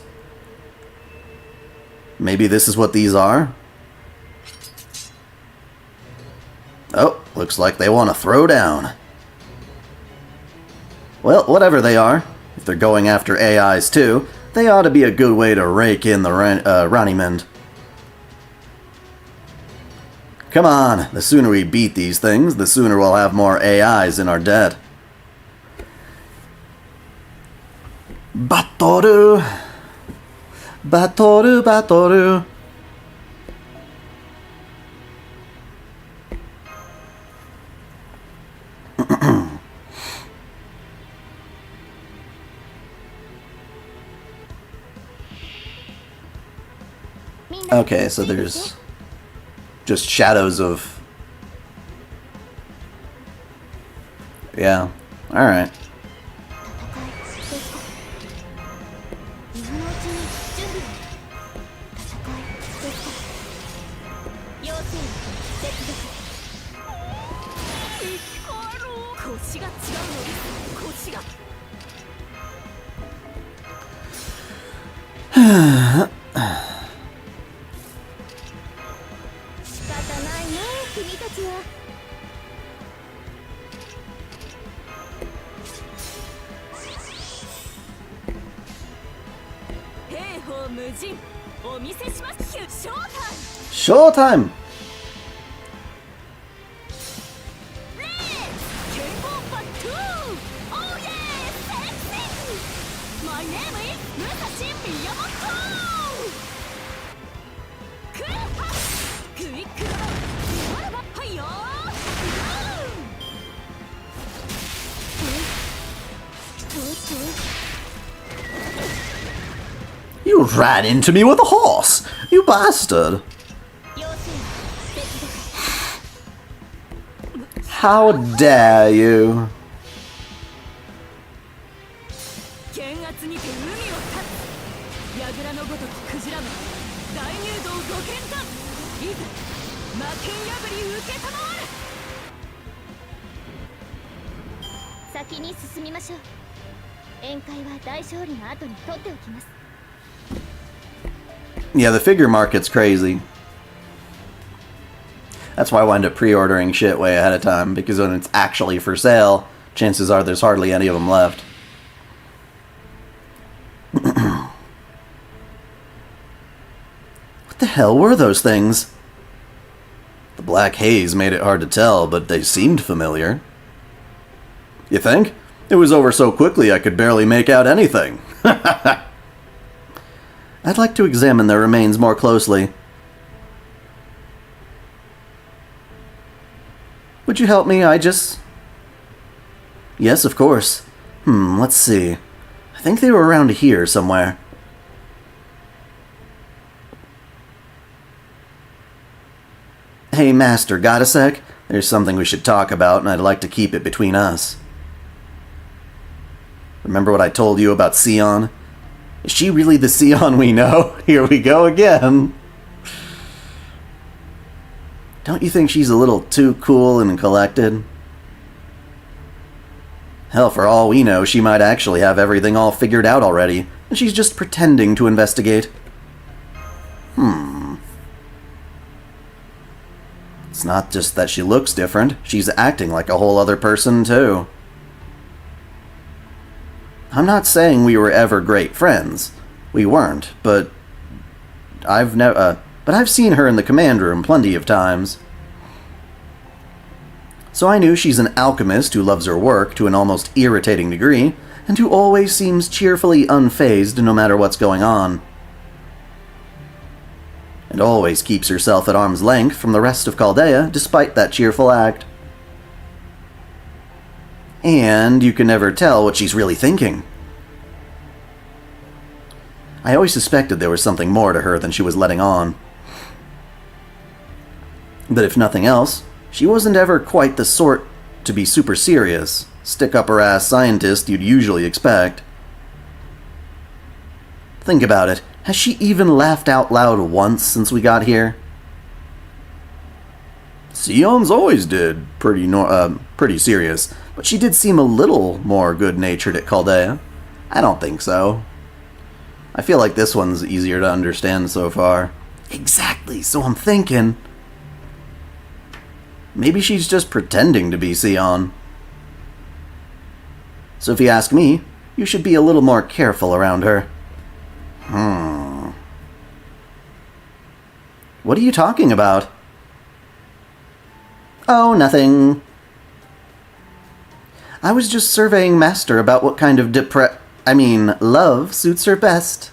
Maybe this is what these are? Oh, looks like they want to throw down. Well, whatever they are, if they're going after AIs too, they ought to be a good way to rake in the Ranimend. Come on, the sooner we beat these things, the sooner we'll have more AIs in our debt. Batoru! Batoru, Batoru! Okay, so there's just shadows of... Yeah, alright. Showtime! You ran into me with a horse! You bastard! How dare you! Yeah, the figure market's crazy. That's why I wind up pre-ordering shit way ahead of time, because when it's actually for sale, chances are there's hardly any of them left. What the hell were those things? The black haze made it hard to tell, but they seemed familiar. You think? It was over so quickly I could barely make out anything. I'd like to examine their remains more closely. Would you help me? Yes, of course. Let's see. I think they were around here somewhere. Hey, Master, got a sec? There's something we should talk about, and I'd like to keep it between us. Remember what I told you about Sion? Is she really the Sion we know? Here we go again. Don't you think she's a little too cool and collected? Hell, for all we know, she might actually have everything all figured out already, and she's just pretending to investigate. It's not just that she looks different, she's acting like a whole other person, too. I'm not saying we were ever great friends. We weren't, but I've seen her in the command room plenty of times. So I knew she's an alchemist who loves her work to an almost irritating degree, and who always seems cheerfully unfazed no matter what's going on. And always keeps herself at arm's length from the rest of Chaldea, despite that cheerful act. And you can never tell what she's really thinking. I always suspected there was something more to her than she was letting on. But if nothing else, she wasn't ever quite the sort to be super serious, stick-up-her-ass scientist you'd usually expect. Think about it. Has she even laughed out loud once since we got here? Sion's always did pretty serious, but she did seem a little more good-natured at Chaldea. I don't think so. I feel like this one's easier to understand so far. Exactly, so I'm thinking... maybe she's just pretending to be Sion. So if you ask me, you should be a little more careful around her. What are you talking about? Oh, nothing. I was just surveying Master about what kind of love suits her best.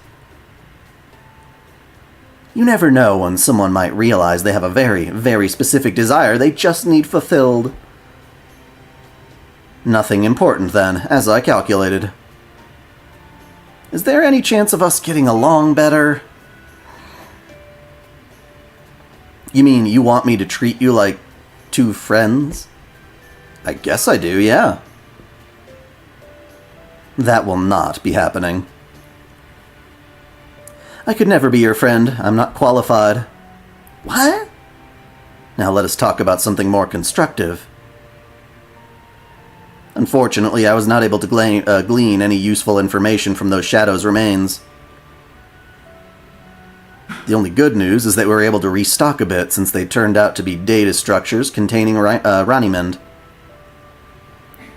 You never know when someone might realize they have a very, very specific desire they just need fulfilled. Nothing important then, as I calculated. Is there any chance of us getting along better? You mean you want me to treat you like two friends? I guess I do, yeah. That will not be happening. I could never be your friend. I'm not qualified. What? Now let us talk about something more constructive. Unfortunately, I was not able to glean any useful information from those shadows' remains. The only good news is that we were able to restock a bit since they turned out to be data structures containing Ranimend.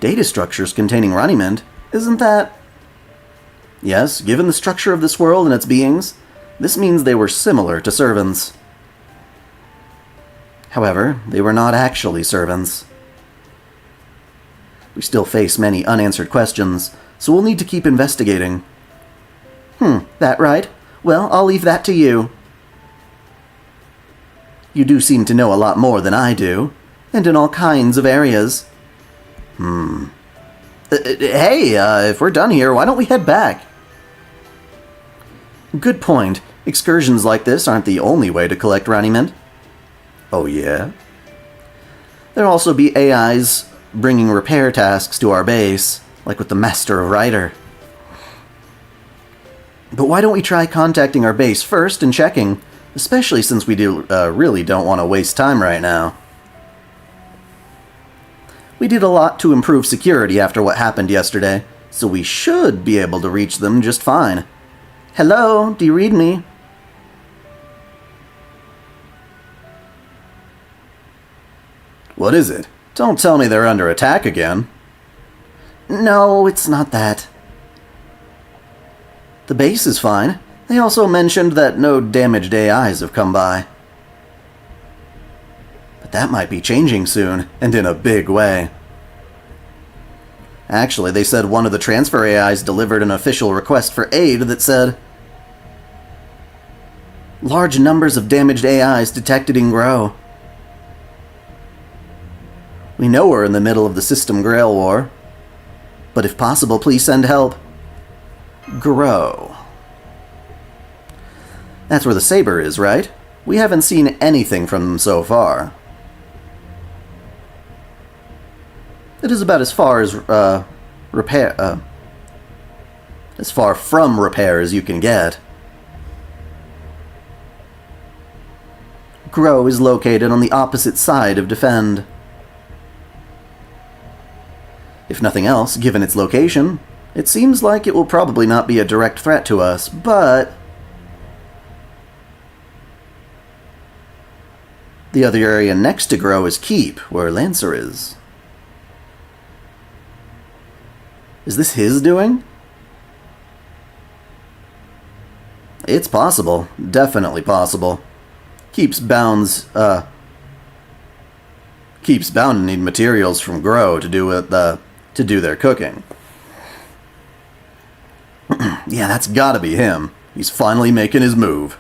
Data structures containing Ranimend? Isn't that... Yes, given the structure of this world and its beings, this means they were similar to servants. However, they were not actually servants. We still face many unanswered questions, so we'll need to keep investigating. That right? Well, I'll leave that to you. You do seem to know a lot more than I do, and in all kinds of areas. Hey, if we're done here, why don't we head back? Good point. Excursions like this aren't the only way to collect Ranimend. Oh yeah? There'll also be AIs bringing repair tasks to our base, like with the Master of Rider. But why don't we try contacting our base first and checking, especially since we really don't want to waste time right now. We did a lot to improve security after what happened yesterday, so we should be able to reach them just fine. Hello, do you read me? What is it? Don't tell me they're under attack again. No, it's not that. The base is fine. They also mentioned that no damaged AIs have come by. But that might be changing soon, and in a big way. Actually, they said one of the transfer AIs delivered an official request for aid that said, large numbers of damaged AIs detected in Grail. We know we're in the middle of the system Grail war. But if possible, please send help. Grow. That's where the saber is, right? We haven't seen anything from them so far. It is about as far as, as far from repair as you can get. Grow is located on the opposite side of Defend. If nothing else, given its location, it seems like it will probably not be a direct threat to us, but the other area next to Grow is Keep, where Lancer is. Is this his doing? It's possible. Definitely possible. Keeps bound to need materials from Grow to do their cooking. Yeah, that's gotta be him. He's finally making his move.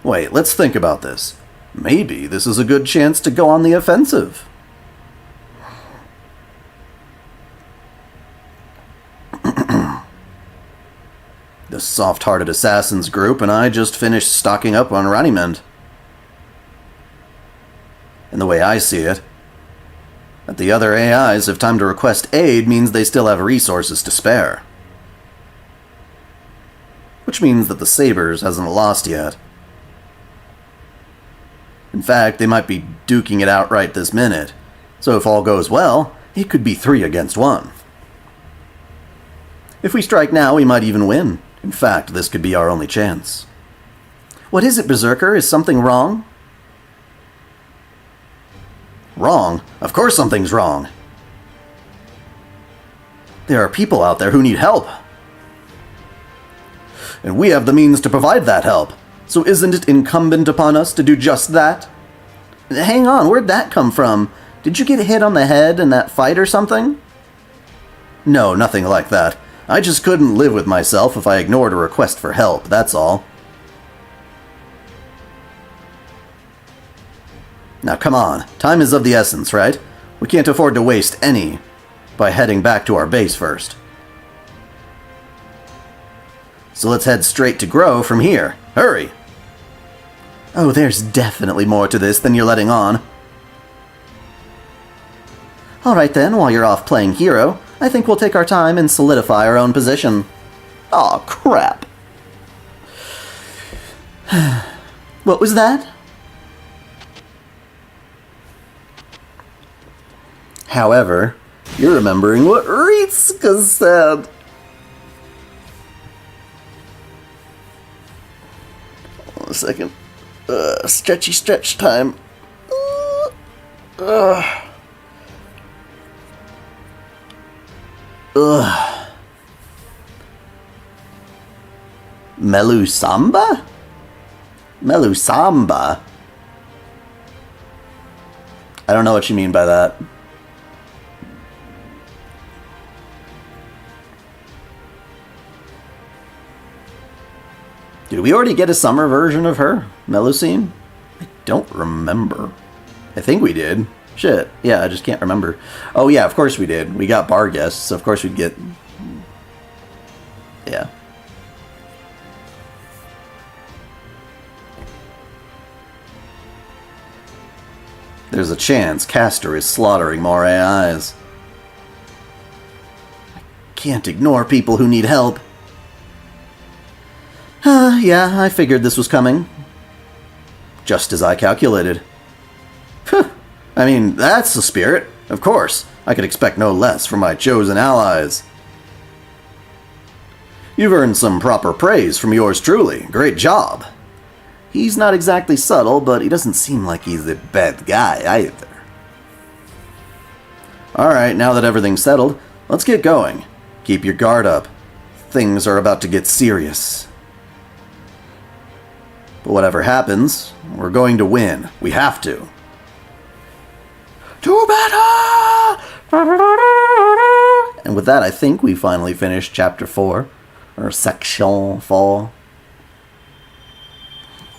Wait, let's think about this. Maybe this is a good chance to go on the offensive. The soft-hearted assassins group and I just finished stocking up on Raniment. And the way I see it, that the other AIs have time to request aid means they still have resources to spare. Which means that the Sabers hasn't lost yet. In fact, they might be duking it out right this minute. So if all goes well, it could be 3 against 1. If we strike now, we might even win. In fact, this could be our only chance. What is it, Berserker? Is something wrong? Wrong? Of course something's wrong. There are people out there who need help. And we have the means to provide that help. So isn't it incumbent upon us to do just that? Hang on, where'd that come from? Did you get hit on the head in that fight or something? No, nothing like that. I just couldn't live with myself if I ignored a request for help, that's all. Now come on, time is of the essence, right? We can't afford to waste any by heading back to our base first. So let's head straight to Grow from here. Hurry! Oh, there's definitely more to this than you're letting on. Alright then, while you're off playing hero, I think we'll take our time and solidify our own position. Aw, crap. What was that? However, you're remembering what Ritsuka said. Hold on a second. Stretchy stretch time. Melusamba? Melusamba? I don't know what you mean by that. Did we already get a summer version of her, Melusine? I don't remember. I think we did. Shit. Yeah, I just can't remember. Oh yeah, of course we did. We got bar guests, so of course we'd get... Yeah. There's a chance Castor is slaughtering more AIs. I can't ignore people who need help. Yeah, I figured this was coming. Just as I calculated. I mean, that's the spirit. Of course, I could expect no less from my chosen allies. You've earned some proper praise from yours truly. Great job. He's not exactly subtle, but he doesn't seem like he's a bad guy either. Alright, now that everything's settled, let's get going. Keep your guard up. Things are about to get serious. But whatever happens, we're going to win. We have to. To battle! And with that, I think we finally finished Chapter 4, or Section 4,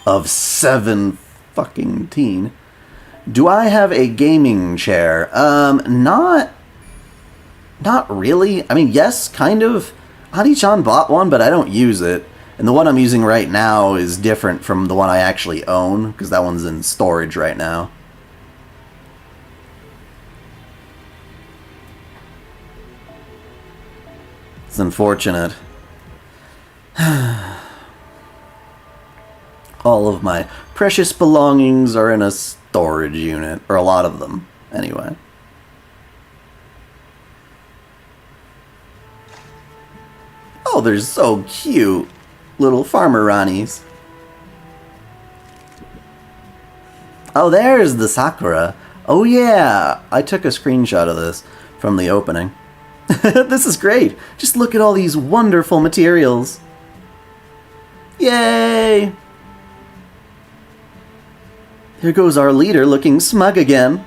of 7 fucking teen. Do I have a gaming chair? Not Not really. I mean, yes, kind of. Adi-chan bought one, but I don't use it. And the one I'm using right now is different from the one I actually own, because that one's in storage right now. It's unfortunate. All of my precious belongings are in a storage unit, or a lot of them, anyway. Oh, they're so cute. Little farmer Ronnies. Oh, there's the Sakura. Oh yeah, I took a screenshot of this from the opening. This is great. Just look at all these wonderful materials. Yay! Here goes our leader looking smug again.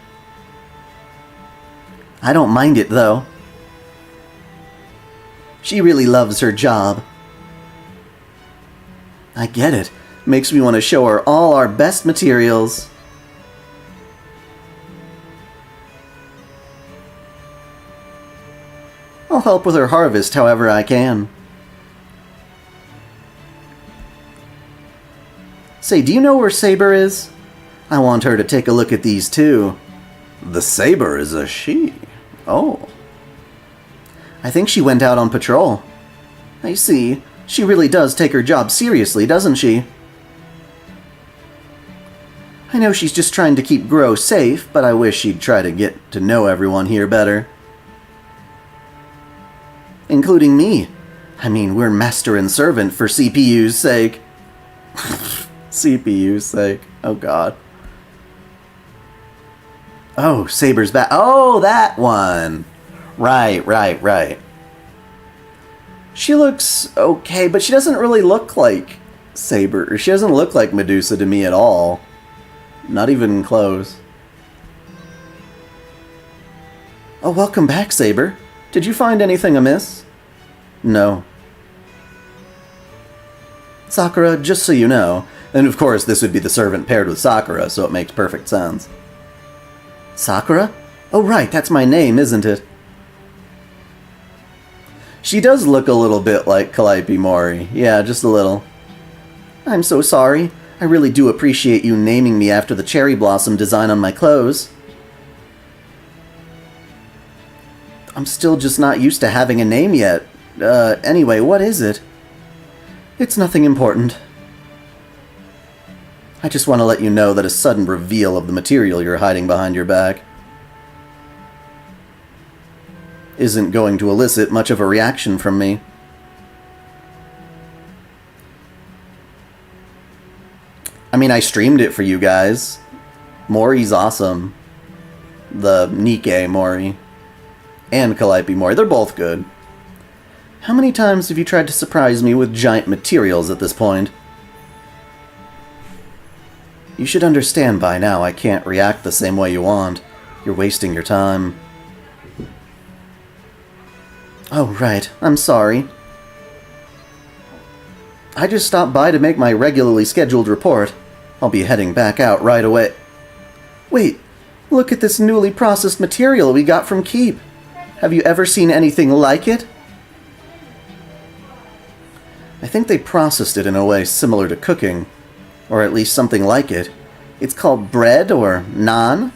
I don't mind it though. She really loves her job. I get it. Makes me want to show her all our best materials. I'll help with her harvest however I can. Say, do you know where Saber is? I want her to take a look at these too. The Saber is a she. Oh. I think she went out on patrol. I see. She really does take her job seriously, doesn't she? I know she's just trying to keep Grow safe, but I wish she'd try to get to know everyone here better. Including me. I mean, we're master and servant for CPU's sake. CPU's sake. Oh, God. Oh, Saber's back. Oh, that one. Right. She looks okay, but she doesn't really look like Saber. She doesn't look like Medusa to me at all. Not even close. Oh, welcome back, Saber. Did you find anything amiss? No. Sakura, just so you know. And of course, this would be the servant paired with Sakura, so it makes perfect sense. Sakura? Oh, right, that's my name, isn't it? She does look a little bit like Calliope Mori. Yeah, just a little. I'm so sorry. I really do appreciate you naming me after the cherry blossom design on my clothes. I'm still just not used to having a name yet. Anyway, what is it? It's nothing important. I just want to let you know that a sudden reveal of the material you're hiding behind your back isn't going to elicit much of a reaction from me. I mean, I streamed it for you guys. Mori's awesome. The Nikkei Mori. And Calliope Mori. They're both good. How many times have you tried to surprise me with giant materials at this point? You should understand by now I can't react the same way you want. You're wasting your time. Oh, right. I'm sorry. I just stopped by to make my regularly scheduled report. I'll be heading back out right away. Wait, look at this newly processed material we got from Keep. Have you ever seen anything like it? I think they processed it in a way similar to cooking, or at least something like it. It's called bread or naan.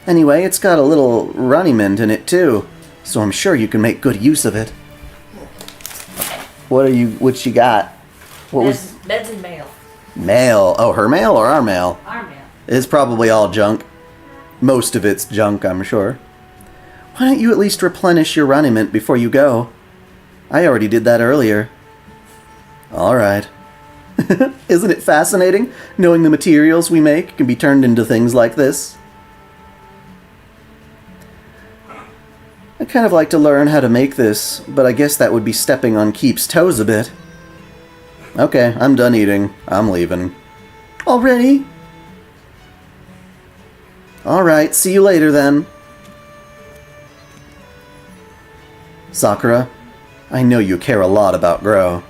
Anyway, it's got a little runniment in it too, so I'm sure you can make good use of it. What you got? Beds and mail. Mail. Oh, her mail or our mail? Our mail. It's probably all junk. Most of it's junk, I'm sure. Why don't you at least replenish your runniment before you go? I already did that earlier. Alright. Isn't it fascinating, knowing the materials we make can be turned into things like this? I'd kind of like to learn how to make this, but I guess that would be stepping on Keep's toes a bit. Okay, I'm done eating. I'm leaving. Already? Alright, see you later then. Sakura, I know you care a lot about Grow.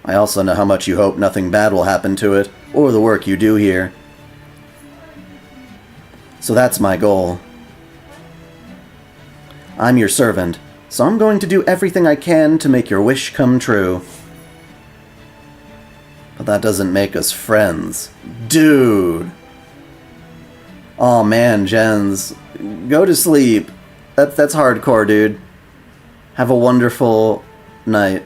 I also know how much you hope nothing bad will happen to it, or the work you do here. So that's my goal. I'm your servant, so I'm going to do everything I can to make your wish come true. But that doesn't make us friends. Dude! Aw man, Jens. Go to sleep. That's hardcore, dude. Have a wonderful night.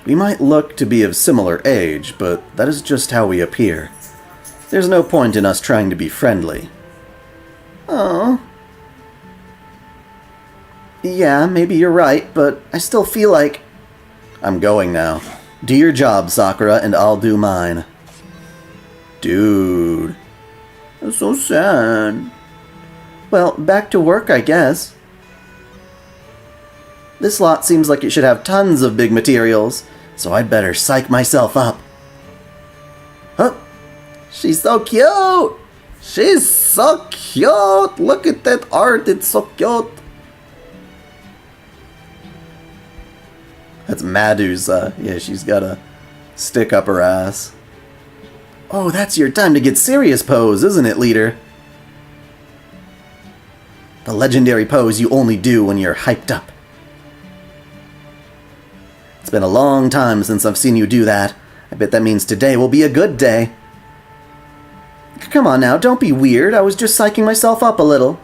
We might look to be of similar age, but that is just how we appear. There's no point in us trying to be friendly. Oh. Yeah, maybe you're right, but I still feel like... I'm going now. Do your job, Sakura, and I'll do mine. Dude. That's so sad. Well, back to work, I guess. This lot seems like it should have tons of big materials, so I'd better psych myself up. Huh? She's so cute! She's so cute! Look at that art, it's so cute! That's Medusa. Yeah, she's got a stick up her ass. Oh, that's your time to get serious pose, isn't it, leader? The legendary pose you only do when you're hyped up. It's been a long time since I've seen you do that. I bet that means today will be a good day. Come on now, don't be weird. I was just psyching myself up a little.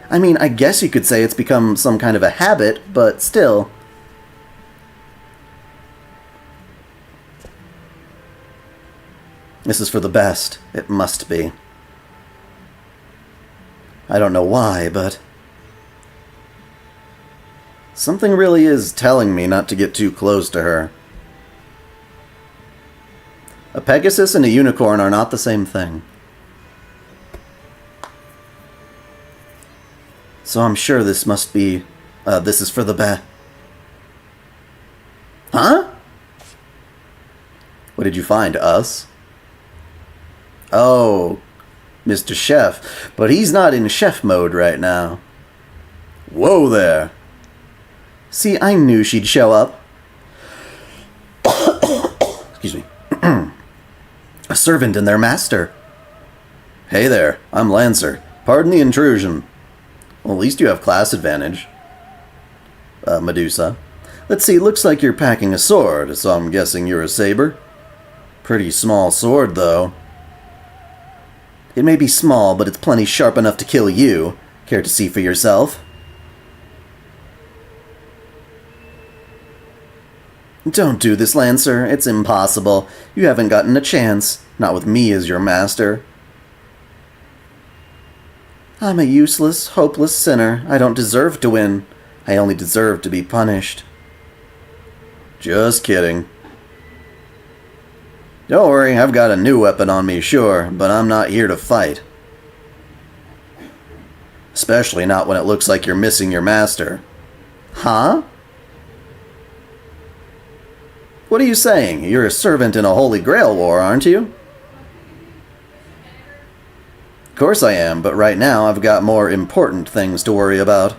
I mean, I guess you could say it's become some kind of a habit, but still. This is for the best. It must be. I don't know why, but... something really is telling me not to get too close to her. A Pegasus and a unicorn are not the same thing. So I'm sure this must be... this is for the best. Huh? What did you find, us? Oh, Mr. Chef. But he's not in chef mode right now. Whoa there. See, I knew she'd show up. Excuse me. A servant and their master. Hey there, I'm Lancer. Pardon the intrusion. Well, at least you have class advantage. Medusa. Let's see, looks like you're packing a sword, so I'm guessing you're a saber. Pretty small sword, though. It may be small, but it's plenty sharp enough to kill you. Care to see for yourself? Don't do this, Lancer. It's impossible. You haven't gotten a chance. Not with me as your master. I'm a useless, hopeless sinner. I don't deserve to win. I only deserve to be punished. Just kidding. Don't worry, I've got a new weapon on me, sure, but I'm not here to fight. Especially not when it looks like you're missing your master. Huh? What are you saying? You're a servant in a Holy Grail war, aren't you? Of course I am, but right now I've got more important things to worry about.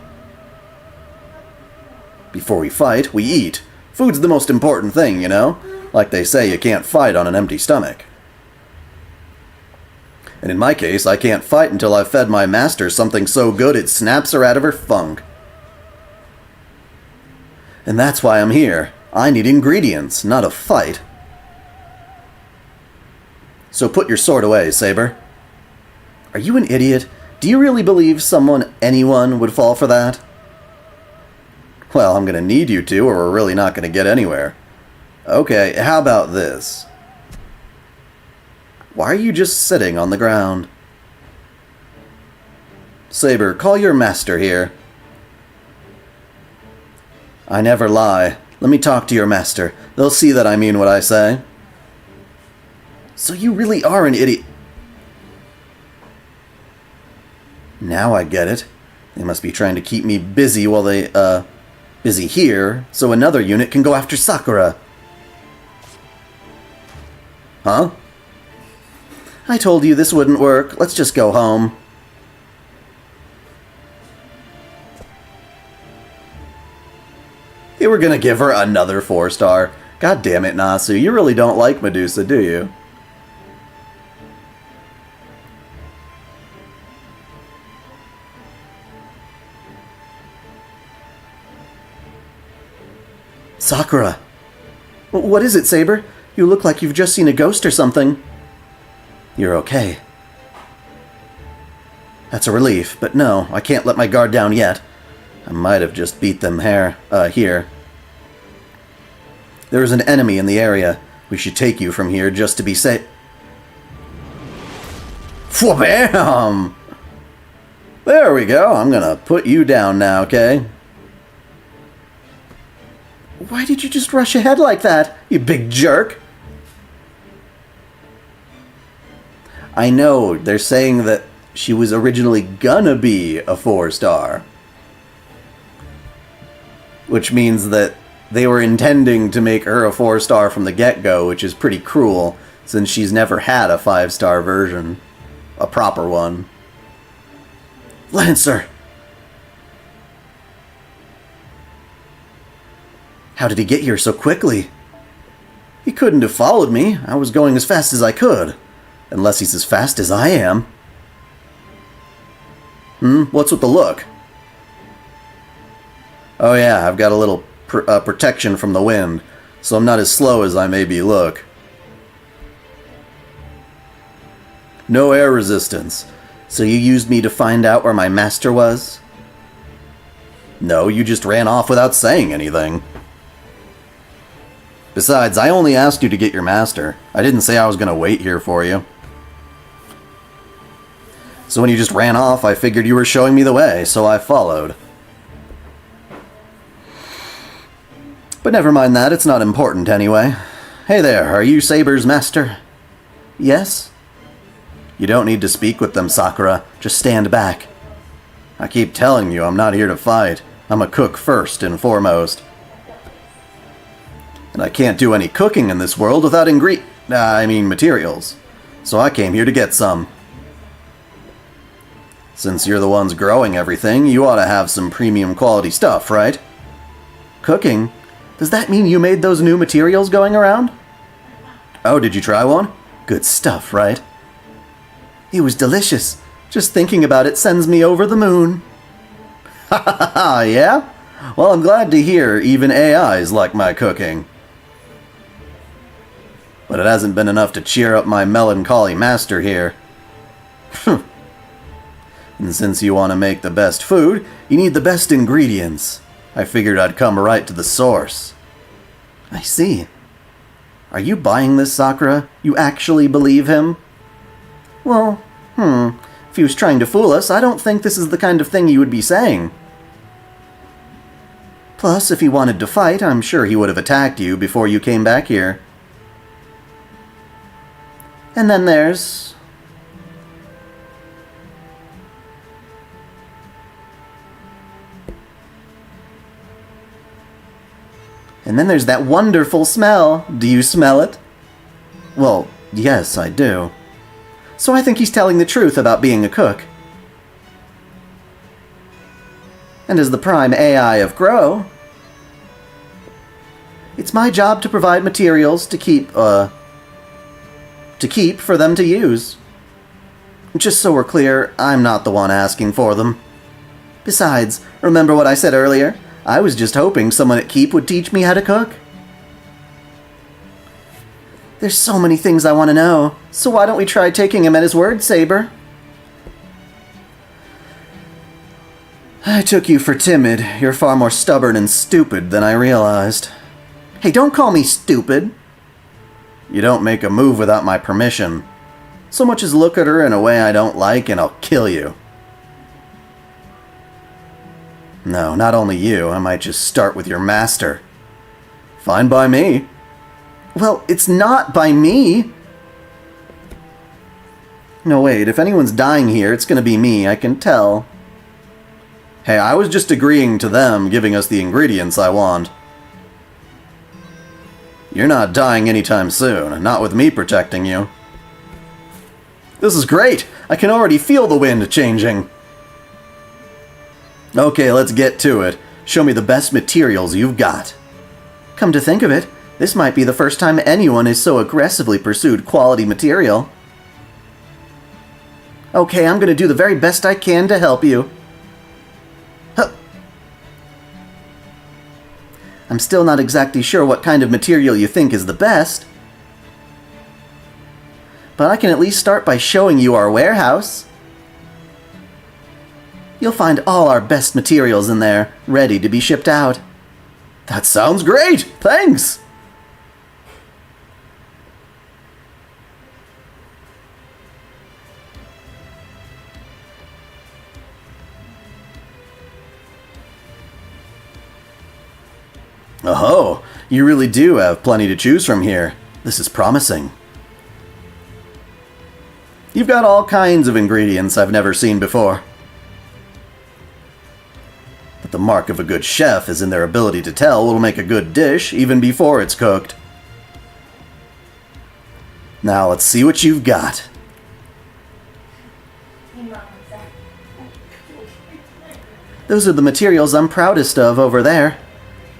Before we fight, we eat. Food's the most important thing, you know? Like they say, you can't fight on an empty stomach. And in my case, I can't fight until I've fed my master something so good it snaps her out of her funk. And that's why I'm here. I need ingredients, not a fight. So put your sword away, Saber. Are you an idiot? Do you really believe anyone would fall for that? Well, I'm gonna need you to, or we're really not gonna get anywhere. Okay, how about this? Why are you just sitting on the ground? Saber, call your master here. I never lie. Let me talk to your master. They'll see that I mean what I say. So you really are an idiot. Now I get it. They must be trying to keep me busy while they, busy here, so another unit can go after Sakura. Huh? I told you this wouldn't work. Let's just go home. You were gonna give her another 4-star. God damn it, Nasu. You really don't like Medusa, do you? Sakura. What is it, Saber? You look like you've just seen a ghost or something. You're okay. That's a relief, but no, I can't let my guard down yet. I might have just beat them here. There is an enemy in the area. We should take you from here just to be safe. Bam! There we go. I'm gonna put you down now, okay? Why did you just rush ahead like that, you big jerk? I know, they're saying that she was originally gonna be a 4-star. Which means that they were intending to make her a 4-star from the get-go, which is pretty cruel, since she's never had a 5-star version. A proper one. Lancer! How did he get here so quickly? He couldn't have followed me. I was going as fast as I could. Unless he's as fast as I am. What's with the look? Oh yeah, I've got a little protection from the wind, so I'm not as slow as I maybe look. No air resistance. So you used me to find out where my master was? No, you just ran off without saying anything. Besides, I only asked you to get your master. I didn't say I was going to wait here for you. So when you just ran off, I figured you were showing me the way, so I followed. But never mind that, it's not important anyway. Hey there, are you Saber's master? Yes? You don't need to speak with them, Sakura. Just stand back. I keep telling you I'm not here to fight. I'm a cook first and foremost. And I can't do any cooking in this world without materials. So I came here to get some. Since you're the ones growing everything, you ought to have some premium quality stuff, right? Cooking? Does that mean you made those new materials going around? Oh, did you try one? Good stuff, right? It was delicious. Just thinking about it sends me over the moon. Ha ha ha, yeah? Well, I'm glad to hear even AIs like my cooking. But it hasn't been enough to cheer up my melancholy master here. And since you want to make the best food, you need the best ingredients. I figured I'd come right to the source. I see. Are you buying this, Sakura? You actually believe him? Well, if he was trying to fool us, I don't think this is the kind of thing he would be saying. Plus, if he wanted to fight, I'm sure he would have attacked you before you came back here. And then there's... And then there's that wonderful smell. Do you smell it? Well, yes, I do. So I think he's telling the truth about being a cook. And as the prime AI of Grow, it's my job to provide materials to keep for them to use. Just so we're clear, I'm not the one asking for them. Besides, remember what I said earlier? I was just hoping someone at Keep would teach me how to cook. There's so many things I want to know, so why don't we try taking him at his word, Saber? I took you for timid. You're far more stubborn and stupid than I realized. Hey, don't call me stupid. You don't make a move without my permission. So much as look at her in a way I don't like and I'll kill you. No, not only you, I might just start with your master. Fine by me. Well, it's not by me. No, wait, if anyone's dying here, it's gonna be me, I can tell. Hey, I was just agreeing to them giving us the ingredients I want. You're not dying anytime soon, not with me protecting you. This is great! I can already feel the wind changing. Okay, let's get to it. Show me the best materials you've got. Come to think of it, this might be the first time anyone has so aggressively pursued quality material. Okay, I'm going to do the very best I can to help you. Huh. I'm still not exactly sure what kind of material you think is the best. But I can at least start by showing you our warehouse. You'll find all our best materials in there, ready to be shipped out. That sounds great! Thanks! Oh, you really do have plenty to choose from here. This is promising. You've got all kinds of ingredients I've never seen before. But the mark of a good chef is in their ability to tell what'll make a good dish even before it's cooked. Now let's see what you've got. Those are the materials I'm proudest of over there.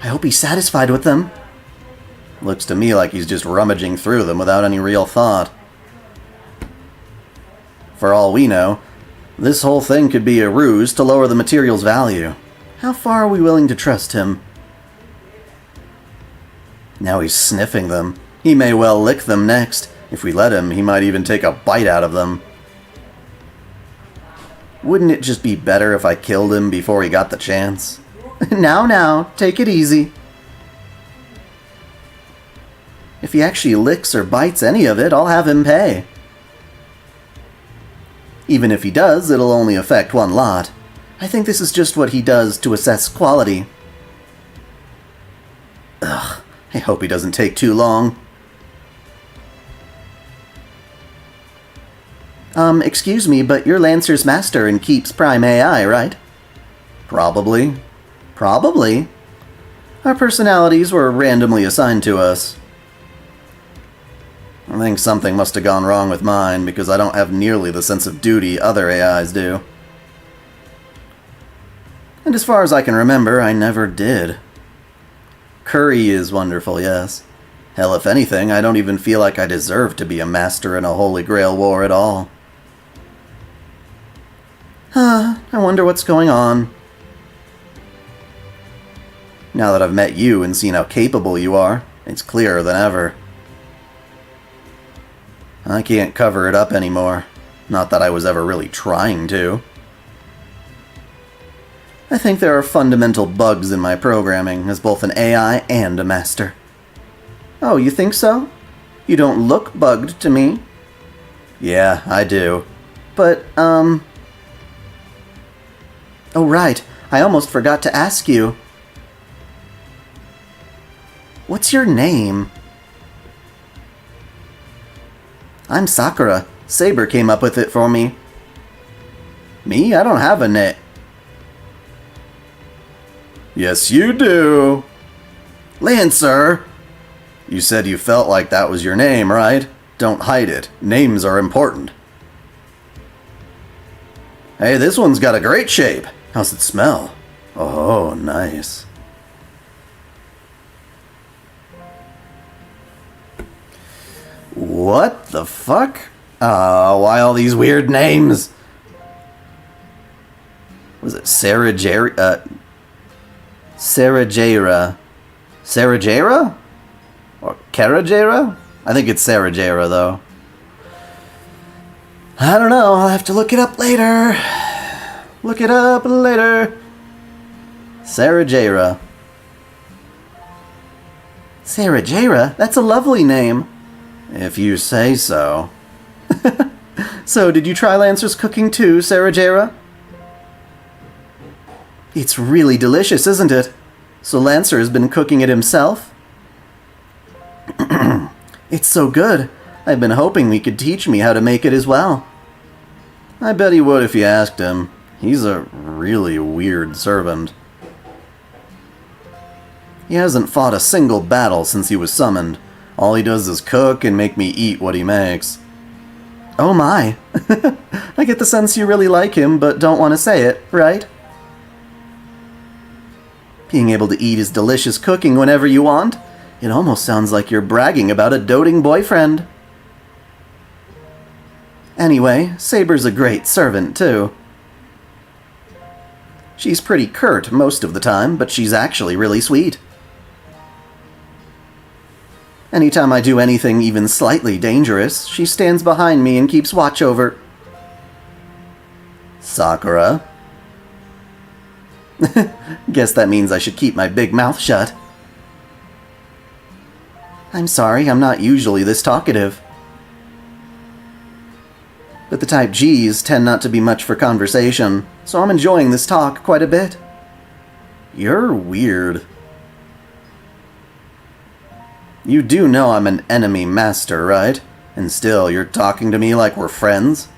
I hope he's satisfied with them. Looks to me like he's just rummaging through them without any real thought. For all we know, this whole thing could be a ruse to lower the material's value. How far are we willing to trust him? Now he's sniffing them. He may well lick them next. If we let him, he might even take a bite out of them. Wouldn't it just be better if I killed him before he got the chance? Now, take it easy. If he actually licks or bites any of it, I'll have him pay. Even if he does, it'll only affect one lot. I think this is just what he does to assess quality. Ugh, I hope he doesn't take too long. Excuse me, but you're Lancer's master and keeps Prime AI, right? Probably. Probably. Our personalities were randomly assigned to us. I think something must have gone wrong with mine because I don't have nearly the sense of duty other AIs do. And as far as I can remember, I never did. Curry is wonderful, yes. Hell, if anything, I don't even feel like I deserve to be a master in a Holy Grail war at all. I wonder what's going on. Now that I've met you and seen how capable you are, it's clearer than ever. I can't cover it up anymore. Not that I was ever really trying to. I think there are fundamental bugs in my programming as both an AI and a master. Oh, you think so? You don't look bugged to me. Yeah, I do. But, Oh, right. I almost forgot to ask you. What's your name? I'm Sakura. Saber came up with it for me. Me? I don't have a name. Yes, you do. Lancer! You said you felt like that was your name, right? Don't hide it. Names are important. Hey, this one's got a great shape. How's it smell? Oh, nice. What the fuck? Why all these weird names? Was it Sarah Jera? Or Karajera? I think it's Sarah Jera, though. I don't know. I'll have to look it up later. Look it up later. Sarah Jera. Sarah Jera? That's a lovely name. If you say so. So, did you try Lancer's cooking too, Sarah Jera? It's really delicious, isn't it? So Lancer has been cooking it himself? It's so good. I've been hoping he could teach me how to make it as well. I bet he would if you asked him. He's a really weird servant. He hasn't fought a single battle since he was summoned. All he does is cook and make me eat what he makes. Oh my. I get the sense you really like him, but don't want to say it, right? Being able to eat his delicious cooking whenever you want. It almost sounds like you're bragging about a doting boyfriend. Anyway, Saber's a great servant, too. She's pretty curt most of the time, but she's actually really sweet. Anytime I do anything even slightly dangerous, she stands behind me and keeps watch over... Sakura? Guess that means I should keep my big mouth shut. I'm sorry, I'm not usually this talkative. But the Type Gs tend not to be much for conversation, so I'm enjoying this talk quite a bit. You're weird. You do know I'm an enemy master, right? And still, you're talking to me like we're friends?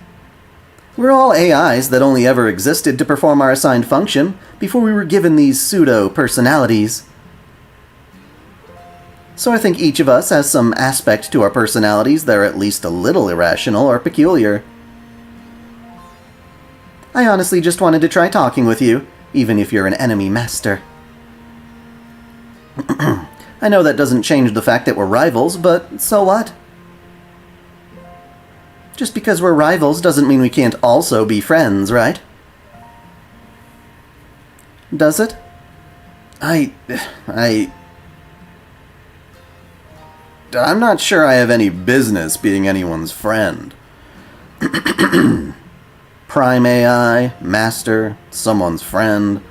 We're all AIs that only ever existed to perform our assigned function before we were given these pseudo-personalities. So I think each of us has some aspect to our personalities that are at least a little irrational or peculiar. I honestly just wanted to try talking with you, even if you're an enemy master. I know that doesn't change the fact that we're rivals, but so what? Just because we're rivals doesn't mean we can't also be friends, right? Does it? I'm not sure I have any business being anyone's friend. Prime AI, master, someone's friend.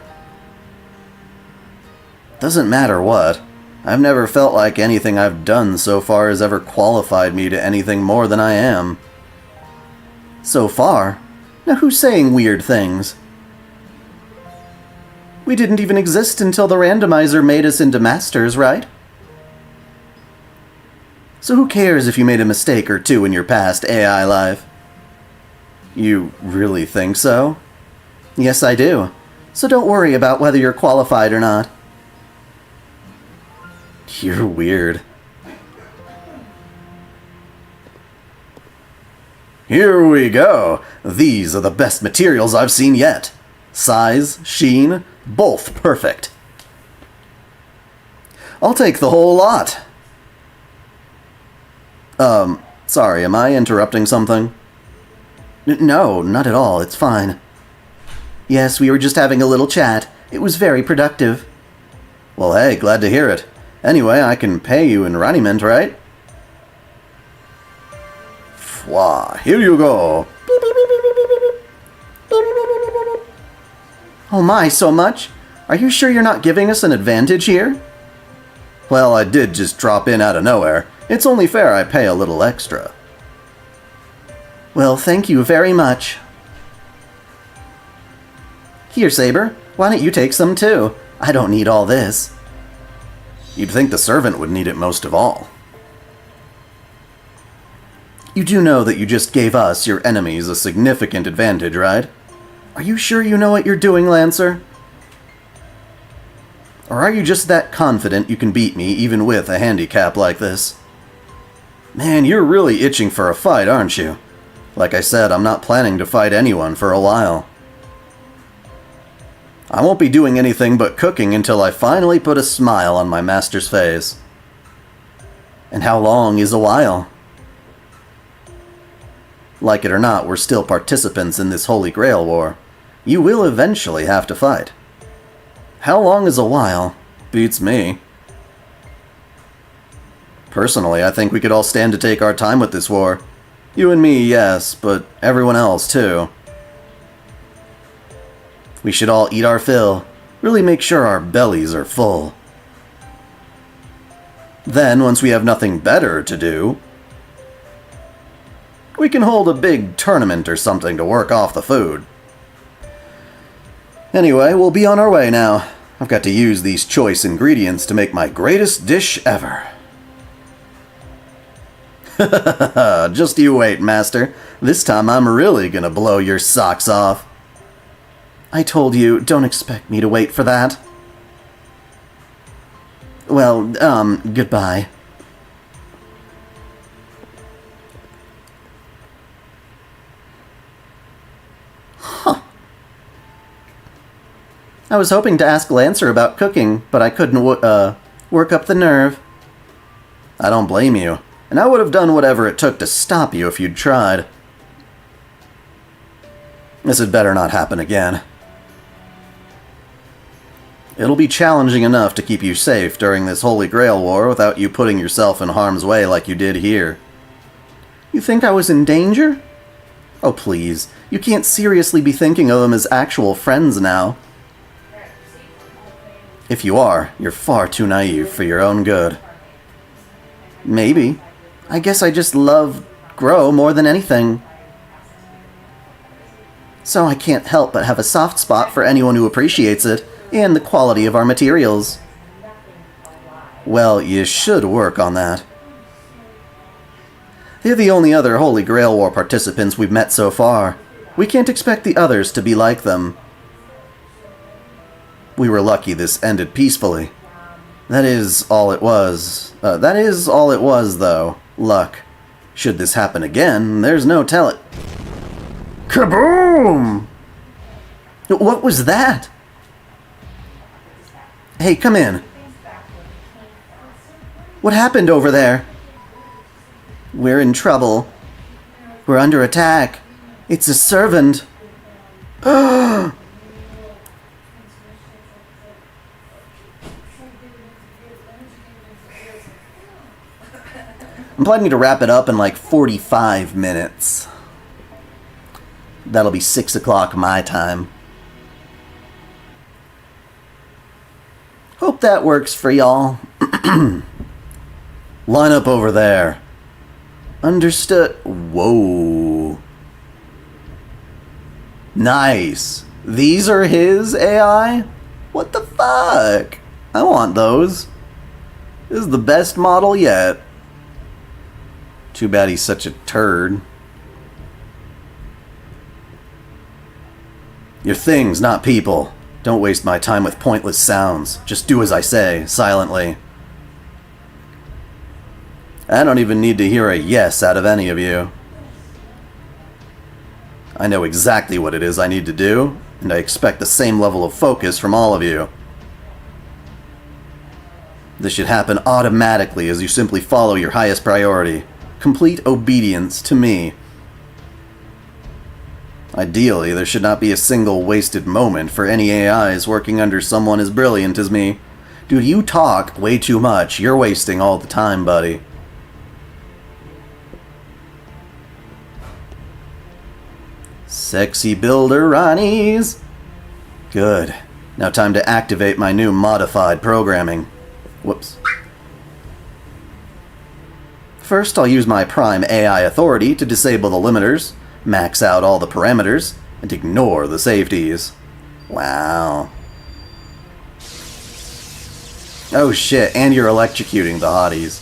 Doesn't matter what. I've never felt like anything I've done so far has ever qualified me to anything more than I am. So far? Now who's saying weird things? We didn't even exist until the randomizer made us into masters, right? So who cares if you made a mistake or two in your past AI life? You really think so? Yes, I do. So don't worry about whether you're qualified or not. You're weird. Here we go. These are the best materials I've seen yet. Size, sheen, both perfect. I'll take the whole lot. Sorry, am I interrupting something? No, not at all, it's fine. Yes, we were just having a little chat. It was very productive. Well, hey, glad to hear it. Anyway, I can pay you in raiment, right? Fwah, here you go. Oh my, so much? Are you sure you're not giving us an advantage here? Well, I did just drop in out of nowhere. It's only fair I pay a little extra. Well, thank you very much. Here, Saber, why don't you take some too? I don't need all this. You'd think the servant would need it most of all. You do know that you just gave us, your enemies, a significant advantage, right? Are you sure you know what you're doing, Lancer? Or are you just that confident you can beat me even with a handicap like this? Man, you're really itching for a fight, aren't you? Like I said, I'm not planning to fight anyone for a while. I won't be doing anything but cooking until I finally put a smile on my master's face. And how long is a while? Like it or not, we're still participants in this Holy Grail war. You will eventually have to fight. How long is a while? Beats me. Personally, I think we could all stand to take our time with this war. You and me, yes, but everyone else, too. We should all eat our fill. Really make sure our bellies are full. Then, once we have nothing better to do, we can hold a big tournament or something to work off the food. Anyway, we'll be on our way now. I've got to use these choice ingredients to make my greatest dish ever. Just you wait, Master. This time I'm really gonna blow your socks off. I told you, don't expect me to wait for that. Well, goodbye. Huh. I was hoping to ask Lancer about cooking, but I couldn't work up the nerve. I don't blame you, and I would have done whatever it took to stop you if you'd tried. This had better not happen again. It'll be challenging enough to keep you safe during this Holy Grail war without you putting yourself in harm's way like you did here. You think I was in danger? Oh please, you can't seriously be thinking of them as actual friends now. If you are, you're far too naive for your own good. Maybe. I guess I just love Grow more than anything. So I can't help but have a soft spot for anyone who appreciates it, and the quality of our materials. Well, you should work on that. They're the only other Holy Grail War participants we've met so far. We can't expect the others to be like them. We were lucky this ended peacefully. That is all it was, though. Luck. Should this happen again, there's no telling. Kaboom! What was that? Hey, come in. What happened over there? We're in trouble. We're under attack. It's a servant. I'm planning to wrap it up in like 45 minutes. That'll be 6 o'clock my time. Hope that works for y'all. Line up over there. Understood. Whoa. Nice. These are his AI? What the fuck? I want those. This is the best model yet. Too bad he's such a turd. You're things, not people. Don't waste my time with pointless sounds. Just do as I say, silently. I don't even need to hear a yes out of any of you. I know exactly what it is I need to do, and I expect the same level of focus from all of you. This should happen automatically as you simply follow your highest priority. Complete obedience to me. Ideally, there should not be a single wasted moment for any AIs working under someone as brilliant as me. Dude, you talk way too much. You're wasting all the time, buddy. Sexy builder Ronnies. Good. Now time to activate my new modified programming. Whoops. First, I'll use my Prime AI authority to disable the limiters, max out all the parameters, and ignore the safeties. Wow. Oh shit, and you're electrocuting the hotties.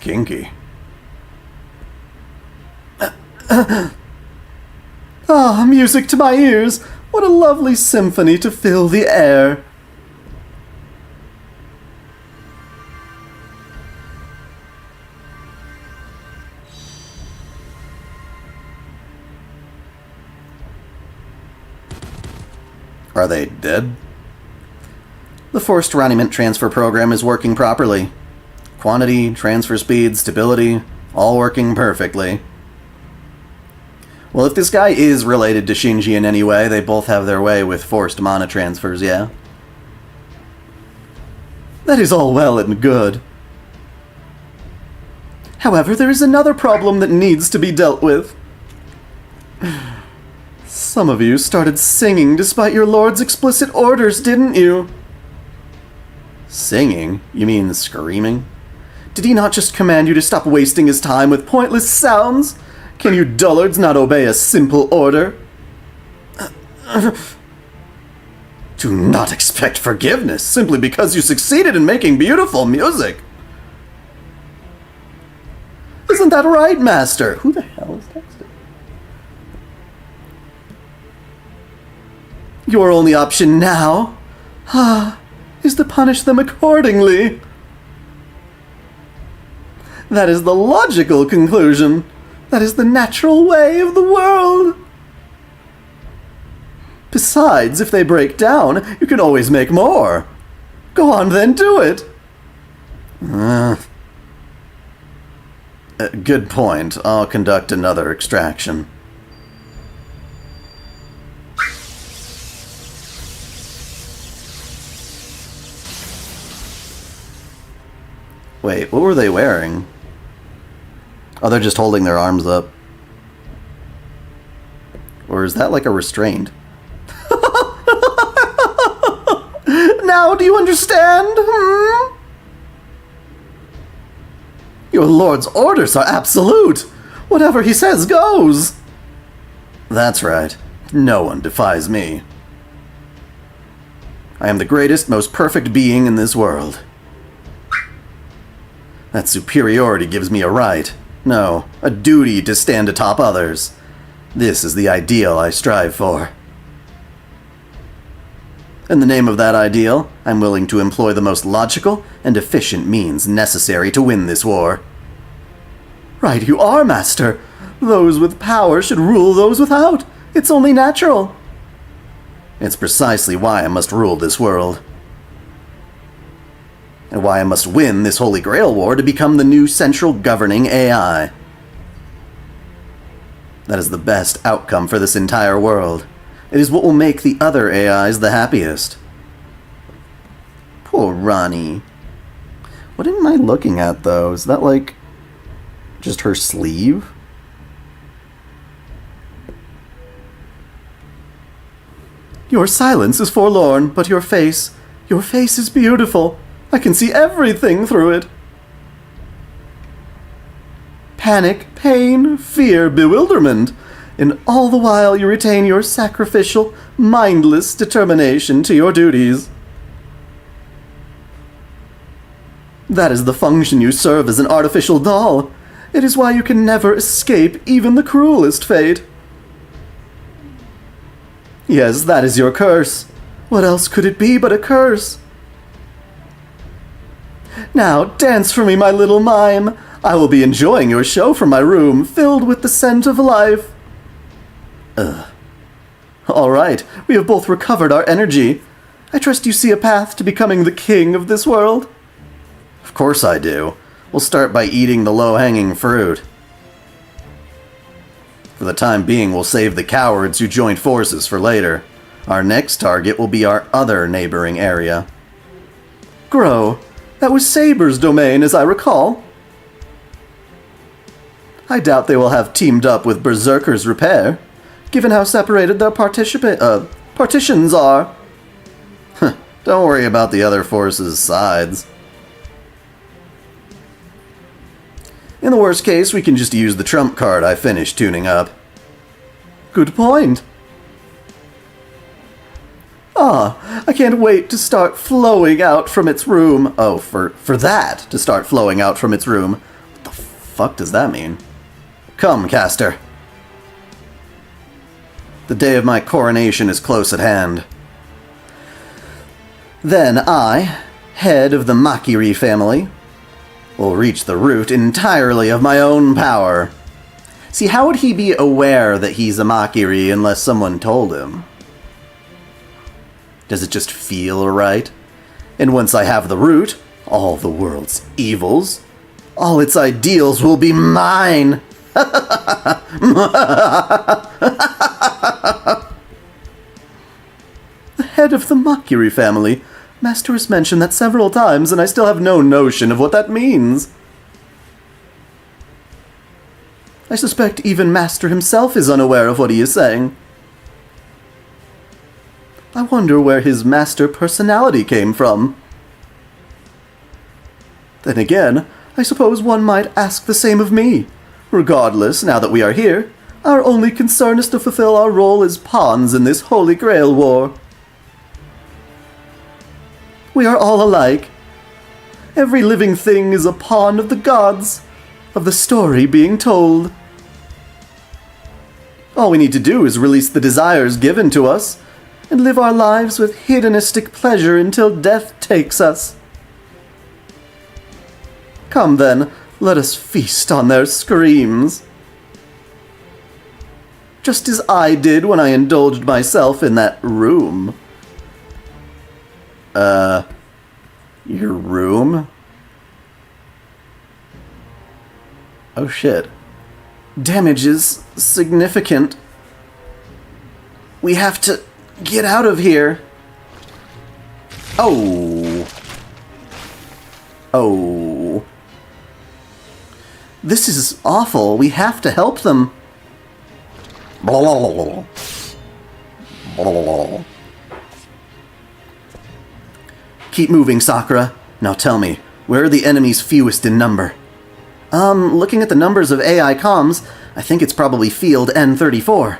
Kinky. Ah, music to my ears! What a lovely symphony to fill the air! Are they dead? The forced Roniment transfer program is working properly. Quantity, transfer speed, stability, all working perfectly. Well, if this guy is related to Shinji in any way, they both have their way with forced mana transfers, yeah? That is all well and good. However, there is another problem that needs to be dealt with. Some of you started singing despite your lord's explicit orders, didn't you? Singing? You mean screaming? Did he not just command you to stop wasting his time with pointless sounds? Can you dullards not obey a simple order? Do not expect forgiveness simply because you succeeded in making beautiful music. Isn't that right, Master? Who the hell is texting? Your only option now, is to punish them accordingly. That is the logical conclusion. That is the natural way of the world. Besides, if they break down, you can always make more. Go on then, do it. Good point. I'll conduct another extraction. Wait, what were they wearing? Oh, they're just holding their arms up. Or is that like a restraint? Now do you understand? Your lord's orders are absolute. Whatever he says goes. That's right. No one defies me. I am the greatest, most perfect being in this world. That superiority gives me a right, no, a duty to stand atop others. This is the ideal I strive for. In the name of that ideal, I'm willing to employ the most logical and efficient means necessary to win this war. Right you are, Master. Those with power should rule those without. It's only natural. It's precisely why I must rule this world. And why I must win this Holy Grail War to become the new central governing AI. That is the best outcome for this entire world. It is what will make the other AIs the happiest. Poor Ronnie. What am I looking at, though? Is that, like, just her sleeve? Your silence is forlorn, but your face is beautiful. I can see everything through it. Panic, pain, fear, bewilderment. And all the while you retain your sacrificial, mindless determination to your duties. That is the function you serve as an artificial doll. It is why you can never escape even the cruelest fate. Yes, that is your curse. What else could it be but a curse? Now, dance for me, my little mime. I will be enjoying your show from my room, filled with the scent of life. All right, we have both recovered our energy. I trust you see a path to becoming the king of this world. Of course I do. We'll start by eating the low-hanging fruit. For the time being, we'll save the cowards who joined forces for later. Our next target will be our other neighboring area. Grow. That was Saber's domain, as I recall. I doubt they will have teamed up with Berserker's repair, given how separated their partitions are. Don't worry about the other forces' sides. In the worst case, we can just use the trump card I finished tuning up. Good point. I can't wait to start flowing out from its room. Oh, for that to start flowing out from its room. What the fuck does that mean? Come, caster. The day of my coronation is close at hand. Then I, head of the Makiri family, will reach the root entirely of my own power. See, how would he be aware that he's a Makiri unless someone told him? Does it just feel right? And once I have the root, all the world's evils, all its ideals will be mine. The head of the Makiri family. Master has mentioned that several times, and I still have no notion of what that means. I suspect even Master himself is unaware of what he is saying. I wonder where his master personality came from. Then again, I suppose one might ask the same of me. Regardless, now that we are here, our only concern is to fulfill our role as pawns in this Holy Grail War. We are all alike. Every living thing is a pawn of the gods, of the story being told. All we need to do is release the desires given to us, and live our lives with hedonistic pleasure until death takes us. Come then, let us feast on their screams. just as I did when I indulged myself in that room. Your room? Oh shit. Damage is significant. We have to get out of here. Oh. Oh. This is awful. We have to help them. Keep moving, Sakura. Now tell me, where are the enemies fewest in number? Looking at the numbers of AI comms, I think it's probably field N34.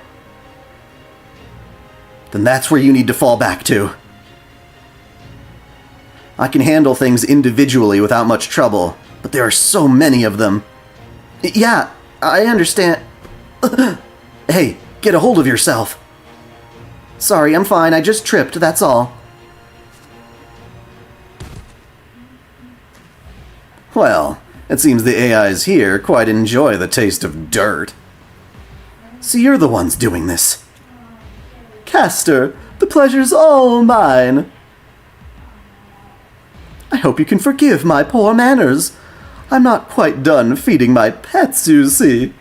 Then that's where you need to fall back to. I can handle things individually without much trouble, but there are so many of them. Yeah, I understand. Hey, get a hold of yourself. Sorry, I'm fine. I just tripped, that's all. Well, it seems the AIs here quite enjoy the taste of dirt. So you're the ones doing this. Castor, the pleasure's all mine. I hope you can forgive my poor manners. I'm not quite done feeding my pets, you see.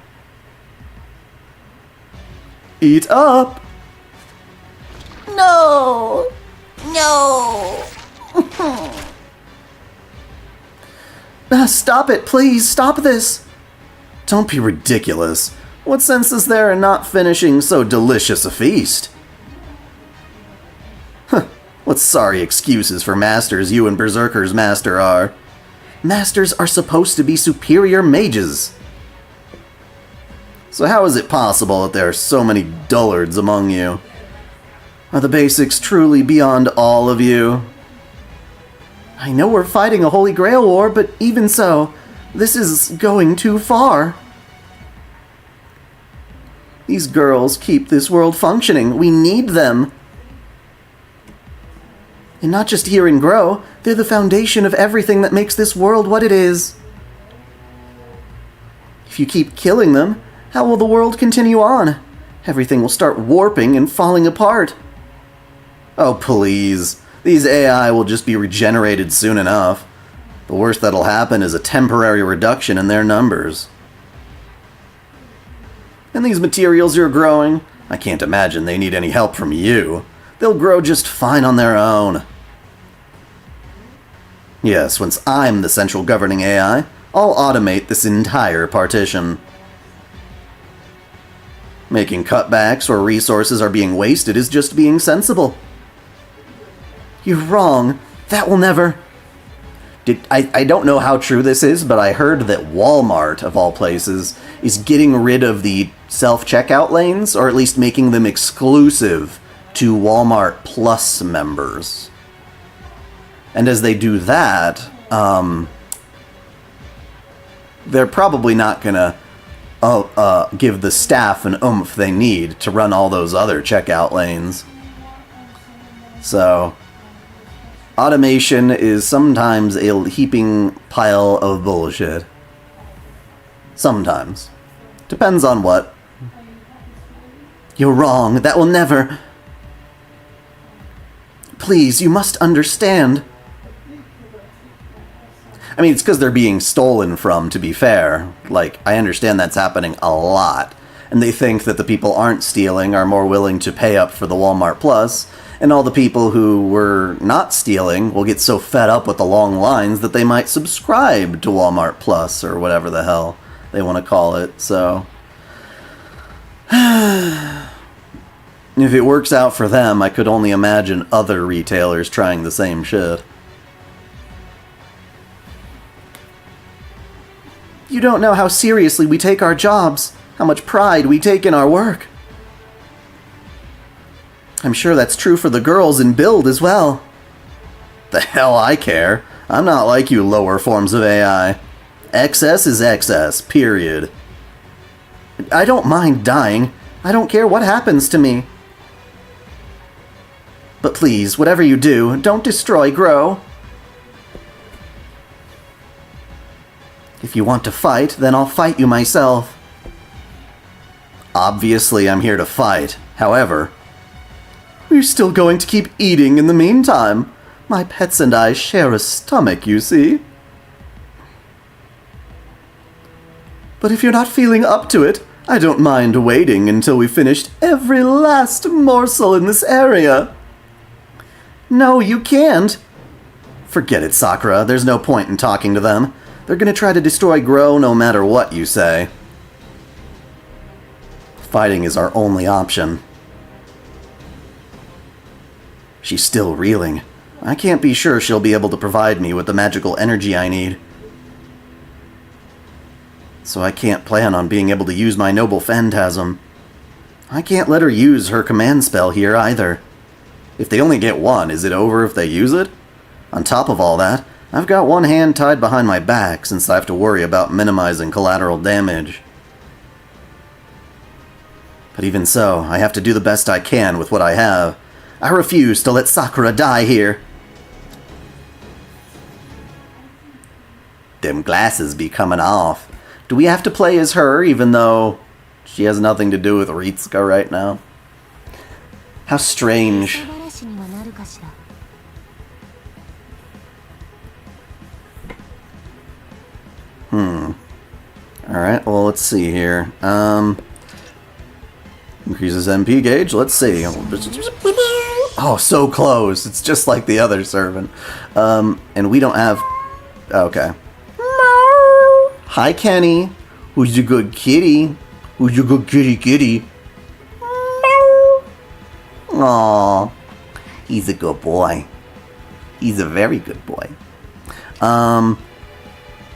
Eat up! No! No! Stop it, please, stop this! Don't be ridiculous. What sense is there in not finishing so delicious a feast? Huh, what sorry excuses for masters you and Berserker's master are. Masters are supposed to be superior mages. So how is it possible that there are so many dullards among you? Are the basics truly beyond all of you? I know we're fighting a Holy Grail war, but even so, this is going too far. These girls keep this world functioning. We need them. And not just here in Grow, they're the foundation of everything that makes this world what it is. If you keep killing them, how will the world continue on? Everything will start warping and falling apart. Oh, please. These AI will just be regenerated soon enough. The worst that'll happen is a temporary reduction in their numbers. And these materials you're growing, I can't imagine they need any help from you. They'll grow just fine on their own. Yes, once I'm the central governing AI, I'll automate this entire partition. Making cutbacks where resources are being wasted is just being sensible. You're wrong. That will never... I don't know how true this is, but I heard that Walmart, of all places, is getting rid of the self-checkout lanes, or at least making them exclusive to Walmart Plus members. And as they do that, they're probably not gonna give the staff an oomph they need to run all those other checkout lanes. So... automation is sometimes a heaping pile of bullshit. Sometimes. Depends on what. You're wrong. That will never... Please, you must understand. I mean, it's because they're being stolen from, to be fair. Like, I understand that's happening a lot. And they think that the people aren't stealing are more willing to pay up for the Walmart Plus, and all the people who were not stealing will get so fed up with the long lines that they might subscribe to Walmart Plus, or whatever the hell they want to call it, so... If it works out for them, I could only imagine other retailers trying the same shit. You don't know how seriously we take our jobs, how much pride we take in our work. I'm sure that's true for the girls in Build as well. The hell I care. I'm not like you lower forms of AI. Excess is excess, period. I don't mind dying. I don't care what happens to me. But please, whatever you do, don't destroy Grow. If you want to fight, then I'll fight you myself. Obviously, I'm here to fight. However, we're still going to keep eating in the meantime. My pets and I share a stomach, you see. But if you're not feeling up to it, I don't mind waiting until we finished every last morsel in this area. No, you can't. Forget it, Sakura. There's no point in talking to them. They're gonna try to destroy Grow no matter what you say. Fighting is our only option. She's still reeling. I can't be sure she'll be able to provide me with the magical energy I need. So I can't plan on being able to use my noble phantasm. I can't let her use her command spell here either. If they only get one, is it over if they use it? On top of all that, I've got one hand tied behind my back since I have to worry about minimizing collateral damage. But even so, I have to do the best I can with what I have. I refuse to let Sakura die here. Them glasses be coming off. Do we have to play as her, even though she has nothing to do with Ritsuka right now? How strange. Alright, well, let's see here. Increases MP gauge, let's see. Oh, so close. It's just like the other servant. And we don't have... Okay. Hi, Kenny. Who's your good kitty? Who's your good kitty? Aww. He's a good boy. He's a very good boy.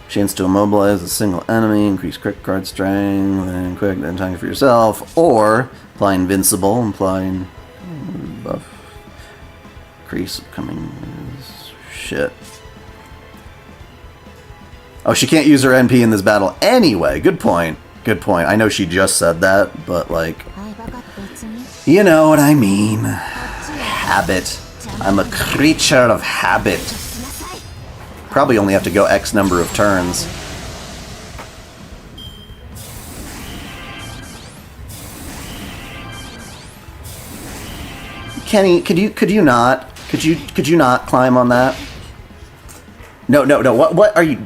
Chance to immobilize a single enemy, increase crit card strength, and quick, then time for yourself, or apply invincible, implying buff. Increase upcoming shit. Oh, she can't use her NP in this battle anyway. Good point. Good point. I know she just said that, but like, you know what I mean. Habit. I'm a creature of habit. Probably only have to go X number of turns. Kenny, could you not climb on that? No. What are you?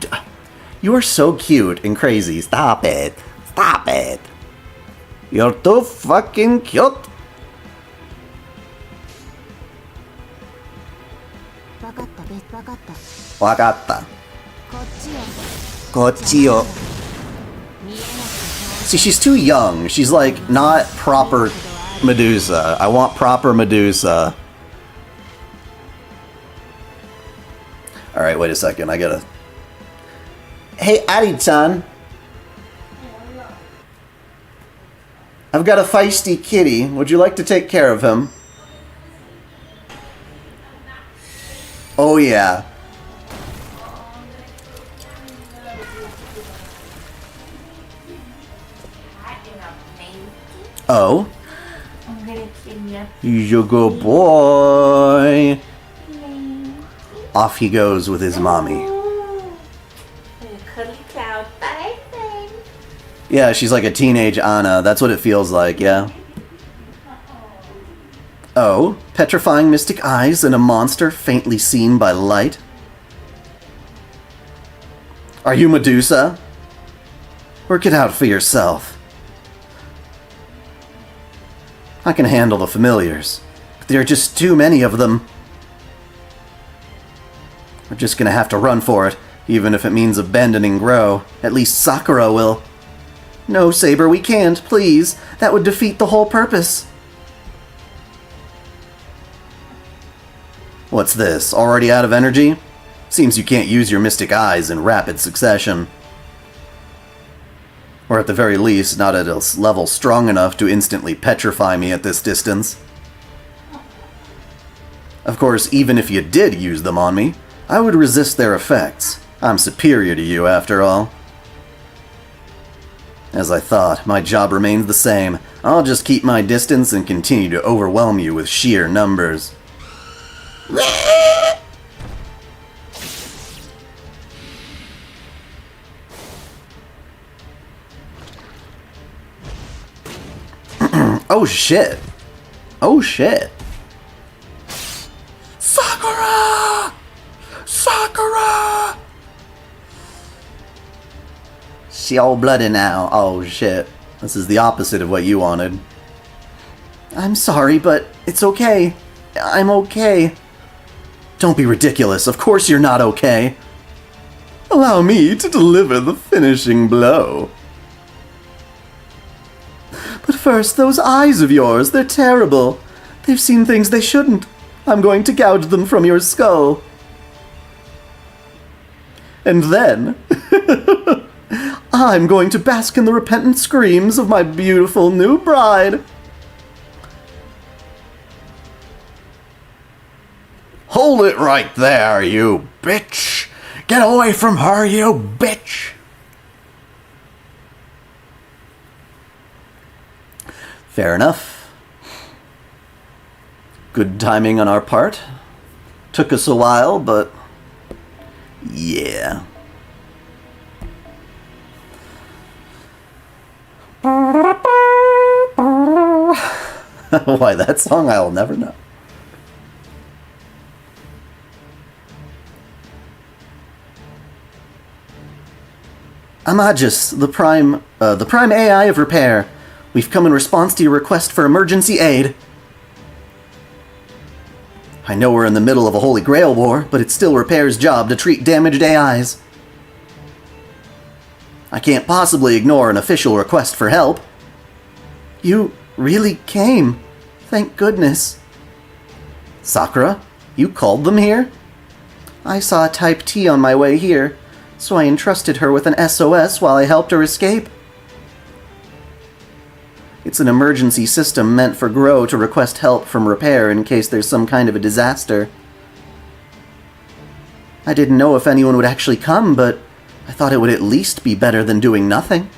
You are so cute and crazy. Stop it. Stop it. You're too fucking cute. Wakatta. Kochiyo. See, she's too young. She's like not proper Medusa. I want proper Medusa. Alright, wait a second. I gotta... Hey, Ari-chan. I've got a feisty kitty. Would you like to take care of him? Oh, yeah. Oh? He's a good boy. Off he goes with his mommy. Yeah, she's like a teenage Anna. That's what it feels like, yeah. Oh, petrifying mystic eyes and a monster faintly seen by light. Are you Medusa? Work it out for yourself. I can handle the familiars, but there are just too many of them. We're just gonna have to run for it, even if it means abandoning Grow. At least Sakura will. No, Saber, we can't, please. That would defeat the whole purpose. What's this, already out of energy? Seems you can't use your mystic eyes in rapid succession. Or at the very least, not at a level strong enough to instantly petrify me at this distance. Of course, even if you did use them on me, I would resist their effects. I'm superior to you, after all. As I thought, my job remains the same. I'll just keep my distance and continue to overwhelm you with sheer numbers. Oh shit. Oh shit. Sakura! Sakura! She all bloody now. Oh shit. This is the opposite of what you wanted. I'm sorry, but it's okay. I'm okay. Don't be ridiculous. Of course you're not okay. Allow me to deliver the finishing blow. But first, those eyes of yours, they're terrible. They've seen things they shouldn't. I'm going to gouge them from your skull. And then, I'm going to bask in the repentant screams of my beautiful new bride. Hold it right there, you bitch! Get away from her, you bitch! Fair enough. Good timing on our part. Took us a while, but yeah. Why that song I'll never know. Amagus, the prime AI of repair. We've come in response to your request for emergency aid. I know we're in the middle of a Holy Grail war, but it's still Repair's job to treat damaged AIs. I can't possibly ignore an official request for help. You really came. Thank goodness. Sakura, you called them here? I saw a Type T on my way here, so I entrusted her with an SOS while I helped her escape. It's an emergency system meant for Grow to request help from Repair in case there's some kind of a disaster. I didn't know if anyone would actually come, but I thought it would at least be better than doing nothing.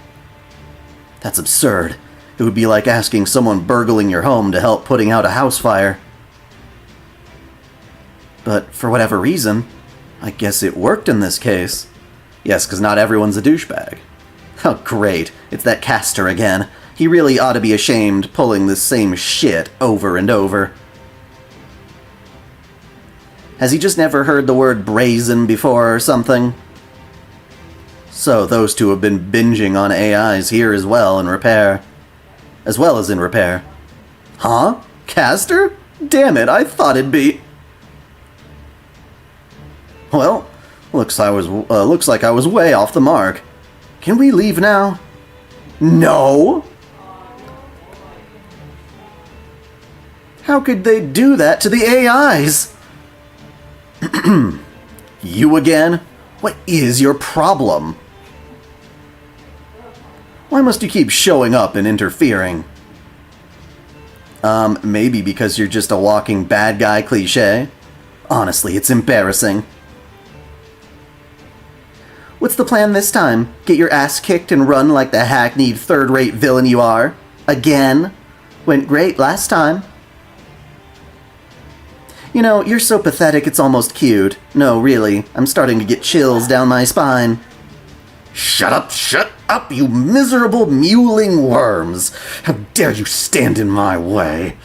That's absurd. It would be like asking someone burgling your home to help putting out a house fire. But for whatever reason, I guess it worked in this case. Yes, because not everyone's a douchebag. Oh, great. It's that caster again. He really ought to be ashamed pulling this same shit over and over. Has he just never heard the word brazen before or something? So those two have been binging on AIs here as well in Repair. As well as in Repair. Huh? Caster? Damn it, I thought it'd be... Well, looks like I was way off the mark. Can we leave now? No! How could they do that to the AIs? You again? What is your problem? Why must you keep showing up and interfering? Maybe because you're just a walking bad guy cliche? Honestly, it's embarrassing. What's the plan this time? Get your ass kicked and run like the hackneyed third-rate villain you are? Again? Went great last time. You know, you're so pathetic it's almost cute. No, really, I'm starting to get chills down my spine. Shut up, you miserable mewling worms! How dare you stand in my way?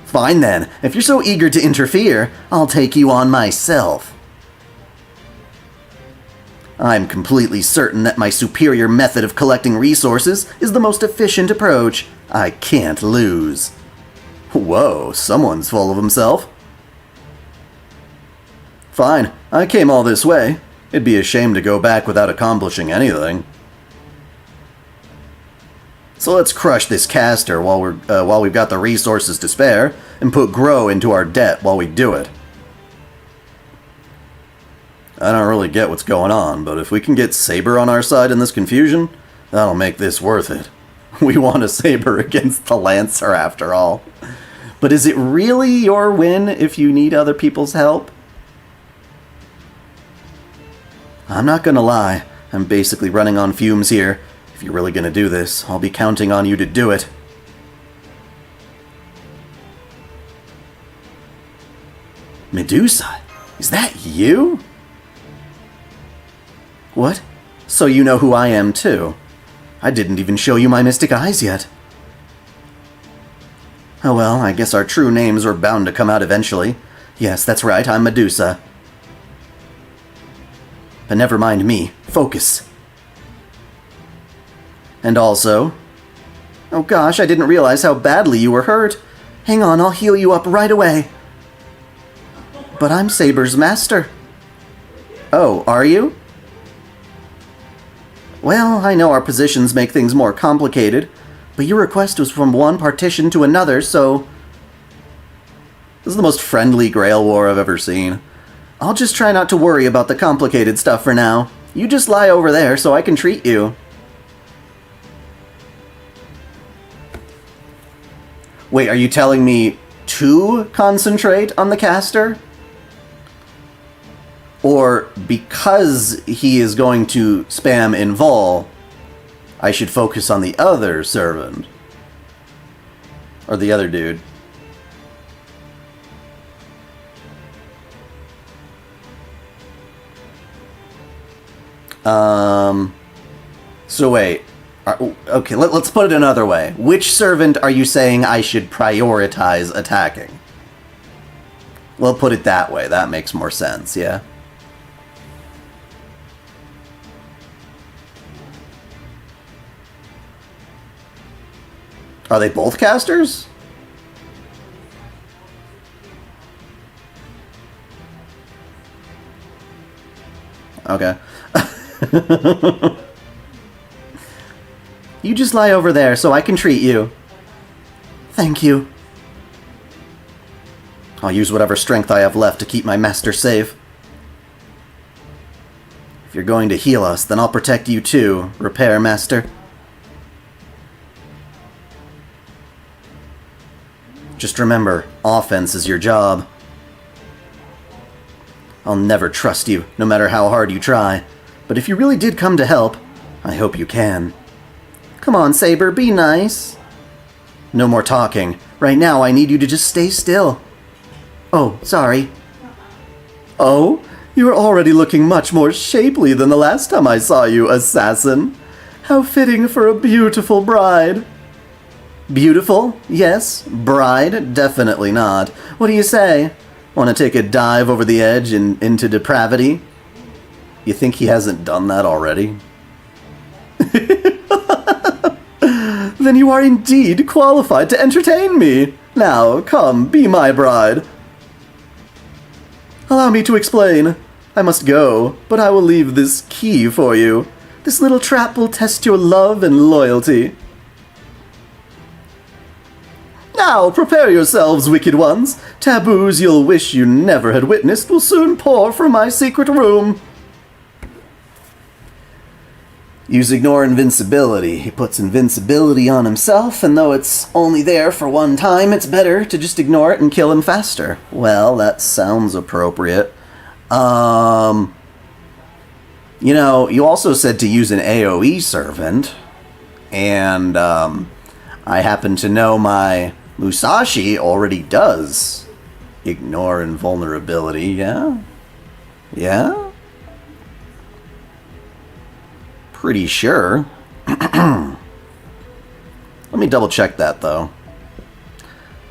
Fine then, if you're so eager to interfere, I'll take you on myself. I'm completely certain that my superior method of collecting resources is the most efficient approach. I can't lose. Whoa, someone's full of himself. Fine, I came all this way. It'd be a shame to go back without accomplishing anything. So let's crush this caster while we've got the resources to spare, and put Grow into our debt while we do it. I don't really get what's going on, but if we can get Saber on our side in this confusion, that'll make this worth it. We want a Saber against the Lancer after all. But is it really your win if you need other people's help? I'm not gonna lie, I'm basically running on fumes here. If you're really gonna do this, I'll be counting on you to do it. Medusa? Is that you? What? So you know who I am too? I didn't even show you my mystic eyes yet. Oh well, I guess our true names are bound to come out eventually. Yes, that's right, I'm Medusa. But never mind me. Focus. And also... Oh gosh, I didn't realize how badly you were hurt. Hang on, I'll heal you up right away. But I'm Saber's master. Oh, are you? Well, I know our positions make things more complicated, but your request was from one partition to another, so... This is the most friendly Grail war I've ever seen. I'll just try not to worry about the complicated stuff for now. You just lie over there so I can treat you. Wait, are you telling me to concentrate on the caster? Or because he is going to spam invul, I should focus on the other servant? Or the other dude? So wait. Okay, let's put it another way. Which servant are you saying I should prioritize attacking? We'll put it that way. That makes more sense, yeah? Are they both casters? Okay. You just lie over there so I can treat you. Thank you. I'll use whatever strength I have left to keep my master safe. If you're going to heal us, then I'll protect you too, Repair Master. Just remember, offense is your job. I'll never trust you, no matter how hard you try. But if you really did come to help, I hope you can. Come on, Saber, be nice. No more talking. Right now, I need you to just stay still. Oh, sorry. Oh, you're already looking much more shapely than the last time I saw you, assassin. How fitting for a beautiful bride. Beautiful? Yes. Bride? Definitely not. What do you say? Want to take a dive over the edge and into depravity? You think he hasn't done that already? Then you are indeed qualified to entertain me. Now, come, be my bride. Allow me to explain. I must go, but I will leave this key for you. This little trap will test your love and loyalty. Now, prepare yourselves, wicked ones. Taboos you'll wish you never had witnessed will soon pour from my secret room. Use ignore invincibility. He puts invincibility on himself, and though it's only there for one time, it's better to just ignore it and kill him faster. Well, that sounds appropriate. You know, you also said to use an AoE servant, and I happen to know my Musashi already does ignore invulnerability, yeah? Yeah? Pretty sure. Let me double check that, though.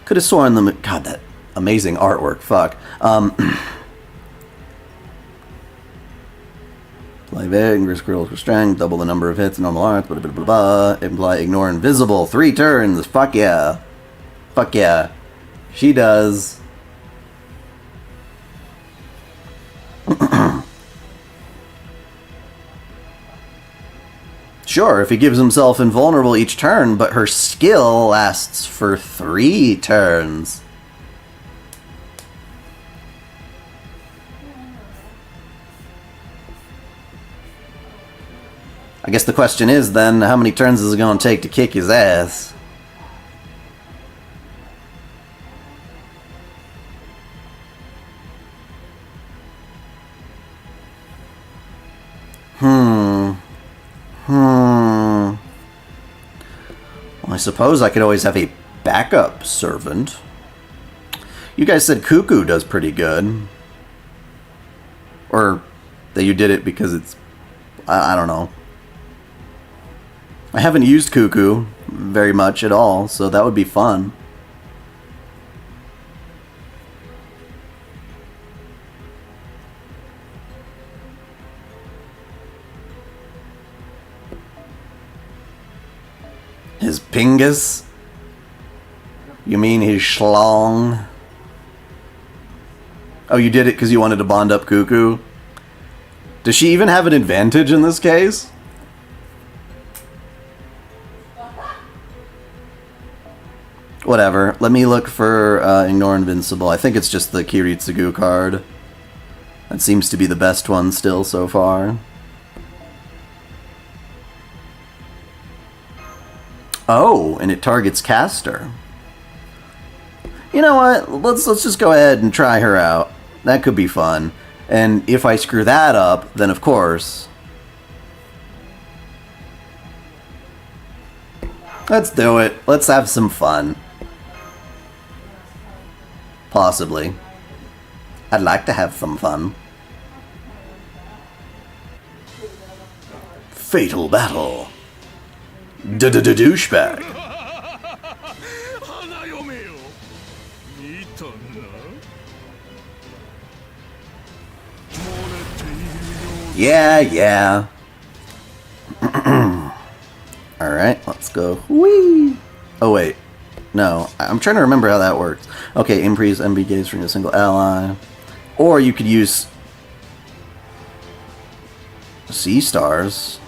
Could have sworn them... God, that amazing artwork, fuck. Play vague, increase critical strength, double the number of hits, normal arts, blah, blah, blah, blah. Imply ignore invisible, 3 turns, fuck yeah. Fuck yeah. She does. Sure, if he gives himself invulnerable each turn, but her skill lasts for 3 turns. I guess the question is then, how many turns is it going to take to kick his ass? Well, I suppose I could always have a backup servant. You guys said Cuckoo does pretty good. Or that you did it because it's... I don't know. I haven't used Cuckoo very much at all, so that would be fun. His pingus? You mean his schlong? Oh, you did it because you wanted to bond up Cuckoo? Does she even have an advantage in this case? Whatever. Let me look for Ignore Invincible. I think it's just the Kiritsugu card. That seems to be the best one still so far. Oh, and it targets caster. You know what? Let's just go ahead and try her out. That could be fun. And if I screw that up, then of course... Let's do it. Let's have some fun. Possibly. I'd like to have some fun. Fatal battle. Douchebag. Yeah. Alright, let's go. Whee! Oh, wait. No, I'm trying to remember how that works. Okay, increase MB gaze from a single ally. Or you could use Sea Stars.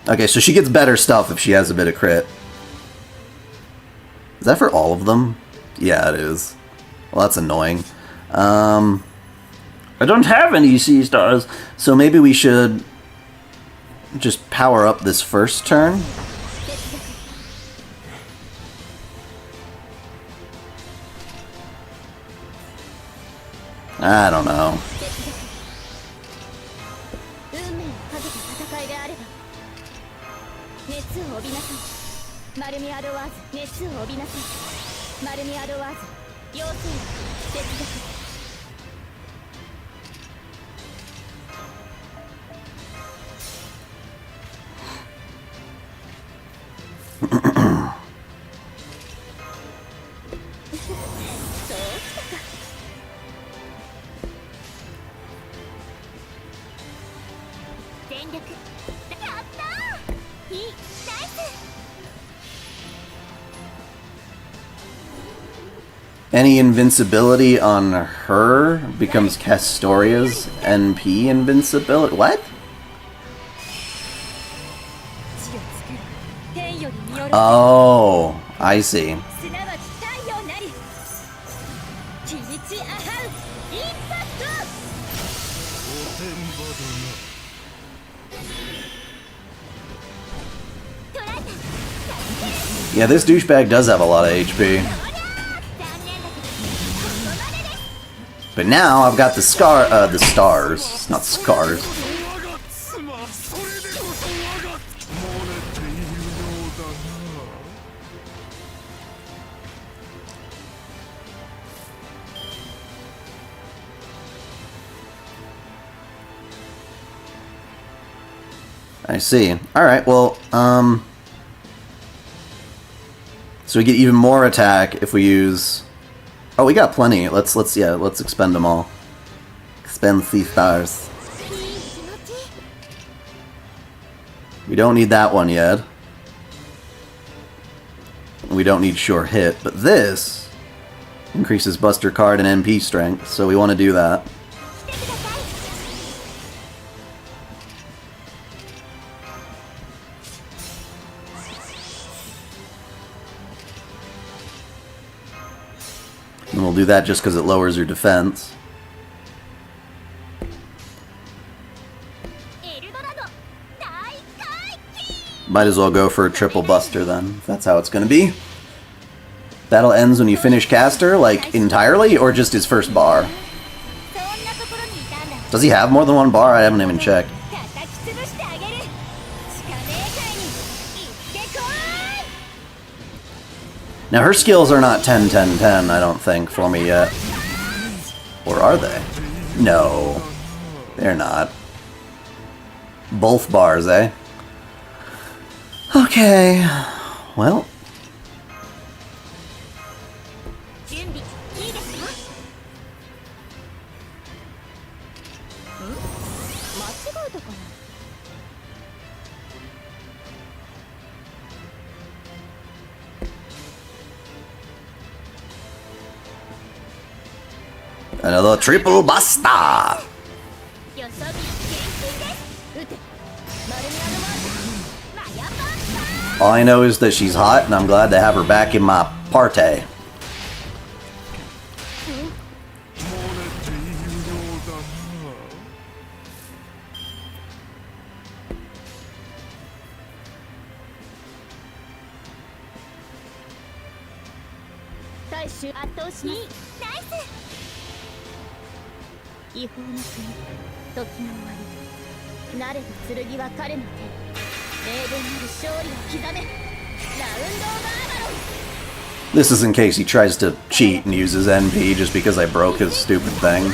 Okay, so she gets better stuff if she has a bit of crit. Is that for all of them? Yeah, it is. Well, that's annoying. I don't have any Sea Stars. So maybe we should just power up this first turn. I don't know. Any invincibility on her becomes Castoria's NP invincibility. What? Oh, I see. Yeah, this douchebag does have a lot of HP. But now I've got the stars, not scars. I see. Alright, well, so we get even more attack if we use... Oh, we got plenty. Let's expend them all. Expend Sea Stars. We don't need that one yet. We don't need Sure Hit, but this increases Buster Card and MP strength, so we want to do that. And we'll do that just because it lowers your defense. Might as well go for a triple buster then, if that's how it's going to be. Battle ends when you finish caster, like entirely, or just his first bar? Does he have more than one bar? I haven't even checked. Now her skills are not 10, 10, 10, I don't think, for me yet. Or are they? No. They're not. Both bars, eh? Okay. Well. 準備いいですか？間違えたかな。 Another triple buster! よそ見厳禁です。撃て。丸みアドバンス。マヤバンサー。 All I know is that she's hot, and I'm glad to have her back in my party. Naíse. 違法の国、時の終わり。慣れた剣は彼の手。英伝なる勝利を刻め。ラウンド・オブ・アーバロン。 This is in case he tries to cheat and uses NP just because I broke his stupid thing.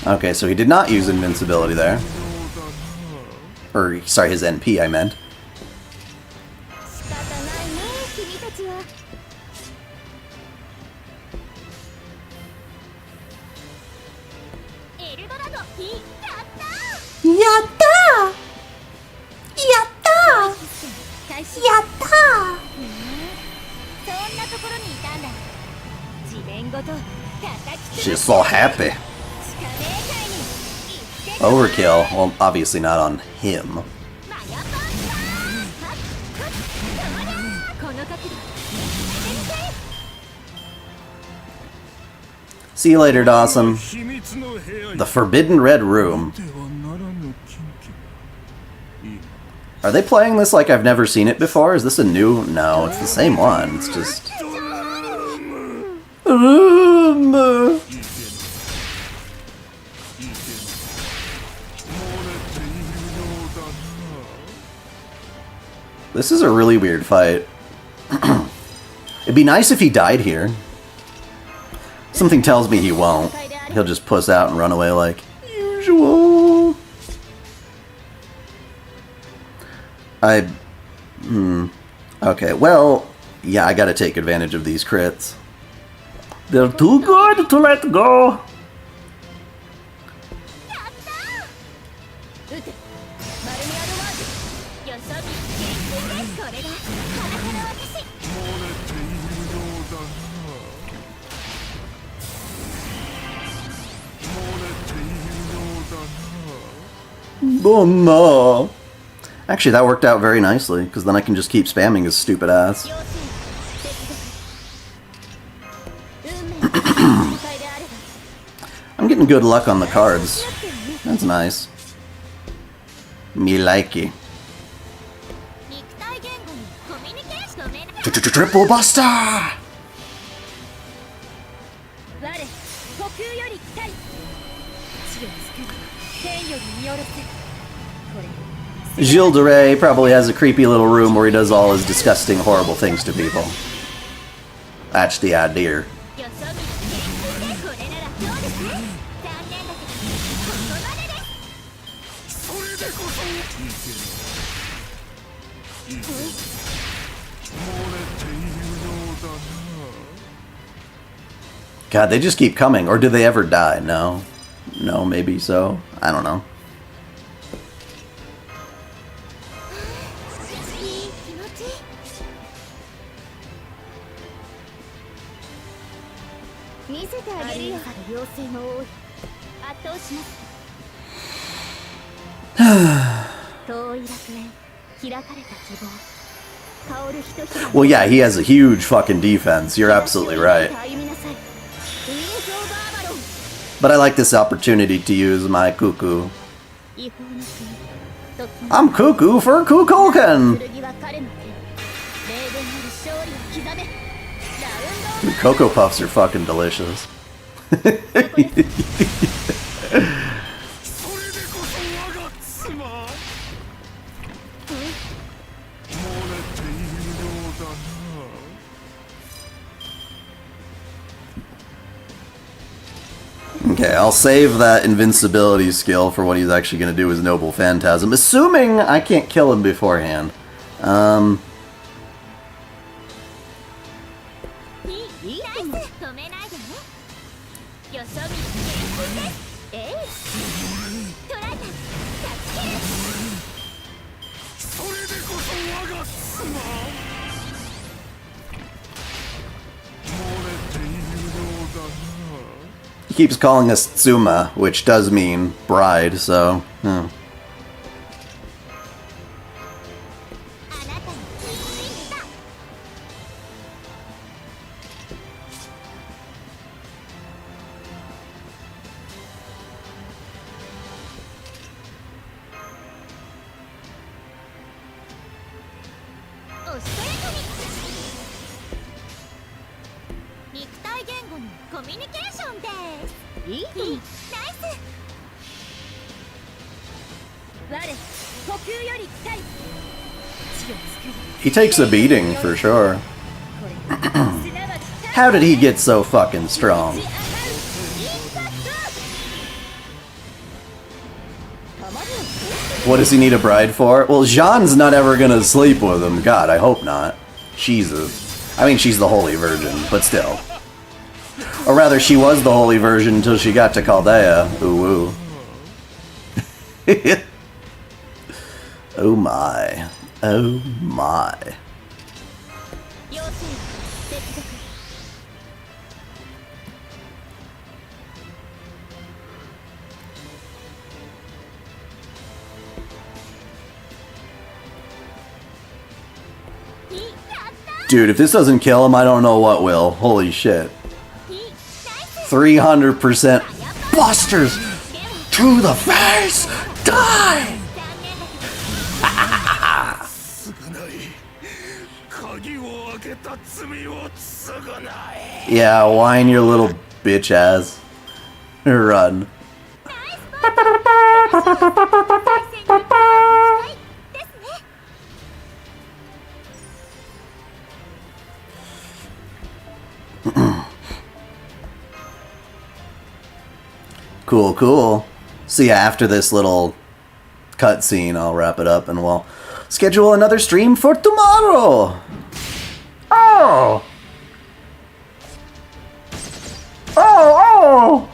Okay, so he did not use invincibility there. Or, sorry, his NP, I meant. She's so happy. Overkill. Well, obviously not on him. See you later, Dawson. The Forbidden Red Room. Are they playing this like I've never seen it before? Is this a new... No, it's the same one. It's just... This is a really weird fight. It'd be nice if he died here. Something tells me he won't. He'll just puss out and run away like usual. Okay, well, yeah, I gotta take advantage of these crits. They're too good to let go. Oh no. Actually, that worked out very nicely, because then I can just keep spamming his stupid ass. I'm getting good luck on the cards. That's nice. Me likey. Triple buster! Gilles de Rais probably has a creepy little room where he does all his disgusting, horrible things to people. That's the idea. God, they just keep coming. Or do they ever die? No. No, maybe so. I don't know. Well, yeah, he has a huge fucking defense. You're absolutely right. But I like this opportunity to use my cuckoo. I'm cuckoo for Kukulkan! Dude, Cocoa Puffs are fucking delicious. Okay, I'll save that invincibility skill for what he's actually going to do with Noble Phantasm, assuming I can't kill him beforehand. それでこそ我が妻。漏れているようだな。 He keeps calling us Tsuma, which does mean bride, so... Hmm. He takes a beating, for sure. How did he get so fucking strong? What does he need a bride for? Well, Jean's not ever gonna sleep with him. God, I hope not. Jesus. I mean, she's the Holy Virgin, but still. Or rather, she was the Holy Virgin until she got to Chaldea. Ooh, ooh. Oh my. Oh my. Dude, if this doesn't kill him, I don't know what will. Holy shit. 300% busters to the face! Die! Yeah, whine your little bitch ass. Run. Cool, cool. So yeah, after this little cutscene, I'll wrap it up and we'll schedule another stream for tomorrow. Oh! Oh, oh!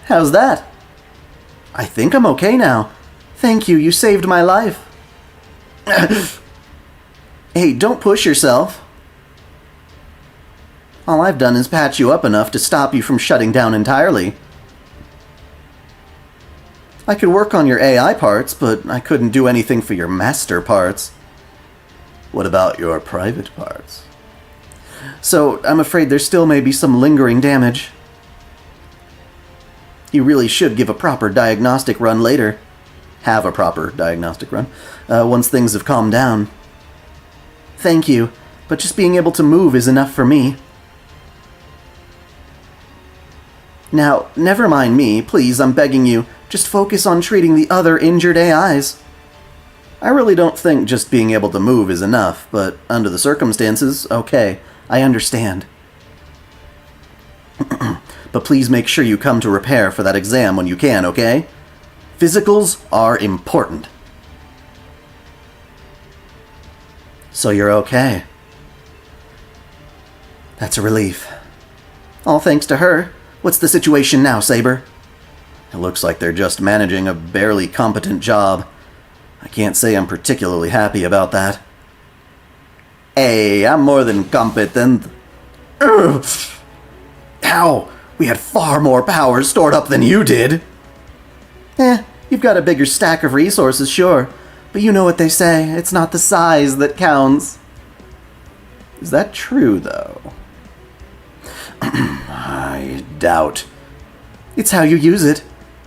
How's that? I think I'm okay now. Thank you, you saved my life. Hey, don't push yourself. All I've done is patch you up enough to stop you from shutting down entirely. I could work on your AI parts, but I couldn't do anything for your master parts. What about your private parts? So, I'm afraid there still may be some lingering damage. You really should give a proper diagnostic run later. Have a proper diagnostic run, once things have calmed down. Thank you, but just being able to move is enough for me. Now, never mind me, please, I'm begging you. Just focus on treating the other injured AIs. I really don't think just being able to move is enough, but under the circumstances, okay, I understand. But please make sure you come to repair for that exam when you can, okay? Physicals are important. So you're okay. That's a relief. All thanks to her. What's the situation now, Saber? It looks like they're just managing a barely competent job. I can't say I'm particularly happy about that. Hey, I'm more than competent. Ugh. Ow! We had far more power stored up than you did. You've got a bigger stack of resources, sure. But you know what they say, it's not the size that counts. Is that true, though? I doubt. It's how you use it.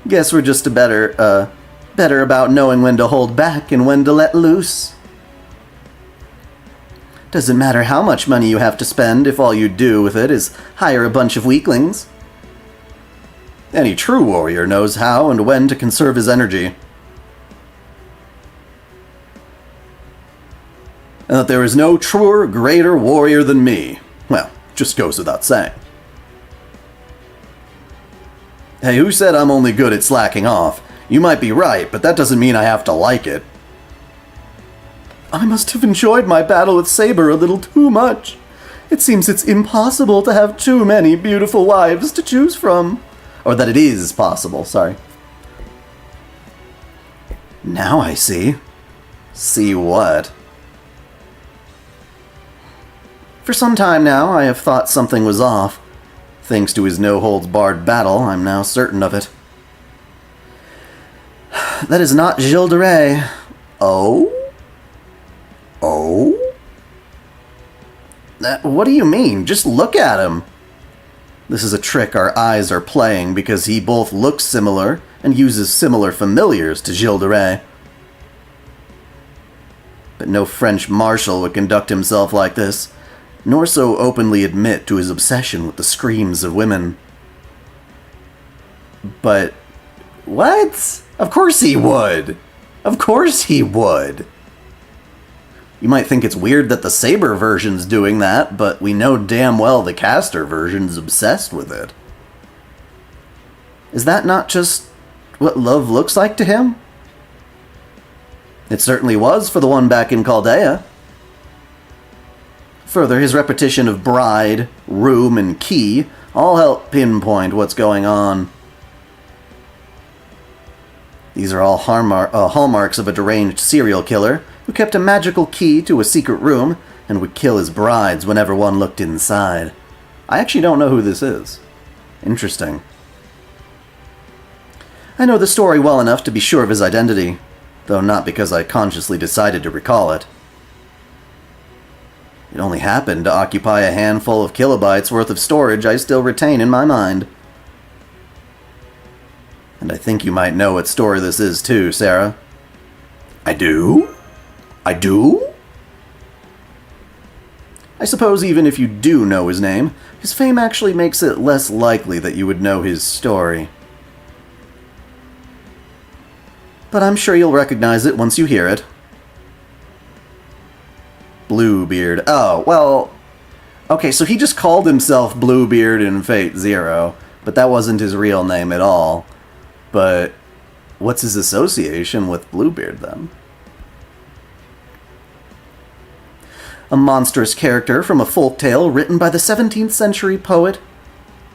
Guess we're just better about knowing when to hold back and when to let loose. Doesn't matter how much money you have to spend if all you do with it is hire a bunch of weaklings. Any true warrior knows how and when to conserve his energy. and that there is no truer, greater warrior than me. Well, just goes without saying. Hey, who said I'm only good at slacking off? You might be right, but that doesn't mean I have to like it. I must have enjoyed my battle with Saber a little too much. It seems it's impossible to have too many beautiful wives to choose from. Or that it is possible, sorry. Now I see. See what? For some time now, I have thought something was off. Thanks to his no-holds-barred battle, I'm now certain of it. That is not Gilles de Rais. Oh? Oh? What do you mean? Just look at him. This is a trick our eyes are playing because he both looks similar and uses similar familiars to Gilles de Rais. But no French marshal would conduct himself like this, nor so openly admit to his obsession with the screams of women. But what? Of course he would! Of course he would! You might think it's weird that the Saber version's doing that, but we know damn well the caster version's obsessed with it. Is that not just what love looks like to him? It certainly was for the one back in Chaldea. Further, his repetition of bride, room, and key all help pinpoint what's going on. These are all hallmarks of a deranged serial killer who kept a magical key to a secret room and would kill his brides whenever one looked inside. I actually don't know who this is. Interesting. I know the story well enough to be sure of his identity, though not because I consciously decided to recall it. It only happened to occupy a handful of kilobytes worth of storage I still retain in my mind. And I think you might know what story this is too, Serah. I do? I do? I suppose even if you do know his name, his fame actually makes it less likely that you would know his story. But I'm sure you'll recognize it once you hear it. Bluebeard. Oh, well... Okay, so he just called himself Bluebeard in Fate Zero, but that wasn't his real name at all. But what's his association with Bluebeard, then? A monstrous character from a folktale written by the 17th century poet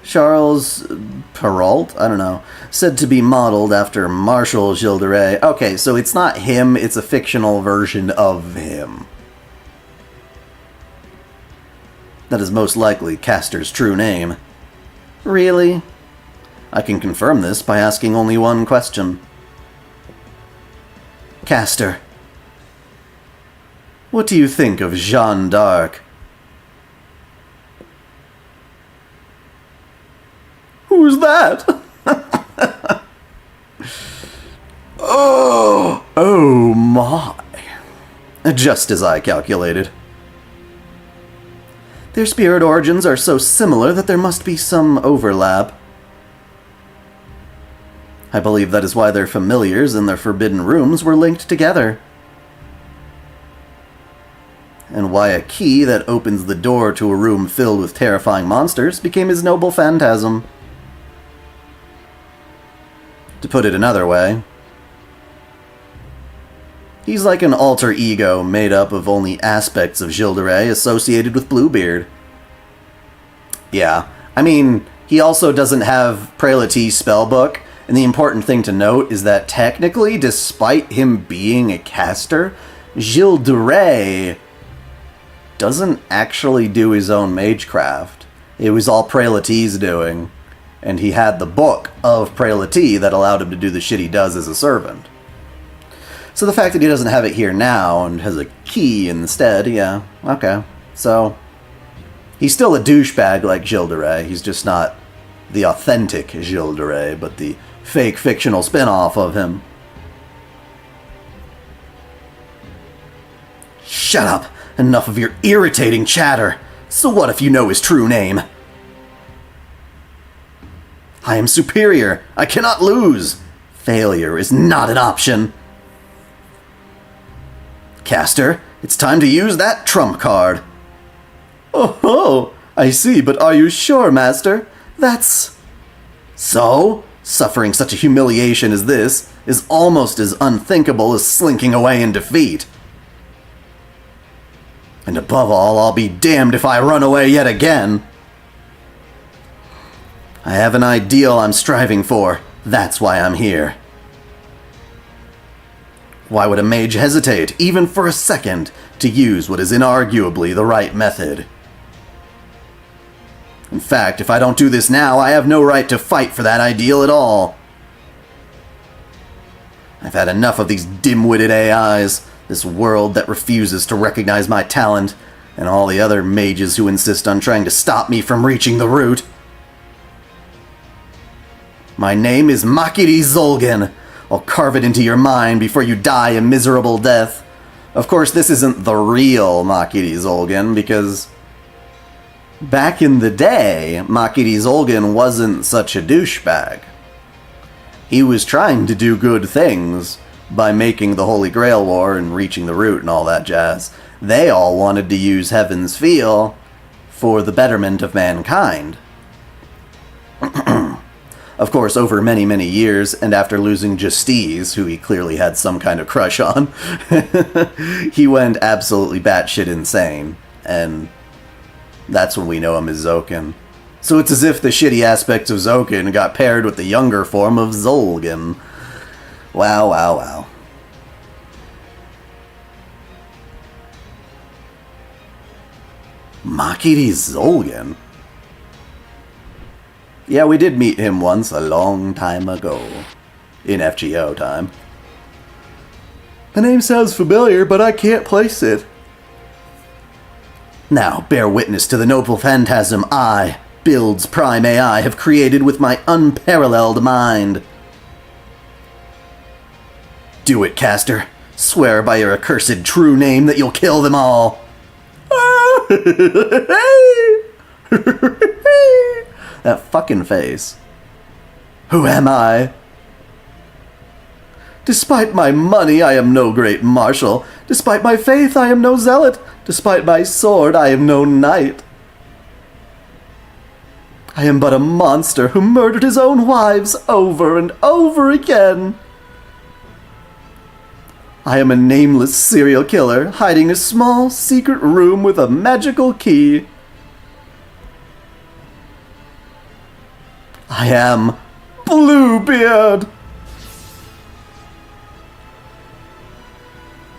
Charles Perrault, I don't know, said to be modeled after Marshal Gilles de Rais. Okay, so it's not him, it's a fictional version of him. That is most likely Castor's true name. Really? I can confirm this by asking only one question. Castor, what do you think of Jeanne d'Arc? Who's that? Oh my. Just as I calculated. Their spirit origins are so similar that there must be some overlap. I believe that is why their familiars and their forbidden rooms were linked together. And why a key that opens the door to a room filled with terrifying monsters became his noble phantasm. To put it another way, he's like an alter ego made up of only aspects of Gilles de Rais associated with Bluebeard. Yeah, I mean, he also doesn't have Prelati's spellbook, and the important thing to note is that technically, despite him being a caster, Gilles de Rais doesn't actually do his own magecraft. It was all Prelati's doing, and he had the book of Prelati that allowed him to do the shit he does as a servant. So the fact that he doesn't have it here now and has a key instead, yeah, okay. So, he's still a douchebag like Gilles de Rais. He's just not the authentic Gilles de Rais, but the fake fictional spin-off of him. Shut up! Enough of your irritating chatter! So what if you know his true name? I am superior! I cannot lose! Failure is not an option! Castor, It's time to use that trump card. Oh, I see, but are you sure, Master? That's... So? Suffering such a humiliation as this is almost as unthinkable as slinking away in defeat. And above all, I'll be damned if I run away yet again. I have an ideal I'm striving for. That's why I'm here. Why would a mage hesitate, even for a second, to use what is inarguably the right method? In fact, if I don't do this now, I have no right to fight for that ideal at all. I've had enough of these dim-witted AIs, this world that refuses to recognize my talent, and all the other mages who insist on trying to stop me from reaching the root. My name is Makiri Zolgan. I'll carve it into your mind before you die a miserable death. Of course, this isn't the real Makiri Zolgan, because back in the day, Makiri Zolgan wasn't such a douchebag. He was trying to do good things by making the Holy Grail War and reaching the root and all that jazz. They all wanted to use Heaven's Feel for the betterment of mankind. Of course, over many, many years, and after losing Justice, who he clearly had some kind of crush on, he went absolutely batshit insane, and that's when we know him as Zoken. So it's as if the shitty aspects of Zoken got paired with the younger form of Zolgan. Wow, wow, wow. Makiri Zolgan? Yeah, we did meet him once a long time ago. In FGO time. The name sounds familiar, but I can't place it. Now, bear witness to the noble phantasm I, Build's Prime AI, have created with my unparalleled mind. Do it, Caster. Swear by your accursed true name that you'll kill them all. That fucking face. Who am I? Despite my money, I am no great marshal. Despite my faith, I am no zealot. Despite my sword, I am no knight. I am but a monster who murdered his own wives over and over again. I am a nameless serial killer hiding in a small, secret room with a magical key. I am Bluebeard!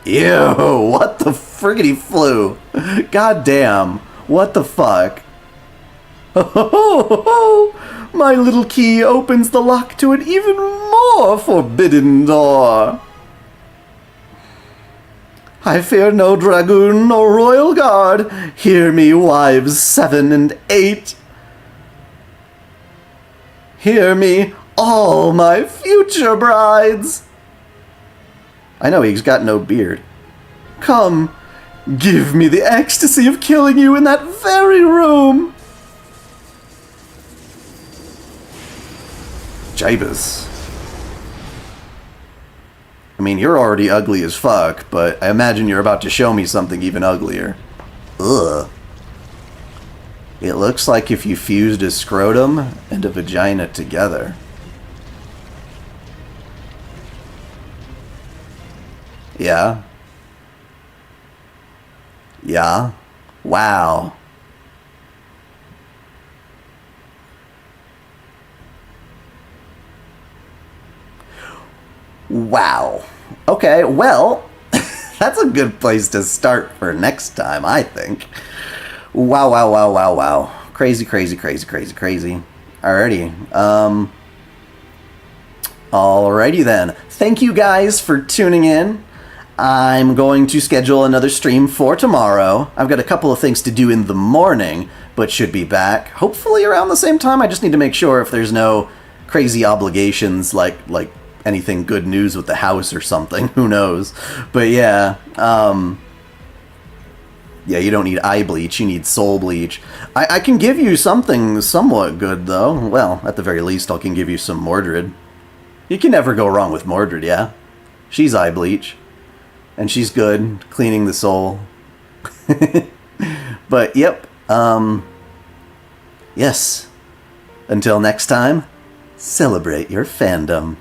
Ew, what the friggity flu? God damn, what the fuck? Oh, my little key opens the lock to an even more forbidden door. I fear no dragoon nor royal guard. Hear me, wives 7 and 8. Hear me, all my future brides. I know he's got no beard. Come, give me the ecstasy of killing you in that very room. Jibus. I mean, you're already ugly as fuck, but I imagine you're about to show me something even uglier. Ugh. It looks like if you fused a scrotum and a vagina together. Yeah. Yeah. Wow. Wow. Okay, well, that's a good place to start for next time, I think. Wow, wow, wow, wow, wow. Crazy, crazy, crazy, crazy, crazy. Alrighty. Alrighty then. Thank you guys for tuning in. I'm going to schedule another stream for tomorrow. I've got a couple of things to do in the morning, but should be back hopefully around the same time. I just need to make sure if there's no crazy obligations like anything good news with the house or something. Who knows? But yeah, yeah, you don't need eye bleach, you need soul bleach. I can give you something somewhat good, though. Well, at the very least, I can give you some Mordred. You can never go wrong with Mordred, yeah? She's eye bleach. and she's good, cleaning the soul. But, yep, yes. Until next time, celebrate your fandom.